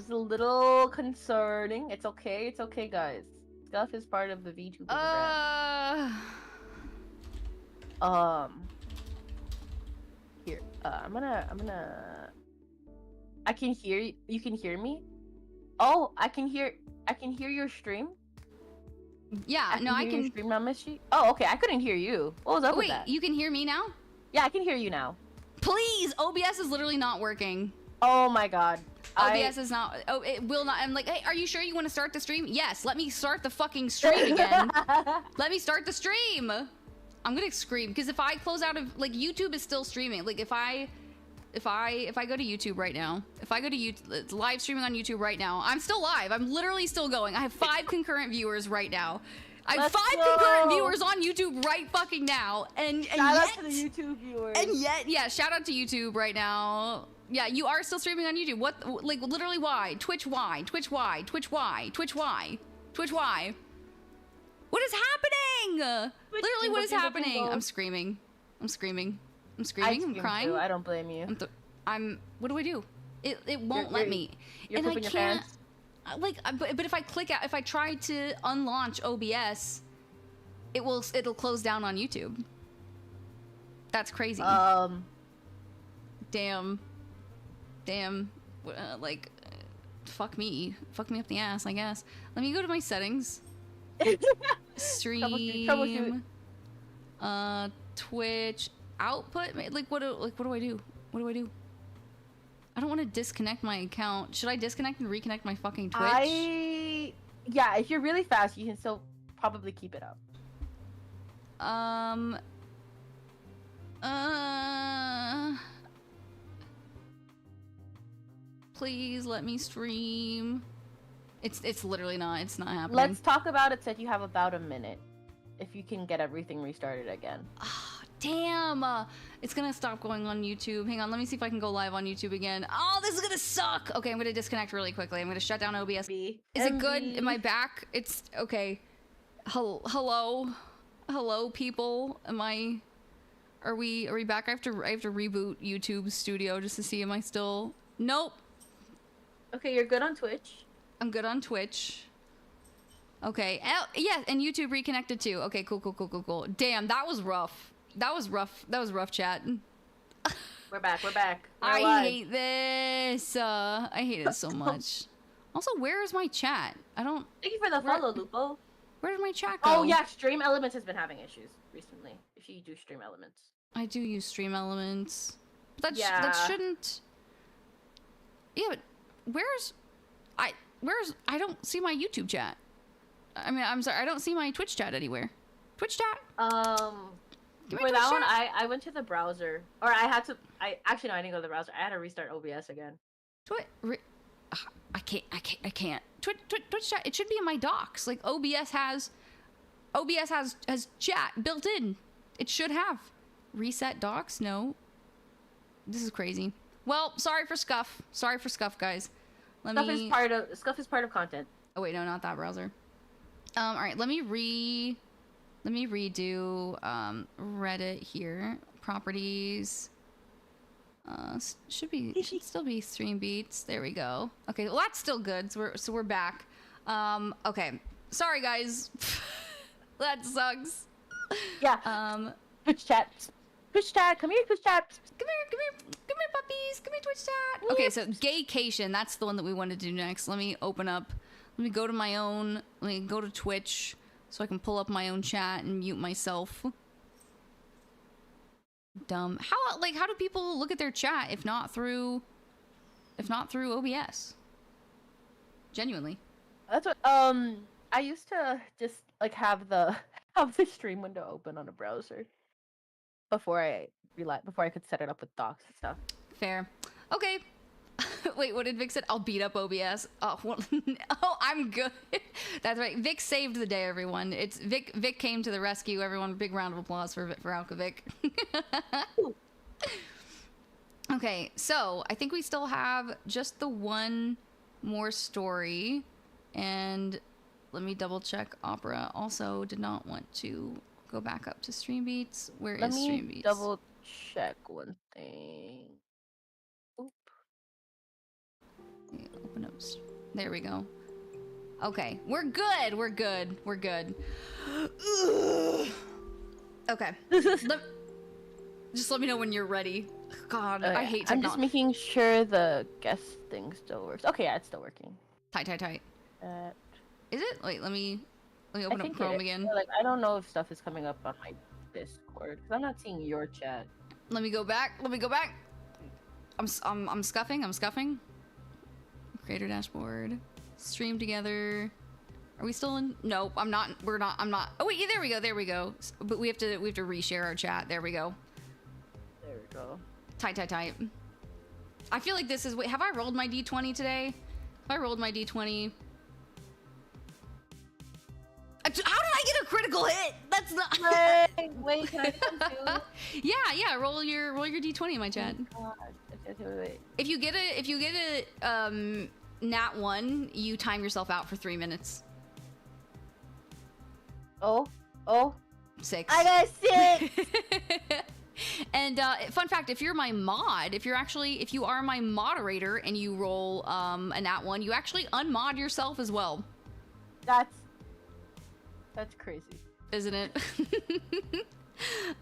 a little concerning. It's okay, guys. Stuff is part of the VTuber brand. Here. I'm gonna I can hear you. You can hear me? Oh, I can hear your stream. Yeah, I can stream now, Misty. Oh, okay. I couldn't hear you. What was up with that? Wait, you can hear me now? Yeah, I can hear you now. Please, OBS is literally not working. Oh my god. OBS is not. Oh, it will not. I'm like, hey, are you sure you want to start the stream? Yes. Let me start the fucking stream again. Let me start the stream. I'm gonna scream because if I close out of YouTube is still streaming. Like if I go to YouTube right now, if I go to YouTube, it's live streaming on YouTube right now. I'm still live. I'm literally still going. I have 5 concurrent viewers right now. I have 5 concurrent viewers on YouTube right fucking now. And shout out to the YouTube viewers. And yet, yeah, shout out to YouTube right now. Yeah, you are still streaming on YouTube. What, like, literally why? Twitch why? Twitch why? Twitch why? Twitch why? Twitch why? What is happening? Literally, what is happening? I'm screaming. I'm screaming. I'm screaming. I'm crying. Too. I don't blame you. What do I do? It won't let me. You're and I your can't. pants. But if I click out, if I try to unlaunch OBS, it'll close down on YouTube. That's crazy. Damn. fuck me up the ass, I guess. Let me go to my settings. Stream. Twitch output. Like what do I do? What do I do? I don't want to disconnect my account. Should I disconnect and reconnect my fucking Twitch? Yeah, if you're really fast, you can still probably keep it up. Please let me stream. It's literally not. It's not happening. Let's talk about it. Said you have about a minute. If you can get everything restarted again. Oh, damn. It's gonna stop going on YouTube. Hang on, let me see if I can go live on YouTube again. Oh, this is gonna suck. Okay, I'm gonna disconnect really quickly. I'm gonna shut down OBS. Is it good? Am I back? It's okay. Hello, people. Are we back? I have to reboot YouTube Studio just to see. Am I still? Nope. Okay, you're good on Twitch. I'm good on Twitch. Okay, yeah, and YouTube reconnected too. Okay, cool. Damn, that was rough. That was rough, chat. We're back. I hate this. I hate it so much. Also, where is my chat? I don't... Thank you for the follow, Lupo. Where did my chat go? Oh, yeah, Stream Elements has been having issues recently. If you do Stream Elements. I do use Stream Elements. But that shouldn't... Yeah, but I don't see my YouTube chat. I mean, I'm sorry, I don't see my Twitch chat anywhere. Twitch chat? For that one, I went to the browser. Or I didn't go to the browser. I had to restart OBS again. I can't. Twitch chat, it should be in my docs. Like, OBS has chat built in. It should have. Reset docs? No. This is crazy. Well, sorry for Scuff. Sorry for Scuff, guys. Scuff is part of content. Oh wait, no, not that browser. All right, let me redo Reddit here. Properties. Should still be stream beats. There we go. Okay, well that's still good. So we're back. Okay. Sorry guys. That sucks. Yeah. Twitch chat. Come here, Twitch chat. Come here, puppies. Come here, Twitch chat. Okay, so Gaycation. That's the one that we want to do next. Let me open up. Let me go to my own. Let me go to Twitch so I can pull up my own chat and mute myself. Dumb. How do people look at their chat if not through OBS? Genuinely. That's what I used to just like have the stream window open on a browser before I could set it up with docs and stuff. Fair. Okay. Wait, what did Vic said? I'll beat up OBS. Oh, well, oh, I'm good. That's right. Vic saved the day, everyone. It's Vic. Vic came to the rescue. Everyone, big round of applause for Alka Vic. Okay, so I think we still have just the one more story, and let me double check. Opera also did not want to go back up to Stream Beats. Where is Stream Beats? Let me double check one thing. Open up. There we go. Okay, we're good. We're good. Okay. Just let me know when you're ready. God, I hate technology. I'm just making sure the guest thing still works. Okay, yeah, it's still working. Tight. Is it? Wait, let me open up Chrome again. Like, I don't know if stuff is coming up on my Discord because I'm not seeing your chat. Let me go back. I'm scuffing. Creator dashboard. Stream together. Are we still in? Nope, I'm not. We're not. I'm not. Oh wait, yeah, there we go. But we have to reshare our chat. There we go. There we go. Tight. I feel like this is. Wait, have I rolled my D20 today? Have I rolled my D20? How did I get a critical hit? That's not. Wait, can I come too? Yeah. Roll your D20 in my chat. Oh, wait. If you get a nat 1, you time yourself out for 3 minutes. Oh. 6. I got 6. And fun fact, if you're my mod, if you are my moderator and you roll a nat 1, you actually unmod yourself as well. That's crazy, isn't it?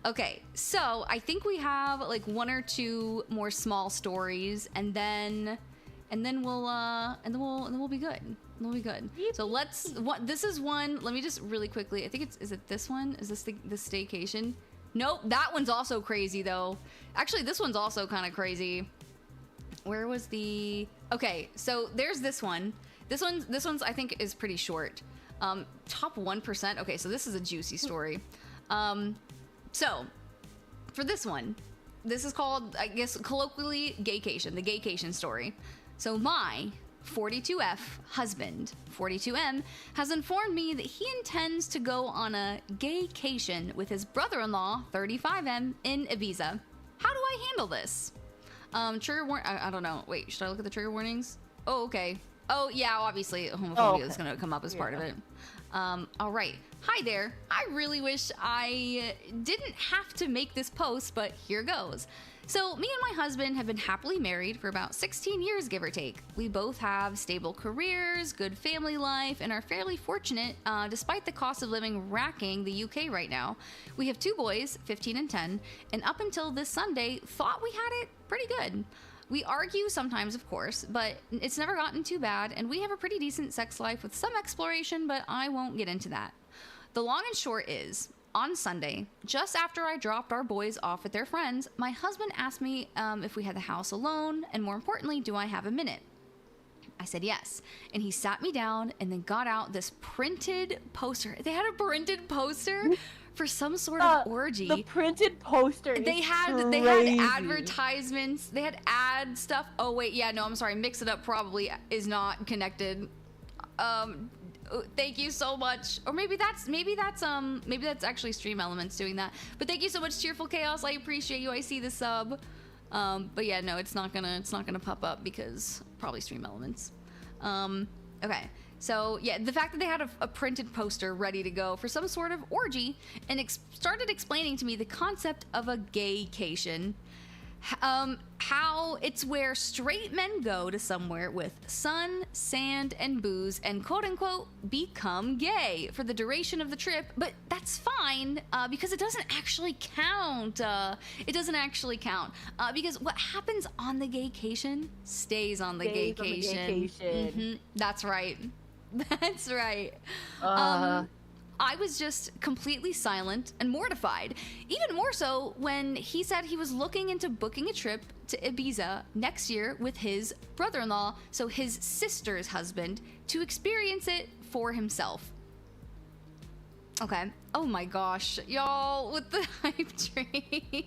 Okay, so I think we have like 1 or 2 more small stories, and then and then we'll be good. We'll be good. So this is one. Let me just really quickly. I think is it this one? Is this the staycation? Nope. That one's also crazy though. Actually, this one's also kind of crazy. Where was the? Okay, so there's this one. This one's I think is pretty short. Top 1%. Okay, so this is a juicy story. So for this one, this is called, I guess, colloquially gaycation, the gaycation story. So my 42F husband, 42M, has informed me that he intends to go on a gaycation with his brother-in-law, 35M, in Ibiza. How do I handle this? Trigger warning. I don't know. Wait, should I look at the trigger warnings? Oh, okay. Oh, yeah, obviously homophobia is going to come up as part of it. All right. Hi there. I really wish I didn't have to make this post, but here goes. So me and my husband have been happily married for about 16 years, give or take. We both have stable careers, good family life, and are fairly fortunate despite the cost of living racking the UK right now. We have 2 boys, 15 and 10, and up until this Sunday, thought we had it pretty good. We argue sometimes, of course, but it's never gotten too bad, and we have a pretty decent sex life with some exploration, but I won't get into that. The long and short is, on Sunday, just after I dropped our boys off with their friends, my husband asked me if we had the house alone, and more importantly, do I have a minute? I said yes, and he sat me down and then got out this printed poster. They had a printed poster for some sort of orgy. The printed poster. They had advertisements. They had ad stuff. Oh wait, yeah, no, I'm sorry. Mix It Up probably is not connected. Thank you so much. Or maybe that's actually Stream Elements doing that. But thank you so much, Cheerful Chaos. I appreciate you. I see the sub. But yeah, no, it's not gonna pop up because probably Stream Elements. Okay. So yeah, the fact that they had a printed poster ready to go for some sort of orgy and started explaining to me the concept of a gaycation. How it's where straight men go to somewhere with sun, sand, and booze and quote-unquote become gay for the duration of the trip, but that's fine because it doesn't actually count. Because what happens on the gaycation stays on the gaycation. That's right. That's right. I was just completely silent and mortified. Even more so when he said he was looking into booking a trip to Ibiza next year with his brother-in-law, so his sister's husband, to experience it for himself. Okay. Oh my gosh. Y'all, with the hype train.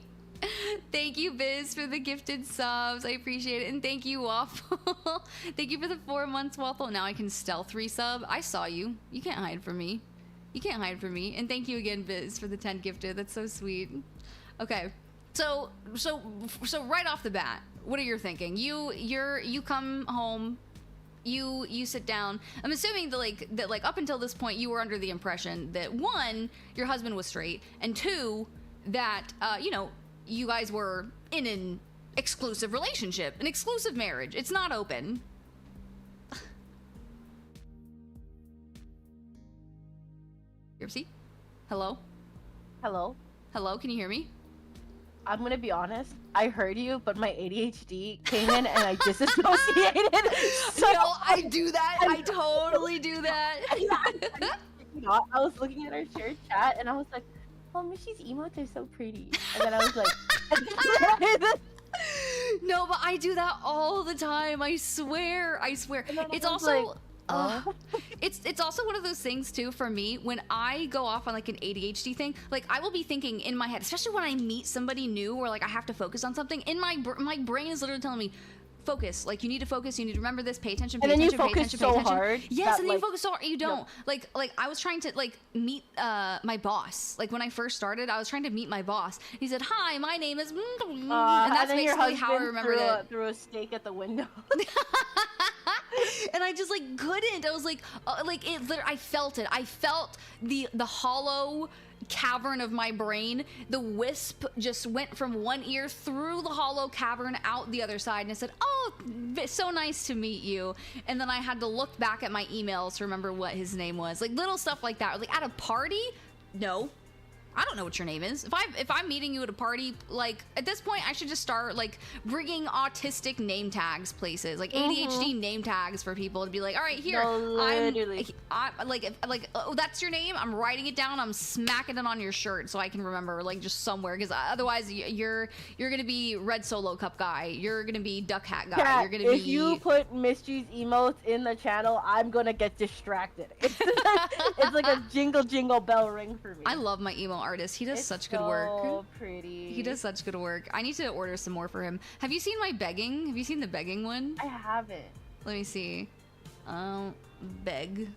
Thank you, Biz, for the gifted subs. I appreciate it. And thank you, Waffle. Thank you for the 4 months, Waffle. Now I can stealth resub. I saw you. You can't hide from me. You can't hide from me. And thank you again, Biz, for the 10 gifted. That's so sweet. Okay. So right off the bat, what are you thinking? You come home, you sit down. I'm assuming that up until this point you were under the impression that 1, your husband was straight, and 2, that you guys were in an exclusive relationship, an exclusive marriage. It's not open. See? Hello? Hello? Hello, can you hear me? I'm gonna be honest. I heard you, but my ADHD came in and I disassociated. So no, I do that. I totally do that. I was looking at our shared chat and I was like, oh, Mishy's emotes are so pretty. And then I was like... No, but I do that all the time. I swear. It's also... Like, it's also one of those things too for me when I go off on like an ADHD thing. Like I will be thinking in my head, especially when I meet somebody new or like I have to focus on something. In my brain is literally telling me, focus. Like you need to focus. You need to remember this. Pay attention. Pay and then attention. You focus so hard. Yes, and then you focus so hard. You don't. Yeah. Like I was trying to meet my boss. Like when I first started, I was trying to meet my boss. He said, "Hi, my name is," and that's and basically how I remembered it. Threw a steak at the window. And I just couldn't. I was like it. Literally, I felt it. I felt the hollow cavern of my brain. The wisp just went from one ear through the hollow cavern out the other side, and I said, "Oh, so nice to meet you." And then I had to look back at my emails to remember what his name was. Like little stuff like that. Like at a party, no. I don't know what your name is. If I'm meeting you at a party, like at this point, I should just start like bringing autistic name tags places, like ADHD name tags for people to be like, all right, here, I'm like, oh, that's your name. I'm writing it down. I'm smacking it on your shirt so I can remember, like just somewhere, because otherwise you're gonna be Red Solo Cup guy. You're gonna be Duck Hat guy. Yeah, you're gonna be. If you put Mischi's emotes in the channel, I'm gonna get distracted. It's like a jingle bell ring for me. I love my emo artist. He does such good work. So pretty. He does such good work. I need to order some more for him. Have you seen my begging? Have you seen the begging one? I haven't. Let me see. Beg.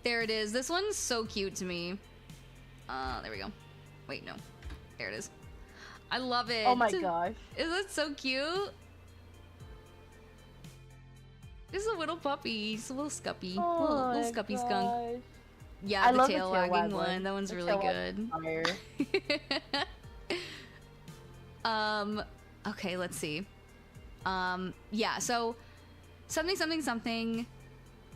There it is. This one's so cute to me. There we go. Wait, no. There it is. I love it. Oh my gosh. Isn't that so cute? This is a little puppy. He's a little scuppy. Oh little scuppy gosh. skunk. Yeah, I the love tail the tail wagging wag one. That one's The really tail good. fire. Okay, let's see. Yeah, so something.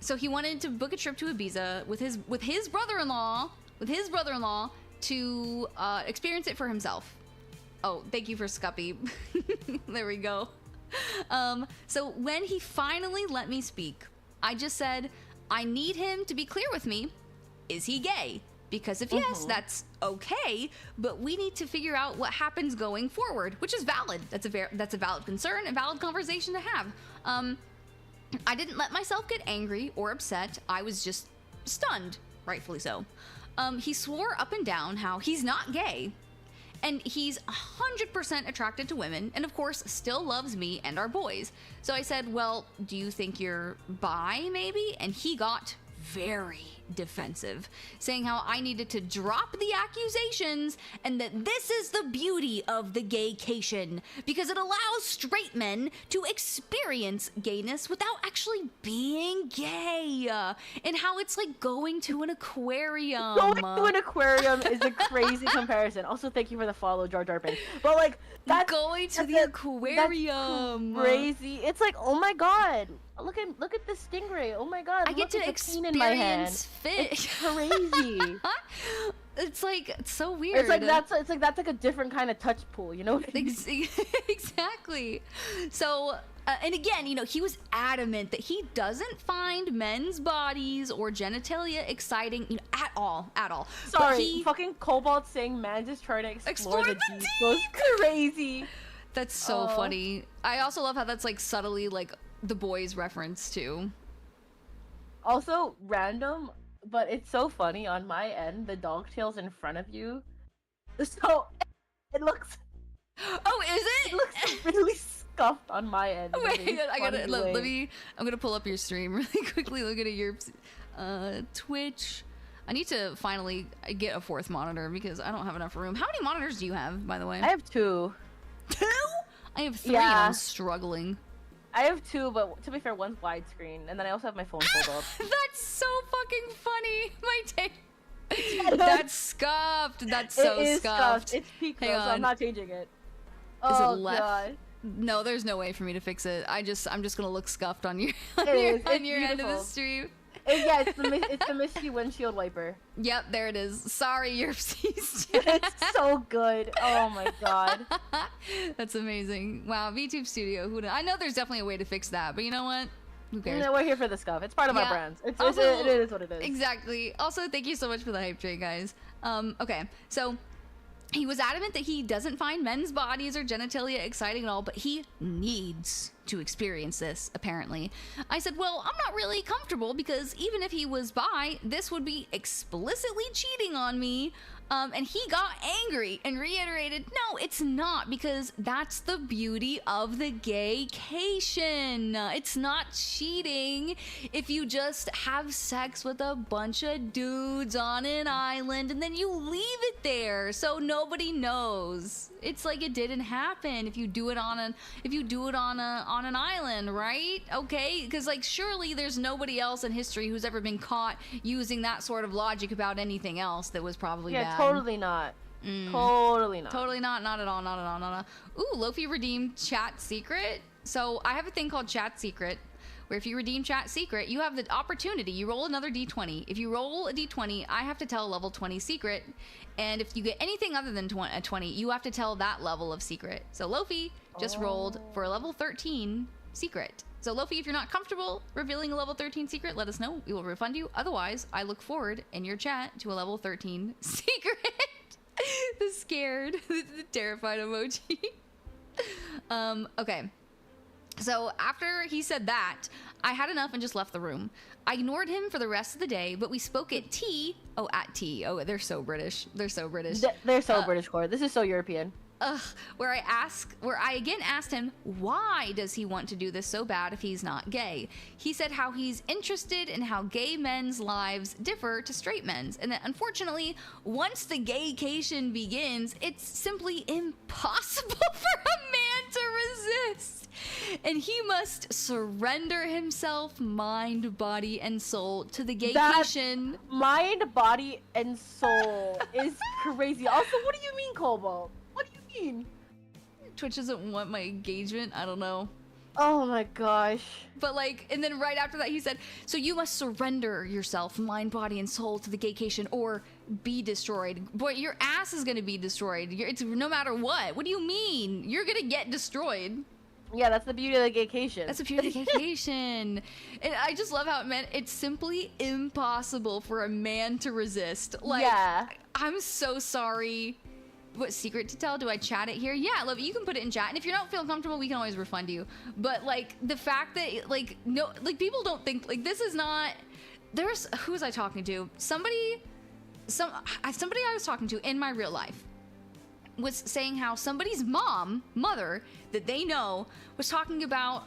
So he wanted to book a trip to Ibiza with his brother-in-law to experience it for himself. Oh, thank you for Scuppy. There we go. So when he finally let me speak, I just said, I need him to be clear with me. Is he gay? Because if yes, that's okay, but we need to figure out what happens going forward, which is valid. That's a valid concern, a valid conversation to have. I didn't let myself get angry or upset. I was just stunned, rightfully so. He swore up and down how he's not gay, and he's 100% attracted to women, and of course still loves me and our boys. So I said, well, do you think you're bi maybe? And he got very defensive, saying how I needed to drop the accusations and that this is the beauty of the gaycation, because it allows straight men to experience gayness without actually being gay, and how it's like going to an aquarium. Going to an aquarium is a crazy comparison. Also, thank you for the follow, Jar Jar Binks. But like, that's going to the aquarium. That's crazy. It's like, oh my god. Look at the stingray. Oh my god. I get to experience fish. It's crazy. It's like, it's so weird. It's like that's like a different kind of touch pool, you know? Exactly. So, and again, you know, he was adamant that he doesn't find men's bodies or genitalia exciting, you know, at all. Sorry, fucking Cobalt saying man just trying to explore the deep goes crazy. That's so funny. I also love how that's like subtly like the boys reference too. Also random, but it's so funny on my end, the dog tail's in front of you. So it looks Oh, is it? It looks really scuffed on my end. Wait, I'm gonna pull up your stream really quickly. Look at your Twitch. I need to finally get a fourth monitor because I don't have enough room. How many monitors do you have, by the way? I have 2. 2? I have 3 and I'm struggling. I have 2, but to be fair, one's widescreen, and then I also have my phone pulled up. That's so fucking funny. My take. That's scuffed. That's so it is scuffed. It's peak though, so I'm not changing it. Is it left? God. No, there's no way for me to fix it. I'm just gonna look scuffed on your end of the stream. Yeah, it's the Misty windshield wiper. Yep, there it is. Sorry, Yerpsies. It's so good. Oh my god. That's amazing. Wow, VTube Studio. I know there's definitely a way to fix that, but you know what? Who cares? No, we're here for the scuff. It's part of our brand. It is what it is. Exactly. Also, thank you so much for the hype train, guys. Okay, so he was adamant that he doesn't find men's bodies or genitalia exciting at all, but he needs to experience this, apparently. I said, well, I'm not really comfortable because even if he was bi, this would be explicitly cheating on me. And he got angry and reiterated, no, it's not, because that's the beauty of the gaycation. It's not cheating if you just have sex with a bunch of dudes on an island and then you leave it there so nobody knows. It's like it didn't happen if you do it on an island, right? Okay, because like surely there's nobody else in history who's ever been caught using that sort of logic about anything else that was probably bad. Totally not. Totally not. Totally not. Not at all. Ooh, Lofi redeemed chat secret. So I have a thing called chat secret, where if you redeem chat secret, you have the opportunity. You roll another d20. If you roll a d20, I have to tell a level 20 secret. And if you get anything other than a 20, you have to tell that level of secret. So Lofi just rolled for a level 13 secret. So Lofi, if you're not comfortable revealing a level 13 secret, let us know. We will refund you. Otherwise, I look forward in your chat to a level 13 secret. The scared, the terrified emoji. Okay. So after he said that, I had enough and just left the room. I ignored him for the rest of the day, but we spoke at tea. Oh, at tea. Oh, they're so British. They're so British. They're so British, Core. This is so European. Where I again asked him, why does he want to do this so bad if he's not gay? He said how he's interested in how gay men's lives differ to straight men's, and that unfortunately, once the gaycation begins, it's simply impossible for a man to resist. And he must surrender himself, mind, body, and soul to the gaycation. That mind, body, and soul is crazy. Also, what do you mean, Cobalt? What do you mean? Twitch doesn't want my engagement. I don't know. Oh my gosh. But like, and then right after that he said, so you must surrender yourself, mind, body, and soul to the gaycation or be destroyed. Boy, your ass is gonna be destroyed. It's no matter what. What do you mean? You're gonna get destroyed. Yeah, that's the beauty of the gaycation. That's the beauty of the gaycation. And I just love how it meant it's simply impossible for a man to resist. Like, yeah. I'm so sorry. What secret to tell? Do I chat it here? Yeah, love it. You can put it in chat. And if you're not feeling comfortable, we can always refund you. But like the fact that like no, like people don't think like this is not. There's who was I talking to? Somebody I was talking to in my real life was saying how somebody's mother that they know was talking about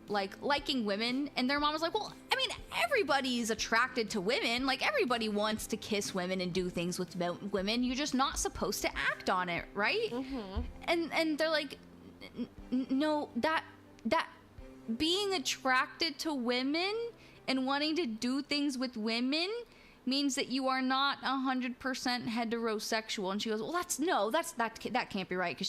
like liking women, and their mom was like, well, I mean, everybody's attracted to women, like everybody wants to kiss women and do things with women, you're just not supposed to act on it, right? And they're like, no, that being attracted to women and wanting to do things with women means that you are not 100% heterosexual. And she goes, well, that can't be right, because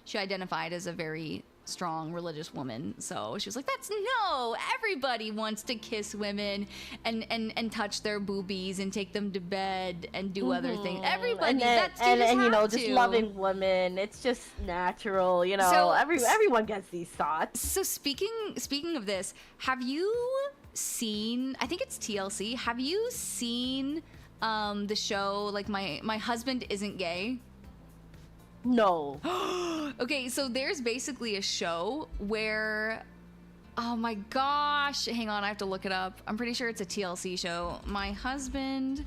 she identified as a very strong religious woman. So she was like, no, everybody wants to kiss women and touch their boobies and take them to bed and do other things. Everybody, and you know, just loving women, it's just natural, you know. So everyone gets these thoughts. So speaking of this, have you seen, I think it's TLC, have you seen the show like my husband isn't gay? No. Okay, so there's basically a show where, oh my gosh, hang on, I have to look it up. I'm pretty sure it's a TLC show. My husband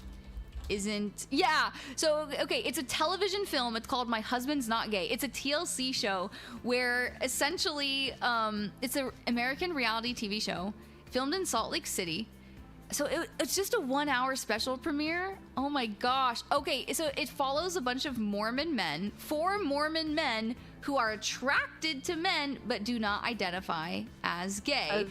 isn't, yeah. So okay, it's a television film. It's called My Husband's Not Gay. It's a TLC show where essentially it's an American reality TV show filmed in Salt Lake City. So it's just a 1 hour special premiere. Oh my gosh. Okay, so it follows a bunch of Mormon men, 4 Mormon men who are attracted to men but do not identify as gay.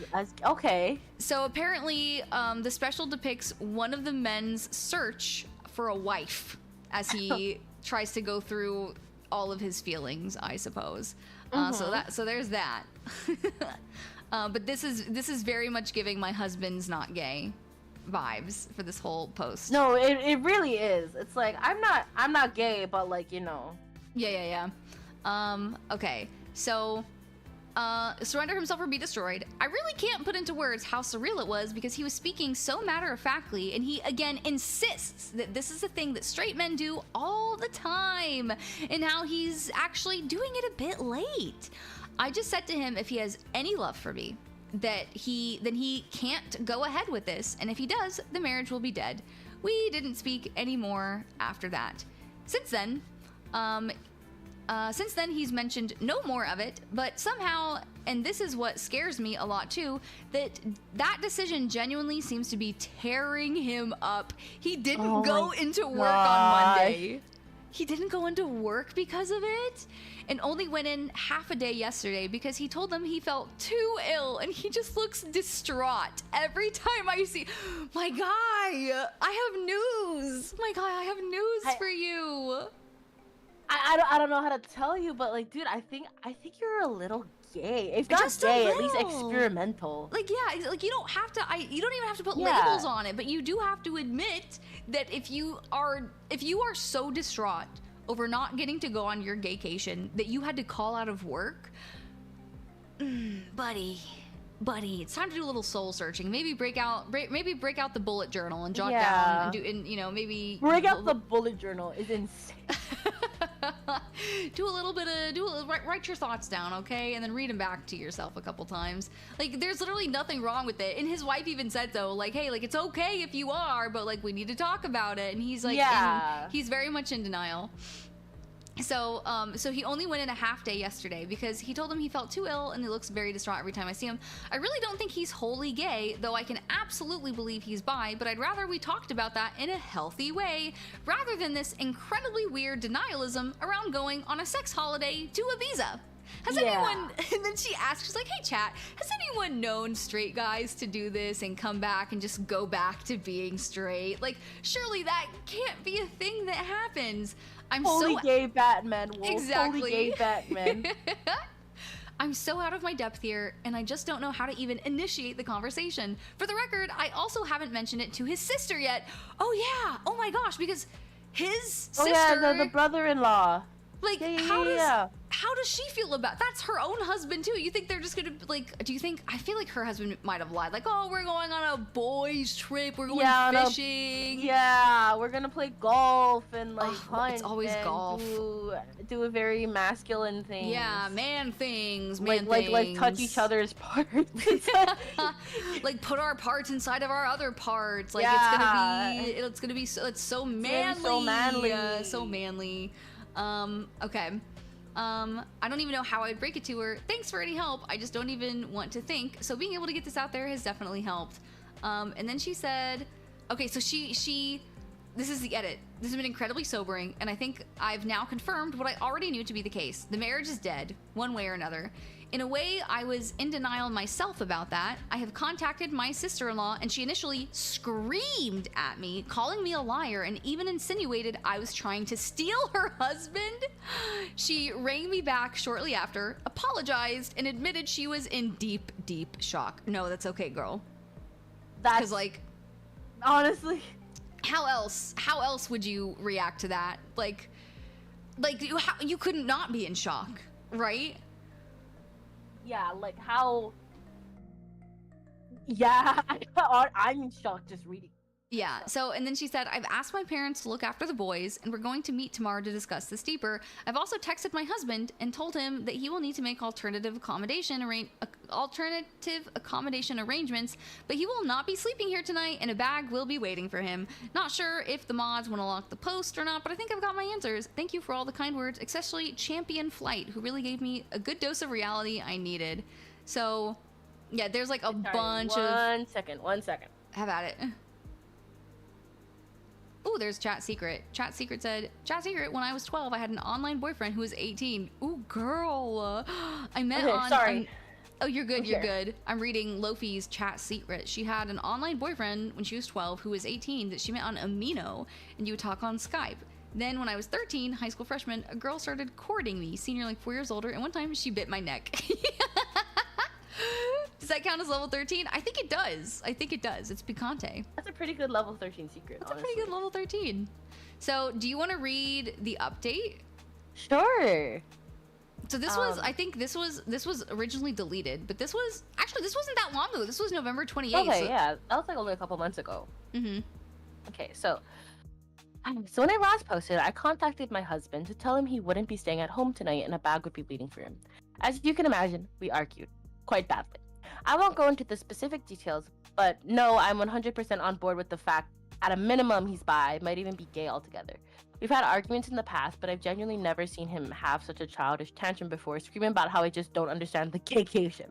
Okay. So apparently the special depicts one of the men's search for a wife as he tries to go through all of his feelings, I suppose. So there's that. But this is very much giving My Husband's Not Gay vibes for this whole post. No, it really is. It's like I'm not gay, but like, you know. Yeah. Okay. So surrender himself or be destroyed. I really can't put into words how surreal it was, because he was speaking so matter-of-factly, and he again insists that this is a thing that straight men do all the time, and how he's actually doing it a bit late. I just said to him if he has any love for me, then he can't go ahead with this, and if he does, the marriage will be dead. We didn't speak anymore after that. Since then, he's mentioned no more of it, but somehow, and this is what scares me a lot too, that decision genuinely seems to be tearing him up. He didn't go into work on Monday. He didn't go into work because of it, and only went in half a day yesterday because he told them he felt too ill, and he just looks distraught every time I see my guy. I have news. My guy, I have news for you. I don't know how to tell you, but like, dude, I think you're a little gay. If not Just a gay, at least little. experimental. Like, yeah, like you don't have to. You don't even have to put Yeah. labels on it, but you do have to admit that if you are so distraught over not getting to go on your gaycation that you had to call out of work, buddy, it's time to do a little soul searching. Maybe break out the bullet journal and jot down maybe break out the bullet journal is insane. write your thoughts down, okay, and then read them back to yourself a couple times. Like, there's literally nothing wrong with it. And his wife even said so, like, hey, like, it's okay if you are, but like, we need to talk about it. And he's like, he's very much in denial. So he only went in a half day yesterday because he told him he felt too ill and he looks very distraught every time I see him. I really don't think he's wholly gay, though I can absolutely believe he's bi, but I'd rather we talked about that in a healthy way rather than this incredibly weird denialism around going on a sex holiday to Ibiza. Has anyone, and then she asked, she's like, hey chat, has anyone known straight guys to do this and come back and just go back to being straight? Like, surely that can't be a thing that happens. I'm Holy so gay Batman, Wolf. Exactly. Holy gay Batman. I'm so out of my depth here, and I just don't know how to even initiate the conversation. For the record, I also haven't mentioned it to his sister yet. Oh yeah, oh my gosh, because his sister... the brother-in-law. Like, how does she feel about... That's her own husband, too. You think they're just gonna, like... Do you think... I feel like her husband might have lied. Like, oh, we're going on a boys' trip. We're going fishing. We're gonna play golf and, like, hunt. It's always and golf. Do a very masculine thing. Yeah, man things. Like touch each other's parts. Like, put our parts inside of our other parts. Like, it's gonna be so... It's so manly. So manly. So manly. Okay. I don't even know how I'd break it to her. Thanks for any help. I just don't even want to think. So being able to get this out there has definitely helped. And then she said, okay, so she, this is the edit. This has been incredibly sobering, and I think I've now confirmed what I already knew to be the case. The marriage is dead, one way or another. In a way, I was in denial myself about that. I have contacted my sister-in-law, and she initially screamed at me, calling me a liar, and even insinuated I was trying to steal her husband. She rang me back shortly after, apologized, and admitted she was in deep, deep shock. No, that's okay, girl. Because, like... Honestly... How else would you react to that? Like you couldn't not be in shock, right? Yeah, like how... Yeah, I'm in shock just reading. Yeah, so, and then she said, I've asked my parents to look after the boys, and we're going to meet tomorrow to discuss this deeper. I've also texted my husband and told him that he will need to make alternative accommodation arrangements, but he will not be sleeping here tonight, and a bag will be waiting for him. Not sure if the mods want to lock the post or not, but I think I've got my answers. Thank you for all the kind words, especially Champion Flight, who really gave me a good dose of reality I needed. So, yeah, there's like a bunch of... One second. Have at it. Ooh, there's Chat Secret. Chat Secret said, Chat Secret, when I was 12, I had an online boyfriend who was 18. Ooh, girl. I met on... Sorry. Oh, you're good, you're good. I'm reading Lofi's Chat Secret. She had an online boyfriend when she was 12 who was 18 that she met on Amino, and you would talk on Skype. Then when I was 13, high school freshman, a girl started courting me, senior like 4 years older, and one time she bit my neck. Does that count as level 13? I think it does. It's picante. That's a pretty good level 13 secret, That's a pretty good level 13. So, do you want to read the update? Sure. So this was, I think this was originally deleted, but this wasn't that long ago. This was November 28th. Okay, yeah. That was like only a couple months ago. Mm-hmm. Okay, so when I last posted, I contacted my husband to tell him he wouldn't be staying at home tonight and a bag would be waiting for him. As you can imagine, we argued quite badly. I won't go into the specific details, but no, I'm 100% on board with the fact, at a minimum, he's bi, might even be gay altogether. We've had arguments in the past, but I've genuinely never seen him have such a childish tantrum before, screaming about how I just don't understand the gaycation.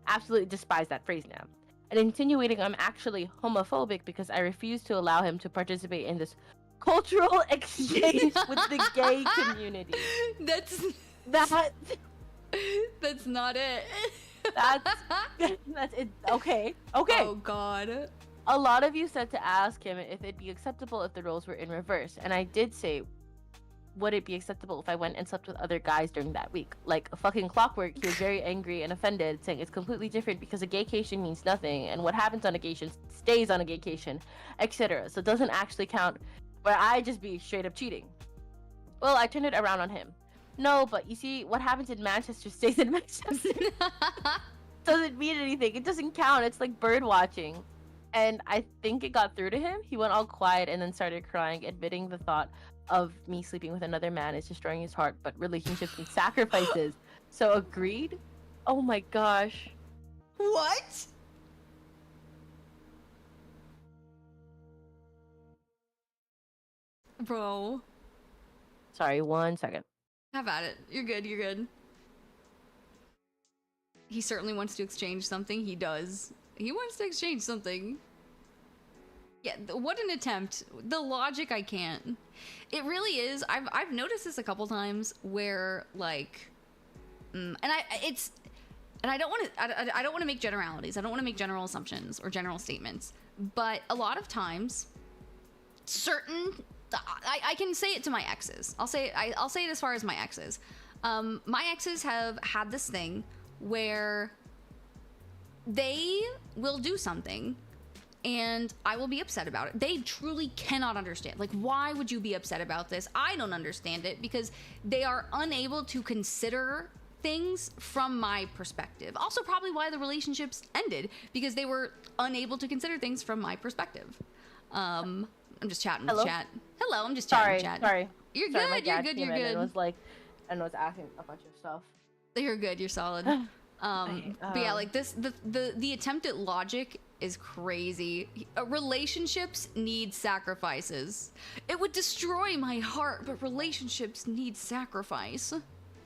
Absolutely despise that phrase now. And insinuating I'm actually homophobic because I refuse to allow him to participate in this cultural exchange with the gay community. That's not it. That's it. Okay. Oh God. A lot of you said to ask him if it'd be acceptable if the roles were in reverse, and I did say would it be acceptable if I went and slept with other guys during that week? Like a fucking clockwork, he was very angry and offended, saying it's completely different because a gaycation means nothing, and what happens on a gaycation stays on a gaycation, etc. So it doesn't actually count where I just be straight up cheating. Well, I turned it around on him. No, but you see, what happens in Manchester stays in Manchester. Doesn't mean anything. It doesn't count. It's like bird watching. And I think it got through to him. He went all quiet and then started crying, admitting the thought of me sleeping with another man is destroying his heart, but relationships need sacrifices. So agreed? Oh my gosh. What? Bro. Sorry, 1 second. Have at it. You're good, you're good. He certainly wants to exchange something. He does. He wants to exchange something. Yeah, what an attempt. The logic, I can't. It really is. I've noticed this a couple times where, like, I don't want to make generalities. I don't want to make general assumptions or general statements. But a lot of times, I can say it to my exes. I'll say it as far as my exes. My exes have had this thing where they will do something and I will be upset about it. They truly cannot understand. Like, why would you be upset about this? I don't understand it because they are unable to consider things from my perspective. Also, probably why the relationships ended, because they were unable to consider things from my perspective. I'm just chatting with chat. Hello, I'm just chatting with chat. Sorry. You're good, you're good. It was like, and was asking a bunch of stuff. You're good, you're solid. But yeah, like this, the attempt at logic is crazy. Relationships need sacrifices. It would destroy my heart, but relationships need sacrifice.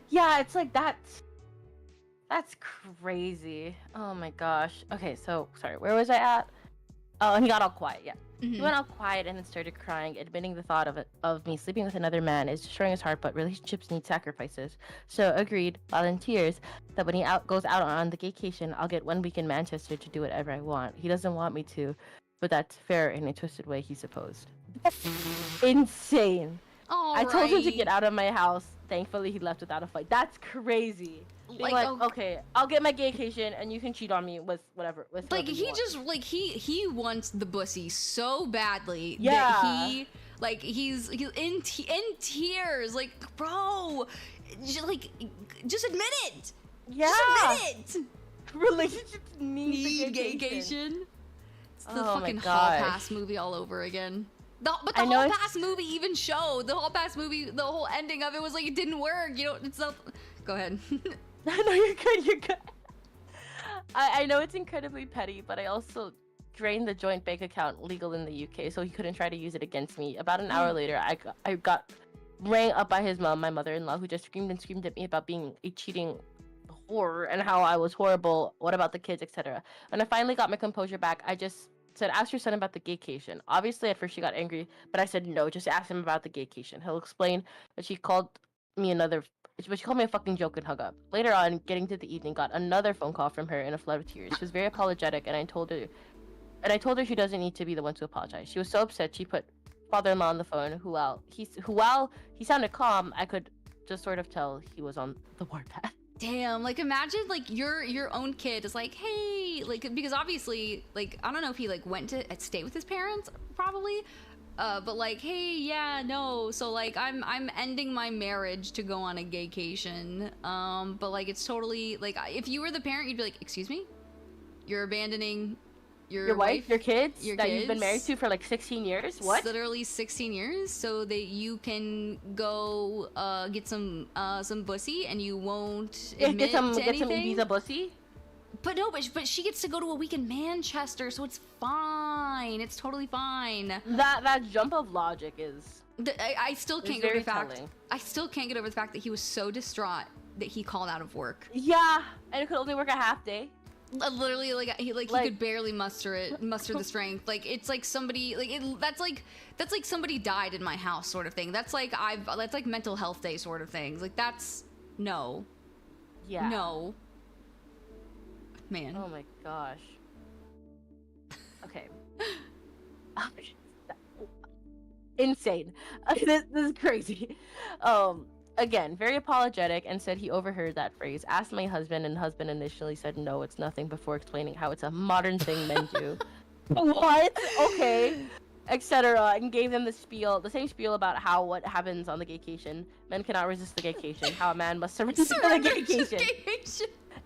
Yeah, it's like that's crazy. Oh my gosh. Okay, so sorry, where was I at? Oh, and he got all quiet. Yeah, he went all quiet and then started crying, admitting the thought of me sleeping with another man is destroying his heart, but relationships need sacrifices. So agreed, volunteers that when he goes out on the gaycation, I'll get 1 week in Manchester to do whatever I want. He doesn't want me to, but that's fair in a twisted way, he supposed. Insane. I told him to get out of my house. Thankfully, he left without a fight. That's crazy. Like, okay, I'll get my gaycation and you can cheat on me with whatever. With like, he just, like, he wants the bussy so badly that he's in tears. Like, bro, just admit it. Yeah. Just admit it. Relationships need gaycation. It's the fucking Hall Pass movie all over again. But the Hall Pass movie even showed. The Hall Pass movie, the whole ending of it was like, it didn't work. You know, it's not... Go ahead. No, you're good, you're good. I know it's incredibly petty, but I also drained the joint bank account legal in the UK, so he couldn't try to use it against me. About an hour later, I got rang up by his mom, my mother-in-law, who just screamed and screamed at me about being a cheating whore and how I was horrible. What about the kids, etc. When I finally got my composure back, I just said, ask your son about the gaycation. Obviously, at first she got angry, but I said, no, just ask him about the gaycation. He'll explain. But she called me a fucking joke and hung up. Later on, getting to the evening, got another phone call from her in a flood of tears. She was very apologetic, and I told her she doesn't need to be the one to apologize. She was so upset, she put father-in-law on the phone, who while he sounded calm, I could just sort of tell he was on the warpath. Damn, like, imagine, like, your own kid is like, hey, like, because obviously, like, I don't know if he, like, went to stay with his parents, probably, but, like, hey, yeah, no, so, like, I'm ending my marriage to go on a gaycation, but, like, it's totally, like, if you were the parent, you'd be like, excuse me? You're abandoning your wife, your kids, that you've been married to for, like, 16 years? What? It's literally 16 years, so that you can go, get some bussy, and you won't admit to anything? Get some Ibiza bussy? But no, but she gets to go to a week in Manchester, so it's fine. It's totally fine. That jump of logic is... I still can't get over the fact... I still can't get over the fact that he was so distraught that he called out of work. Yeah, and it could only work a half day. Literally, he could barely muster the strength. Like, it's like somebody, like, that's like somebody died in my house sort of thing. That's like mental health day sort of things. Like, that's no. Yeah. No. Man. Oh my gosh. Okay. insane. This is crazy. Again, very apologetic and said he overheard that phrase. Asked my husband, and husband initially said no, it's nothing, before explaining how it's a modern thing men do. What? Okay. Etc. And gave them the same spiel about how what happens on the gaycation. Men cannot resist the gaycation. How a man must surrender to the gaycation.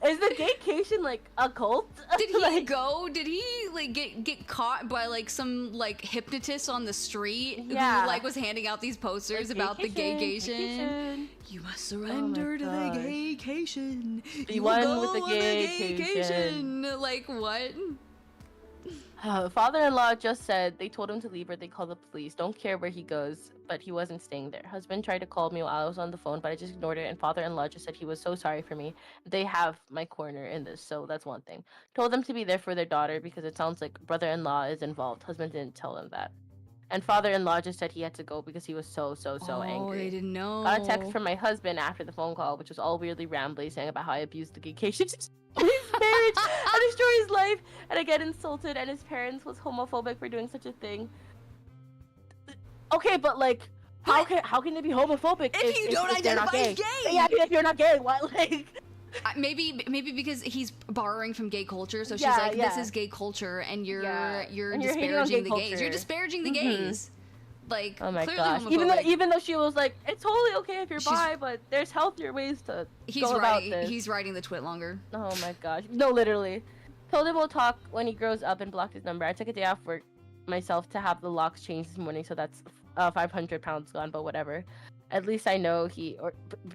Is the gaycation like a cult? Did he go? Did he like get caught by like some like hypnotist on the street who like was handing out these posters about the gaycation? You must surrender to the gaycation. Be one with the gaycation. Like what? Father-in-law just said they told him to leave or they call the police. Don't care where he goes, but he wasn't staying there. Husband tried to call me while I was on the phone, but I just ignored it, and father-in-law just said he was so sorry for me. They have my corner in this, so that's one thing. Told them to be there for their daughter because it sounds like brother-in-law is involved. Husband didn't tell him that. And father-in-law just said he had to go because he was so angry. Oh, they didn't know. Got a text from my husband after the phone call, which was all weirdly rambly, saying about how I abused the gaycation his marriage and destroy his life, and I get insulted, and his parents was homophobic for doing such a thing. Okay, but like, how can they be homophobic if you don't identify as gay? Yeah, if you're not gay, what like? Maybe because he's borrowing from gay culture, so she's like, this is gay culture, and you're disparaging the gays. You're disparaging the gays. Like, oh my gosh! Even though she was like, it's totally okay if you're bi, but there's healthier ways to go about this. He's writing the twit longer. Oh my gosh! No, literally. Told him we'll talk when he grows up and blocked his number. I took a day off work myself to have the locks changed this morning, so that's 500 pounds gone. But whatever. At least I know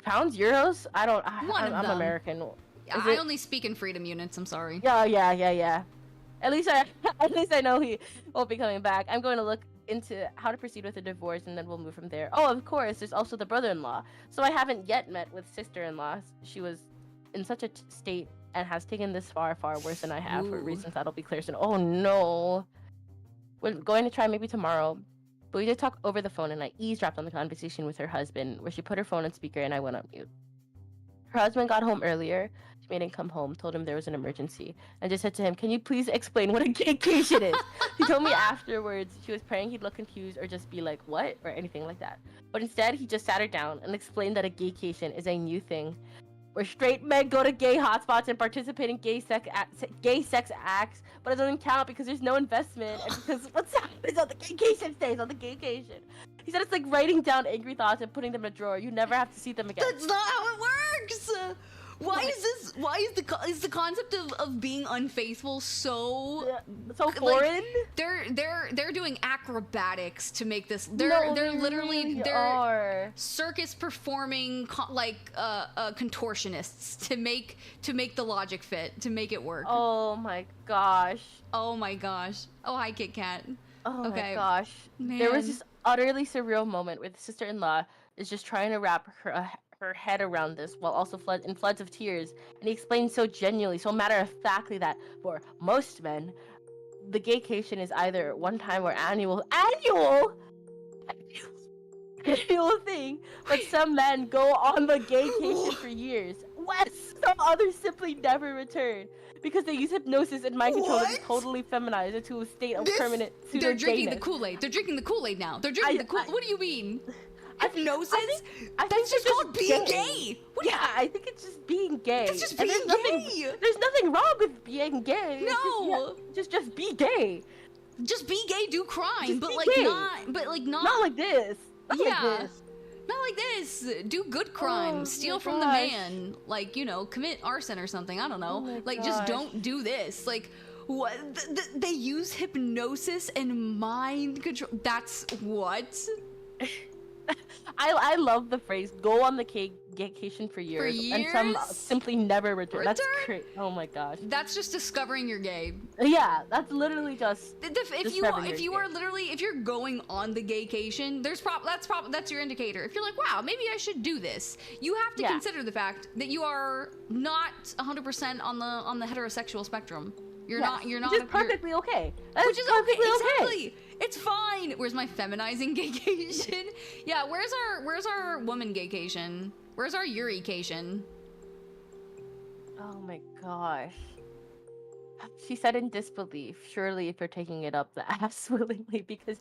pounds, euros. I'm American. I only speak in freedom units. I'm sorry. Yeah. At least I know he won't be coming back. I'm going to look into how to proceed with a divorce, and then we'll move from there. Oh, of course, there's also the brother-in-law. So I haven't yet met with sister-in-law. She was in such a state and has taken this far worse than I have. For reasons that'll be clear soon. Oh no, we're going to try maybe tomorrow, but we did talk over the phone, and I eavesdropped on the conversation with her husband where she put her phone on speaker and I went on mute. Her husband got home earlier. She made him come home, told him there was an emergency, and just said to him, can you please explain what a gaycation is? He told me afterwards she was praying he'd look confused or just be like, what? Or anything like that. But instead, he just sat her down and explained that a gaycation is a new thing where straight men go to gay hotspots and participate in gay sex acts, but it doesn't count because there's no investment, and because what's happens on the gaycation stays on the gaycation. He said it's like writing down angry thoughts and putting them in a drawer. You never have to see them again. That's not how it works! Why is the concept of being unfaithful so foreign? Like, they're doing acrobatics to make this. They're circus performing contortionists to make the logic fit, to make it work. Oh my gosh. Oh hi, Kit Kat. Oh my gosh. Man. There was this utterly surreal moment where the sister-in-law is just trying to wrap her head around this while also in floods of tears, and he explained so genuinely, so matter-of-factly that for most men, the gaycation is either one time or annual thing, but some men go on the gaycation for years. Some others simply never return because they use hypnosis and mind control to be totally feminized into a state of permanent pseudo-gayness. They're drinking the Kool-Aid. They're drinking the Kool-Aid now. They're drinking the Kool-Aid. What do you mean? Hypnosis? I think that's just called being gay. I think it's just being gay. It's just being gay. There's nothing wrong with being gay. No. Just be gay. Just be gay, do crime, just but be like gay. not like this. Not like this. Do good crime. Steal from the man. Like, commit arson or something. I don't know. Just don't do this. Like, what? They use hypnosis and mind control. That's what? I love the phrase "go on the gaycation for years," and some simply never return. That's crazy. Oh my gosh. That's just discovering you're gay. Yeah, that's literally just. If you're going on the gaycation, that's your indicator. If you're like, wow, maybe I should do this, you have to consider the fact that you are not 100% on the heterosexual spectrum. You're not. Which is perfectly okay. Which is perfectly okay. Exactly. It's fine. Where's my feminizing gaycation? Yeah. Where's our woman gaycation? Where's our Yuri-cation? Oh my gosh. She said in disbelief, surely if you're taking it up the ass willingly taking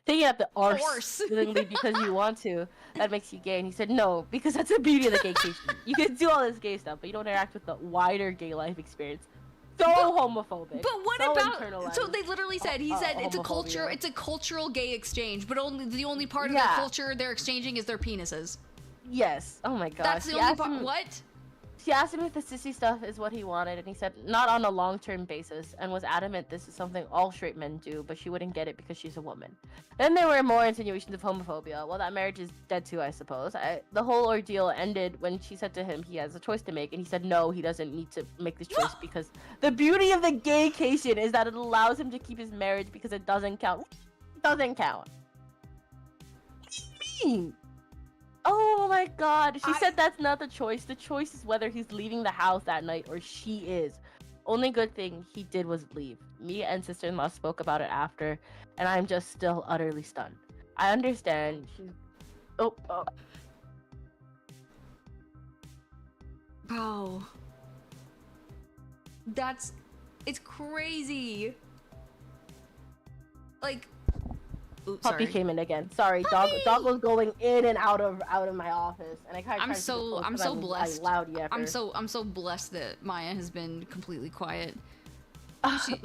it up the arse willingly because you want to, that makes you gay. And he said, no, because that's the beauty of the gaycation. You can do all this gay stuff, but you don't interact with the wider gay life experience. So homophobic. But what so about? internalized. So they literally said it's a culture. Homophobia. It's a cultural gay exchange, but the only part of their culture they're exchanging is their penises. Yes. Oh my gosh. That's the only part. What? She asked him if the sissy stuff is what he wanted, and he said not on a long-term basis, and was adamant this is something all straight men do, but she wouldn't get it because she's a woman. Then there were more insinuations of homophobia. Well, that marriage is dead too, I suppose. The whole ordeal ended when she said to him he has a choice to make, and he said no, he doesn't need to make this choice because the beauty of the gaycation is that it allows him to keep his marriage because it doesn't count. It doesn't count. What do you mean? Oh my god, she said that's not the choice. The choice is whether he's leaving the house that night or she is. Only good thing he did was leave. Me and sister-in-law spoke about it after, and I'm just still utterly stunned. I understand she's... Oh. Bro. It's crazy. Like... Oops, Puppy sorry. came in again. Sorry, dog was going in and out of my office, and I kind of I'm so blessed. I'm so blessed that Maya has been completely quiet.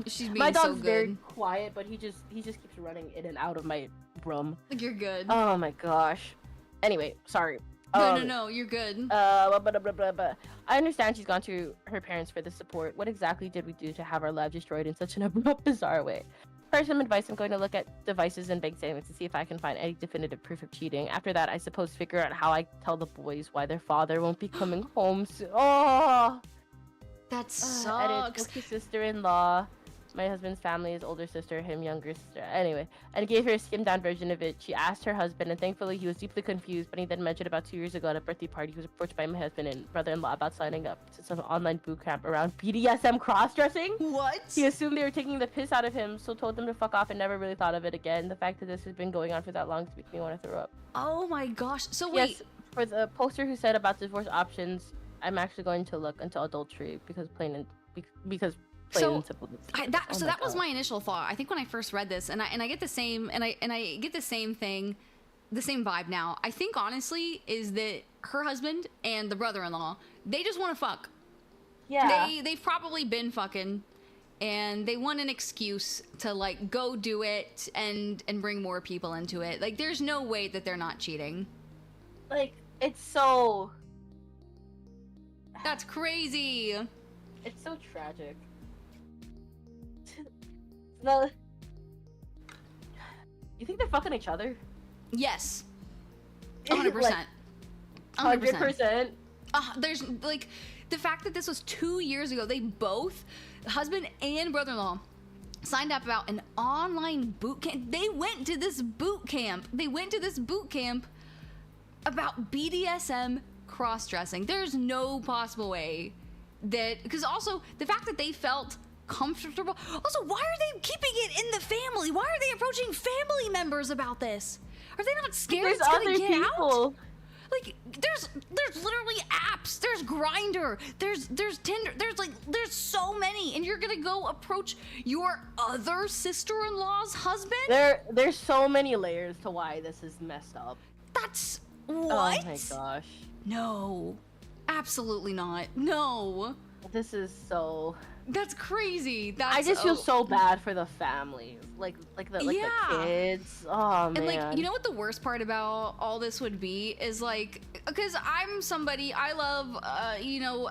She's being my dog's so good. very quiet, but he just keeps running in and out of my room. Like you're good. Oh my gosh. Anyway, sorry. No, you're good. I understand she's gone to her parents for the support. What exactly did we do to have our lives destroyed in such an abrupt, bizarre way? For some advice, I'm going to look at devices and bank statements to see if I can find any definitive proof of cheating. After that, I suppose figure out how I tell the boys why their father won't be coming home soon. Oh! That Edit, sucks. to sister-in-law. My husband's family is older sister, him younger sister. Anyway, and gave her a skimmed-down version of it. She asked her husband, and thankfully he was deeply confused, but he then mentioned about 2 years ago at a birthday party he was approached by my husband and brother-in-law about signing up to some online boot camp around BDSM cross-dressing. What? He assumed they were taking the piss out of him, so told them to fuck off and never really thought of it again. The fact that this has been going on for that long makes me want to throw up. Oh my gosh. So wait. Yes, for the poster who said about divorce options, I'm actually going to look into adultery because plain and simple. That was my initial thought. I think when I first read this, and I get the same, and I get the same thing, the same vibe now. I think honestly is that her husband and the brother-in-law, they just want to fuck. Yeah. They've probably been fucking, and they want an excuse to like go do it and bring more people into it. Like there's no way that they're not cheating. Like it's so. That's crazy. It's so tragic. You think they're fucking each other? Yes. 100%. 100%. There's like the fact that this was 2 years ago. They both, husband and brother-in-law, signed up about an online boot camp. They went to this boot camp. About BDSM cross-dressing. There's no possible way that, because also the fact that they felt comfortable. Also, why are they keeping it in the family? Why are they approaching family members about this? Are they not scared it's gonna get out? Like there's literally apps. There's Grindr. There's Tinder. There's so many, and you're gonna go approach your other sister-in-law's husband? There's so many layers to why this is messed up. That's what? Oh my gosh. No. Absolutely not. No. This is so. That's crazy. I just feel so bad for the families, like the kids. Oh man. And like, you know what the worst part about all this would be is like, because I'm somebody, I love, a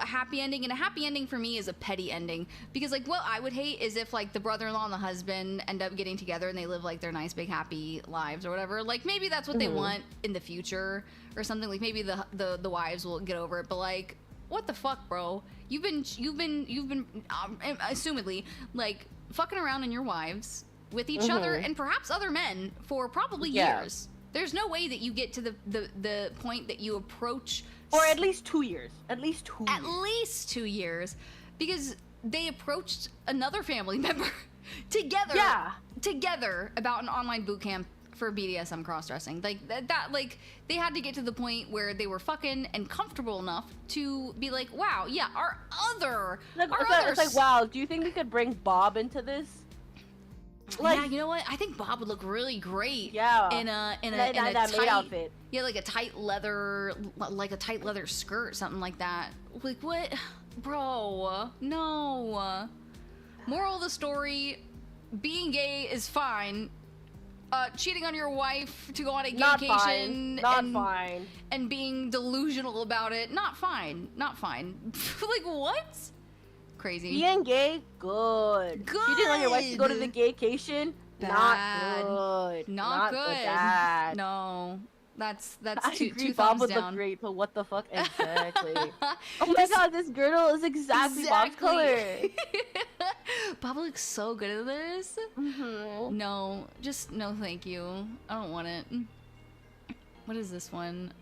happy ending, and a happy ending for me is a petty ending. Because like, what I would hate is if like the brother-in-law and the husband end up getting together and they live like their nice big happy lives or whatever. Like maybe that's what they want in the future or something. Like maybe the wives will get over it, but like, what the fuck, bro? You've been assumedly like fucking around in your wives with each other and perhaps other men for probably years. There's no way that you get to the point that you approach, or at least 2 years. At least 2 years, because they approached another family member together about an online boot camp for BDSM cross-dressing. Like that like they had to get to the point where they were fucking and comfortable enough to be like, wow, yeah, It's like, wow, do you think we could bring Bob into this? Like, yeah, you know what? I think Bob would look really great. Yeah. In a that tight maid outfit. Yeah, like a tight leather skirt, something like that. Like what, bro? No. Moral of the story: being gay is fine. Cheating on your wife to go on a gaycation and being delusional about it, not fine. Like what? Crazy. Being gay, good. Cheating on your wife to go to the gaycation, bad. Not good. Not good. Bad. No, that's I two agree, thumbs Bob would down. look great, but what the fuck exactly? Oh my god, this girdle is exactly Bob's color. Bob looks so good at this. Mm-hmm. No, just no, thank you. I don't want it. What is this one?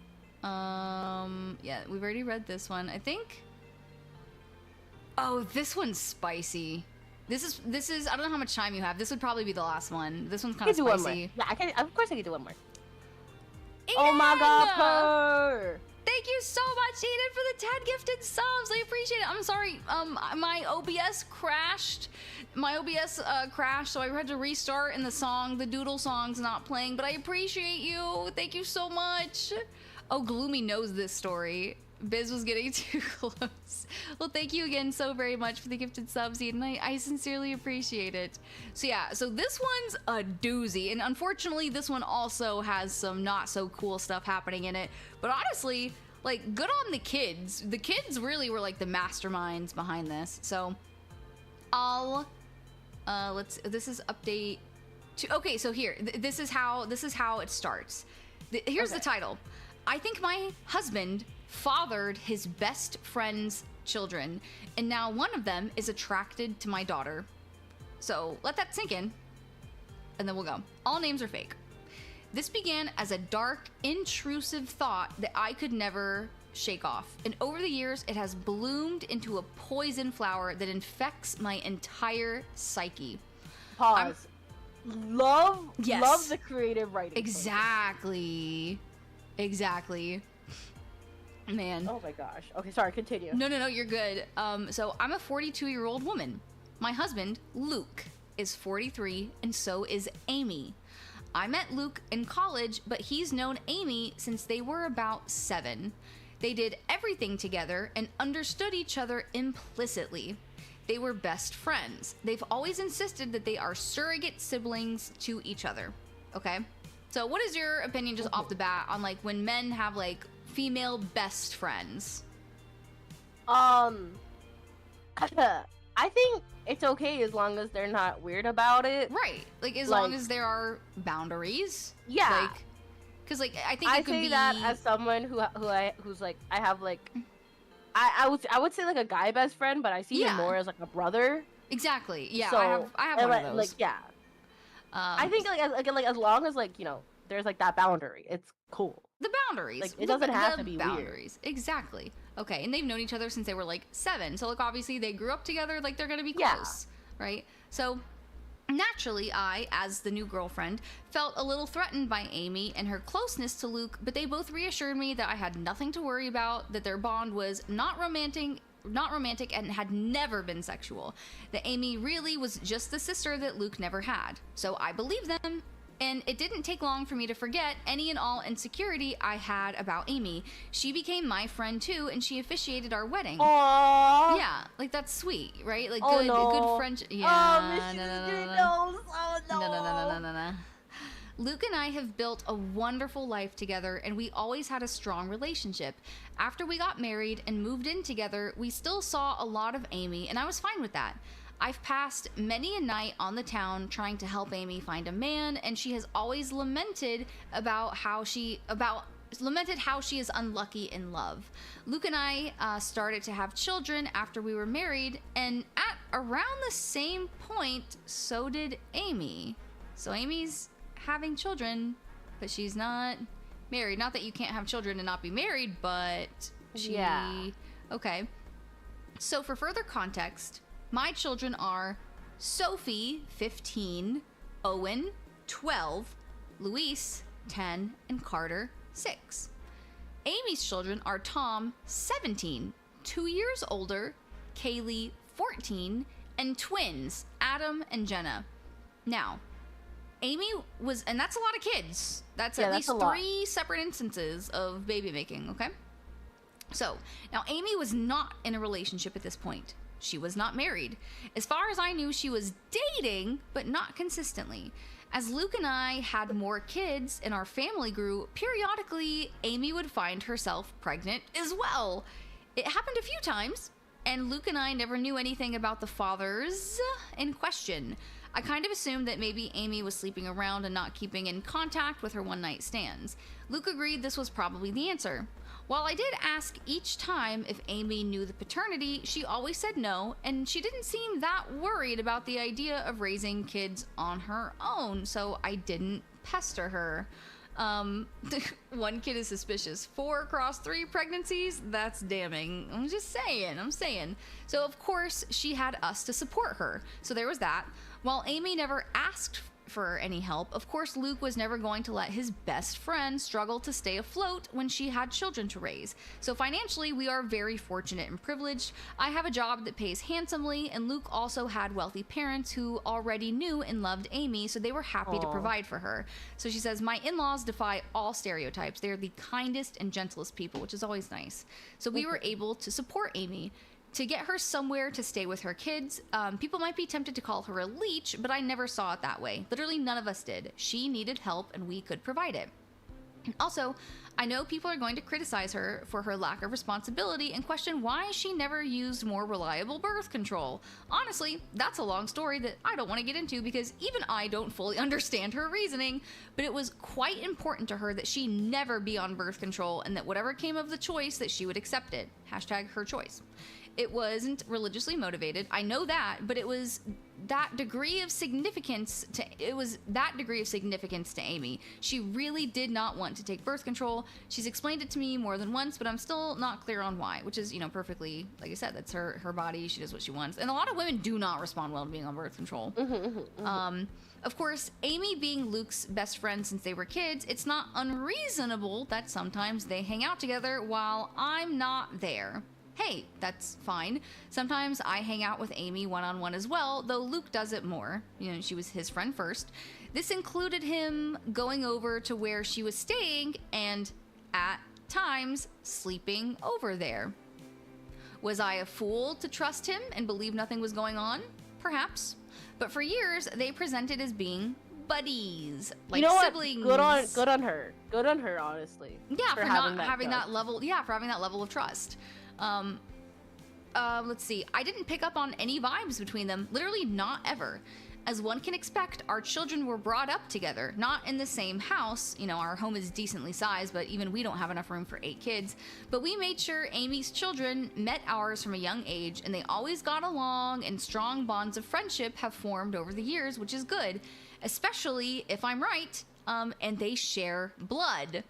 Yeah, we've already read this one. I think. Oh, this one's spicy. This is. I don't know how much time you have. This would probably be the last one. This one's kind of spicy. One more. Yeah, I can. Of course, I can do one more. Eden! Oh my god, her! Thank you so much, Eden, for the 10 gifted subs. I appreciate it. I'm sorry. My OBS crashed. My OBS crashed, so I had to restart, and the Doodle song's not playing. But I appreciate you. Thank you so much. Oh, Gloomy knows this story. Biz was getting too close. Well, thank you again so very much for the gifted subs, Eden. I sincerely appreciate it. So yeah, so this one's a doozy, and unfortunately this one also has some not so cool stuff happening in it. But honestly, like, good on the kids. The kids really were like the masterminds behind this. So this is update to, okay, so here, this is how it starts. Here's the title. I think my husband fathered his best friend's children, and now one of them is attracted to my daughter. So let that sink in, and then we'll go. All names are fake. This began as a dark, intrusive thought that I could never shake off, and over the years it has bloomed into a poison flower that infects my entire psyche. Pause. Love the creative writing. Exactly. Man. Oh my gosh. Okay, sorry, continue. No, you're good. So I'm a 42-year-old woman. My husband, Luke, is 43, and so is Amy. I met Luke in college, but he's known Amy since they were about 7. They did everything together and understood each other implicitly. They were best friends. They've always insisted that they are surrogate siblings to each other. Okay? So what is your opinion just off the bat on, like, when men have, like, female best friends? I think it's okay as long as they're not weird about it. Right. Like, as long as there are boundaries. Yeah. Like, because, like, I think I it could say be... that as someone who's like, I have, like, I would say, like, a guy best friend, but I see him more as, like, a brother. Exactly. Yeah, so, I have one of those. Like, yeah. I think, like, as long as, like, you know, there's, like, that boundary, it's cool. The boundaries. Like, it doesn't have to be boundaries. Weird. Exactly. Okay, and they've known each other since they were, like, 7. So, like, obviously they grew up together, like, they're gonna be close, right? So, naturally, I, as the new girlfriend, felt a little threatened by Amy and her closeness to Luke, but they both reassured me that I had nothing to worry about, that their bond was not romantic and had never been sexual, that Amy really was just the sister that Luke never had. So I believed them, and it didn't take long for me to forget any and all insecurity I had about Amy. She became my friend too, and she officiated our wedding. Aww. Yeah, like, that's sweet, right? Like, good friendship. Oh, No. Luke and I have built a wonderful life together, and we always had a strong relationship. After we got married and moved in together, we still saw a lot of Amy, and I was fine with that. I've passed many a night on the town trying to help Amy find a man, and she has always lamented how she is unlucky in love. Luke and I started to have children after we were married, and at around the same point, so did Amy. So Amy's having children, but she's not married. Not that you can't have children and not be married, but okay. So for further context, my children are Sophie, 15, Owen, 12, Luis, 10, and Carter, 6. Amy's children are Tom, 17, 2 years older, Kaylee, 14, and twins, Adam and Jenna. Now, Amy was, and that's a lot of kids. That's at least 3 separate instances of baby making, okay? So, now Amy was not in a relationship at this point. She was not married. As far as I knew, she was dating, but not consistently. As Luke and I had more kids and our family grew, periodically Amy would find herself pregnant as well. It happened a few times, and Luke and I never knew anything about the fathers in question. I kind of assumed that maybe Amy was sleeping around and not keeping in contact with her one-night stands. Luke agreed this was probably the answer. While I did ask each time if Amy knew the paternity, she always said no, and she didn't seem that worried about the idea of raising kids on her own, so I didn't pester her. One kid is suspicious. 4 across 3 pregnancies? That's damning. I'm saying. So of course she had us to support her. So there was that. While Amy never asked for any help, of course Luke was never going to let his best friend struggle to stay afloat when she had children to raise. So financially, we are very fortunate and privileged. I have a job that pays handsomely, and Luke also had wealthy parents who already knew and loved Amy, so they were happy to provide for her. So she says, my in-laws defy all stereotypes. They're the kindest and gentlest people, which is always nice. So we were able to support Amy. To get her somewhere to stay with her kids, people might be tempted to call her a leech, but I never saw it that way. Literally none of us did. She needed help and we could provide it. Also, I know people are going to criticize her for her lack of responsibility and question why she never used more reliable birth control. Honestly, that's a long story that I don't want to get into because even I don't fully understand her reasoning, but it was quite important to her that she never be on birth control and that whatever came of the choice that she would accept it. #herchoice. It wasn't religiously motivated. I know that, but it was that degree of significance to Amy. She really did not want to take birth control. She's explained it to me more than once, but I'm still not clear on why, which is, perfectly, like I said, that's her body. She does what she wants. And a lot of women do not respond well to being on birth control. Of course, Amy being Luke's best friend since they were kids, it's not unreasonable that sometimes they hang out together while I'm not there. Hey, that's fine. Sometimes I hang out with Amy one-on-one as well, though Luke does it more. She was his friend first. This included him going over to where she was staying and, at times, sleeping over there. Was I a fool to trust him and believe nothing was going on? Perhaps. But for years, they presented as being buddies, like siblings. Good on her. Good on her, honestly. Yeah, for not having that level. Yeah, for having that level of trust. Let's see. I didn't pick up on any vibes between them. Literally not ever. As one can expect, our children were brought up together, not in the same house. Our home is decently sized, but even we don't have enough room for 8 kids. But we made sure Amy's children met ours from a young age, and they always got along, and strong bonds of friendship have formed over the years, which is good, especially if I'm right, and they share blood.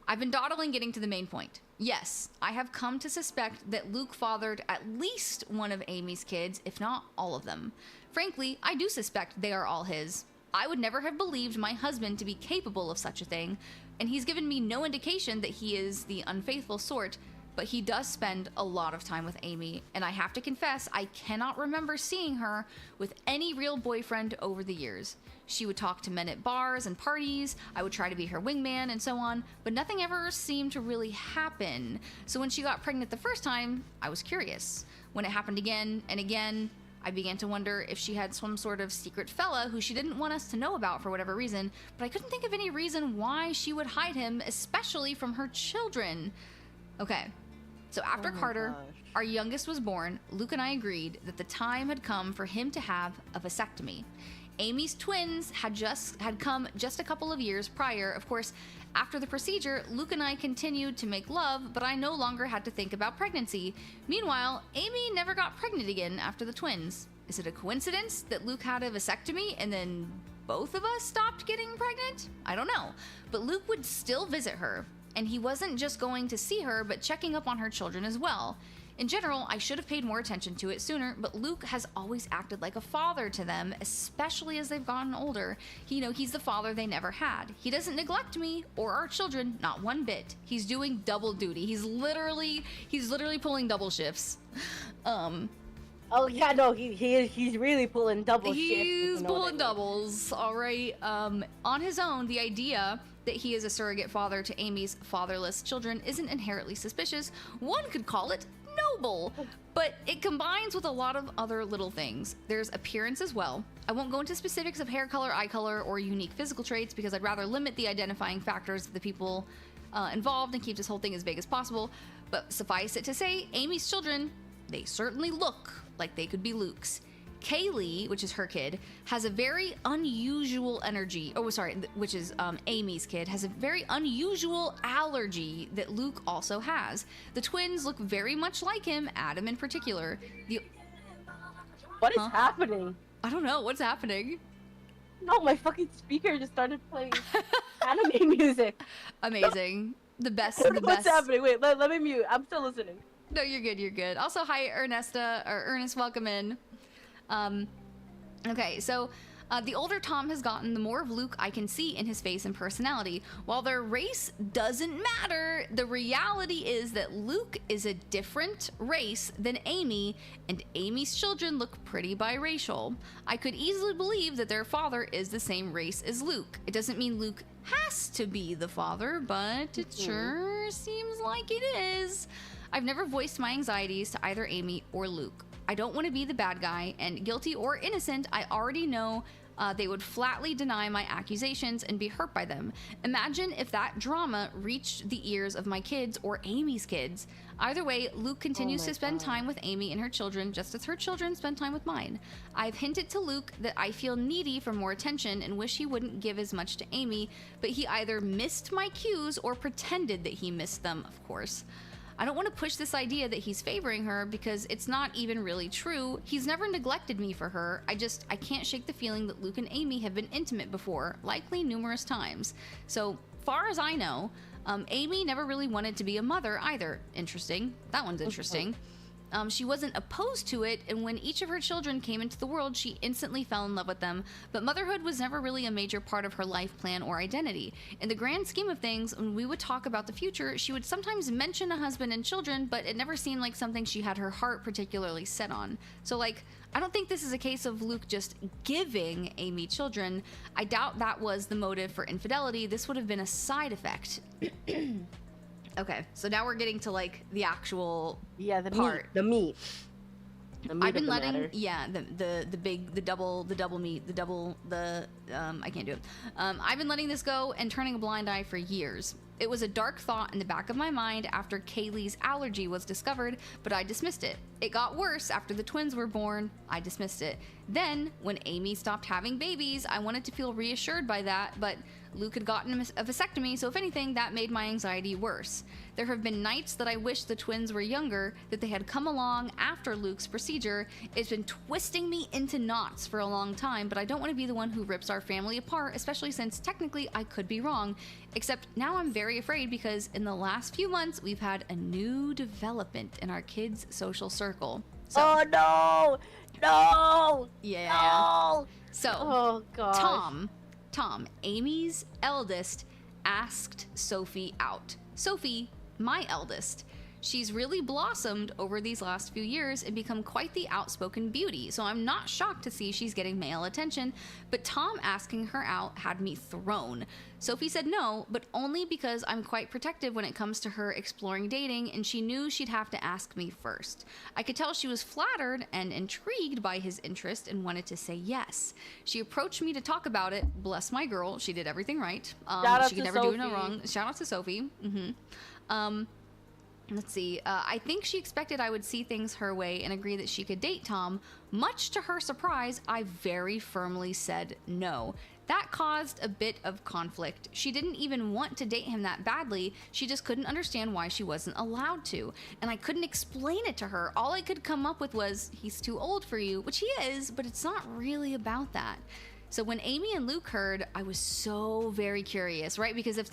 I've been dawdling getting to the main point. Yes, I have come to suspect that Luke fathered at least one of Amy's kids, if not all of them. Frankly, I do suspect they are all his. I would never have believed my husband to be capable of such a thing, and he's given me no indication that he is the unfaithful sort, but he does spend a lot of time with Amy, and I have to confess I cannot remember seeing her with any real boyfriend over the years. She would talk to men at bars and parties, I would try to be her wingman and so on, but nothing ever seemed to really happen. So when she got pregnant the first time, I was curious. When it happened again and again, I began to wonder if she had some sort of secret fella who she didn't want us to know about for whatever reason, but I couldn't think of any reason why she would hide him, especially from her children. Okay, so after Carter, our youngest, was born, Luke and I agreed that the time had come for him to have a vasectomy. Amy's twins had come just a couple of years prior. Of course, after the procedure, Luke and I continued to make love, but I no longer had to think about pregnancy. Meanwhile, Amy never got pregnant again after the twins. Is it a coincidence that Luke had a vasectomy and then both of us stopped getting pregnant? I don't know. But Luke would still visit her, and he wasn't just going to see her, but checking up on her children as well. In general, I should have paid more attention to it sooner, but Luke has always acted like a father to them, especially as they've gotten older. He's the father they never had. He doesn't neglect me or our children, not one bit. He's doing double duty. He's literally pulling double shifts. Oh yeah, no, he's really pulling double shifts. He's pulling doubles, all right. On his own, the idea that he is a surrogate father to Amy's fatherless children isn't inherently suspicious. One could call it noble, but it combines with a lot of other little things. There's appearance as well. I won't go into specifics of hair color, eye color, or unique physical traits because I'd rather limit the identifying factors of the people involved and keep this whole thing as vague as possible. But suffice it to say, Amy's children, they certainly look like they could be Luke's. Kaylee, which is her kid, has a very unusual energy. Oh, sorry, which is Amy's kid, has a very unusual allergy that Luke also has. The twins look very much like him, Adam in particular. What is happening? I don't know. What's happening? No, my fucking speaker just started playing anime music. Amazing. The best. What's happening? Wait, let me mute. I'm still listening. No, you're good, you're good. Also, hi, Ernest, welcome in. Okay, so the older Tom has gotten, the more of Luke I can see in his face and personality. While their race doesn't matter, the reality is that Luke is a different race than Amy, and Amy's children look pretty biracial. I could easily believe that their father is the same race as Luke. It doesn't mean Luke has to be the father, but it sure seems like it is. I've never voiced my anxieties to either Amy or Luke. I don't want to be the bad guy, and guilty or innocent, I already know they would flatly deny my accusations and be hurt by them. Imagine if that drama reached the ears of my kids or Amy's kids. Either way, Luke continues to spend time with Amy and her children just as her children spend time with mine. I've hinted to Luke that I feel needy for more attention and wish he wouldn't give as much to Amy, but he either missed my cues or pretended that he missed them, of course. I don't want to push this idea that he's favoring her because it's not even really true. He's never neglected me for her. I can't shake the feeling that Luke and Amy have been intimate before, likely numerous times. So far as I know, Amy never really wanted to be a mother either. Interesting. That one's interesting. She wasn't opposed to it, and when each of her children came into the world, she instantly fell in love with them, but motherhood was never really a major part of her life plan or identity. In the grand scheme of things, when we would talk about the future, she would sometimes mention a husband and children, but it never seemed like something she had her heart particularly set on. So, I don't think this is a case of Luke just giving Amy children. I doubt that was the motive for infidelity. This would have been a side effect. Okay, so now we're getting to the actual part. The meat. I've been letting the double meat, I can't do it. I've been letting this go and turning a blind eye for years. It was a dark thought in the back of my mind after Kaylee's allergy was discovered, but I dismissed it. It got worse after the twins were born. I dismissed it. Then, when Amy stopped having babies, I wanted to feel reassured by that, but Luke had gotten a vasectomy, so if anything, that made my anxiety worse. There have been nights that I wish the twins were younger, that they had come along after Luke's procedure. It's been twisting me into knots for a long time, but I don't want to be the one who rips our family apart, especially since technically I could be wrong. Except now I'm very afraid because in the last few months, we've had a new development in our kids' social circle. So, oh no! No! Yeah. No! So, oh gosh. Tom, Amy's eldest, asked Sophie out. Sophie, my eldest. She's really blossomed over these last few years and become quite the outspoken beauty, so I'm not shocked to see she's getting male attention, but Tom asking her out had me thrown. Sophie said no, but only because I'm quite protective when it comes to her exploring dating, and she knew she'd have to ask me first. I could tell she was flattered and intrigued by his interest and wanted to say yes. She approached me to talk about it. Bless my girl, she did everything right. She could never do no wrong. Shout out to Sophie. Let's see. I think she expected I would see things her way and agree that she could date Tom. Much to her surprise, I very firmly said no. That caused a bit of conflict. She didn't even want to date him that badly. She just couldn't understand why she wasn't allowed to. And I couldn't explain it to her. All I could come up with was, he's too old for you, which he is, but it's not really about that. So when Amy and Luke heard, I was so very curious, right? Because if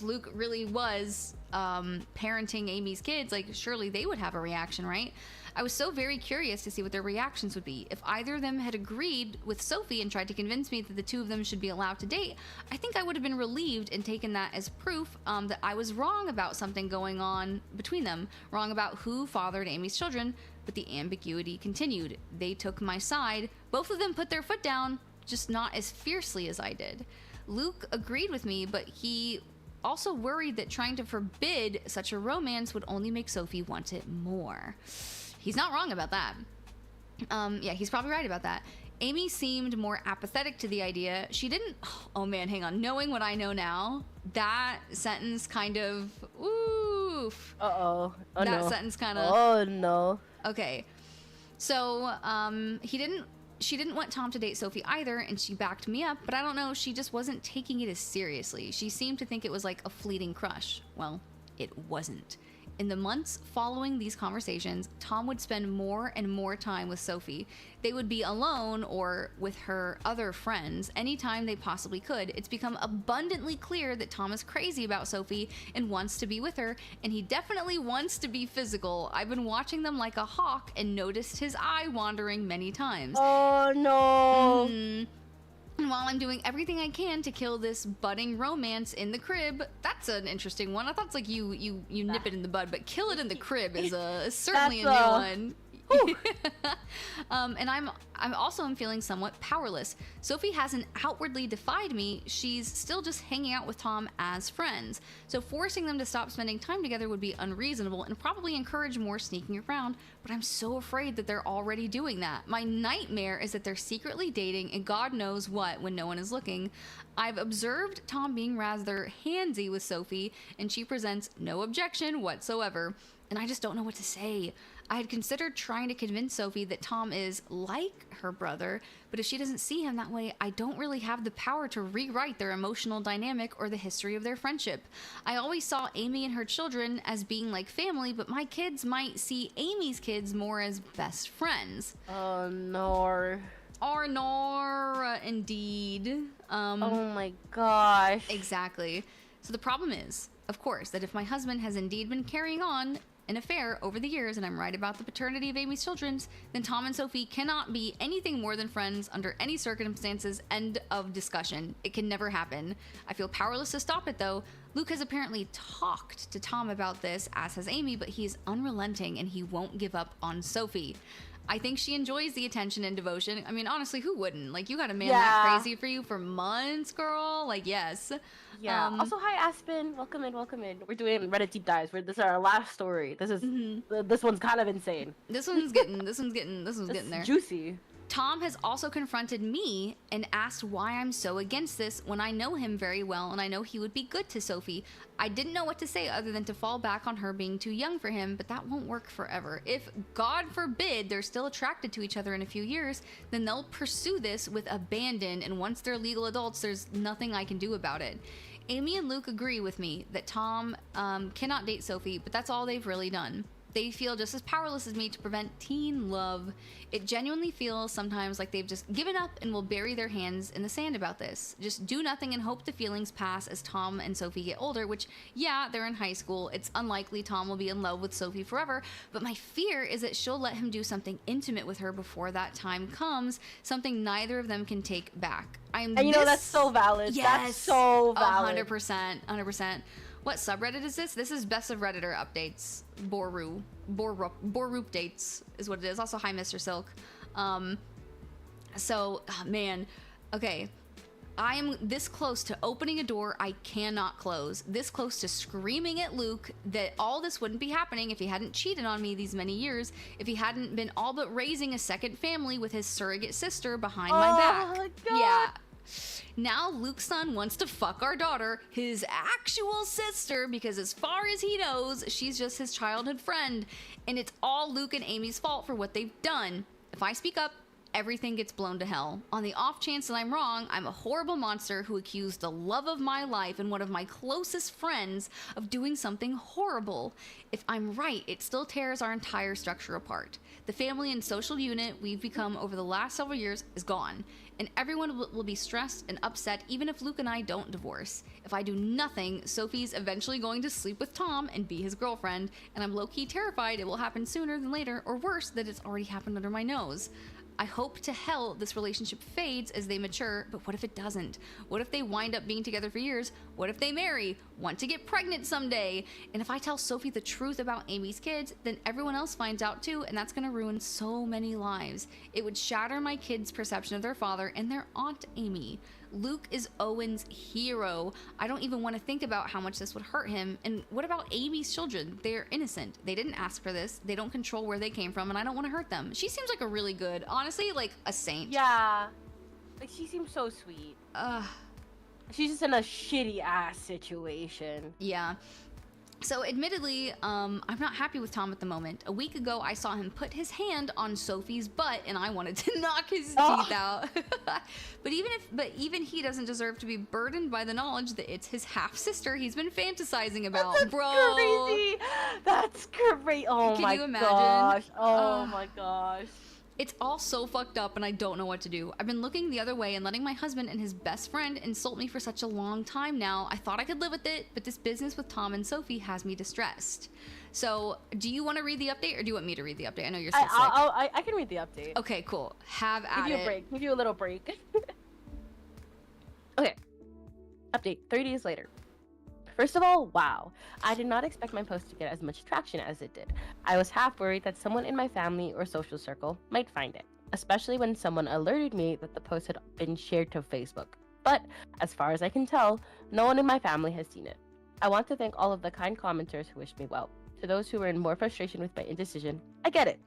Luke really was parenting Amy's kids, like surely they would have a reaction, right? I was so very curious to see what their reactions would be. If either of them had agreed with Sophie and tried to convince me that the two of them should be allowed to date, I think I would have been relieved and taken that as proof that I was wrong about something going on between them, wrong about who fathered Amy's children, but the ambiguity continued. They took my side. Both of them put their foot down, just not as fiercely as I did. Luke agreed with me, but he also worried that trying to forbid such a romance would only make Sophie want it more. He's not wrong about that. Yeah, he's probably right about that. Amy seemed more apathetic to the idea. She didn't... Oh man, hang on. Knowing what I know now, that sentence kind of... Oof. Uh-oh. Oh, that no. sentence kind of... Oh, no. Okay. So, she didn't want Tom to date Sophie either, and she backed me up, but I don't know, she just wasn't taking it as seriously. She seemed to think it was like a fleeting crush. Well, it wasn't. In the months following these conversations, Tom would spend more and more time with Sophie. They would be alone or with her other friends anytime they possibly could. It's become abundantly clear that Tom is crazy about Sophie and wants to be with her, and he definitely wants to be physical. I've been watching them like a hawk and noticed his eye wandering many times. Oh, no. Mm-hmm. And while I'm doing everything I can to kill this budding romance in the crib, that's an interesting one. I thought it's like you nip it in the bud, but kill it in the crib is certainly a new one. And I'm also feeling somewhat powerless. Sophie hasn't outwardly defied me. She's still just hanging out with Tom as friends. So forcing them to stop spending time together would be unreasonable and probably encourage more sneaking around, but I'm so afraid that they're already doing that. My nightmare is that they're secretly dating and God knows what when no one is looking. I've observed Tom being rather handsy with Sophie, and she presents no objection whatsoever. And I just don't know what to say. I had considered trying to convince Sophie that Tom is like her brother, but if she doesn't see him that way, I don't really have the power to rewrite their emotional dynamic or the history of their friendship. I always saw Amy and her children as being like family, but my kids might see Amy's kids more as best friends. Oh, no. Or nor, indeed. Oh my gosh. Exactly. So the problem is, of course, that if my husband has indeed been carrying on an affair over the years, and I'm right about the paternity of Amy's children, then Tom and Sophie cannot be anything more than friends under any circumstances. End of discussion. It can never happen. I feel powerless to stop it, though. Luke has apparently talked to Tom about this, as has Amy, but he's unrelenting and he won't give up on Sophie. I think she enjoys the attention and devotion. I mean, honestly, who wouldn't? Like, you got a man that crazy for you for months, girl. Like, yes. Yeah. Also, hi, Aspen. Welcome in, welcome in. We're doing Reddit deep dives. This is our last story. This is this one's kind of insane. This one's getting there. Juicy. Tom has also confronted me and asked why I'm so against this when I know him very well and I know he would be good to Sophie. I didn't know what to say other than to fall back on her being too young for him, but that won't work forever. If, God forbid, they're still attracted to each other in a few years, then they'll pursue this with abandon, and once they're legal adults, there's nothing I can do about it. Amy and Luke agree with me that Tom cannot date Sophie, but that's all they've really done. They feel just as powerless as me to prevent teen love. It genuinely feels sometimes like they've just given up and will bury their hands in the sand about this. Just do nothing and hope the feelings pass as Tom and Sophie get older, which, yeah, they're in high school. It's unlikely Tom will be in love with Sophie forever, but my fear is that she'll let him do something intimate with her before that time comes, something neither of them can take back. And you know, that's so valid. Yes, that's so valid. 100%. What subreddit is this? This is Best of Redditor updates. Borup dates is what it is. Also, hi, Mr. Silk. Man. Okay. I am this close to opening a door I cannot close. This close to screaming at Luke that all this wouldn't be happening if he hadn't cheated on me these many years, if he hadn't been all but raising a second family with his surrogate sister behind my back. God. Yeah. Now Luke's son wants to fuck our daughter, his actual sister, because as far as he knows, she's just his childhood friend. And it's all Luke and Amy's fault for what they've done. If I speak up, everything gets blown to hell. On the off chance that I'm wrong, I'm a horrible monster who accused the love of my life and one of my closest friends of doing something horrible. If I'm right, it still tears our entire structure apart. The family and social unit we've become over the last several years is gone, and everyone will be stressed and upset even if Luke and I don't divorce. If I do nothing, Sophie's eventually going to sleep with Tom and be his girlfriend, and I'm low-key terrified it will happen sooner than later, or worse, that it's already happened under my nose. I hope to hell this relationship fades as they mature, but what if it doesn't? What if they wind up being together for years? What if they marry, want to get pregnant someday? And if I tell Sophie the truth about Amy's kids, then everyone else finds out too, and that's gonna ruin so many lives. It would shatter my kids' perception of their father and their aunt Amy. Luke is Owen's hero. I don't even want to think about how much this would hurt him. And what about Amy's children? They're innocent. They didn't ask for this. They don't control where they came from, and I don't want to hurt them. She seems like a really good, honestly, like a saint. Yeah. Like, she seems so sweet. She's just in a shitty ass situation. Yeah. So admittedly, I'm not happy with Tom at the moment. A week ago, I saw him put his hand on Sophie's butt, and I wanted to knock his teeth out. But even he doesn't deserve to be burdened by the knowledge that it's his half sister he's been fantasizing about, That's bro. Crazy. That's great. Oh Can my you imagine? gosh. Oh my gosh. It's all so fucked up and I don't know what to do. I've been looking the other way and letting my husband and his best friend insult me for such a long time now. I thought I could live with it, but this business with Tom and Sophie has me distressed. So, do you want to read the update or do you want me to read the update? I know you're so sick. I can read the update. Okay, cool. Have at it. Give you a break. Give you a little break. Okay. Update 3 days later. First of all, wow. I did not expect my post to get as much traction as it did. I was half worried that someone in my family or social circle might find it, especially when someone alerted me that the post had been shared to Facebook. But, as far as I can tell, no one in my family has seen it. I want to thank all of the kind commenters who wished me well. To those who were in more frustration with my indecision, I get it.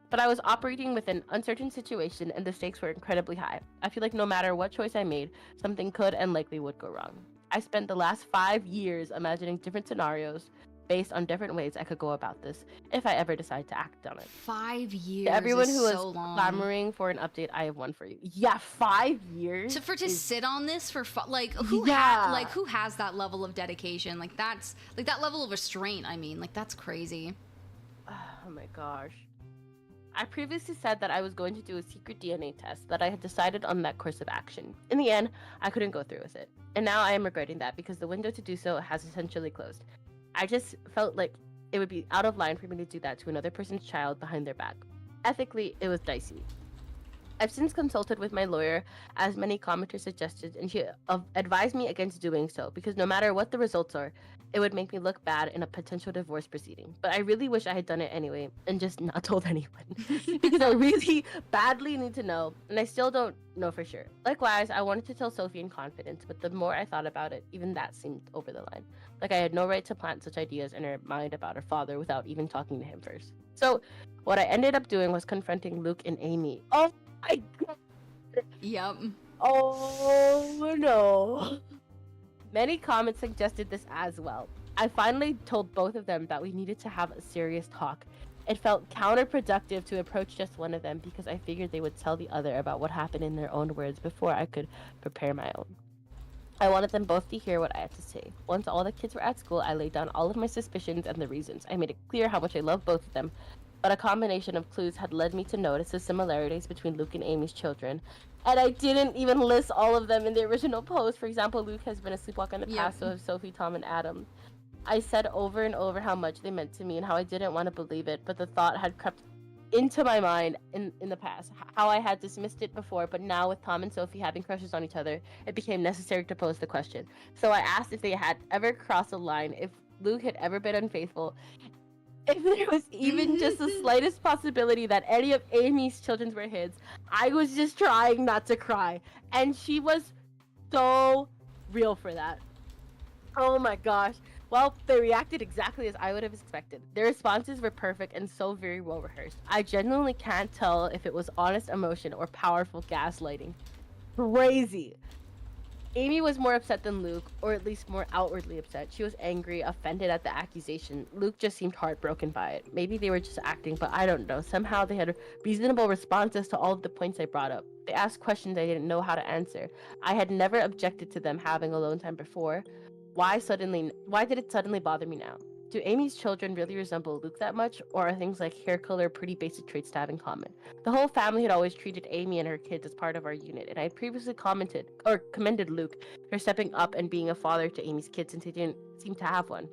But I was operating with an uncertain situation and the stakes were incredibly high. I feel like no matter what choice I made, something could and likely would go wrong. I spent the last 5 years imagining different scenarios based on different ways I could go about this if I ever decide to act on it. 5 years. To everyone who is so clamoring for an update, I have one for you. Yeah, 5 years. To sit on this for who has that level of dedication? Like that's like that level of restraint. I mean, like that's crazy. Oh my gosh. I previously said that I was going to do a secret DNA test, that I had decided on that course of action. In the end, I couldn't go through with it. And now I am regretting that because the window to do so has essentially closed. I just felt like it would be out of line for me to do that to another person's child behind their back. Ethically, it was dicey. I've since consulted with my lawyer, as many commenters suggested, and she advised me against doing so because no matter what the results are, it would make me look bad in a potential divorce proceeding. But I really wish I had done it anyway and just not told anyone because I really badly need to know, and I still don't know for sure. Likewise, I wanted to tell Sophie in confidence, but the more I thought about it, even that seemed over the line. Like I had no right to plant such ideas in her mind about her father without even talking to him first. So what I ended up doing was confronting Luke and Amy. Oh my god. Yep. Oh no. Many comments suggested this as well. I finally told both of them that we needed to have a serious talk. It felt counterproductive to approach just one of them because I figured they would tell the other about what happened in their own words before I could prepare my own. I wanted them both to hear what I had to say. Once all the kids were at school, I laid down all of my suspicions and the reasons. I made it clear how much I love both of them, but a combination of clues had led me to notice the similarities between Luke and Amy's children. And I didn't even list all of them in the original post. For example, Luke has been a sleepwalker in the past, so have Sophie, Tom, and Adam. I said over and over how much they meant to me and how I didn't want to believe it, but the thought had crept into my mind in the past. How I had dismissed it before, but now with Tom and Sophie having crushes on each other, it became necessary to pose the question. So I asked if they had ever crossed a line, if Luke had ever been unfaithful, if there was even just the slightest possibility that any of Amy's children were his. I was just trying not to cry. And she was so real for that. Oh my gosh. Well, they reacted exactly as I would have expected. Their responses were perfect and so very well rehearsed. I genuinely can't tell if it was honest emotion or powerful gaslighting. Crazy. Amy was more upset than Luke, or at least more outwardly upset. She was angry, offended at the accusation. Luke just seemed heartbroken by it. Maybe they were just acting, but I don't know. Somehow they had reasonable responses to all of the points I brought up. They asked questions I didn't know how to answer. I had never objected to them having alone time before. Why did it suddenly bother me now? Do Amy's children really resemble Luke that much, or are things like hair color pretty basic traits to have in common? The whole family had always treated Amy and her kids as part of our unit, and I had previously commended Luke for stepping up and being a father to Amy's kids since he didn't seem to have one.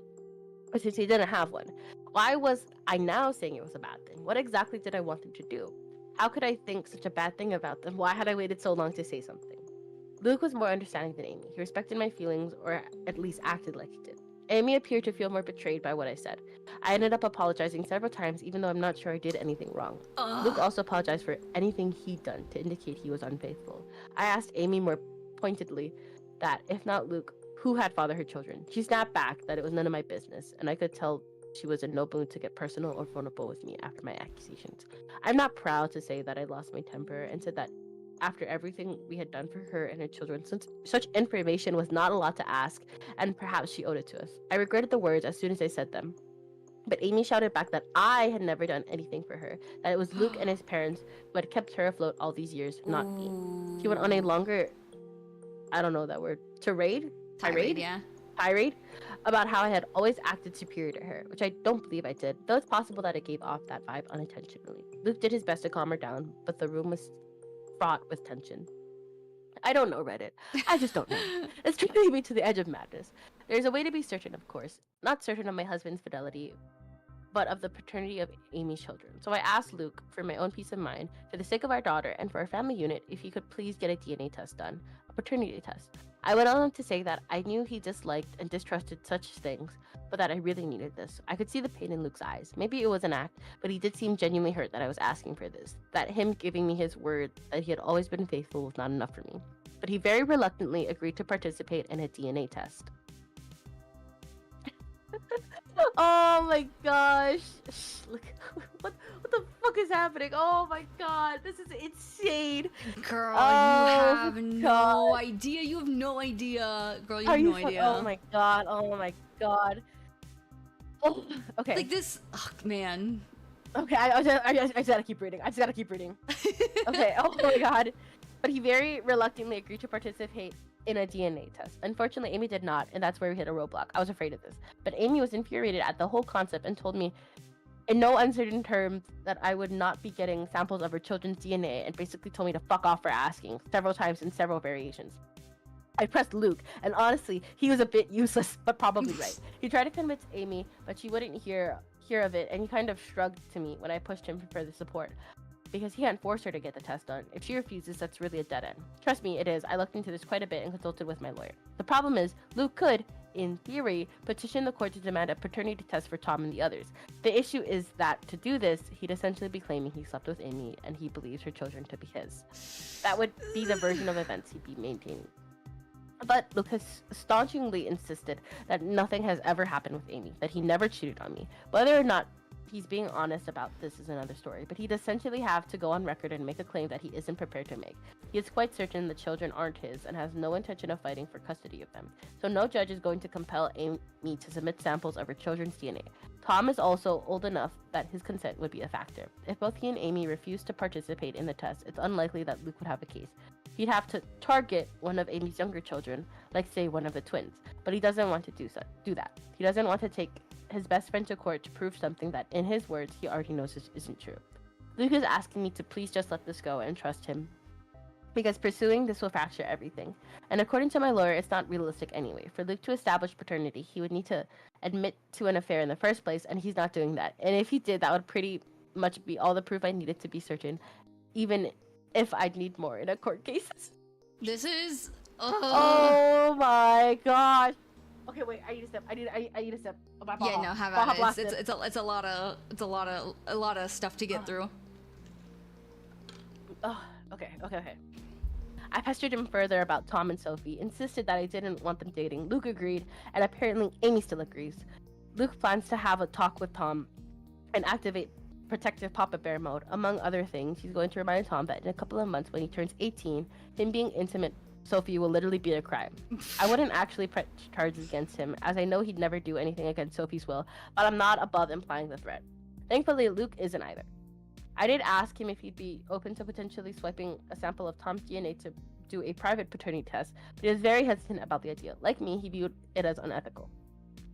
Or since he didn't have one. Why was I now saying it was a bad thing? What exactly did I want them to do? How could I think such a bad thing about them? Why had I waited so long to say something? Luke was more understanding than Amy. He respected my feelings, or at least acted like he did. Amy appeared to feel more betrayed by what I said. I ended up apologizing several times, even though I'm not sure I did anything wrong. Luke also apologized for anything he'd done to indicate he was unfaithful. I asked Amy more pointedly that, if not Luke, who had fathered her children? She snapped back that it was none of my business, and I could tell she was in no mood to get personal or vulnerable with me after my accusations. I'm not proud to say that I lost my temper and said that after everything we had done for her and her children, since such information was not a lot to ask, and perhaps she owed it to us. I regretted the words as soon as I said them. But Amy shouted back that I had never done anything for her, that it was Luke and his parents who had kept her afloat all these years, not me. She went on a longer, I don't know that word, tirade about how I had always acted superior to her, which I don't believe I did, though it's possible that I gave off that vibe unintentionally. Luke did his best to calm her down, but the room was fraught with tension. I don't know, Reddit. I just don't know. It's driving me to the edge of madness. There's a way to be certain, of course. Not certain of my husband's fidelity, but of the paternity of Amy's children. So I asked Luke, for my own peace of mind, for the sake of our daughter and for our family unit, if he could please get a DNA test done, a paternity test. I went on to say that I knew he disliked and distrusted such things, but that I really needed this. I could see the pain in Luke's eyes. Maybe it was an act, but he did seem genuinely hurt that I was asking for this, that him giving me his word that he had always been faithful was not enough for me. But he very reluctantly agreed to participate in a DNA test. Oh my gosh. Look, what the fuck is happening? Oh my god, this is insane. Girl, you have no idea. You have no idea. Girl, you have no idea. Oh my god. Oh my god. Oh, okay. Like this, oh, man. Okay, I just gotta keep reading. Okay, oh my god. But he very reluctantly agreed to participate in a DNA test. Unfortunately, Amy did not, and that's where we hit a roadblock. I was afraid of this. But Amy was infuriated at the whole concept and told me in no uncertain terms that I would not be getting samples of her children's DNA, and basically told me to fuck off for asking several times in several variations. I pressed Luke, and honestly, he was a bit useless, but probably right. He tried to convince Amy, but she wouldn't hear of it, and he kind of shrugged to me when I pushed him for further support, because he hadn't forced her to get the test done. If she refuses, that's really a dead end. Trust me, it is. I looked into this quite a bit and consulted with my lawyer. The problem is, Luke could, in theory, petition the court to demand a paternity test for Tom and the others. The issue is that, to do this, he'd essentially be claiming he slept with Amy and he believes her children to be his. That would be the version of events he'd be maintaining. But Luke has staunchly insisted that nothing has ever happened with Amy, that he never cheated on me. Whether or not he's being honest about this is another story, but he'd essentially have to go on record and make a claim that he isn't prepared to make. He is quite certain the children aren't his and has no intention of fighting for custody of them. So no judge is going to compel Amy to submit samples of her children's DNA. Tom is also old enough that his consent would be a factor. If both he and Amy refuse to participate in the test, it's unlikely that Luke would have a case. He'd have to target one of Amy's younger children, like say one of the twins, but he doesn't want to do that. He doesn't want to take his best friend to court to prove something that, in his words, he already knows isn't true. Luke is asking me to please just let this go and trust him, because pursuing this will fracture everything. And according to my lawyer, it's not realistic anyway. For Luke to establish paternity, he would need to admit to an affair in the first place, and he's not doing that. And if he did, that would pretty much be all the proof I needed to be certain, even if I'd need more in a court case. This is... Oh my gosh. Okay, wait. I need a step. I need a step. Yeah, no, have at it. It's a lot of stuff to get through. Oh, okay. I pestered him further about Tom and Sophie, insisted that I didn't want them dating. Luke agreed, and apparently Amy still agrees. Luke plans to have a talk with Tom and activate protective Papa Bear mode. Among other things, he's going to remind Tom that in a couple of months when he turns 18, him being intimate Sophie will literally be a crime. I wouldn't actually press charges against him, as I know he'd never do anything against Sophie's will, but I'm not above implying the threat. Thankfully, Luke isn't either. I did ask him if he'd be open to potentially swiping a sample of Tom's DNA to do a private paternity test, but he was very hesitant about the idea. Like me, he viewed it as unethical.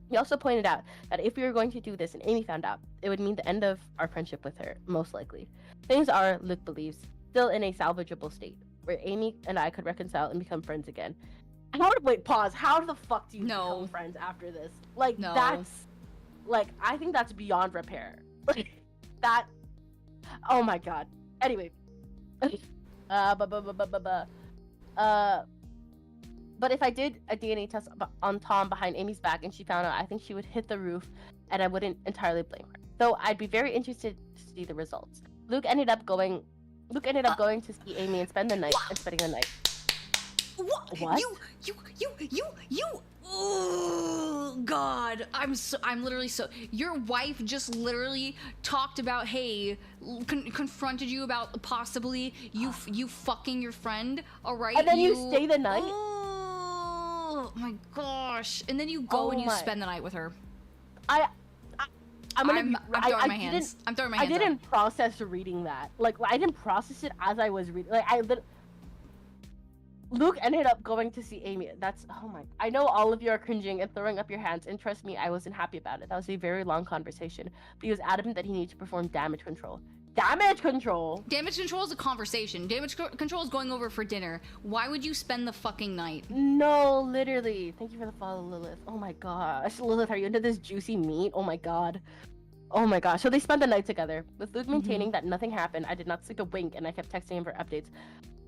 He also pointed out that if we were going to do this and Amy found out, it would mean the end of our friendship with her, most likely. Things are, Luke believes, still in a salvageable state, where Amy and I could reconcile and become friends again. Wait, pause. How the fuck do you become friends after this? Like, that's... Like, I think that's beyond repair. Like, that... Oh my god. Anyway. But if I did a DNA test on Tom behind Amy's back and she found out, I think she would hit the roof and I wouldn't entirely blame her. Though I'd be very interested to see the results. Luke ended up going to see Amy and spending the night. What? You oh god, I'm literally so your wife just literally talked about, hey, confronted you about possibly you fucking your friend, all right? And then you stay the night? Oh my gosh. And then you go and you spend the night with her. I'm throwing my hands. I didn't process reading that. Like, I didn't process it as I was reading. Like, Luke ended up going to see Amy. That's, oh my... I know all of you are cringing and throwing up your hands, and trust me, I wasn't happy about it. That was a very long conversation. But he was adamant that he needed to perform damage control. Damage control? Damage control is a conversation. Damage control is going over for dinner. Why would you spend the fucking night? No, literally. Thank you for the follow, Lilith. Oh my gosh. Lilith, are you into this juicy meat? Oh my god. Oh my gosh. So they spent the night together. With Luke maintaining that nothing happened, I did not sleep a wink, and I kept texting him for updates.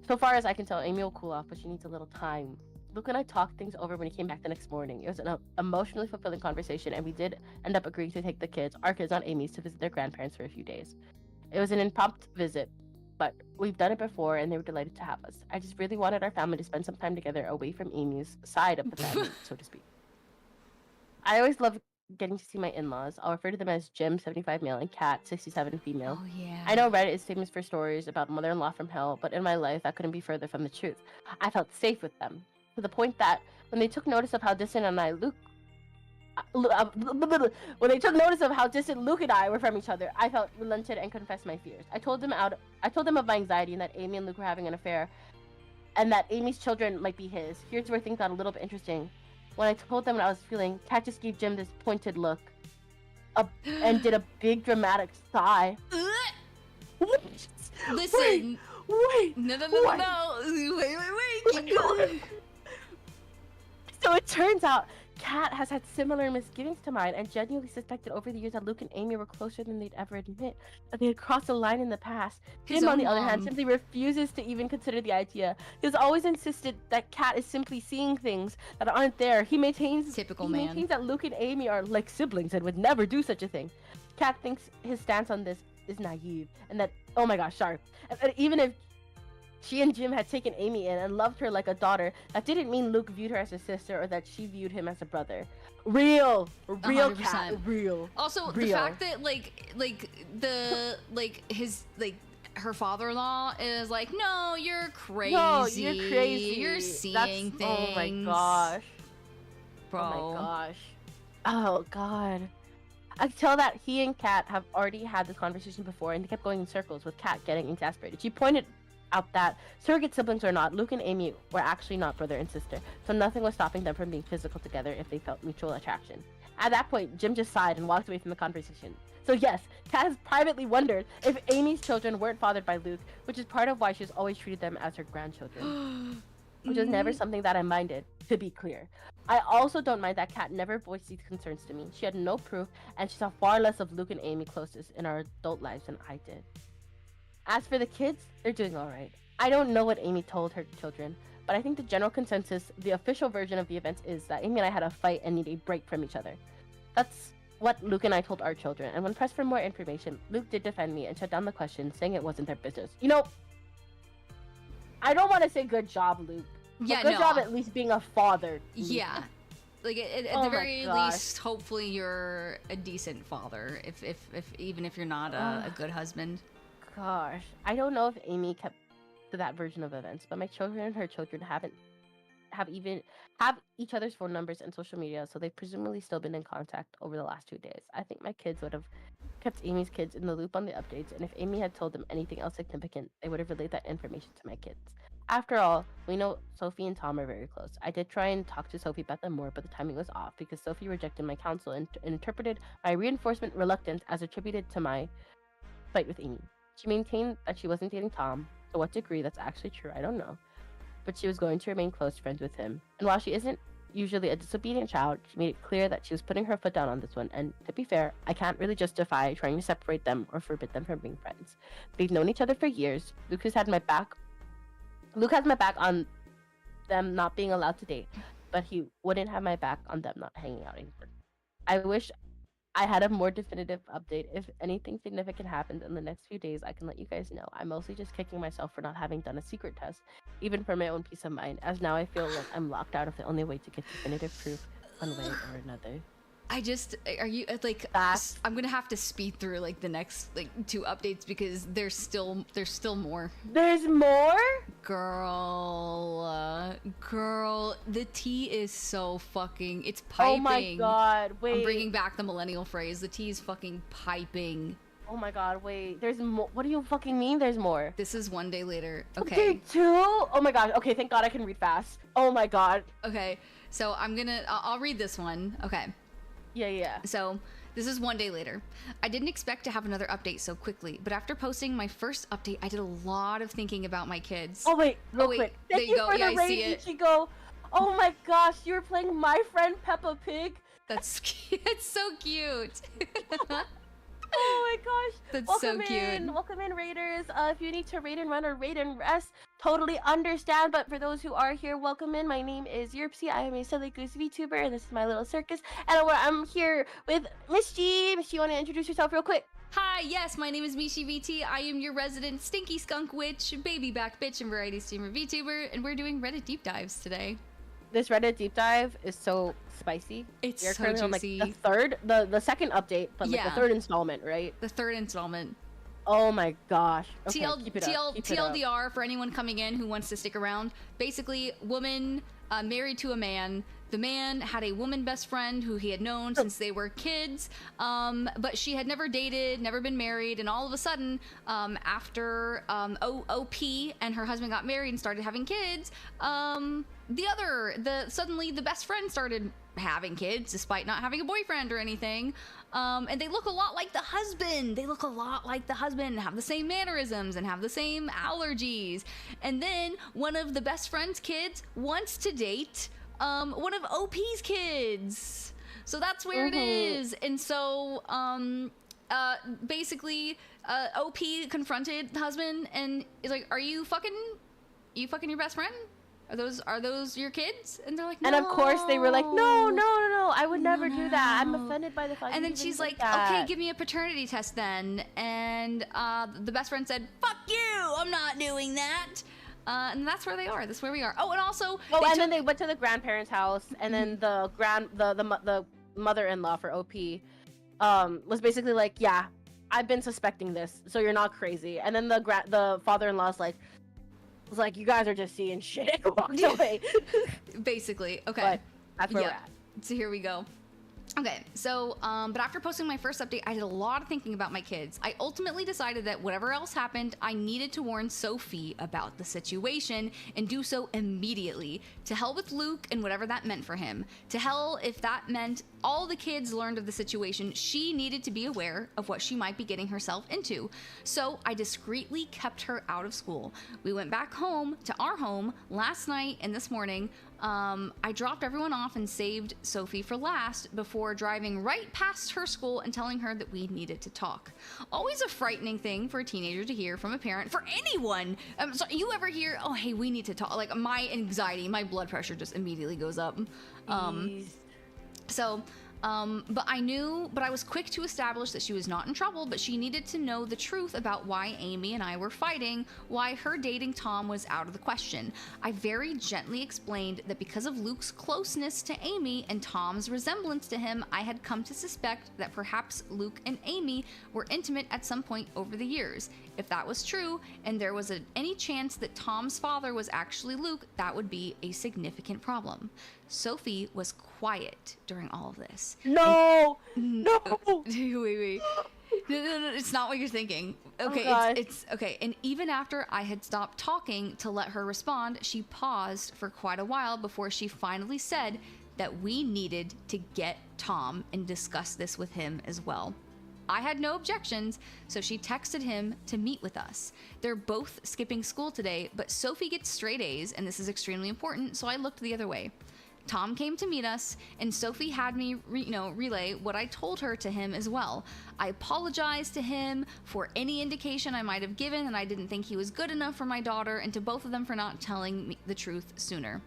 So far as I can tell, Amy will cool off, but she needs a little time. Luke and I talked things over when he came back the next morning. It was an emotionally fulfilling conversation, and we did end up agreeing to take the kids, our kids not Amy's, to visit their grandparents for a few days. It was an impromptu visit, but we've done it before, and they were delighted to have us. I just really wanted our family to spend some time together away from Amy's side of the family, so to speak. I always love getting to see my in-laws. I'll refer to them as Jim, 75 male, and Kat, 67 female. Oh, yeah. I know Reddit is famous for stories about mother-in-law from hell, but in my life, that couldn't be further from the truth. I felt safe with them, to the point that when they took notice of how distant Luke and I were from each other, I felt relented and confessed my fears. I told them of my anxiety and that Amy and Luke were having an affair, and that Amy's children might be his. Here's where things got a little bit interesting. When I told them what I was feeling, Kat just gave Jim this pointed look, and did a big dramatic sigh. Listen. Wait. No. Wait. Keep going. So it turns out Kat has had similar misgivings to mine and genuinely suspected over the years that Luke and Amy were closer than they'd ever admit, that they had crossed a line in the past. Jim, on the other hand, simply refuses to even consider the idea. He has always insisted that Kat is simply seeing things that aren't there. He maintains that Luke and Amy are like siblings and would never do such a thing. Kat thinks his stance on this is naive, and that, oh my gosh, sharp. And even if she and Jim had taken Amy in and loved her like a daughter, that didn't mean Luke viewed her as a sister or that she viewed him as a brother. Real 100%. Cat, real. Also, real. The fact that her father-in-law is like, no, you're crazy. No, you're crazy. You're seeing things. Oh my gosh. Bro. Oh my gosh. Oh god. I could tell that he and Kat have already had this conversation before, and they kept going in circles, with Kat getting exasperated. She pointed out that surrogate siblings or not, Luke and Amy were actually not brother and sister, so nothing was stopping them from being physical together if they felt mutual attraction. At that point, Jim just sighed and walked away from the conversation. So yes, Kat has privately wondered if Amy's children weren't fathered by Luke, which is part of why she's always treated them as her grandchildren. Which was never something that I minded, to be clear. I also don't mind that Kat never voiced these concerns to me. She had no proof, and she saw far less of Luke and Amy closest in our adult lives than I did. As for the kids, they're doing alright. I don't know what Amy told her children, but I think the general consensus, the official version of the events, is that Amy and I had a fight and need a break from each other. That's what Luke and I told our children, and when pressed for more information, Luke did defend me and shut down the question, saying it wasn't their business. You know, I don't want to say good job, Luke. Yeah, good job at least being a father. Yeah. Like at the very least, hopefully you're a decent father, if even if you're not a good husband. Gosh, I don't know if Amy kept to that version of events, but my children and her children haven't have each other's phone numbers and social media, so they've presumably still been in contact over the last 2 days. I think my kids would have kept Amy's kids in the loop on the updates, and if Amy had told them anything else significant, they would have relayed that information to my kids. After all, we know Sophie and Tom are very close. I did try and talk to Sophie about them more, but the timing was off because Sophie rejected my counsel and interpreted my reinforcement reluctance as attributed to my fight with Amy. She maintained that she wasn't dating Tom. To what degree that's actually true, I don't know. But she was going to remain close friends with him. And while she isn't usually a disobedient child, she made it clear that she was putting her foot down on this one. And to be fair, I can't really justify trying to separate them or forbid them from being friends. They've known each other for years. Luke has my back on them not being allowed to date, but he wouldn't have my back on them not hanging out anymore. I wish I had a more definitive update. If anything significant happens in the next few days, I can let you guys know. I'm mostly just kicking myself for not having done a secret test, even for my own peace of mind, as now I feel like I'm locked out of the only way to get definitive proof one way or another. Are you like, I'm gonna have to speed through like the next like 2 updates because there's still more. There's more? Girl, the tea is so fucking, it's piping. Oh my god, wait. I'm bringing back the millennial phrase. The tea is fucking piping. Oh my god, wait. There's more. What do you fucking mean there's more? This is 1 day later. Okay. Day 2? Oh my god. Okay, thank god I can read fast. Oh my god. Okay, so I'll read this one. Okay. Yeah. So, this is 1 day later. I didn't expect to have another update so quickly, but after posting my first update, I did a lot of thinking about my kids. Oh wait, real quick. There you go. Yeah, I see it. Ichigo. Oh my gosh, you were playing My Friend Peppa Pig. It's so cute. Oh my gosh. That's so cute. Welcome in, Raiders. If you need to raid and run or raid and rest, totally understand. But for those who are here, welcome in. My name is Yerpsy. I am a Silly Goose VTuber, and this is my little circus. And I'm here with Miss G. Miss G, you want to introduce yourself real quick? Hi, yes, my name is Mishi VT. I am your resident stinky skunk witch, baby back bitch, and variety streamer VTuber, and we're doing Reddit deep dives today. This Reddit deep dive is so spicy. It's You're so currently juicy. On like the second update, but like the 3rd installment, right? The 3rd installment. Oh my gosh. Okay, keep it up. TLDR for anyone coming in who wants to stick around. Basically, woman married to a man. The man had a woman best friend who he had known since they were kids, but she had never dated, never been married, and all of a sudden, after OP and her husband got married and started having kids, suddenly the best friend started having kids despite not having a boyfriend or anything, and they look a lot like the husband. And have the same mannerisms and have the same allergies. And then one of the best friend's kids wants to date one of OP's kids. So that's where it is. And so basically OP confronted the husband and is like, are you fucking your best friend? Are those your kids? And they're like, no. And of course they were like, no, I would never do that. I'm offended by the fact. And then she's like, okay, give me a paternity test then. And the best friend said, fuck you, I'm not doing that. And that's where they are. That's where we are. Oh, and also, then they went to the grandparents' house, and then the mother-in-law for OP was basically like, yeah, I've been suspecting this, so you're not crazy. And then the father-in-law's like, you guys are just seeing shit, and walked away. Basically, okay. But that's where we're at. So here we go. Okay, so, but after posting my first update, I did a lot of thinking about my kids. I ultimately decided that whatever else happened, I needed to warn Sophie about the situation and do so immediately. To hell with Luke and whatever that meant for him. To hell if that meant all the kids learned of the situation. She needed to be aware of what she might be getting herself into. So I discreetly kept her out of school. We went back home to our home last night and this morning. I dropped everyone off and saved Sophie for last before driving right past her school and telling her that we needed to talk. Always a frightening thing for a teenager to hear from a parent, for anyone. So you ever hear, oh, hey, we need to talk? Like, my anxiety, my blood pressure just immediately goes up. So But I was quick to establish that she was not in trouble, but she needed to know the truth about why Amy and I were fighting, why her dating Tom was out of the question. I very gently explained that because of Luke's closeness to Amy and Tom's resemblance to him, I had come to suspect that perhaps Luke and Amy were intimate at some point over the years. If that was true, and there was any chance that Tom's father was actually Luke, that would be a significant problem. Sophie was quiet during all of this. No! Wait. No, it's not what you're thinking. Okay, it's okay. And even after I had stopped talking to let her respond, she paused for quite a while before she finally said that we needed to get Tom and discuss this with him as well. I had no objections, so she texted him to meet with us. They're both skipping school today, but Sophie gets straight A's, and this is extremely important, so I looked the other way. Tom came to meet us, and Sophie had me, relay what I told her to him as well. I apologized to him for any indication I might have given, and I didn't think he was good enough for my daughter, and to both of them for not telling me the truth sooner.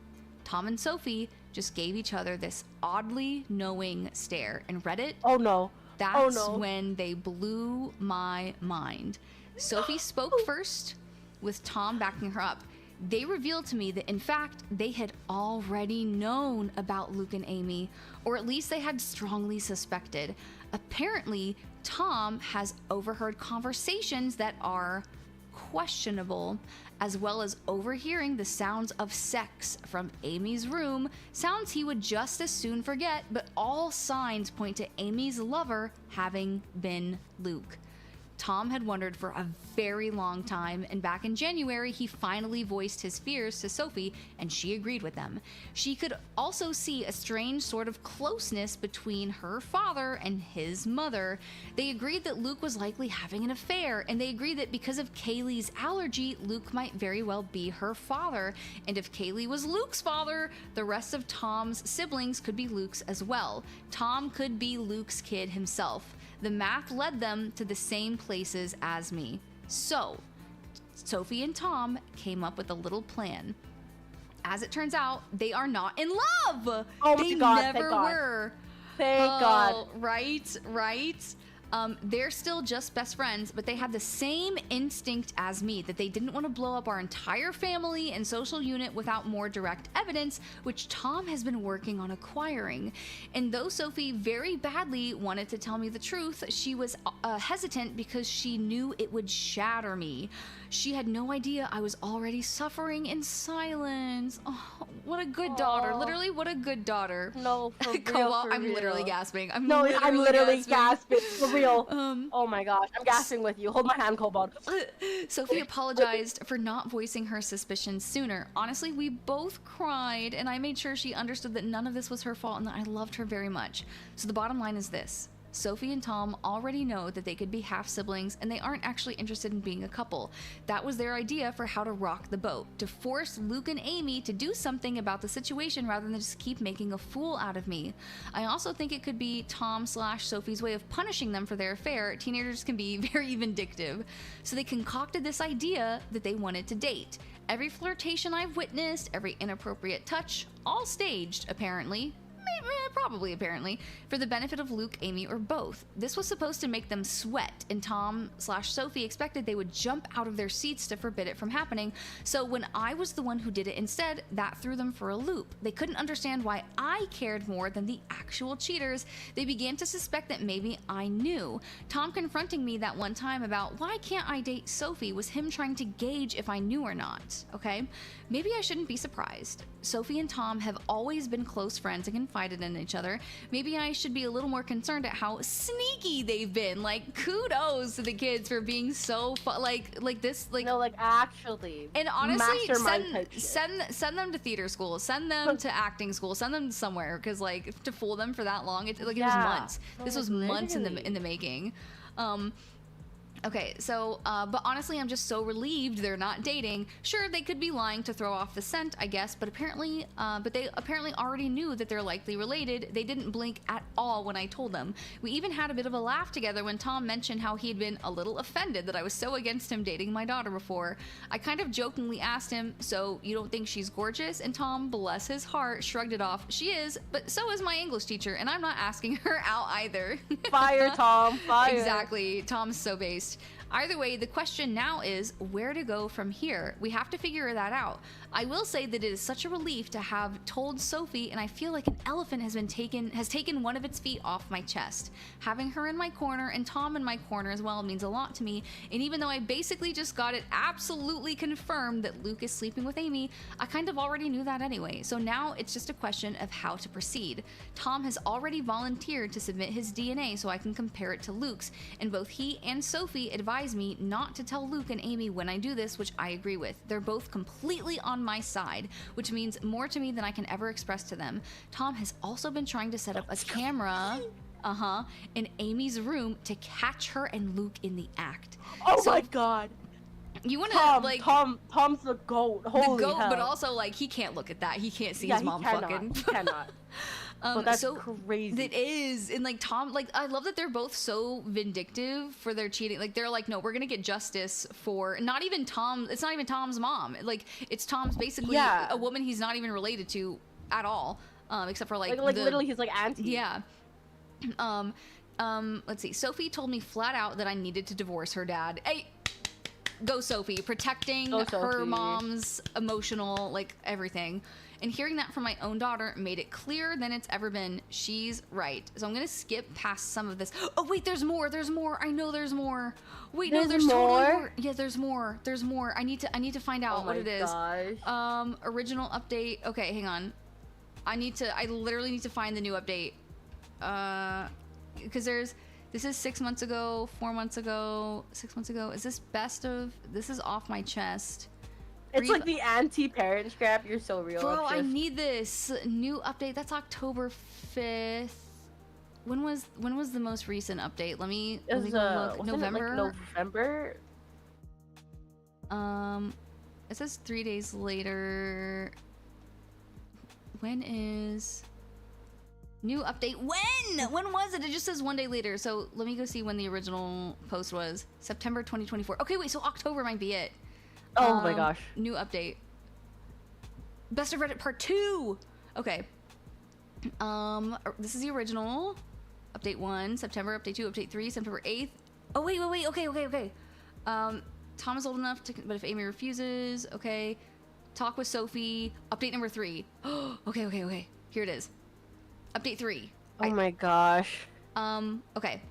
Tom and Sophie just gave each other this oddly knowing stare, and Reddit. Oh no. That's when they blew my mind. Sophie spoke first, with Tom backing her up. They revealed to me that, in fact, they had already known about Luke and Amy, or at least they had strongly suspected. Apparently, Tom has overheard conversations that are questionable, as well as overhearing the sounds of sex from Amy's room, sounds he would just as soon forget, but all signs point to Amy's lover having been Luke. Tom had wondered for a very long time, and back in January, he finally voiced his fears to Sophie, and she agreed with them. She could also see a strange sort of closeness between her father and his mother. They agreed that Luke was likely having an affair, and they agreed that because of Kaylee's allergy, Luke might very well be her father. And if Kaylee was Luke's father, the rest of Tom's siblings could be Luke's as well. Tom could be Luke's kid himself. The math led them to the same places as me. So, Sophie and Tom came up with a little plan. As it turns out, they are not in love! Oh they my God, never were. Thank God. Right. They're still just best friends, but they had the same instinct as me, that they didn't want to blow up our entire family and social unit without more direct evidence, which Tom has been working on acquiring. And though Sophie very badly wanted to tell me the truth, she was hesitant because she knew it would shatter me. She had no idea I was already suffering in silence. Oh, what a good daughter. Literally, what a good daughter. No, for real, Co-op, for I'm real. literally gasping. I'm literally gasping. For real. Oh my gosh, I'm gasping with you. Hold my hand, Cobalt. Sophie apologized for not voicing her suspicions sooner. Honestly, we both cried, and I made sure she understood that none of this was her fault and that I loved her very much. So the bottom line is this. Sophie and Tom already know that they could be half-siblings, and they aren't actually interested in being a couple. That was their idea for how to rock the boat, to force Luke and Amy to do something about the situation rather than just keep making a fool out of me. I also think it could be Tom/Sophie's way of punishing them for their affair. Teenagers can be very vindictive. So they concocted this idea that they wanted to date. Every flirtation I've witnessed, every inappropriate touch, all staged, apparently. Probably, apparently, for the benefit of Luke, Amy, or both. This was supposed to make them sweat, and Tom/Sophie expected they would jump out of their seats to forbid it from happening. So when I was the one who did it instead, that threw them for a loop. They couldn't understand why I cared more than the actual cheaters. They began to suspect that maybe I knew. Tom confronting me that one time about why can't I date Sophie was him trying to gauge if I knew or not, okay? Maybe I shouldn't be surprised. Sophie and Tom have always been close friends and confided in each other. Maybe I should be a little more concerned at how sneaky they've been. Like, kudos to the kids for being so actually. And honestly, mastermind send them to theater school, send them to acting school, send them somewhere, because like to fool them for that long, it was months. This was months in the making. Okay, so, but honestly, I'm just so relieved they're not dating. Sure, they could be lying to throw off the scent, I guess, but they apparently already knew that they're likely related. They didn't blink at all when I told them. We even had a bit of a laugh together when Tom mentioned how he'd been a little offended that I was so against him dating my daughter before. I kind of jokingly asked him, so you don't think she's gorgeous? And Tom, bless his heart, shrugged it off. She is, but so is my English teacher, and I'm not asking her out either. Fire, Tom, fire. Exactly, Tom's so based. Either way, the question now is where to go from here. We have to figure that out. I will say that it is such a relief to have told Sophie, and I feel like an elephant has taken one of its feet off my chest. Having her in my corner and Tom in my corner as well means a lot to me, and even though I basically just got it absolutely confirmed that Luke is sleeping with Amy, I kind of already knew that anyway, so now it's just a question of how to proceed. Tom has already volunteered to submit his DNA so I can compare it to Luke's, and both he and Sophie advise me not to tell Luke and Amy when I do this, which I agree with. They're both completely on my side, which means more to me than I can ever express to them. Tom has also been trying to set up a camera in Amy's room to catch her and Luke in the act. Oh my god. You want to like Tom's the goat. Holy the goat, hell. but also like he can't look at that. He can't see his mom fucking. He cannot. Well, that's so crazy. It is, and like Tom, like I love that they're both so vindictive for their cheating. Like they're like, no, we're gonna get justice for not even Tom. It's not even Tom's mom. Like it's Tom's basically a woman he's not even related to at all, except for like literally his like auntie. Yeah. Let's see. Sophie told me flat out that I needed to divorce her dad. Hey, go Sophie, protecting her mom's emotional, like everything. And hearing that from my own daughter made it clearer than it's ever been. She's right. So I'm gonna skip past some of this. Oh wait, there's more. There's more. I know there's more. Wait, no, there's totally more. Yeah, there's more. There's more. I need to find out what it is. Original update. Okay, hang on. I literally need to find the new update. Because this is 6 months ago, 4 months ago, 6 months ago. Is this this is off my chest. It's like the anti-parent scrap. You're so real. Bro, I need this new update. That's October 5th. When was the most recent update? Let me go look. November. November. It says 3 days later. When is new update? When was it? It just says 1 day later. So let me go see when the original post was. September 2024. Okay, wait. So October might be it. Oh my gosh. New update. Best of Reddit part 2. Okay. This is the original. Update 1, September. Update 2, update 3, September 8th. Oh, wait. Okay. Tom is old enough to, but if Amy refuses, okay. Talk with Sophie. Update number 3. Okay. Here it is. Update 3. Oh my gosh. Okay.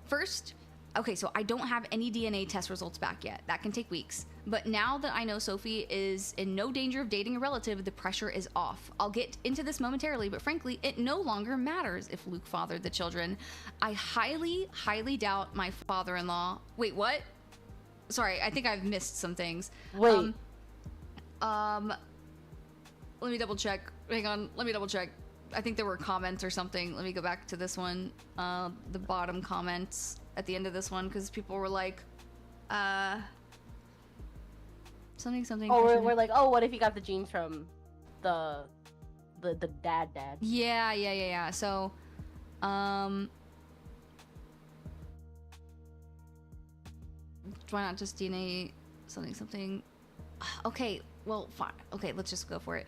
First, okay, so I don't have any DNA test results back yet. That can take weeks. But now that I know Sophie is in no danger of dating a relative, the pressure is off. I'll get into this momentarily, but frankly, it no longer matters if Luke fathered the children. I highly, highly doubt my father-in-law. Wait, what? Sorry, I think I've missed some things. Wait. Let me double check. Hang on, let me double check. I think there were comments or something. Let me go back to this one. The bottom comments at the end of this one, because people were like, something. Oh, we're like, oh, what if you got the genes from the dad? Yeah. So, why not just DNA something? Okay, well, fine. Okay, let's just go for it.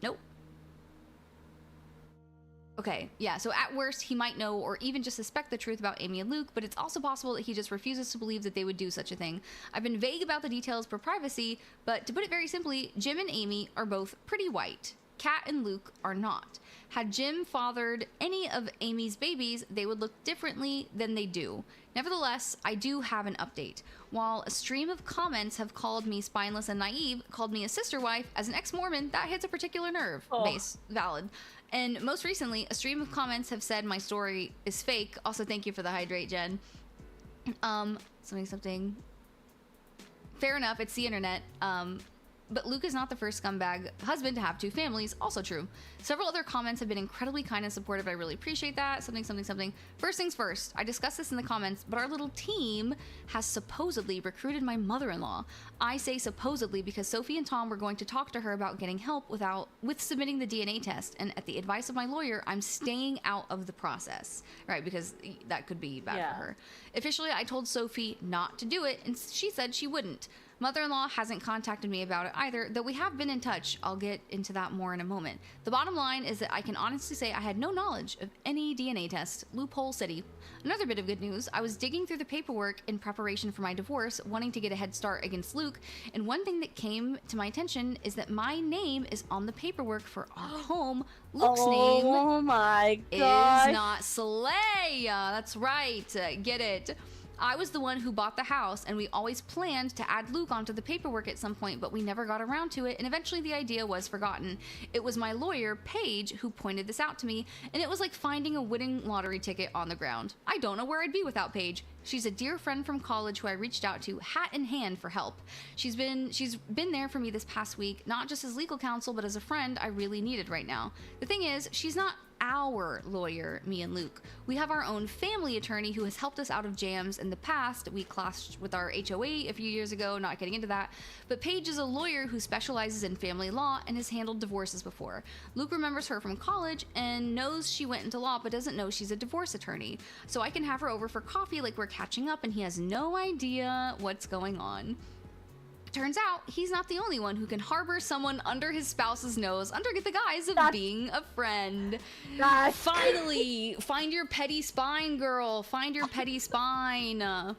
Nope. Okay, yeah, so at worst, he might know or even just suspect the truth about Amy and Luke, but it's also possible that he just refuses to believe that they would do such a thing. I've been vague about the details for privacy, but to put it very simply, Jim and Amy are both pretty white. Kat and Luke are not. Had Jim fathered any of Amy's babies, they would look differently than they do. Nevertheless, I do have an update. While a stream of comments have called me spineless and naive, called me a sister wife, as an ex-Mormon, that hits a particular nerve. Base, valid. And most recently, a stream of comments have said my story is fake. Also, thank you for the hydrate, Jen. Something. Fair enough, it's the internet. But Luke is not the first scumbag husband to have 2 families. Also true. Several other comments have been incredibly kind and supportive. I really appreciate that. Something. First things first. I discussed this in the comments, but our little team has supposedly recruited my mother-in-law. I say supposedly because Sophie and Tom were going to talk to her about getting help with submitting the DNA test. And at the advice of my lawyer, I'm staying out of the process, right? Because that could be bad for her. Officially, I told Sophie not to do it, and she said she wouldn't. Mother-in-law hasn't contacted me about it either, though we have been in touch. I'll get into that more in a moment. The bottom line is that I can honestly say I had no knowledge of any DNA test. Loophole city. Another bit of good news, I was digging through the paperwork in preparation for my divorce, wanting to get a head start against Luke, and one thing that came to my attention is that my name is on the paperwork for our home. Luke's name is not Slay. That's right. Get it. I was the one who bought the house, and we always planned to add Luke onto the paperwork at some point, but we never got around to it, and eventually the idea was forgotten. It was my lawyer, Paige, who pointed this out to me, and it was like finding a winning lottery ticket on the ground. I don't know where I'd be without Paige. She's a dear friend from college who I reached out to, hat in hand, for help. She's been there for me this past week, not just as legal counsel, but as a friend I really needed right now. The thing is, she's not our lawyer, me and Luke. We have our own family attorney who has helped us out of jams in the past. We clashed with our HOA a few years ago, not getting into that. But Paige is a lawyer who specializes in family law and has handled divorces before. Luke remembers her from college and knows she went into law, but doesn't know she's a divorce attorney. So I can have her over for coffee like we're catching up, and he has no idea what's going on. Turns out he's not the only one who can harbor someone under his spouse's nose under the guise of being a friend. Finally, find your petty spine, girl. Find your petty spine. Okay.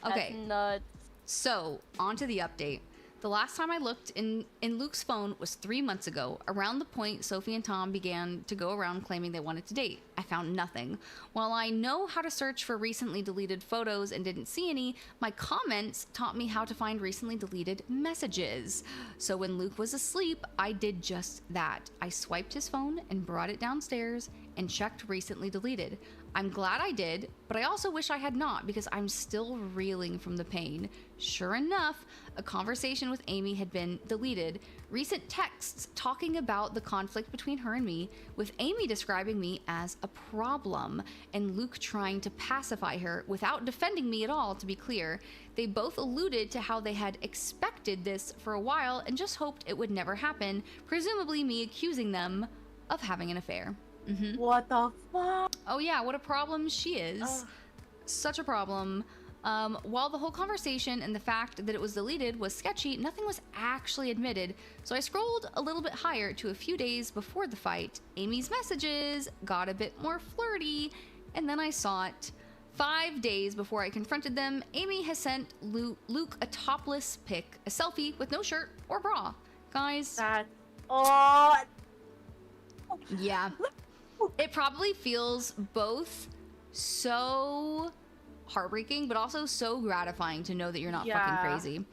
That's nuts. So, on to the update. The last time I looked in Luke's phone was 3 months ago, around the point Sophie and Tom began to go around claiming they wanted to date. I found nothing. While I know how to search for recently deleted photos and didn't see any, my comments taught me how to find recently deleted messages. So when Luke was asleep, I did just that. I swiped his phone and brought it downstairs and checked recently deleted. I'm glad I did, but I also wish I had not because I'm still reeling from the pain. Sure enough, a conversation with Amy had been deleted. Recent texts talking about the conflict between her and me, with Amy describing me as a problem, and Luke trying to pacify her without defending me at all, to be clear. They both alluded to how they had expected this for a while and just hoped it would never happen, presumably me accusing them of having an affair. What the fuck? Oh yeah, what a problem she is. Such a problem. While the whole conversation and the fact that it was deleted was sketchy, nothing was actually admitted. So I scrolled a little bit higher to a few days before the fight. Amy's messages got a bit more flirty, and then I saw it. 5 days before I confronted them, Amy has sent Luke a topless pic, a selfie with no shirt or bra. Guys. Yeah. It probably feels both so heartbreaking, but also so gratifying to know that you're not fucking crazy.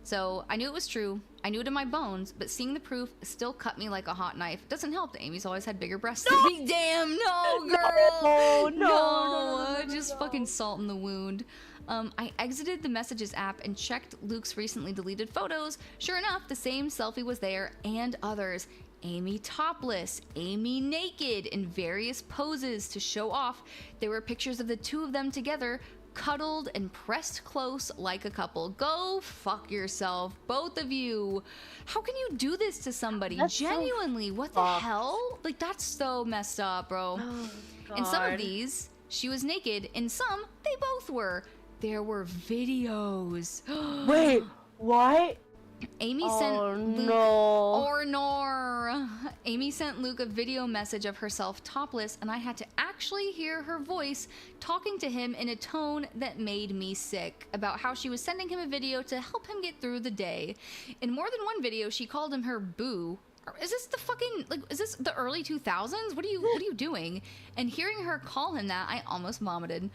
So I knew it was true. I knew it in my bones, but seeing the proof still cut me like a hot knife. Doesn't help that Amy's always had bigger breasts than me. Damn, no, girl. No. Just fucking salt in the wound. I exited the messages app and checked Luke's recently deleted photos. Sure enough, the same selfie was there and others. Amy topless, Amy naked in various poses to show off. There were pictures of the two of them together, cuddled and pressed close like a couple. Go fuck yourself, both of you. How can you do this to somebody? That's genuinely, what the hell? Like, that's so messed up, bro. Oh, in some of these, she was naked. In some, they both were. There were videos. Wait, what? Amy sent Luke, Amy sent Luke a video message of herself topless, and I had to actually hear her voice talking to him in a tone that made me sick about how she was sending him a video to help him get through the day. In more than one video, she called him her boo. Is this the fucking, like, is this the early 2000s? What are you doing? And hearing her call him that, I almost vomited.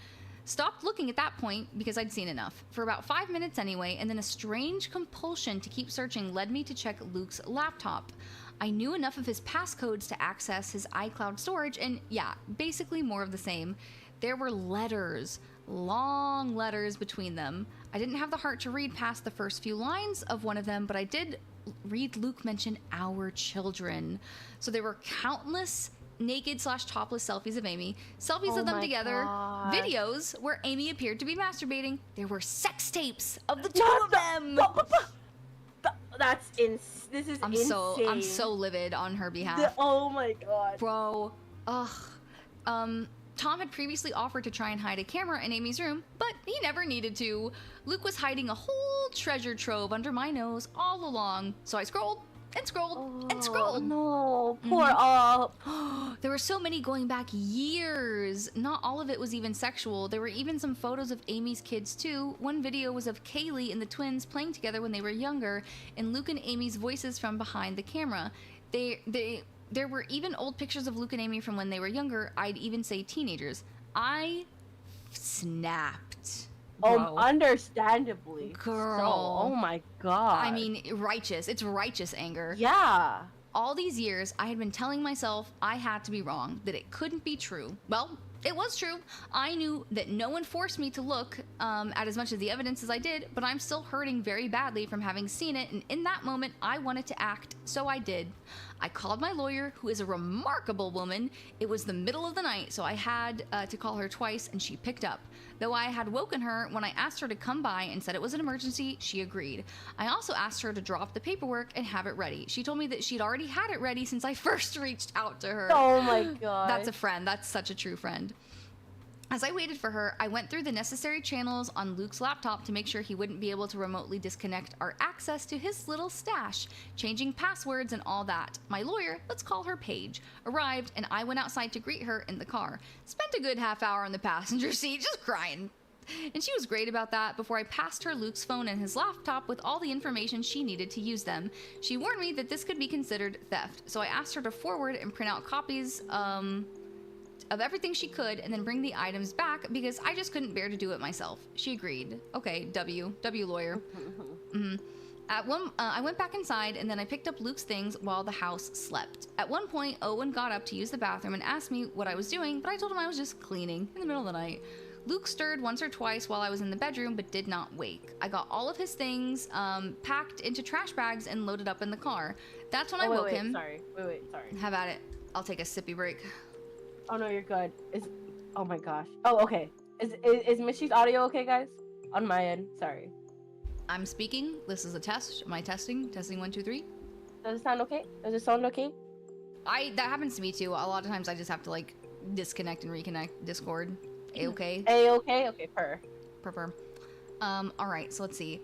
Stopped looking at that point because I'd seen enough. For about 5 minutes anyway, and then a strange compulsion to keep searching led me to check Luke's laptop. I knew enough of his passcodes to access his iCloud storage, and yeah, basically more of the same. There were letters, long letters between them. I didn't have the heart to read past the first few lines of one of them, but I did read Luke mention our children. So there were countless naked/topless selfies of Amy, selfies of them together, videos where Amy appeared to be masturbating. There were sex tapes of the two of them. That's this is insane. I'm so livid on her behalf. Oh my god. Bro. Ugh. Tom had previously offered to try and hide a camera in Amy's room, but he never needed to. Luke was hiding a whole treasure trove under my nose all along, so I scrolled and scrolled and scrolled. No, poor Up. There were so many going back years. Not all of it was even sexual. There were even some photos of Amy's kids too. One video was of Kaylee and the twins playing together when they were younger, and Luke and Amy's voices from behind the camera. There were even old pictures of Luke and Amy from when they were younger. I'd even say teenagers. I snapped. Bro. Understandably. Girl. So, oh my god. I mean, righteous. It's righteous anger. Yeah. All these years, I had been telling myself I had to be wrong, that it couldn't be true. Well, it was true. I knew that no one forced me to look at as much of the evidence as I did, but I'm still hurting very badly from having seen it, and in that moment, I wanted to act, so I did. I called my lawyer, who is a remarkable woman. It was the middle of the night, so I had to call her twice, and she picked up. Though I had woken her when I asked her to come by and said it was an emergency, she agreed. I also asked her to drop the paperwork and have it ready. She told me that she'd already had it ready since I first reached out to her. Oh my god. That's a friend. That's such a true friend. As I waited for her, I went through the necessary channels on Luke's laptop to make sure he wouldn't be able to remotely disconnect our access to his little stash, changing passwords and all that. My lawyer, let's call her Paige, arrived, and I went outside to greet her in the car. Spent a good half hour in the passenger seat just crying. And she was great about that. Before I passed her Luke's phone and his laptop with all the information she needed to use them. She warned me that this could be considered theft, so I asked her to forward and print out copies of everything she could and then bring the items back because I just couldn't bear to do it myself. She agreed. Okay, W lawyer. I went back inside and then I picked up Luke's things while the house slept. At one point, Owen got up to use the bathroom and asked me what I was doing, but I told him I was just cleaning in the middle of the night. Luke stirred once or twice while I was in the bedroom, but did not wake. I got all of his things packed into trash bags and loaded up in the car. That's when I woke him. Sorry. Have at it. I'll take a sippy break. Oh no, you're good. Oh my gosh. Oh, okay. Is Mishy's audio okay, guys? On my end, sorry. I'm speaking. This is a test. Am I testing? Testing 1, 2, 3. Does it sound okay? Does it sound okay? That happens to me too. A lot of times I just have to like disconnect and reconnect Discord. A-okay? A-okay? Okay, per. All right, so let's see.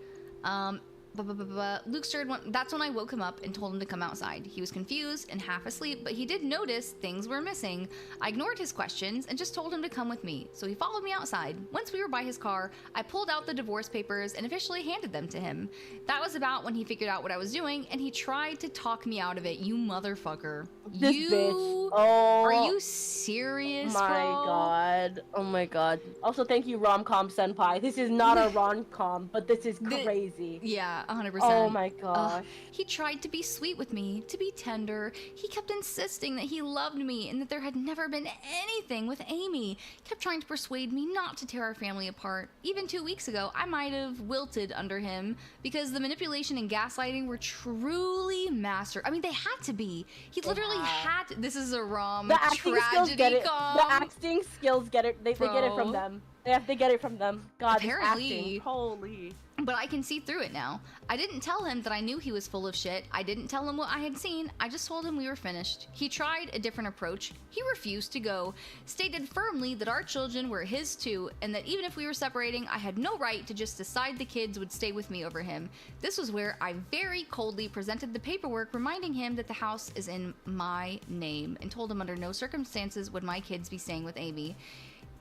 Luke stirred that's when I woke him up and told him to come outside. He was confused and half asleep, but he did notice things were missing. I ignored his questions and just told him to come with me, so he followed me outside. Once we were by his car, I pulled out the divorce papers and officially handed them to him. That was about when he figured out what I was doing, and he tried to talk me out of it. You motherfucker. This bitch. Oh. Are you serious, my bro? god. Oh my god. Also, thank you, rom-com senpai. This is not a rom-com, but this is crazy. Yeah, 100%. Oh my gosh. He tried to be sweet with me, to be tender. He kept insisting that he loved me and that there had never been anything with Amy. He kept trying to persuade me not to tear our family apart. Even 2 weeks ago, I might have wilted under him because the manipulation and gaslighting were truly mastered. I mean, they had to be. He literally had to. This is a rom the acting skills get it. com. The acting skills get it. They get it from them. They get it from them. God, apparently. This acting. Holy. But I can see through it now. I didn't tell him that I knew he was full of shit. I didn't tell him what I had seen. I just told him we were finished. He tried a different approach. He refused to go, stated firmly that our children were his too, and that even if we were separating, I had no right to just decide the kids would stay with me over him. This was where I very coldly presented the paperwork reminding him that the house is in my name, and told him under no circumstances would my kids be staying with Amy.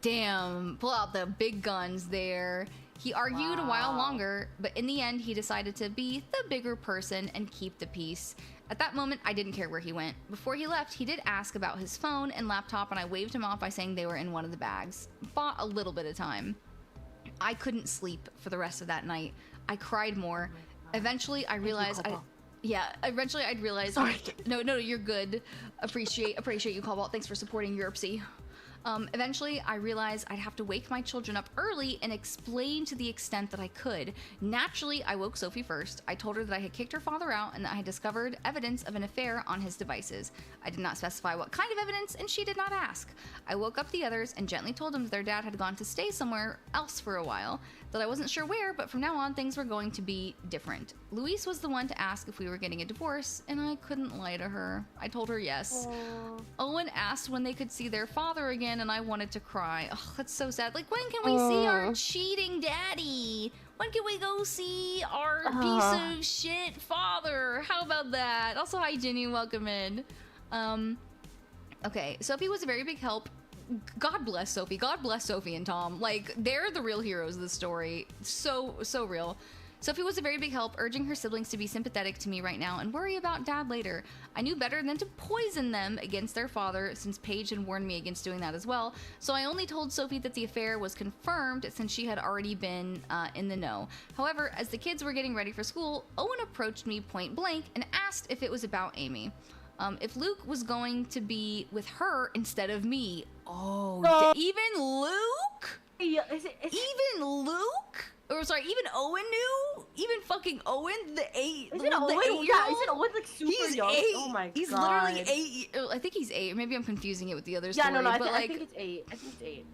Damn, pull out the big guns there. He argued a while longer, but in the end, he decided to be the bigger person and keep the peace. At that moment, I didn't care where he went. Before he left, he did ask about his phone and laptop, and I waved him off by saying they were in one of the bags. Bought a little bit of time. I couldn't sleep for the rest of that night. I cried more. Eventually, I realized eventually I'd realize. Sorry. No, you're good. Appreciate you, Cobalt. Thanks for supporting Europsy. Eventually, I realized I'd have to wake my children up early and explain to the extent that I could. Naturally, I woke Sophie first. I told her that I had kicked her father out and that I had discovered evidence of an affair on his devices. I did not specify what kind of evidence, and she did not ask. I woke up the others and gently told them that their dad had gone to stay somewhere else for a while, that I wasn't sure where, but from now on, things were going to be different. Louise was the one to ask if we were getting a divorce, and I couldn't lie to her. I told her yes. Aww. Owen asked when they could see their father again, and I wanted to cry. Oh, that's so sad. Like, when can we see our cheating daddy? When can we go see our piece of shit father? How about that? Also, hi, Ginny. Welcome in. Okay, Sophie was a very big help. God bless Sophie. God bless Sophie and Tom. Like, they're the real heroes of the story. So real. Sophie was a very big help, urging her siblings to be sympathetic to me right now and worry about Dad later. I knew better than to poison them against their father, since Paige had warned me against doing that as well, so I only told Sophie that the affair was confirmed since she had already been in the know. However, as the kids were getting ready for school, Owen approached me point blank and asked if it was about Amy. If Luke was going to be with her instead of me. Oh, even Luke? Yeah, even Luke? Or sorry, even Owen knew? Even fucking Owen, the eight. Is it Owen? Yeah, isn't Owen like super young? 8. Oh my god. He's literally 8. I think he's 8. Maybe I'm confusing it with the other story. Yeah, no, but I think it's 8. I think it's 8.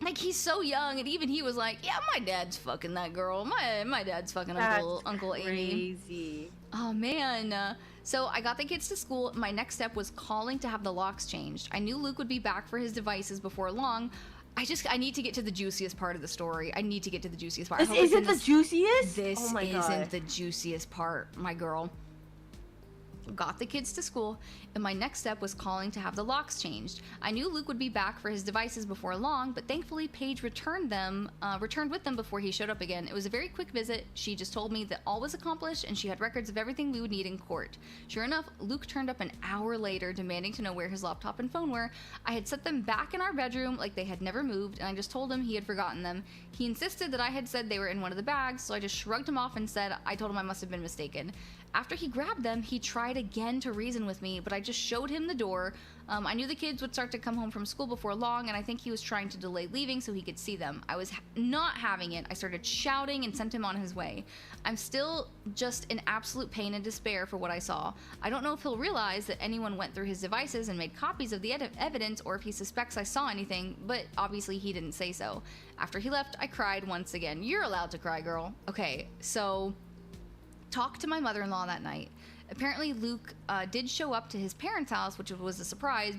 Like, he's so young, and even he was like, yeah, my dad's fucking that girl. My dad's fucking Uncle Amy. Crazy. Oh, man. So I got the kids to school. My next step was calling to have the locks changed. I knew Luke would be back for his devices before long. I need to get to the juiciest part of the story. I need to get to the juiciest part. This isn't the juiciest? This oh my isn't God. the juiciest part, my girl. Got the kids to school, and my next step was calling to have the locks changed. I knew Luke would be back for his devices before long, but thankfully Paige returned with them before he showed up again. It was a very quick visit. She just told me that all was accomplished and she had records of everything we would need in court. Sure enough, Luke turned up an hour later, demanding to know where his laptop and phone were. I had set them back in our bedroom like they had never moved, and I just told him he had forgotten them. He insisted that I had said they were in one of the bags, so I just shrugged him off and said I told him I must have been mistaken. After he grabbed them, he tried again to reason with me, but I just showed him the door. I knew the kids would start to come home from school before long, and I think he was trying to delay leaving so he could see them. I was not having it. I started shouting and sent him on his way. I'm still just in absolute pain and despair for what I saw. I don't know if he'll realize that anyone went through his devices and made copies of the evidence, or if he suspects I saw anything, but obviously he didn't say so. After he left, I cried once again. You're allowed to cry, girl. Okay, so talked to my mother-in-law that night. Apparently, Luke did show up to his parents' house, which was a surprise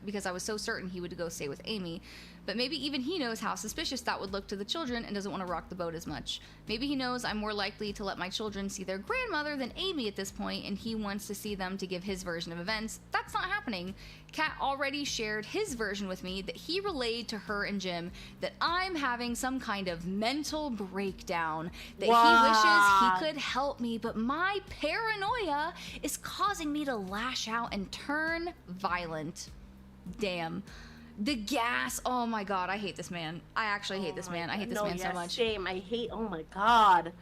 because I was so certain he would go stay with Amy. But maybe even he knows how suspicious that would look to the children and doesn't want to rock the boat as much. Maybe he knows I'm more likely to let my children see their grandmother than Amy at this point, and he wants to see them to give his version of events. That's not happening. Kat already shared his version with me that he relayed to her and Jim that I'm having some kind of mental breakdown, that he wishes he could help me, but my paranoia is causing me to lash out and turn violent. Damn. The gas. Oh my god, I hate this man. I actually hate this man. I hate this man so much. Same. Oh my god.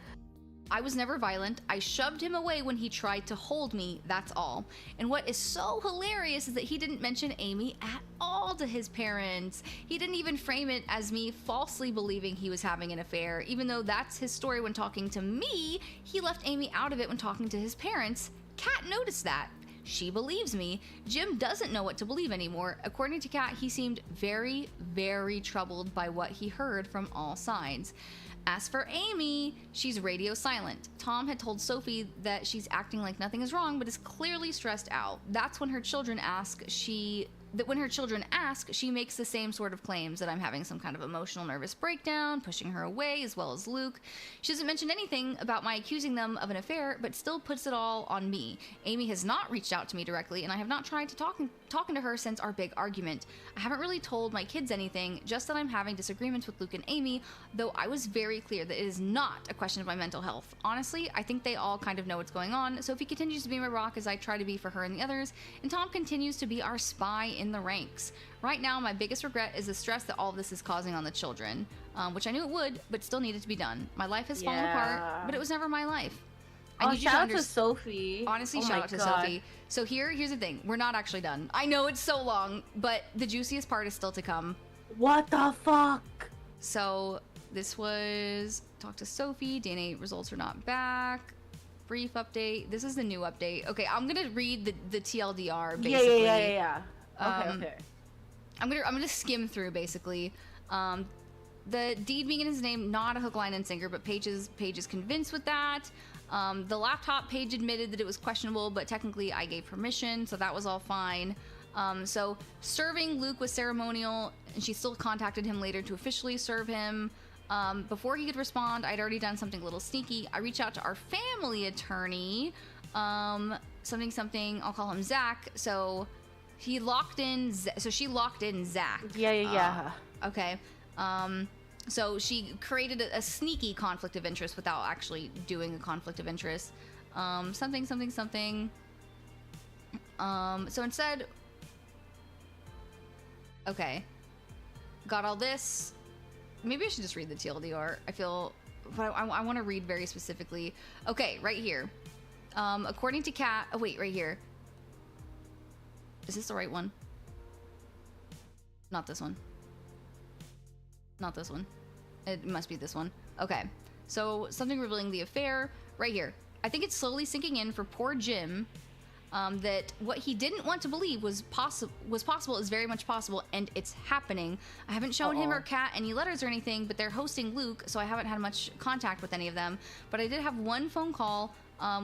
I was never violent. I shoved him away when he tried to hold me, that's all. And what is so hilarious is that he didn't mention Amy at all to his parents. He didn't even frame it as me falsely believing he was having an affair, even though that's his story when talking to me. He left Amy out of it when talking to his parents. Kat noticed that. She believes me. Jim doesn't know what to believe anymore. According to Kat, he seemed very, very troubled by what he heard from all sides. As for Amy, she's radio silent. Tom had told Sophie that she's acting like nothing is wrong, but is clearly stressed out. That's when her children ask, she makes the same sort of claims, that I'm having some kind of emotional nervous breakdown, pushing her away, as well as Luke. She doesn't mention anything about my accusing them of an affair, but still puts it all on me. Amy has not reached out to me directly, and I have not tried to talking to her since our big argument. I haven't really told my kids anything, just that I'm having disagreements with Luke and Amy, though I was very clear that it is not a question of my mental health. Honestly, I think they all kind of know what's going on, so if he continues to be my rock as I try to be for her and the others, and Tom continues to be our spy in the ranks. Right now, my biggest regret is the stress that all of this is causing on the children, which I knew it would, but still needed to be done. My life has fallen apart, but it was never my life. I need you to understand. Sophie. Honestly, shout out to Sophie. So here's the thing. We're not actually done. I know it's so long, but the juiciest part is still to come. What the fuck? So this was talk to Sophie. DNA results are not back. Brief update. This is the new update. Okay, I'm gonna read the TLDR basically. Yeah. Okay. I'm gonna skim through basically. The deed being in his name, not a hook, line, and sinker, but Paige is convinced with that. The laptop, Paige admitted that it was questionable, but technically I gave permission, so that was all fine. So serving Luke was ceremonial, and she still contacted him later to officially serve him. Before he could respond, I'd already done something a little sneaky. I reached out to our family attorney, something, I'll call him Zach. So she locked in Zach. Yeah. Okay. So she created a sneaky conflict of interest without actually doing a conflict of interest. Something. So instead, okay, got all this. Maybe I should just read the TLDR. But I want to read very specifically. Okay, right here. According to Kat, wait, right here. Is this the right one? Not this one. Not this one. It must be this one. Okay. So something revealing the affair right here. I think it's slowly sinking in for poor Jim that what he didn't want to believe was possible is very much possible, and it's happening. I haven't shown him or Kat any letters or anything, but they're hosting Luke, so I haven't had much contact with any of them. But I did have one phone call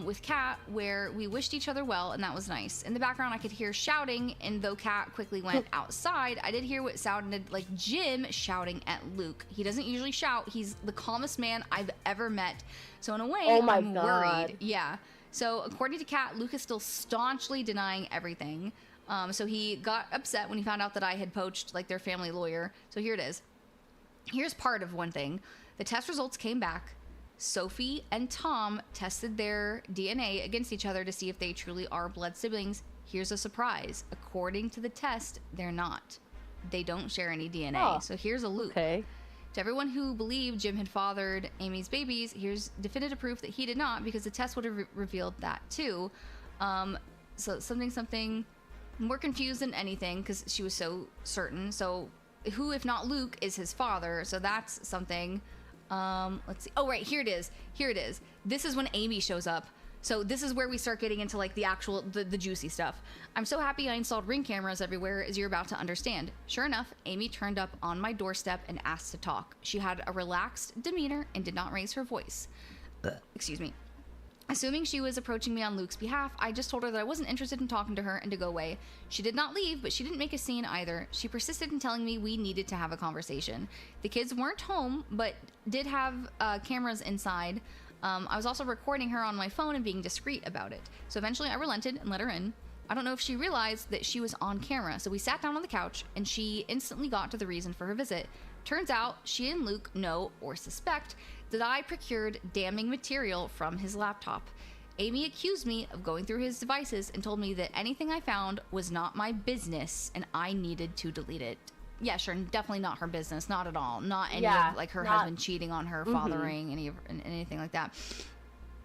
with Kat where we wished each other well, and that was nice. In the background, I could hear shouting, and though Kat quickly went outside, I did hear what sounded like Jim shouting at Luke. He doesn't usually shout. He's the calmest man I've ever met. So in a way, I'm worried. Yeah. So according to Kat, Luke is still staunchly denying everything. So he got upset when he found out that I had poached like their family lawyer. So here it is. Here's part of one thing. The test results came back. Sophie and Tom tested their DNA against each other to see if they truly are blood siblings. Here's a surprise. According to the test, they're not. They don't share any DNA. So here's a loop. Okay. To everyone who believed Jim had fathered Amy's babies, here's definitive proof that he did not, because the test would have revealed that too. So something more confused than anything, because she was so certain. So who, if not Luke, is his father? So that's something. Let's see. Oh, right, here it is. This is when Amy shows up. So this is where we start getting into like the actual, the juicy stuff. I'm so happy I installed Ring cameras everywhere, as you're about to understand. Sure enough, Amy turned up on my doorstep and asked to talk. She had a relaxed demeanor and did not raise her voice. Excuse me. Assuming she was approaching me on Luke's behalf, I just told her that I wasn't interested in talking to her and to go away. She did not leave, but she didn't make a scene either. She persisted in telling me we needed to have a conversation. The kids weren't home, but did have cameras inside. I was also recording her on my phone and being discreet about it. So eventually I relented and let her in. I don't know if she realized that she was on camera, so we sat down on the couch and she instantly got to the reason for her visit. Turns out she and Luke know or suspect that I procured damning material from his laptop. Amy accused me of going through his devices and told me that anything I found was not my business and I needed to delete it. Yeah, sure, definitely not her business, not at all. Not any of like her husband cheating on her, fathering, anything like that.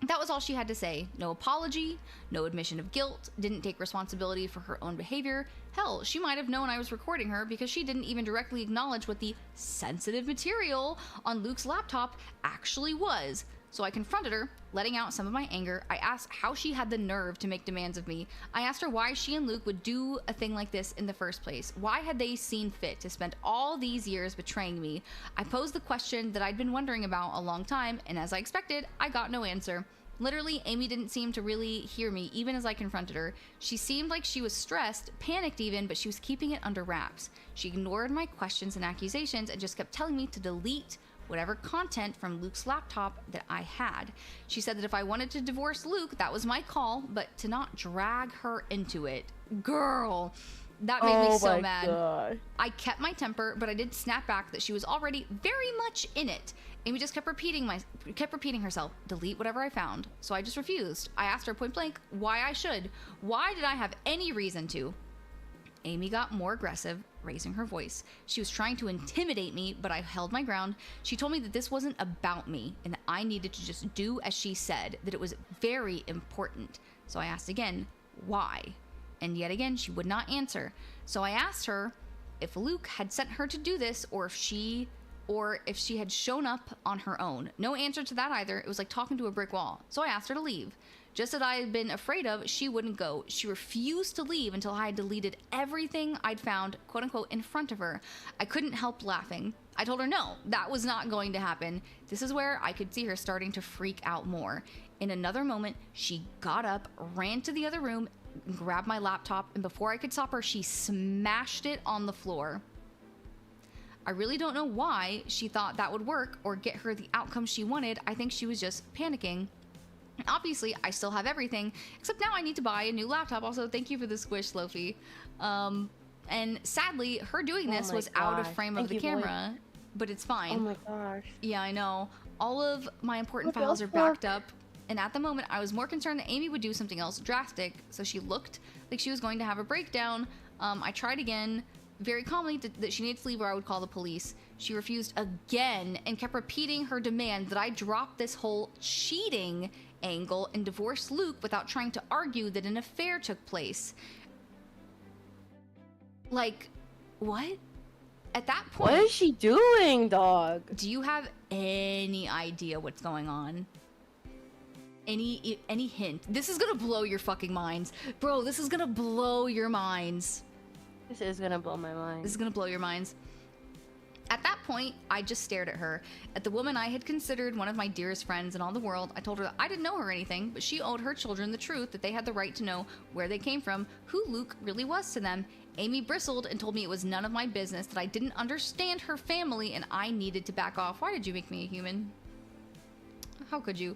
That was all she had to say. No apology, no admission of guilt, didn't take responsibility for her own behavior. Hell, she might have known I was recording her because she didn't even directly acknowledge what the sensitive material on Luke's laptop actually was. So I confronted her, letting out some of my anger. I asked how she had the nerve to make demands of me. I asked her why she and Luke would do a thing like this in the first place. Why had they seen fit to spend all these years betraying me? I posed the question that I'd been wondering about a long time, and as I expected, I got no answer. Literally, Amy didn't seem to really hear me, even as I confronted her. She seemed like she was stressed, panicked even, but she was keeping it under wraps. She ignored my questions and accusations and just kept telling me to delete whatever content from Luke's laptop that I had. She said that if I wanted to divorce Luke, that was my call, but to not drag her into it. Girl, that made me so mad. God. I kept my temper, but I did snap back that she was already very much in it. Amy just kept repeating herself, delete whatever I found. So I just refused. I asked her point blank why I should. Why did I have any reason to? Amy got more aggressive, raising her voice. She was trying to intimidate me, but I held my ground. She told me that this wasn't about me and that I needed to just do as she said, that it was very important. So I asked again, why? And yet again, she would not answer. So I asked her, if Luke had sent her to do this, or if she had shown up on her own. No answer to that either. It was like talking to a brick wall. So I asked her to leave. Just as I had been afraid of, she wouldn't go. She refused to leave until I had deleted everything I'd found, quote unquote, in front of her. I couldn't help laughing. I told her no, that was not going to happen. This is where I could see her starting to freak out more. In another moment, she got up, ran to the other room, grabbed my laptop, and before I could stop her, she smashed it on the floor. I really don't know why she thought that would work or get her the outcome she wanted. I think she was just panicking. Obviously, I still have everything, except now I need to buy a new laptop. Also, thank you for the squish, Lofi. And sadly, her doing this was out of frame of the camera, but it's fine. Oh my gosh. Yeah, I know. All of my important files are backed up, and at the moment, I was more concerned that Amy would do something else drastic, so she looked like she was going to have a breakdown. I tried again, very calmly, that she needed to leave or I would call the police. She refused again and kept repeating her demand that I drop this whole cheating angle and divorce Luke without trying to argue that an affair took place. Like, what? At that point... What is she doing, dog? Do you have any idea what's going on? Any hint? This is gonna blow your fucking minds. Bro, this is gonna blow your minds. This is gonna blow my mind. This is gonna blow your minds. At that point, I just stared at her. At the woman I had considered one of my dearest friends in all the world. I told her that I didn't know her or anything, but she owed her children the truth, that they had the right to know where they came from, who Luke really was to them. Amy bristled and told me it was none of my business, that I didn't understand her family, and I needed to back off. Why did you make me a human? How could you?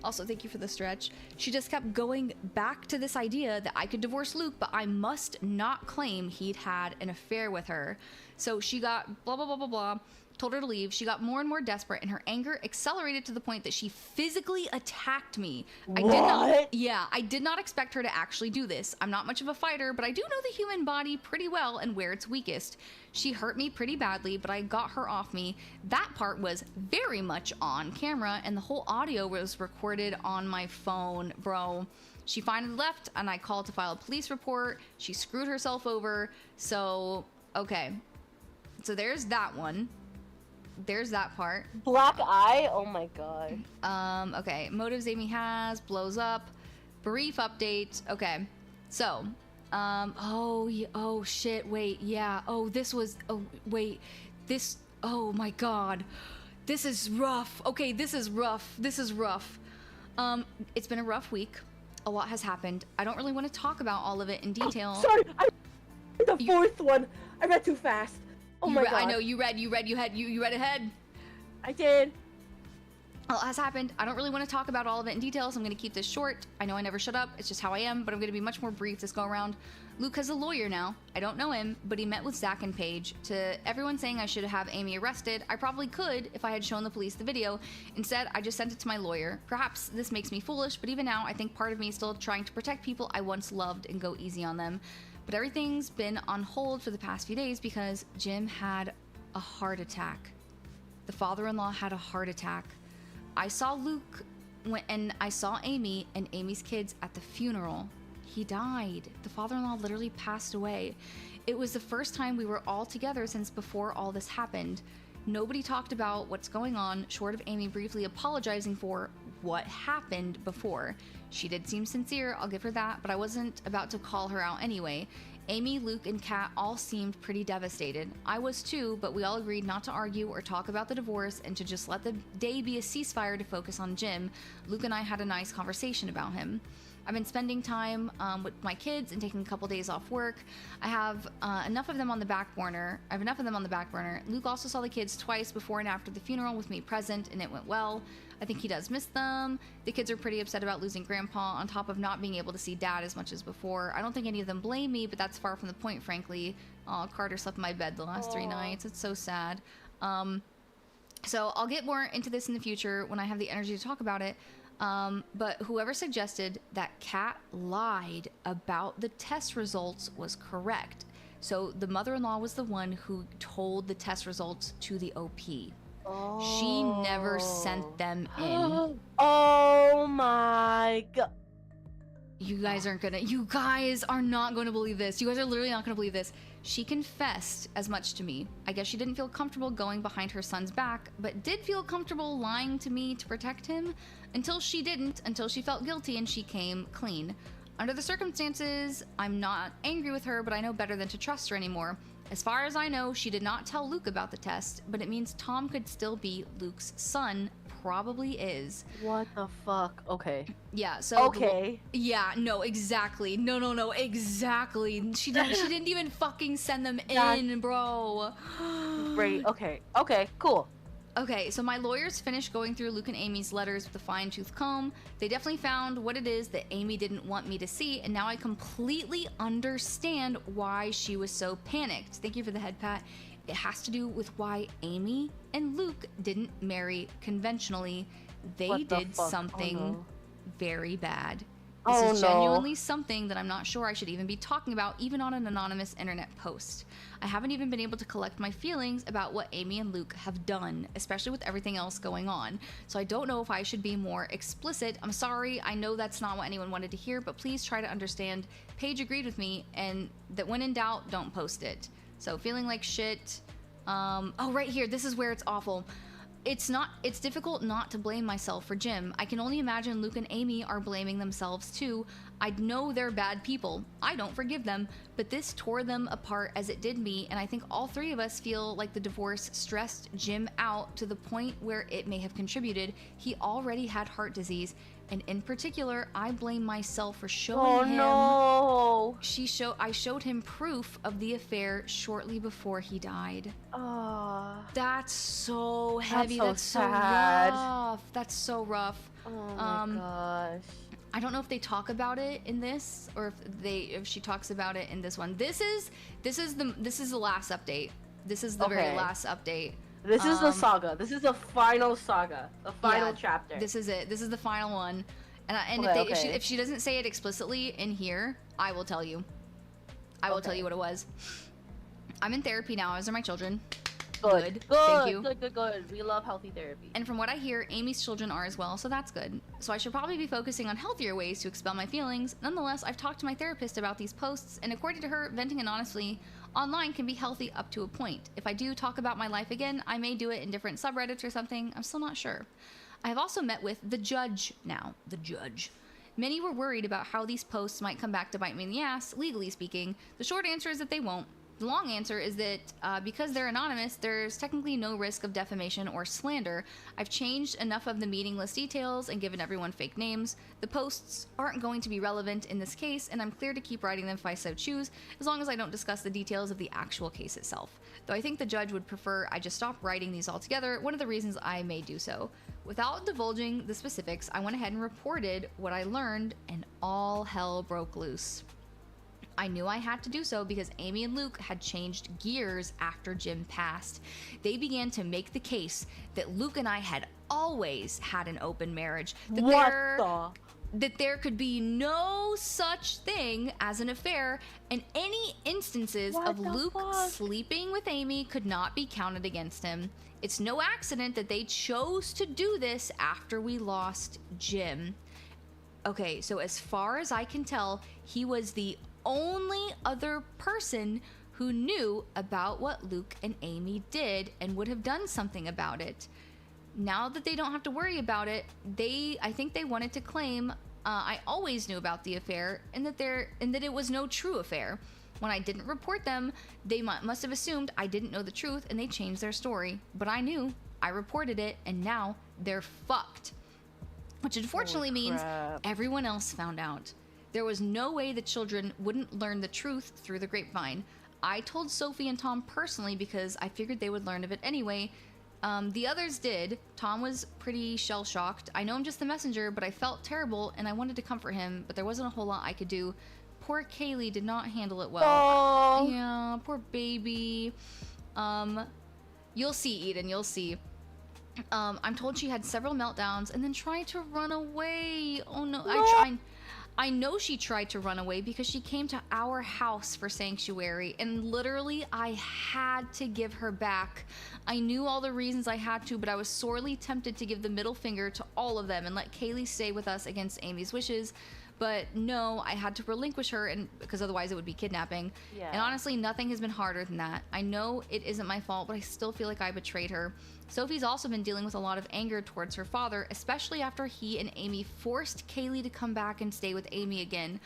Also, thank you for the stretch. She just kept going back to this idea that I could divorce Luke, but I must not claim he'd had an affair with her. So she got blah, blah, blah, blah, blah, told her to leave. She got more and more desperate, and her anger accelerated to the point that she physically attacked me. What? I did not expect her to actually do this. I'm not much of a fighter, but I do know the human body pretty well and where it's weakest. She hurt me pretty badly, but I got her off me. That part was very much on camera, and the whole audio was recorded on my phone, bro. She finally left, and I called to file a police report. She screwed herself over. So, okay. So there's that one. There's that part. Black eye? Oh my god. Okay. Motives Amy has, blows up. Brief update. Okay. So, oh shit, wait, yeah. Oh, this was, oh my god. This is rough. Okay, this is rough. It's been a rough week. A lot has happened. I don't really want to talk about all of it in detail. Sorry, the fourth one. I read too fast. Oh my god. I know, you read ahead. I did. A lot has happened. I don't really want to talk about all of it in detail, so I'm going to keep this short. I know I never shut up. It's just how I am, but I'm going to be much more brief this go around. Luke has a lawyer now. I don't know him, but he met with Zach and Paige. To everyone saying I should have Amy arrested, I probably could if I had shown the police the video. Instead, I just sent it to my lawyer. Perhaps this makes me foolish, but even now, I think part of me is still trying to protect people I once loved and go easy on them. But everything's been on hold for the past few days because Jim had a heart attack. The father-in-law had a heart attack. I saw Luke and I saw Amy and Amy's kids at the funeral. He died. The father-in-law literally passed away. It was the first time we were all together since before all this happened. Nobody talked about what's going on, short of Amy briefly apologizing for what happened before. She did seem sincere, I'll give her that, but I wasn't about to call her out anyway. Amy, Luke, and Kat all seemed pretty devastated. I was too, but we all agreed not to argue or talk about the divorce and to just let the day be a ceasefire to focus on Jim. Luke and I had a nice conversation about him. I've been spending time with my kids and taking a couple days off work. I have enough of them on the back burner. Luke also saw the kids twice before and after the funeral with me present, and it went well. I think he does miss them. The kids are pretty upset about losing Grandpa on top of not being able to see Dad as much as before. I don't think any of them blame me, but that's far from the point, frankly. Oh, Carter slept in my bed the last 3 nights. It's so sad. So I'll get more into this in the future when I have the energy to talk about it. But whoever suggested that Kat lied about the test results was correct. So the mother-in-law was the one who told the test results to the OP. Oh. She never sent them in. Oh my god. You guys are not going to believe this. You guys are literally not going to believe this. She confessed as much to me. I guess she didn't feel comfortable going behind her son's back, but did feel comfortable lying to me to protect him until she felt guilty and she came clean. Under the circumstances, I'm not angry with her, but I know better than to trust her anymore. As far as I know, she did not tell Luke about the test, but it means Tom could still be Luke's son. Probably is. What the fuck? Okay. Yeah, so okay. No, exactly. No, exactly. She didn't even fucking send them in, bro. Great. Okay, cool. Okay, so my lawyers finished going through Luke and Amy's letters with a fine-tooth comb. They definitely found what it is that Amy didn't want me to see, and now I completely understand why she was so panicked. Thank you for the head pat. It has to do with why Amy and Luke didn't marry conventionally. They did something very bad. This is genuinely something that I'm not sure I should even be talking about, even on an anonymous internet post. I haven't even been able to collect my feelings about what Amy and Luke have done, especially with everything else going on. So I don't know if I should be more explicit. I'm sorry, I know that's not what anyone wanted to hear, but please try to understand. Paige agreed with me, and that when in doubt, don't post it. So feeling like shit. Right here, this is where it's awful. It's difficult not to blame myself for Jim. I can only imagine Luke and Amy are blaming themselves too. I know they're bad people. I don't forgive them, but this tore them apart as it did me, and I think all three of us feel like the divorce stressed Jim out to the point where it may have contributed. He already had heart disease, and in particular, I blame myself for showing him. Oh no! I showed him proof of the affair shortly before he died. Oh. That's so heavy. That's so sad. Rough. That's so rough. Oh my gosh. I don't know if they talk about it in this, or if she talks about it in this one. This is the last update. This is the very last update. This is the saga. This is the final saga. The final chapter. This is it. This is the final one. And if she doesn't say it explicitly in here, I will tell you. I will tell you what it was. I'm in therapy now, as are my children. Good. Thank you. Good. We love healthy therapy. And from what I hear, Amy's children are as well, so that's good. So I should probably be focusing on healthier ways to expel my feelings. Nonetheless, I've talked to my therapist about these posts, and according to her, venting anonymously online can be healthy up to a point. If I do talk about my life again, I may do it in different subreddits or something. I'm still not sure. I have also met with the judge now. The judge. Many were worried about how these posts might come back to bite me in the ass, legally speaking. The short answer is that they won't. The long answer is that because they're anonymous, there's technically no risk of defamation or slander. I've changed enough of the meaningless details and given everyone fake names. The posts aren't going to be relevant in this case, and I'm clear to keep writing them if I so choose, as long as I don't discuss the details of the actual case itself. Though I think the judge would prefer I just stop writing these altogether, one of the reasons I may do so. Without divulging the specifics, I went ahead and reported what I learned, and all hell broke loose. I knew I had to do so because Amy and Luke had changed gears after Jim passed. They began to make the case that Luke and I had always had an open marriage. That there could be no such thing as an affair, and any instances of Luke sleeping with Amy could not be counted against him. It's no accident that they chose to do this after we lost Jim. Okay, so as far as I can tell, he was the only other person who knew about what Luke and Amy did and would have done something about it. Now that they don't have to worry about it, I think they wanted to claim I always knew about the affair and that it was no true affair. When I didn't report them, they must have assumed I didn't know the truth and they changed their story. But I knew, I reported it, and now they're fucked. Which unfortunately means everyone else found out. There was no way the children wouldn't learn the truth through the grapevine. I told Sophie and Tom personally because I figured they would learn of it anyway. The others did. Tom was pretty shell-shocked. I know I'm just the messenger, but I felt terrible and I wanted to comfort him, but there wasn't a whole lot I could do. Poor Kaylee did not handle it well. Oh. Yeah, poor baby. You'll see, Eden, you'll see. I'm told she had several meltdowns and then tried to run away. Oh no. I know she tried to run away because she came to our house for sanctuary, and literally I had to give her back. I knew all the reasons I had to, but I was sorely tempted to give the middle finger to all of them and let Kaylee stay with us against Amy's wishes. But no, I had to relinquish her, and because otherwise it would be kidnapping. Yeah. And honestly, nothing has been harder than that. I know it isn't my fault, but I still feel like I betrayed her. Sophie's also been dealing with a lot of anger towards her father, especially after he and Amy forced Kaylee to come back and stay with Amy again.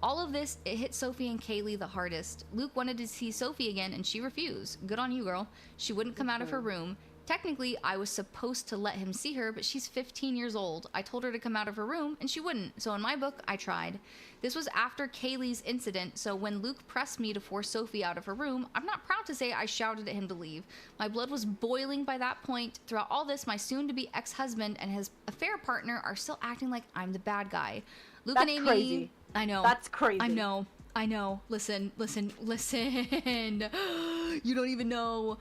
All of this, it hit Sophie and Kaylee the hardest. Luke wanted to see Sophie again, and she refused. Good on you, girl. She wouldn't come out of her room. Technically, I was supposed to let him see her, but she's 15 years old. I told her to come out of her room, and she wouldn't. So in my book, I tried. This was after Kaylee's incident, so when Luke pressed me to force Sophie out of her room, I'm not proud to say I shouted at him to leave. My blood was boiling by that point. Throughout all this, my soon-to-be ex-husband and his affair partner are still acting like I'm the bad guy. Luke and Amy... Crazy. I know. That's crazy. I know. Listen. You don't even know.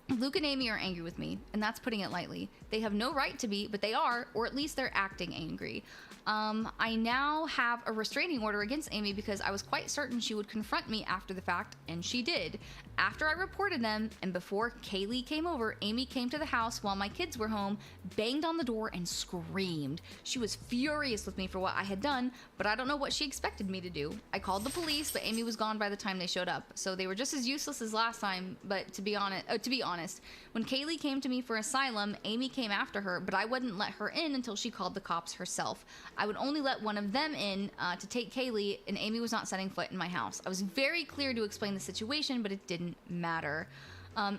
Luke and Amy are angry with me, and that's putting it lightly. They have no right to be, but they are, or at least they're acting angry. I now have a restraining order against Amy because I was quite certain she would confront me after the fact, and she did. After I reported them, and before Kaylee came over, Amy came to the house while my kids were home, banged on the door, and screamed. She was furious with me for what I had done, but I don't know what she expected me to do. I called the police, but Amy was gone by the time they showed up, so they were just as useless as last time. But to be honest, when Kaylee came to me for asylum, Amy came after her, but I wouldn't let her in until she called the cops herself. I would only let one of them in to take Kaylee, and Amy was not setting foot in my house. I was very clear to explain the situation, but it didn't matter.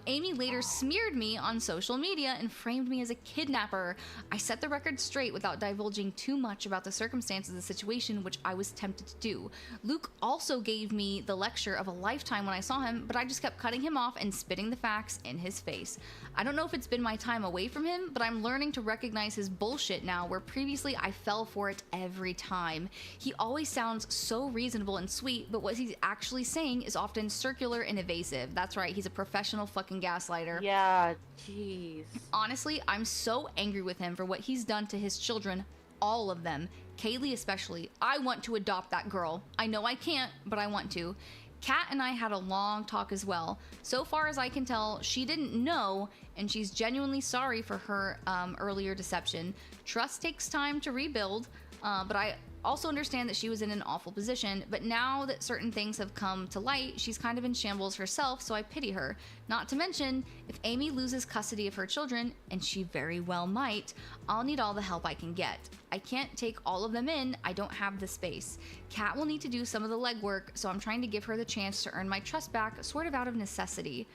Amy later smeared me on social media and framed me as a kidnapper. I set the record straight without divulging too much about the circumstances of the situation, which I was tempted to do. Luke also gave me the lecture of a lifetime when I saw him, but I just kept cutting him off and spitting the facts in his face. I don't know if it's been my time away from him, but I'm learning to recognize his bullshit now, where previously I fell for it every time. He always sounds so reasonable and sweet, but what he's actually saying is often circular and evasive. That's right, he's a professional fucking gaslighter. Yeah, jeez. Honestly, I'm so angry with him for what he's done to his children, all of them. Kaylee especially. I want to adopt that girl. I know I can't, but I want to. Kat and I had a long talk as well. So far as I can tell, she didn't know, and she's genuinely sorry for her earlier deception. Trust takes time to rebuild, but I also understand that she was in an awful position, but now that certain things have come to light, she's kind of in shambles herself, so I pity her. Not to mention, if Amy loses custody of her children, and she very well might, I'll need all the help I can get. I can't take all of them in, I don't have the space. Kat will need to do some of the legwork, so I'm trying to give her the chance to earn my trust back, sort of out of necessity.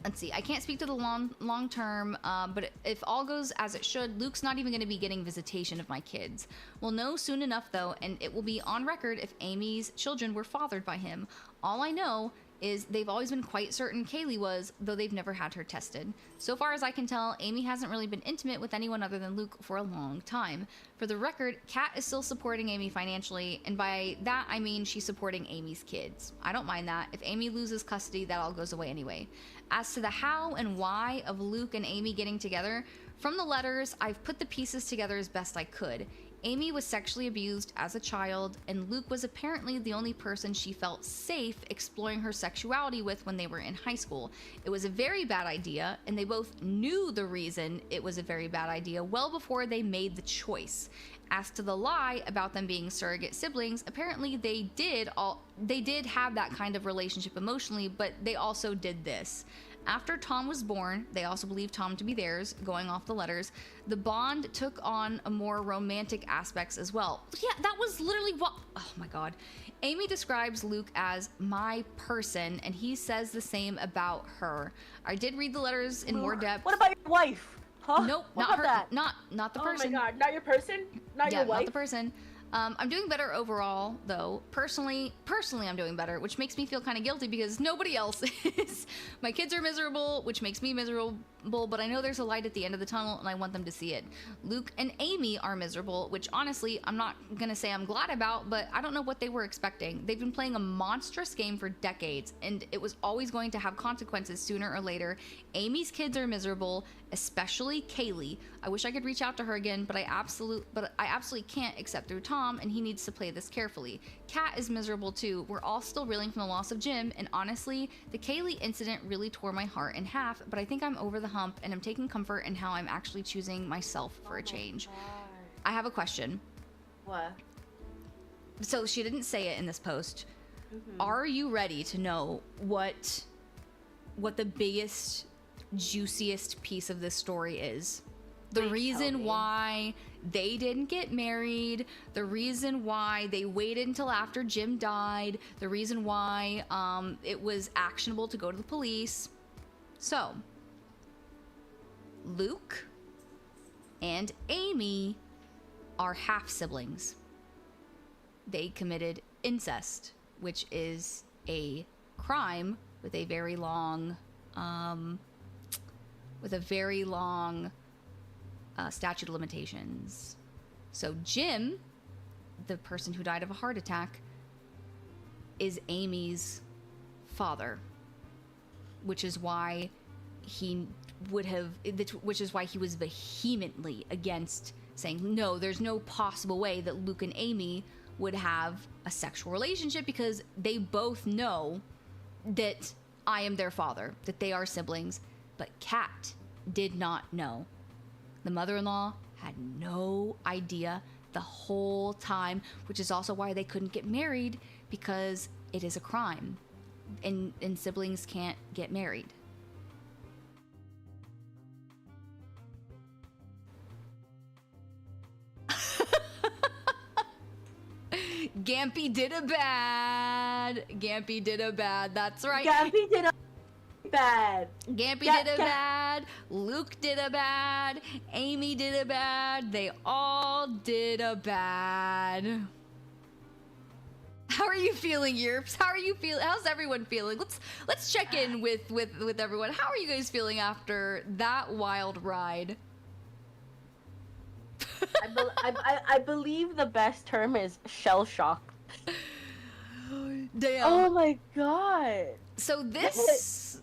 Let's see, I can't speak to the long term, but if all goes as it should, Luke's not even going to be getting visitation of my kids. We'll know soon enough, though, and it will be on record if Amy's children were fathered by him. All I know is they've always been quite certain Kaylee was, though they've never had her tested. So far as I can tell, Amy hasn't really been intimate with anyone other than Luke for a long time. For the record, Kat is still supporting Amy financially, and by that I mean she's supporting Amy's kids. I don't mind that. If Amy loses custody, that all goes away anyway. As to the how and why of Luke and Amy getting together, from the letters, I've put the pieces together as best I could. Amy was sexually abused as a child, and Luke was apparently the only person she felt safe exploring her sexuality with when they were in high school. It was a very bad idea, and they both knew the reason it was a very bad idea well before they made the choice. As to the lie about them being surrogate siblings, apparently they did have that kind of relationship emotionally, but they also did this. After Tom was born, they also believed Tom to be theirs, going off the letters. The bond took on a more romantic aspects as well. Yeah, that was literally what... Oh my god. Amy describes Luke as my person, and he says the same about her. I did read the letters in more depth. What about your wife? Huh? Nope, what not about her. that? Not the person. Oh my god, not your person? Not your wife? Not the person. I'm doing better overall, though. Personally, I'm doing better, which makes me feel kind of guilty because nobody else is. My kids are miserable, which makes me miserable, but I know there's a light at the end of the tunnel, and I want them to see it. Luke and Amy are miserable, which honestly, I'm not gonna say I'm glad about, but I don't know what they were expecting. They've been playing a monstrous game for decades, and it was always going to have consequences sooner or later. Amy's kids are miserable, especially Kaylee. I wish I could reach out to her again, but I absolutely can't except through Tom, and he needs to play this carefully. Kat is miserable too. We're all still reeling from the loss of Jim, and honestly, the Kaylee incident really tore my heart in half, but I think I'm over the hump, and I'm taking comfort in how I'm actually choosing myself for a change. I have a question. What? So she didn't say it in this post. Are you ready to know what the biggest, juiciest piece of this story is? The reason why they didn't get married, the reason why they waited until after Jim died, the reason why it was actionable to go to the police. So, Luke and Amy are half siblings. They committed incest, which is a crime with a very long statute of limitations. So Jim, the person who died of a heart attack, is Amy's father, which is why he was vehemently against saying, no, there's no possible way that Luke and Amy would have a sexual relationship, because they both know that I am their father, that they are siblings. But Kat did not know. The mother-in-law had no idea the whole time, which is also why they couldn't get married, because it is a crime, and siblings can't get married. Gampy did a bad. Gampy did a bad. That's right. Gampy did a bad. Gampy did a bad. Luke did a bad. Amy did a bad. They all did a bad. How are you feeling, Yerps? How are you feeling? How's everyone feeling? Let's check in with everyone. How are you guys feeling after that wild ride? I believe the best term is shell shocked. Damn. Oh my god. So this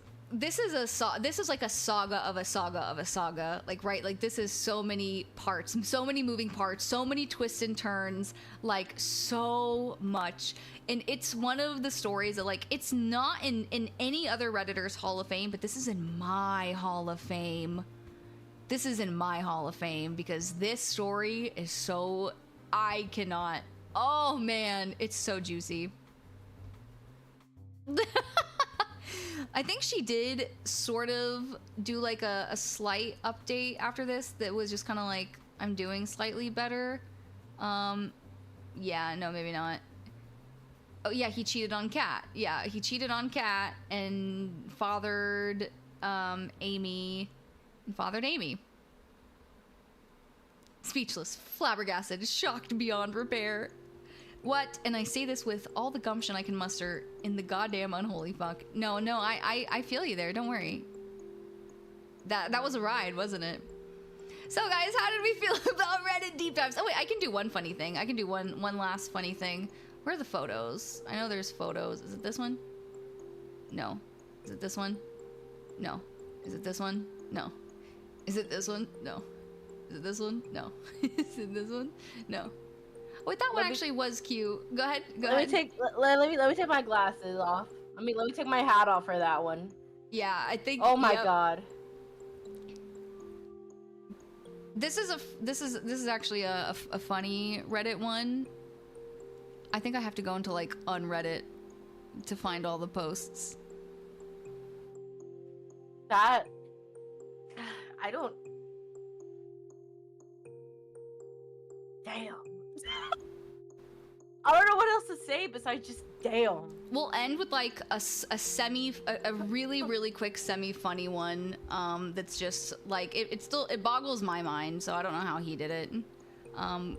is like a saga of a saga of a saga. Like, right? Like, this is so many parts, so many moving parts, so many twists and turns, like so much. And it's one of the stories that, like, it's not in any other Redditor's Hall of Fame, but this is in my Hall of Fame. This is in my Hall of Fame because this story is so, I cannot, oh man, it's so juicy. I think she did sort of do like a slight update after this that was just kind of like, I'm doing slightly better. Yeah, no, maybe not. Oh yeah, he cheated on Kat. Yeah, he cheated on Kat and fathered Amy. Fathered Amy. Speechless, flabbergasted, shocked beyond repair. What? And I say this with all the gumption I can muster in the goddamn unholy fuck. No, I feel you there. Don't worry. That was a ride, wasn't it? So guys, how did we feel about Reddit deep dives? Oh wait, I can do one funny thing. I can do one last funny thing. Where are the photos? I know there's photos. Is it this one? No. Is it this one? No. Is it this one? No. Is it this one? No. Is it this one? No. Is it this one? No. Wait, that one actually was cute. Go ahead. Go ahead. Let me take my glasses off. Let me take my hat off for that one. Yeah, I think. Oh my god. This is actually a funny Reddit one. I think I have to go into like unReddit to find all the posts. That I don't. Damn. I don't know what else to say besides just damn. We'll end with like a really, really quick semi-funny one. That's just like, it boggles my mind, so I don't know how he did it.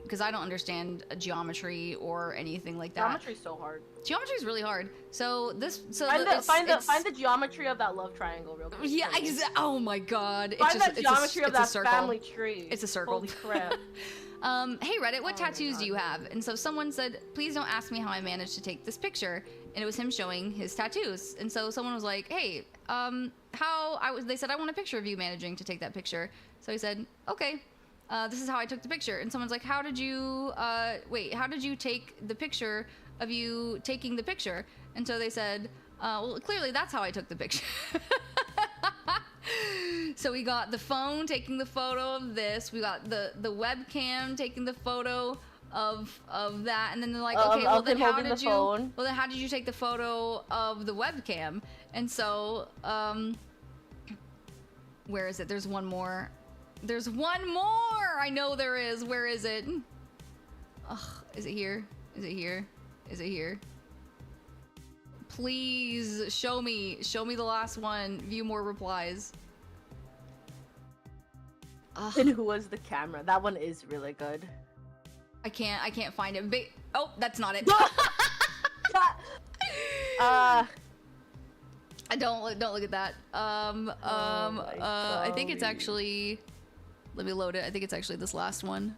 Because I don't understand geometry or anything like that. Geometry's so hard. Geometry's really hard. So find the geometry of that love triangle real quick. Yeah, oh my god. Find the geometry of that family tree. It's a circle. Holy crap. Hey Reddit, what tattoos do you have? And so someone said, please don't ask me how I managed to take this picture. And it was him showing his tattoos. And so someone was like, hey, they said, I want a picture of you managing to take that picture. So he said, okay, this is how I took the picture. And someone's like, how did you take the picture of you taking the picture? And so they said, well, clearly that's how I took the picture. So we got the phone taking the photo of this. We got the webcam taking the photo of that, and then they're like, Of- okay, of well then him how holding did the you? phone. Well then how did you take the photo of the webcam? And so where is it? There's one more. There's one more. I know there is. Where is it? Ugh, is it here? Is it here? Is it here? Please show me the last one. View more replies. Ugh. And who was the camera? That one is really good. I can't find it. Oh, that's not it. Don't look at that. I think it's actually. Let me load it. I think it's actually this last one.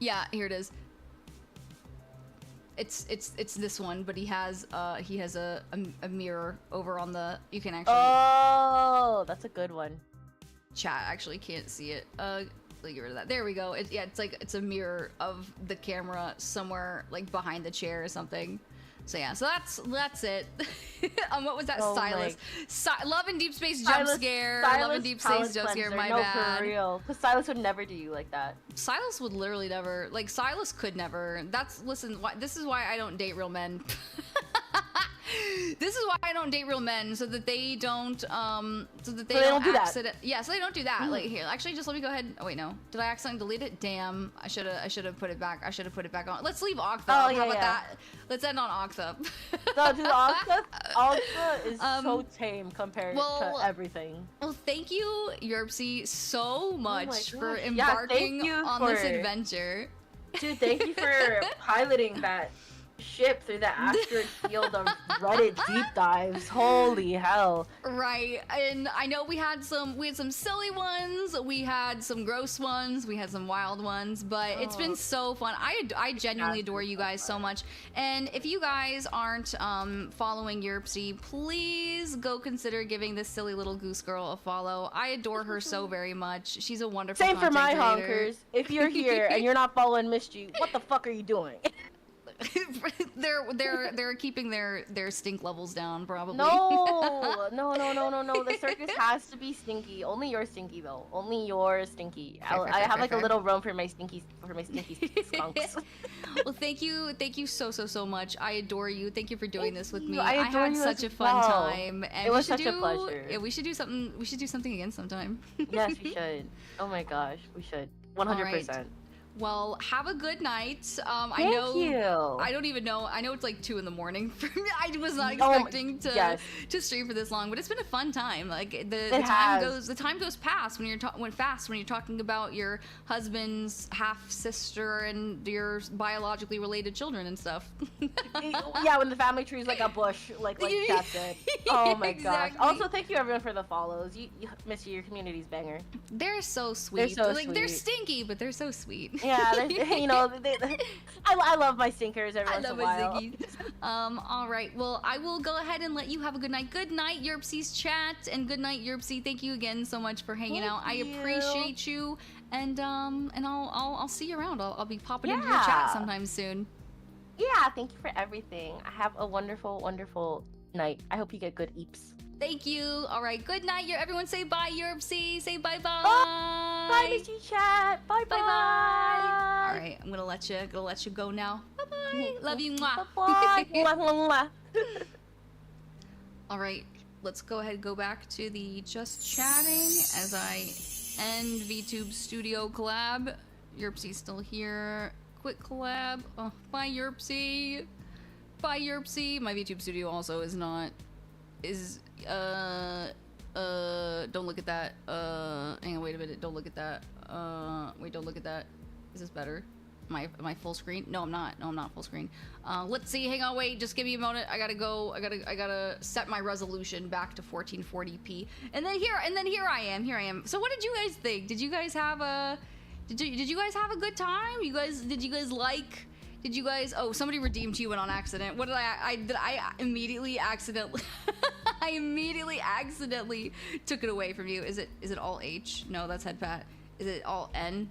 Yeah, here it is. It's this one, but he has a mirror over on the. You can actually. Oh, that's a good one. Chat actually can't see it. Let me get rid of that. There we go. It's a mirror of the camera somewhere like behind the chair or something. So yeah, so that's it. What was that? Oh Silas. Love and Deep Space jump scare. Love and Deep Space jump scare. My bad. For real. Because Silas would never do you like that. Silas would literally never. Like Silas could never. Listen. This is why I don't date real men. This is why I don't date real men, so that they don't don't do that. Yeah, so they don't do that. Like here, actually, just let me go ahead. Oh wait, no, did I accidentally delete it? Damn, I should have put it back. I should have put it back on. Let's leave Ogtha. Oh, How about that? Let's end on Ogtha. No, dude, Ogtha is so tame compared to everything. Well, thank you, Yerpsy, so much for gosh. embarking on this adventure. Dude, thank you for piloting that ship through the asteroid field of Reddit deep dives. Holy hell. Right. And I know we had some silly ones, we had some gross ones, we had some wild ones, but it's been so fun. I genuinely adore you guys so much. And if you guys aren't following Yerpsy, please go consider giving this silly little goose girl a follow. I adore her so very much. She's a wonderful Same for my content creator. honkers. If you're here and you're not following Misty, what the fuck are you doing? they're keeping their stink levels down, probably. No. The circus has to be stinky. Only you're stinky though. Only you're stinky. I have like a little room for my stinky skunks. Well, thank you so much. I adore you. Thank you for doing this with me. I had such a fun time. And it was such a pleasure. Yeah, we should do something. We should do something again sometime. Yes, we should. Oh my gosh, we should. 100%. Well, have a good night. Thank you. I don't even know. I know it's like 2 in the morning for me. I was not expecting to stream for this long, but it's been a fun time. Like the time goes past when you're talking about your husband's half sister and your biologically related children and stuff. Yeah, when the family tree is like a bush, like Chad said. Oh my gosh. Also, thank you everyone for the follows. You Missy, your community's banger. They're so sweet. They're so sweet. They're stinky, but they're so sweet. Yeah, I love my stinkers every once in a while. I love my ziggies. All right. Well, I will go ahead and let you have a good night. Good night, Yerpsy's chat, and good night, Yerpsy. Thank you again so much for hanging out. I appreciate you, and I'll see you around. I'll be popping into your chat sometime soon. Yeah, thank you for everything. Have a wonderful, wonderful night. I hope you get good eeps. Thank you. All right. Good night. Everyone say bye, Yerpsy. Say bye-bye. Bye, Misty chat. Bye-bye. All right. I'm going to let you go now. Bye-bye. Love you. Mwah. Bye. All right. Let's go ahead and go back to the just chatting as I end VTube Studio collab. Yerpsy's still here. Quick collab. Oh, bye, Yerpsy. Bye, Yerpsy. My VTube Studio also is not... don't look at that. Hang on, wait a minute. Don't look at that. Wait, don't look at that. Is this better? Am I full screen? No, I'm not. No, I'm not full screen. Let's see. Hang on, wait. Just give me a moment. I gotta go. I gotta set my resolution back to 1440p. And then here I am. Here I am. So what did you guys think? Did you guys have a good time? Did you guys oh, somebody redeemed human on accident. What did I immediately accidentally I immediately accidentally took it away from you. Is it all H? No, that's head pat. Is it all N?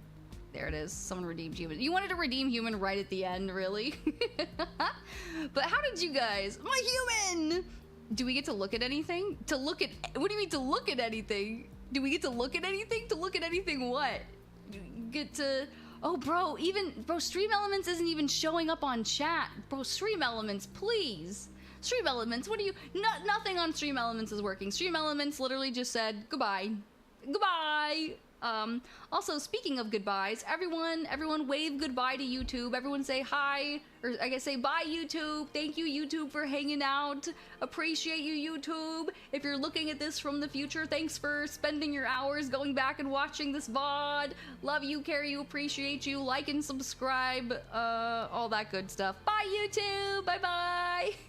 There it is. Someone redeemed human. You wanted to redeem human right at the end, really? But how did you guys? My human! Do we get to look at anything? What do you mean to look at anything? Do we get to look at anything? To look at anything what? You get to... Oh, bro, Stream Elements isn't even showing up on chat. Bro, Stream Elements, please. Stream Elements, what do you... nothing on Stream Elements is working. Stream Elements literally just said goodbye. Goodbye. Also, speaking of goodbyes, everyone wave goodbye to YouTube. Everyone say hi, or I guess say bye, YouTube. Thank you, YouTube, for hanging out. Appreciate you, YouTube. If you're looking at this from the future, thanks for spending your hours going back and watching this VOD. Love you, care you, appreciate you. Like and subscribe, all that good stuff. Bye, YouTube. Bye-bye.